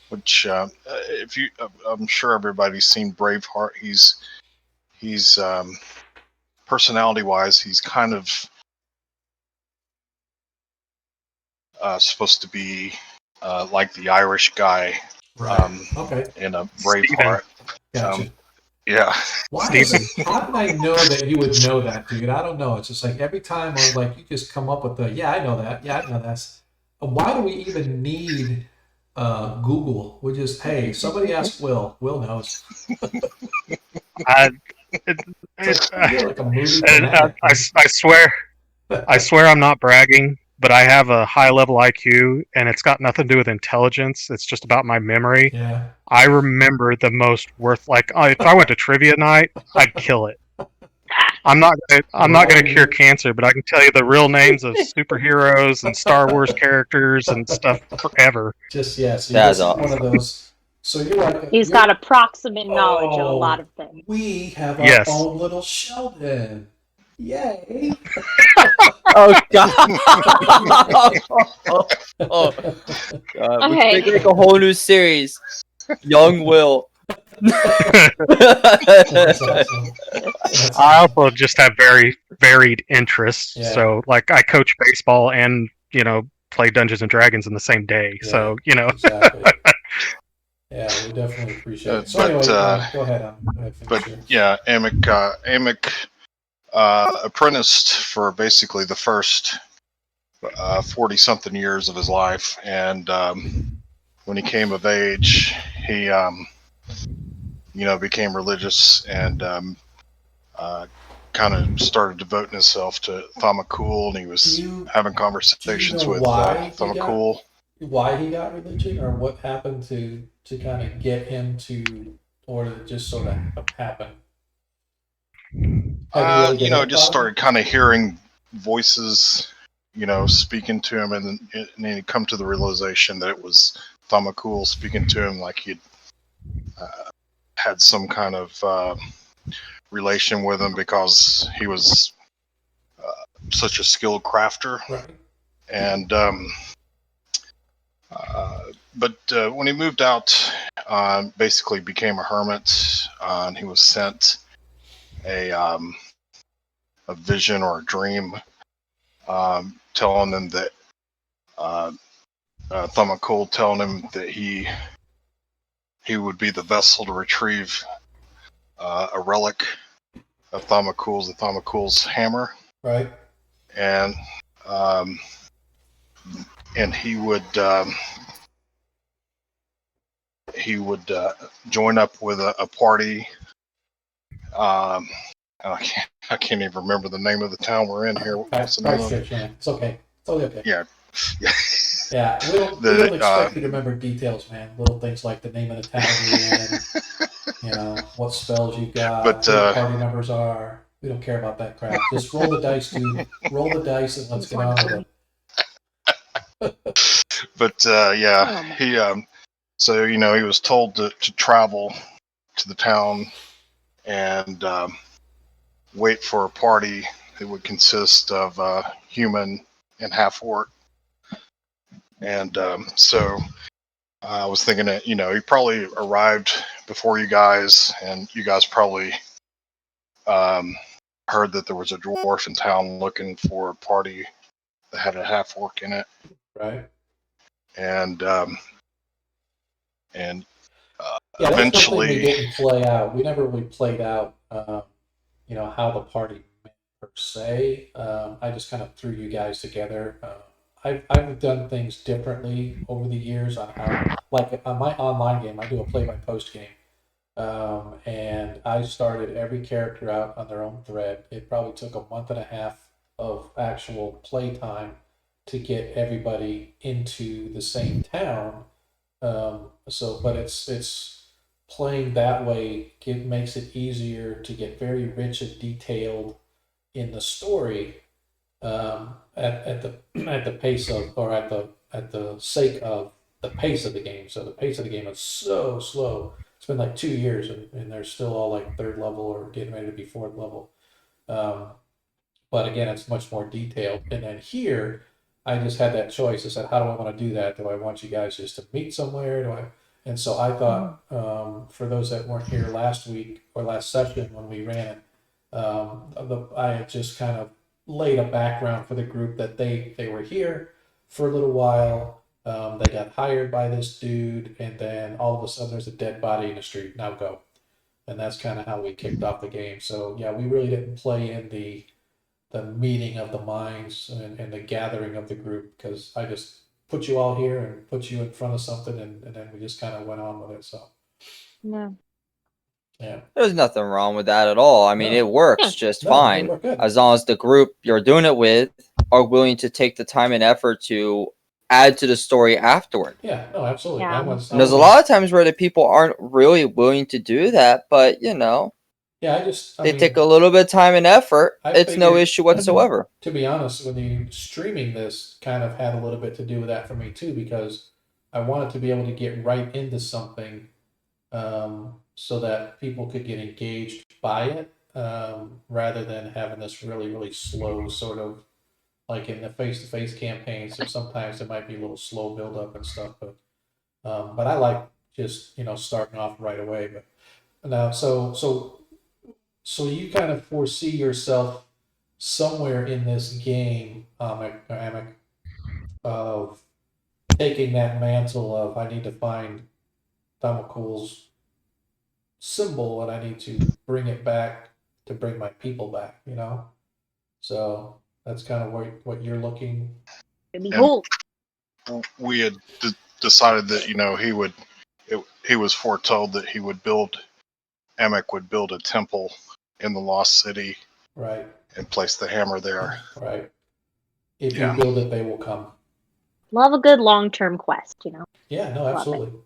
which if you I'm sure everybody's seen Braveheart. He's personality wise, he's kind of supposed to be like the Irish guy Okay. in a Steven. Braveheart. Gotcha. Yeah. Why Steven. how did I know that you would know that, dude? I don't know. It's just like every time I was like, you just come up with the, yeah, I know that. Yeah, I know that. Why do we even need Google? We just, hey, somebody ask Will. Will knows. I, You're like a movie and fanatic. I swear I'm not bragging, but I have a high level IQ, and it's got nothing to do with intelligence. It's just about my memory. Yeah. I remember the most if I went to trivia night, I'd kill it. I'm not gonna cure cancer, but I can tell you the real names of superheroes and Star Wars characters and stuff forever. Just, yeah. So That's this is one of those. So you're like, He's got approximate knowledge of a lot of things. We have our Yes. own little Sheldon. Yay. Oh god! Oh god! We Okay. could make a whole new series. Young Will. That's awesome. That's I awesome. also just have very varied interests. Yeah. So, like, I coach baseball and play Dungeons and Dragons in the same day. Yeah. So, Exactly. Yeah, we definitely appreciate it. So anyway, go ahead. But yeah, Amic apprenticed for basically the first 40-something years of his life, and when he came of age, he became religious and kind of started devoting himself to Thaumacool, and he was having conversations with Thaumacool. Why he got religion, or what happened to kind of get him to, or did it just sort of happen? Just started kind of hearing voices, speaking to him, and then he come to the realization that it was Thaumacool speaking to him, like he'd had some kind of relation with him because he was such a skilled crafter. Right. And but when he moved out, basically became a hermit, and he was sent a vision or a dream telling him that Thaumacool telling him that he would be the vessel to retrieve a relic of Thaumacool's, the Thaumacool's hammer. Right. And he would join up with a party. And I can't even remember the name of the town we're in here. It's okay. It's totally okay. Yeah. Yeah, we don't expect you to remember details, man. Little things like the name of the town you're in, what spells you got, But, what the party numbers are. We don't care about that crap. Just roll the dice, dude. Roll the dice and let's get on with it. But he so he was told to travel to the town and wait for a party that would consist of human and half orc And so I was thinking that, he probably arrived before you guys, and you guys probably heard that there was a dwarf in town looking for a party that had a half orc in it, Right. and Yeah, that's something we eventually, didn't play out. We never really played out, how the party met per se. I just kind of threw you guys together. I've done things differently over the years on how, like on my online game, I do a play by post game. And I started every character out on their own thread. It probably took a month and a half of actual play time to get everybody into the same town. But it's playing that way. It makes it easier to get very rich and detailed in the story, at the at the pace of, or at the sake of the pace of the game. So the pace of the game is so slow. It's been like 2 years, and they're still all like third level or getting ready to be fourth level. Um, but again, it's much more detailed. And then here, I just had that choice. I said, how do I want to do that? Do I want you guys just to meet somewhere? Do I? And so I thought, for those that weren't here last week or last session when we ran it, I had just kind of laid a background for the group that they were here for a little while. They got hired by this dude, and then all of a sudden there's a dead body in the street. Now go. And that's kind of how we kicked off the game. So yeah, we really didn't play in the meeting of the minds, and the gathering of the group, because I just put you all here and put you in front of something, and then we just kind of went on with it. So No. yeah, There's nothing wrong with that at all. I mean, No. it works Yeah. just No, fine we're good. as long as the group you're doing it with are willing to take the time and effort to add to the story afterward. Yeah, no, absolutely. Yeah. And there's a lot of times where the people aren't really willing to do that, but Yeah, they take a little bit of time and effort. I It's no figured- issue whatsoever. To be honest, when you streaming this kind of had a little bit to do with that for me too, because I wanted to be able to get right into something, so that people could get engaged by it, rather than having this really, really slow sort of, like in the face-to-face campaigns. So sometimes there might be a little slow build up and stuff, but I like just starting off right away. But now, so you kind of foresee yourself somewhere in this game, Amic, of taking that mantle of, I need to find Thamakul's symbol, and I need to bring it back to bring my people back, So that's kind of what you're looking. It'd be And- cool. we had decided that he was foretold that Emic would build a temple in the lost city Right, and place the hammer there. right. If Yeah. you build it, they will come. Love a good long-term quest, Yeah, no, Love it. absolutely.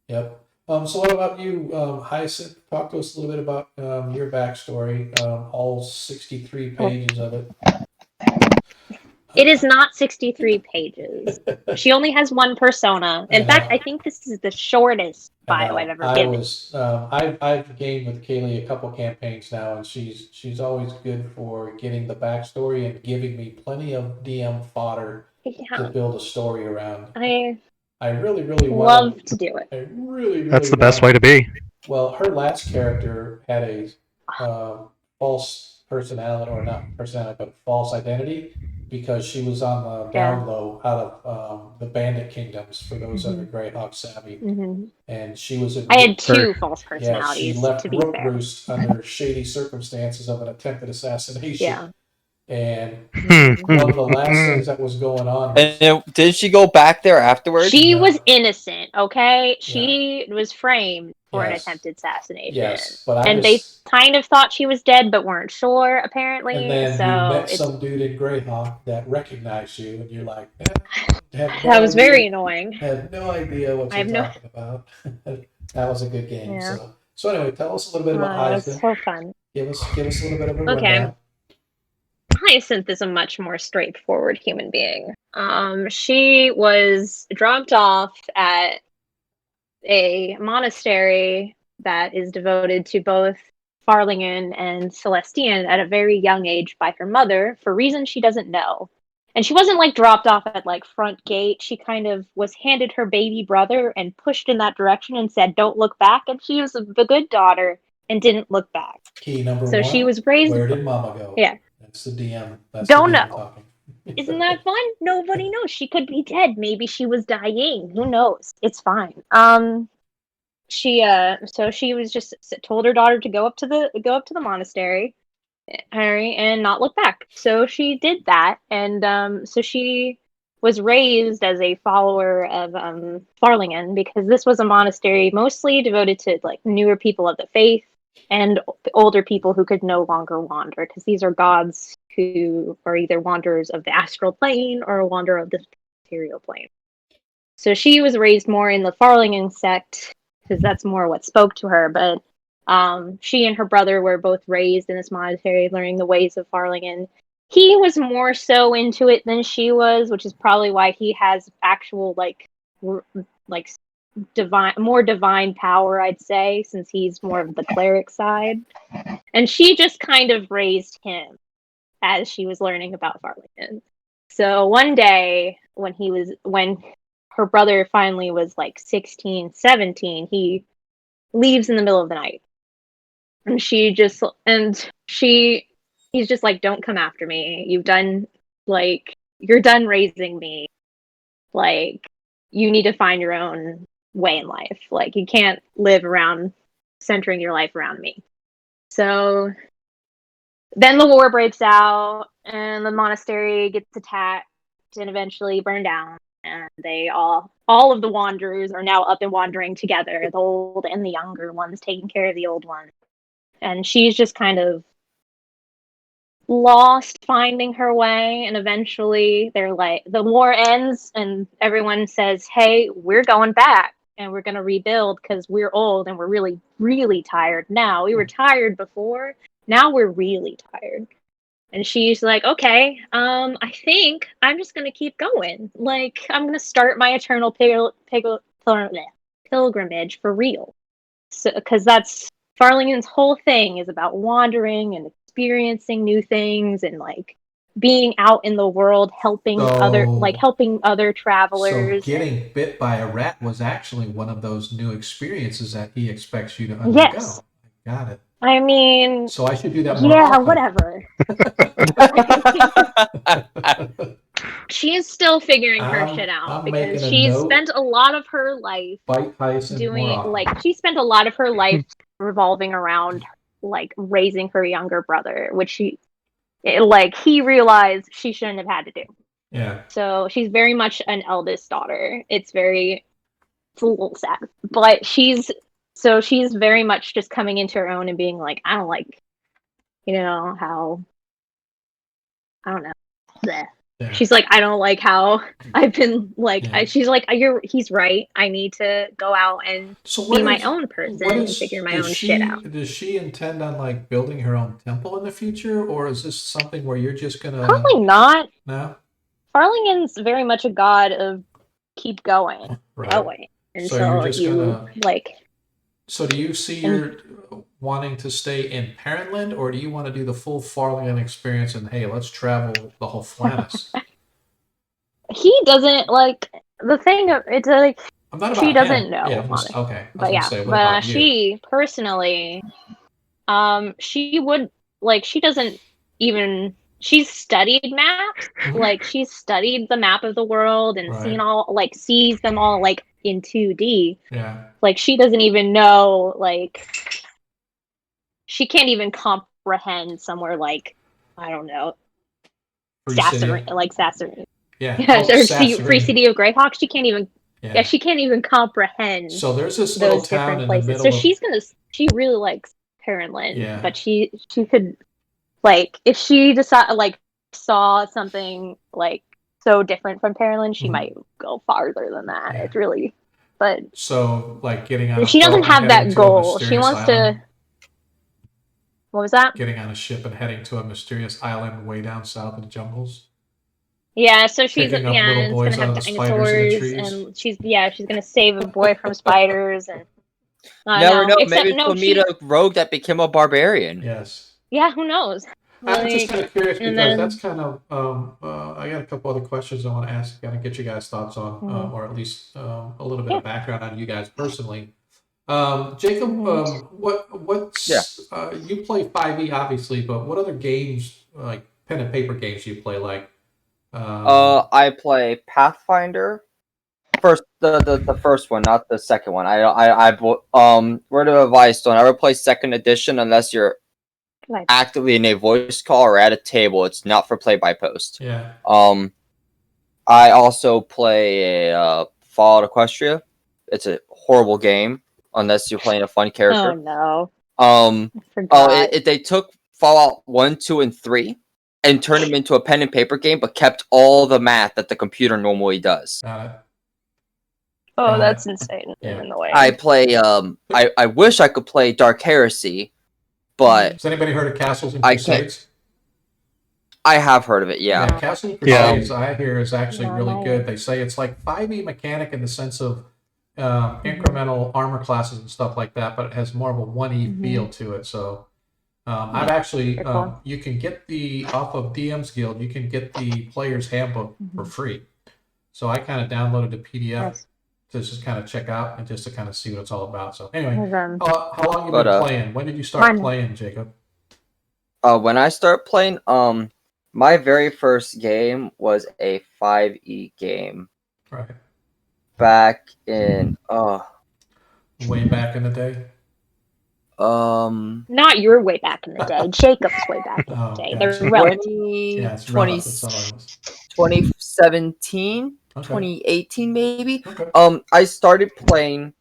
Yep. So what about you, Hyacinth? Talk to us a little bit about your backstory, all 63 pages of it. It is not 63 pages. She only has one persona. In fact, I think this is the shortest bio I've ever given. I've gamed with Kaylee a couple campaigns now, and she's always good for getting the backstory and giving me plenty of DM fodder to Yeah, build a story around. I I really, really love to do it. I really, really That's the best way to be. Well, her last character had a false personality, or not personality, but false identity, because she was on the down low out of the Bandit Kingdoms, for those that are Greyhawk savvy. hmm And she was in. I had two false Yeah, she personalities, left to be Rope fair. Roost under shady circumstances of an attempted assassination. Yeah. And Hmm. one of the last things that was going on was, And did she go back there afterwards? She No. was innocent, okay? She was framed for an Yes. attempted assassination. yes, but And they kind of thought she was dead, but weren't sure, apparently. and then so you met it's, some dude in Greyhawk that recognized you, and you're like, that was very annoying. Had no idea what I you're have no- talking about. That was a good game. Yeah. So anyway, tell us a little bit about It was Hyacinth. so fun. Give us a little bit of a Okay. rundown. Hyacinth is a much more straightforward human being. She was dropped off at a monastery that is devoted to both Farlingen and Celestian at a very young age by her mother for reasons she doesn't know. And she wasn't like dropped off at like front gate. She kind of was handed her baby brother and pushed in that direction and said, "Don't look back." And she was a good daughter and didn't look back. Key number So one. she was raised. Where did Mama go? Yeah. That's the DM. That's Don't the DM know. talking. Isn't that fun? Nobody knows. She could be dead. Maybe she was dying. Who knows? It's fine. So she was just told her daughter to go up to the monastery, Harry, and not look back. So she did that, and so she was raised as a follower of Farlingen, because this was a monastery mostly devoted to like newer people of the faith and older people who could no longer wander, because these are gods who are either wanderers of the astral plane or a wanderer of the material plane. So she was raised more in the Farlingen sect because that's more what spoke to her. But she and her brother were both raised in this monastery, learning the ways of Farlingen. He was more so into it than she was, which is probably why he has actual like more divine power, I'd say, since he's more of the cleric side. And she just kind of raised him as she was learning about Farlingen. So one day when her brother finally was like 16, 17, he leaves in the middle of the night. And he's just like, "Don't come after me. You're done raising me. Like, you need to find your own way in life. Like, you can't live around centering your life around me." So then the war breaks out and the monastery gets attacked and eventually burned down. And all of the wanderers are now up and wandering together, the old and the younger ones taking care of the old ones. And she's just kind of lost finding her way, and eventually they're like, the war ends and everyone says, "Hey, we're going back and we're going to rebuild because we're old and we're really, really tired now. We were tired before. Now we're really tired." And she's like, "Okay, I think I'm just going to keep going. Like, I'm going to start my eternal pilgrimage for real." So, because that's Farlingen's whole thing is about wandering and experiencing new things and like being out in the world, helping other So travelers. getting bit by a rat was actually one of those new experiences that he expects you to undergo. Yes. Got it. I mean, So I should do that more yeah, often. whatever. She is still figuring her shit out I'm because making a she's note. spent a lot of her life Bite Tyson more doing often. like she spent a lot of her life revolving around like raising her younger brother, which he realized she shouldn't have had to do. Yeah. So she's very much an eldest daughter. It's a little sad, but she's very much just coming into her own and being like, I don't like, how, I don't know. Bleh. Yeah. She's like, I don't like how I've been like. Yeah. She's like, he's right. I need to go out and be my own person and figure my own shit out. Does she intend on like building her own temple in the future, or is this something where you're just gonna? Probably not. No. Farlingen's very much a god of keep going, Right. going until So you're just you gonna like. So do you see you're wanting to stay in Perrenland, or do you want to do the full Farlingen experience and hey, let's travel the whole Flannis? He doesn't like the thing. It's like I'm not she about doesn't him. know. Yeah, honestly. okay. But yeah, say, what but about you? she personally, she would like. She doesn't even. She's studied maps. Like she's studied the map of the world and Right. sees them all like in 2D. Yeah. Like she doesn't even know. Like she can't even comprehend somewhere like, I don't know, Sasserine. Yeah. Or Free City of Greyhawk. She can't even. Yeah, she can't even comprehend. So there's this little those town different in places. the middle So she really likes Perrenland. Yeah. But she could like if she saw something like so different from Perrenland, she might go farther than that. Yeah. It's really, but so like getting on. She doesn't have that goal. She wants island. to. What was that? Getting on a ship and heading to a mysterious island way down south in the jungles. Yeah, so she's Picking up little and boys it's gonna out have of the spiders in the dinosaurs, trees. and she's gonna save a boy from spiders, and Never know. Except, Maybe she'll meet a rogue that became a barbarian. Yes. Yeah, who knows? I'm just kind of curious and because then- that's kind of I got a couple other questions I want to ask, kind of get you guys' thoughts on, Mhm. or at least a little bit Yeah. of background on you guys personally. Jacob, Mhm. what's Yeah. you play 5e obviously, but what other games like pen and paper games do you play? Like, I play Pathfinder. First, the first one, not the second one. Word of advice: don't ever play second edition unless you're Like, actively in a voice call or at a table. It's not for play by post. yeah, I also play a Fallout Equestria. It's a horrible game unless you're playing a fun oh character. no, Um, I forgot. they took Fallout 1, 2, and 3 and turned them into a pen and paper game, but kept all the math that the computer normally does. got it. Oh, that's insane. Yeah. In the way. I play. I wish I could play Dark Heresy, but Has anybody heard of Castles and I can't- Crusades? I have heard of it. Yeah. Castles and Yeah. Crusades I hear is actually Yeah, really no. good. They say it's like 5e mechanic in the sense of incremental armor classes and stuff like that, but it has more of a 1e Mhm. feel to it. So I've actually Very cool. you can get the off of DM's Guild, you can get the player's handbook for free. So I kind of downloaded the PDF Nice. to just kind of check out and just to kind of see what it's all about. So anyway, There's, how long you But, been playing? When did you start mine- playing, Jacob? When I start playing, my very first game was a 5e game Right, back in way back in the day. Not your way back in the day. Jacob's way back in the Oh, day. gotcha. They're relative. 20, Yeah, it's 20 relative. It's all of us. 2017, Okay. 2018 maybe. Okay. I started playing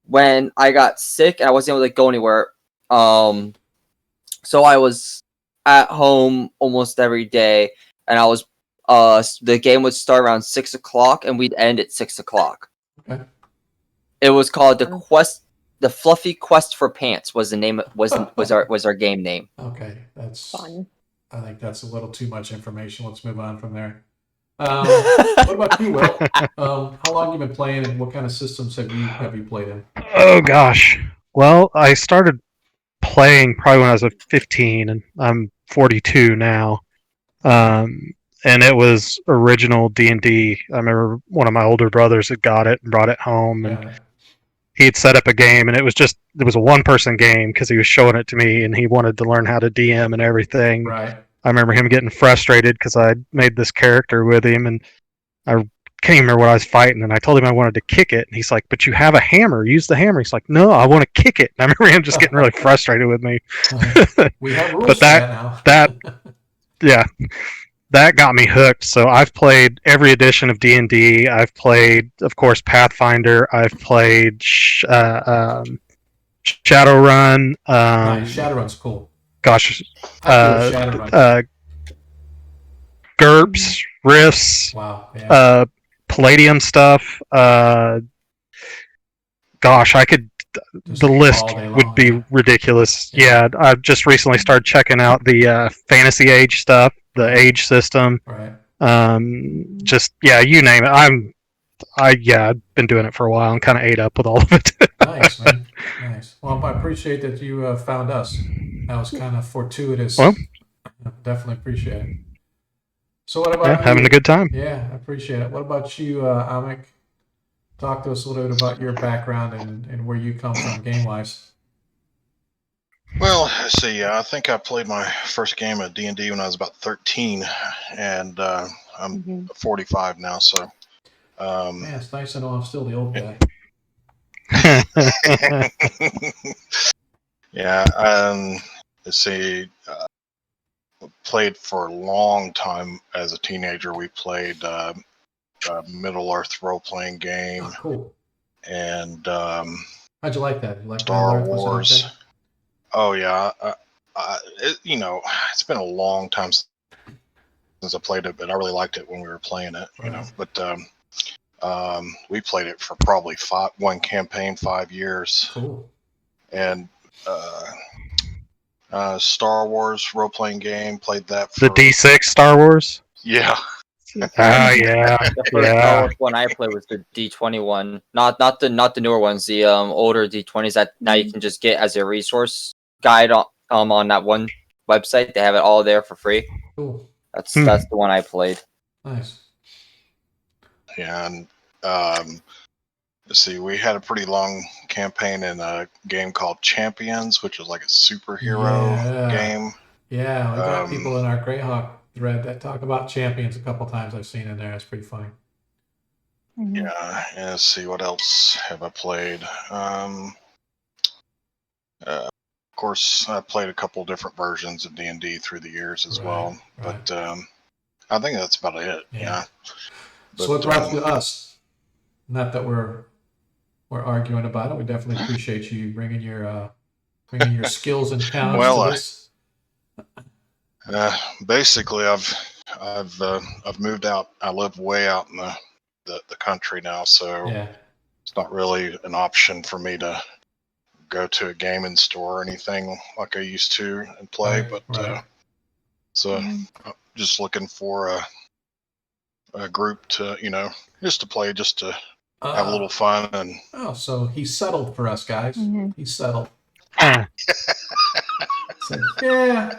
when I got sick and I wasn't able to go anywhere. So I was at home almost every day, and I was the game would start around 6 o'clock and we'd end at 6 o'clock. Okay. It was called the Fluffy Quest for Pants was the name was our game name. Okay, that's Fun. I think that's a little too much information. Let's move on from there. What about you, Will? How long you been playing, and what kind of systems have you played in? Oh gosh. Well, I started playing probably when I was 15, and I'm 42 now. And it was original D&D. I remember one of my older brothers had got it and brought it home, and Yeah, he had set up a game, and it was a one-person game because he was showing it to me, and he wanted to learn how to DM and everything. right. I remember him getting frustrated because I made this character with him, and I can't even remember what I was fighting, and I told him I wanted to kick it, and he's like, "But you have a hammer. Use the hammer." He's like, "No, I want to kick it." And I remember him just getting really frustrated with me. We have rules But for that now. Yeah, that got me hooked. So I've played every edition of D&D. I've played, of course, Pathfinder. I've played Shadowrun. Nice. Shadowrun's cool. Gosh, I do Shadowrun. GURPS, Rifts, Wow. Yeah. Palladium stuff. Gosh, I could. Just The list all day would long, be yeah. ridiculous. Yeah. Yeah, I've just recently started checking out the Fantasy Age stuff, the Age system. Right. Just yeah, you name it. I've been doing it for a while and kind of ate up with all of it. Nice, man. Nice. Well, I appreciate that you found us. That was kind of fortuitous. Well. Definitely appreciate it. So what about Yeah, having you? a good time. Yeah, I appreciate it. What about you, Amik? Talk to us a little bit about your background and where you come from game-wise. Well, let's see. I think I played my first game of D&D when I was about 13, and I'm 45 now. So, Man, it's nice to know I'm still the old guy. yeah. Let's see. Played for a long time as a teenager. We played Middle Earth role-playing game, Oh, cool. and How'd you like that? You like Star Middle Earth? Was it Wars. okay? Oh yeah, it's been a long time since I played it, but I really liked it when we were playing it. You know, Right. but we played it for probably one campaign, 5 years, Cool. and Star Wars role playing game. Played that for The D6 Star Wars. yeah. Ah, yeah, The first yeah. Star Wars one I played was the D21, not the newer ones, the older D20s that now you can just get as a resource guide on that one website. They have it all there for free. Cool. That's the one I played. Nice. Yeah, and let's see, we had a pretty long campaign in a game called Champions, which was like a superhero game. Yeah, we got people in our Greyhawk thread that talk about Champions a couple times. I've seen in there. It's pretty funny. Yeah, and let's see, what else have I played? Of course, I played a couple different versions of D&D through the years as well, but I think that's about it. Yeah. So what brought you to us? Not that we're arguing about it. We definitely appreciate you bringing your skills and talents to this. Basically, I've moved out. I live way out in the country now, so it's not really an option for me to go to a gaming store or anything like I used to and play. So I'm just looking for a group to, just to play, just to have a little fun. And so he settled for us, guys. He settled. Said, yeah,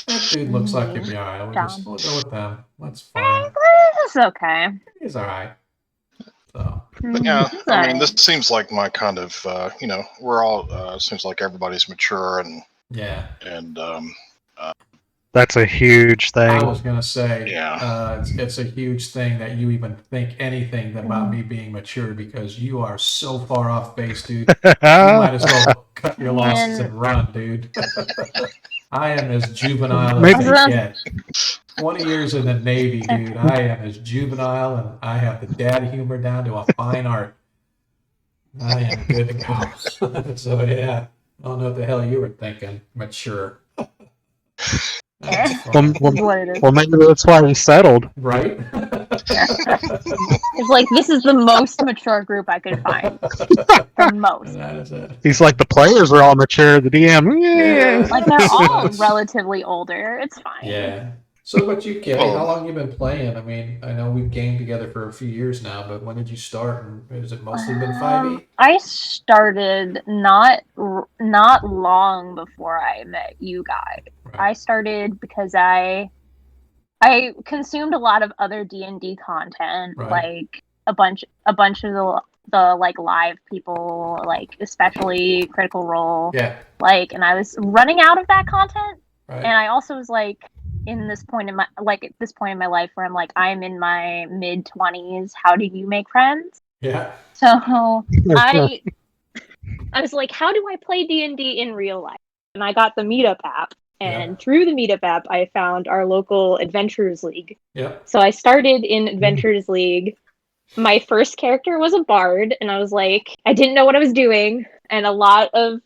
that dude looks like he'd be all right. We'll go with them. That's fine. It's okay. He's all right. So. But yeah, I mean, this seems like my kind of, we're all, seems like everybody's mature and that's a huge thing. I was gonna say, it's a huge thing that you even think anything about me being mature, because you are so far off base, dude. You might as well cut your losses and run, dude. I am as juvenile as they get. 20 years in the Navy, dude. I am as juvenile, and I have the dad humor down to a fine art. I am good to go. So yeah, I don't know what the hell you were thinking. Mature. Well, maybe that's why he settled. Right? It's like, this is the most mature group I could find. The most. That is it. He's like, the players are all mature, the DM. Like, they're all relatively older. It's fine. Yeah. So what you, Kelly, how long you been playing? I mean, I know we've gamed together for a few years now, but when did you start? And has it mostly been 5e? I started not long before I met you guys. Right. I started because I consumed a lot of other D&D content, like a bunch of the like live people, like especially Critical Role. Yeah. Like, and I was running out of that content, and I also was like, at this point in my life where I'm like, I'm in my mid-20s. How do you make friends? Yeah. So I was like, how do I play D&D in real life? And I got the Meetup app, and through the Meetup app, I found our local Adventures League. Yeah. So I started in Adventures League. My first character was a bard, and I was like, I didn't know what I was doing, and a lot of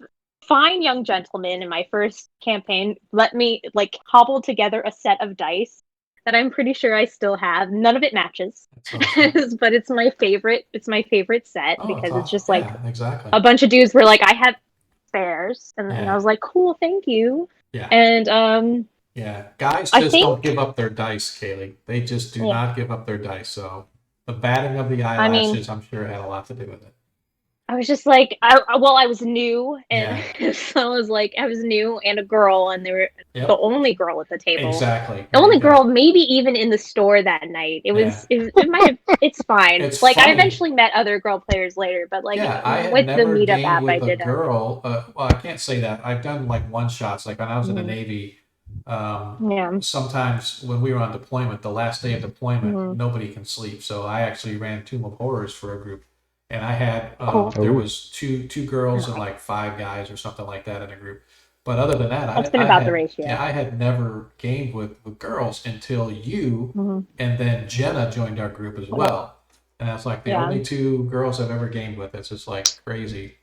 fine young gentlemen in my first campaign let me like cobble together a set of dice that I'm pretty sure I still have. None of it matches, awesome. But it's my favorite. It's my favorite set because it's just like a bunch of dudes were like, I have spares, and I was like, cool, thank you. Yeah. And guys just don't give up their dice, Kaylee. They just do not give up their dice. So the batting of the eyelashes, I'm sure, had a lot to do with it. I was just like, I was new, and so I was like, I was new and a girl, and they were the only girl at the table. Exactly. The only girl, maybe even in the store that night. It was, it might have, it's fine. It's like, funny. I eventually met other girl players later, but like, I had with never the Meetup gamed app, with I a did. girl. Well, I can't say that. I've done like one shots. Like when I was in the Navy, sometimes when we were on deployment, the last day of deployment, nobody can sleep. So I actually ran Tomb of Horrors for a group. And I had, there was two girls and like 5 guys or something like that in a group. But other than that, That's been about the ratio. Yeah, I had never gamed with girls until you, and then Jenna joined our group as well. And that's like the only 2 girls I've ever gamed with. It's just like crazy.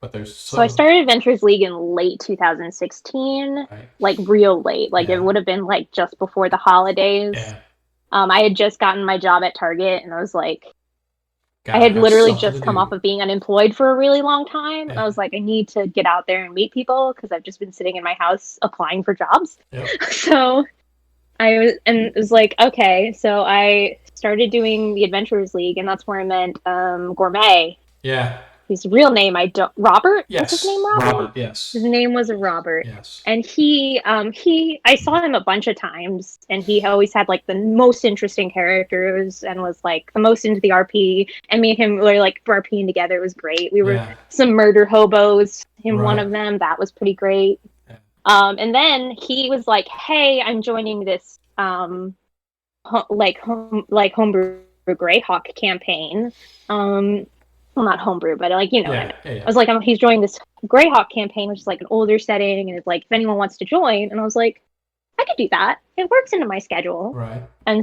But there's so I started Adventures League in late 2016, like real late. Like it would have been like just before the holidays. Yeah. I had just gotten my job at Target, and I was like, I had literally just come off of being unemployed for a really long time. And I was like, I need to get out there and meet people because I've just been sitting in my house applying for jobs. Yep. So it was like, okay. So I started doing the Adventurers League, and that's where I met Gourmet. Yeah. his real name I don't. Robert. Yes. Was his name Robert? Robert. Yes. His name was Robert. Yes. And he I saw him a bunch of times, and he always had like the most interesting characters and was like the most into the RP. And me and him were like RPing together. It was great. We were some murder hobos in one of them. That was pretty great. Yeah. And then he was like, "Hey, I'm joining this homebrew Greyhawk campaign. Well, not homebrew, but like, you know, I was like, he's joining this Greyhawk campaign, which is like an older setting, and it's like, if anyone wants to join, and I was like, I could do that. It works into my schedule. Right. And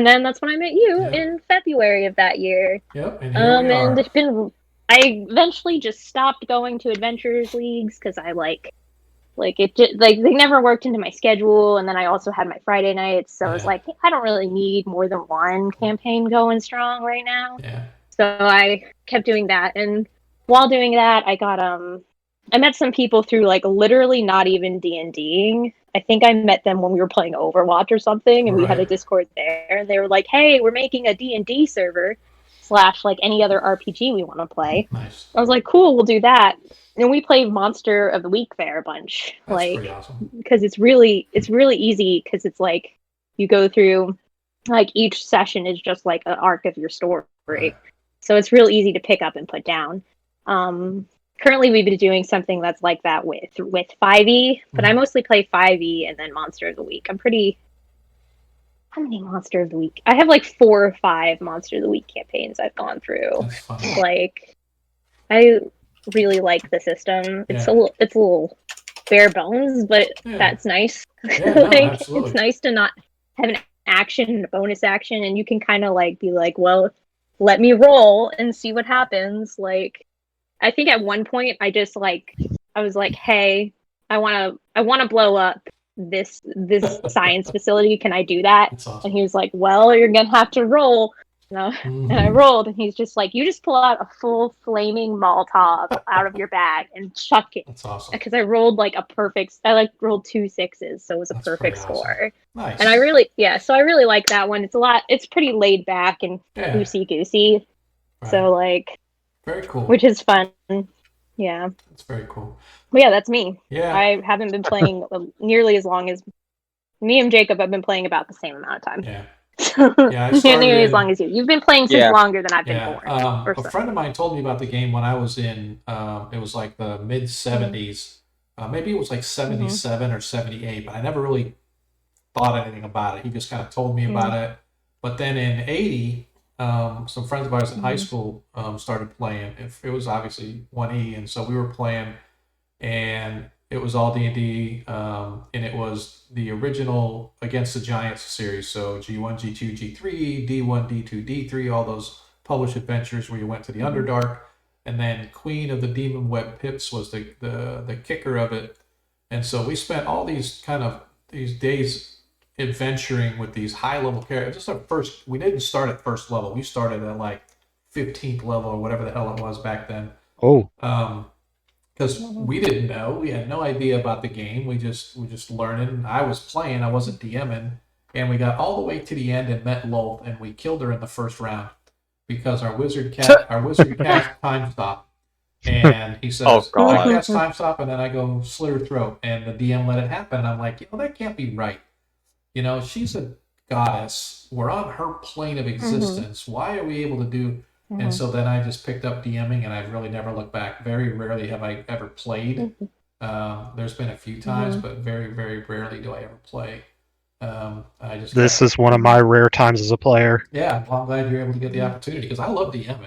then that's when I met you in February of that year. Yep. And here we are. And I eventually just stopped going to Adventures Leagues because I they never worked into my schedule, and then I also had my Friday nights, so I was like, I don't really need more than one campaign going strong right now. Yeah. So I kept doing that, and while doing that, I met some people through like literally not even D&Ding. I think I met them when we were playing Overwatch or something, and we had a Discord there, and they were like, "Hey, we're making a D&D server / like any other RPG we want to play." Nice. I was like, "Cool, we'll do that." And we played Monster of the Week there a bunch. That's pretty awesome. Because it's really easy, because it's like you go through, like each session is just like an arc of your story. Right. So it's real easy to pick up and put down. Currently, we've been doing something that's like that with 5e, but I mostly play 5e and then Monster of the Week. How many Monster of the Week? I have like 4 or 5 Monster of the Week campaigns I've gone through. That's funny. Like, I really like the system. It's a little bare bones, but that's nice. Absolutely. It's nice to not have an action and a bonus action, and you can kind of like be like, well, let me roll and see what happens. Like, I think at one point I was like, hey, I want to blow up this science facility. Can I do that? Awesome. And he was like, well, you're gonna have to roll. And I rolled, and he's just like, you just pull out a full flaming Molotov out of your bag and chuck it. That's awesome. Because I rolled like a perfect. I rolled 2 6s, so it was a perfect score. Awesome. Nice. And I really like that one. It's pretty laid back and loosey goosey. Right. So like, very cool. Which is fun. Yeah. That's very cool. But yeah, that's me. Yeah. I haven't been playing nearly as long as me and Jacob have been playing about the same amount of time. Yeah. Yeah, I started nearly as long as you. You've been playing since longer than I've been born. A friend of mine told me about the game when I was in. It was like the mid 70s. Maybe it was like 77 or 78, but I never really thought anything about it. He just kind of told me about it. But then in 80, some friends of ours in high school started playing. It was obviously 1E, and so we were playing, and it was all D&D, and it was the original Against the Giants series. So G1, G2, G3, D1, D2, D3, all those published adventures where you went to the Underdark. And then Queen of the Demon Web Pits was the kicker of it. And so we spent all these days adventuring with these high-level characters. We didn't start at first level. We started at like 15th level or whatever the hell it was back then. Oh. Because we didn't know. We had no idea about the game. We just learning. I was playing. I wasn't DMing. And we got all the way to the end and met Lolth, and we killed her in the first round because our wizard cast time stop. And he says, I cast time stop, and then I go slit her throat. And the DM let it happen. And I'm like, that can't be right. She's a goddess. We're on her plane of existence. Why are we able to do... And so then I just picked up DMing, and I've really never looked back. Very rarely have I ever played. There's been a few times, but very, very rarely do I ever play. This is one of my rare times as a player. Yeah, well, I'm glad you're able to get the opportunity, because I love DMing,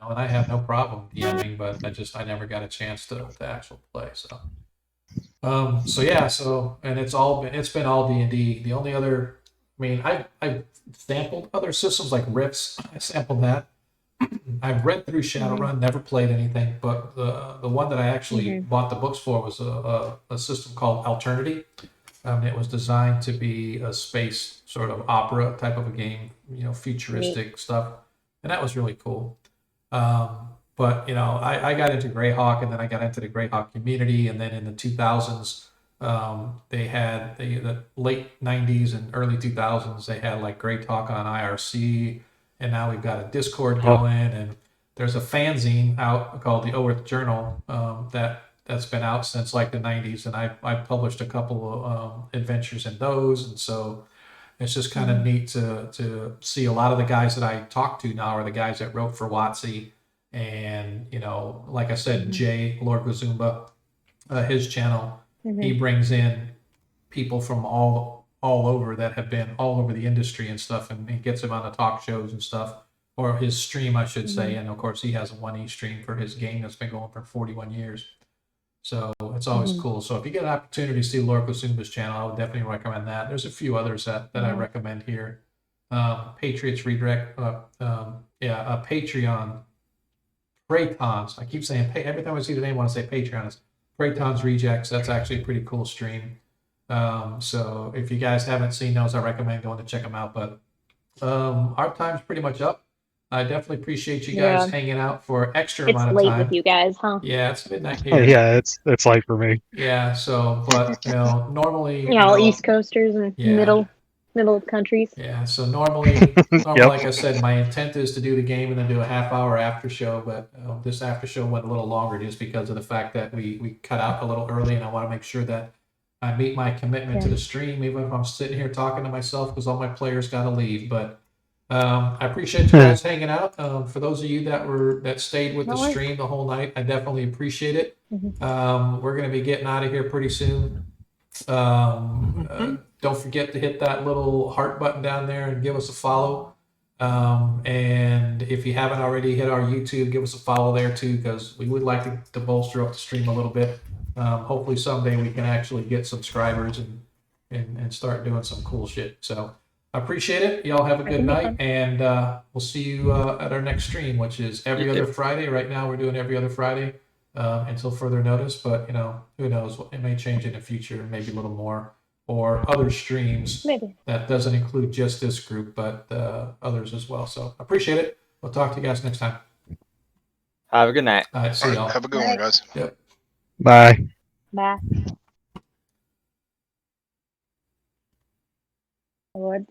and I have no problem DMing, but I never got a chance to actually play. So, and it's been all D&D. The only other, I sampled other systems like Rifts. I sampled that. I've read through Shadowrun, never played anything, but the one that I actually bought the books for was a system called Alternity. It was designed to be a space sort of opera type of a game, futuristic stuff, and that was really cool. But I got into Greyhawk, and then I got into the Greyhawk community, and then in the 2000s, they had the late 90s and early 2000s, they had like Greyhawk on IRC. And now we've got a Discord going, and there's a fanzine out called the Oerth Journal that's been out since like the 90s, and I've published a couple of adventures in those, and so it's just kind of neat to see a lot of the guys that I talk to now are the guys that wrote for WotC, and like I said, Jay Lord Wazumba, his channel, he brings in people from all over that have been all over the industry and stuff, and he gets them on the talk shows and stuff, or his stream, I should say. And of course, he has a 1E stream for his game that's been going for 41 years. So it's always cool. So if you get an opportunity to see Lord Zumba's channel, I would definitely recommend that. There's a few others that I recommend here. Patriots Redirect, Patreon, Praytons. I keep saying, every time I see the name, I want to say Patreon. It's Praytons Rejects. That's actually a pretty cool stream. So if you guys haven't seen those, I recommend going to check them out. But our time's pretty much up. I definitely appreciate you guys hanging out for extra amount of It's time. late with you guys, huh? Yeah, it's midnight Oh, here. yeah, it's late for me. Yeah, so but normally All East Coasters and middle countries. Yeah, so normally like I said, my intent is to do the game and then do a half-hour after show, but this after show went a little longer just because of the fact that we cut out a little early, and I want to make sure that I meet my commitment to the stream, even if I'm sitting here talking to myself, because all my players got to leave. But I appreciate you guys hanging out. For those of you that stayed with the stream the whole night, I definitely appreciate it. We're going to be getting out of here pretty soon. Don't forget to hit that little heart button down there and give us a follow. And if you haven't already, hit our YouTube, give us a follow there too, because we would like to bolster up the stream a little bit. Hopefully someday we can actually get subscribers and start doing some cool shit. So I appreciate it. Y'all have a good night, and we'll see you at our next stream, which is every other Friday. Right now we're doing every other Friday until further notice, but who knows? It may change in the future, maybe a little more, or other streams that doesn't include just this group, but others as well. So I appreciate it. We'll talk to you guys next time. Have a good night. All right, see y'all. Have a good one, guys. Yep. Bye. Bye. Lord.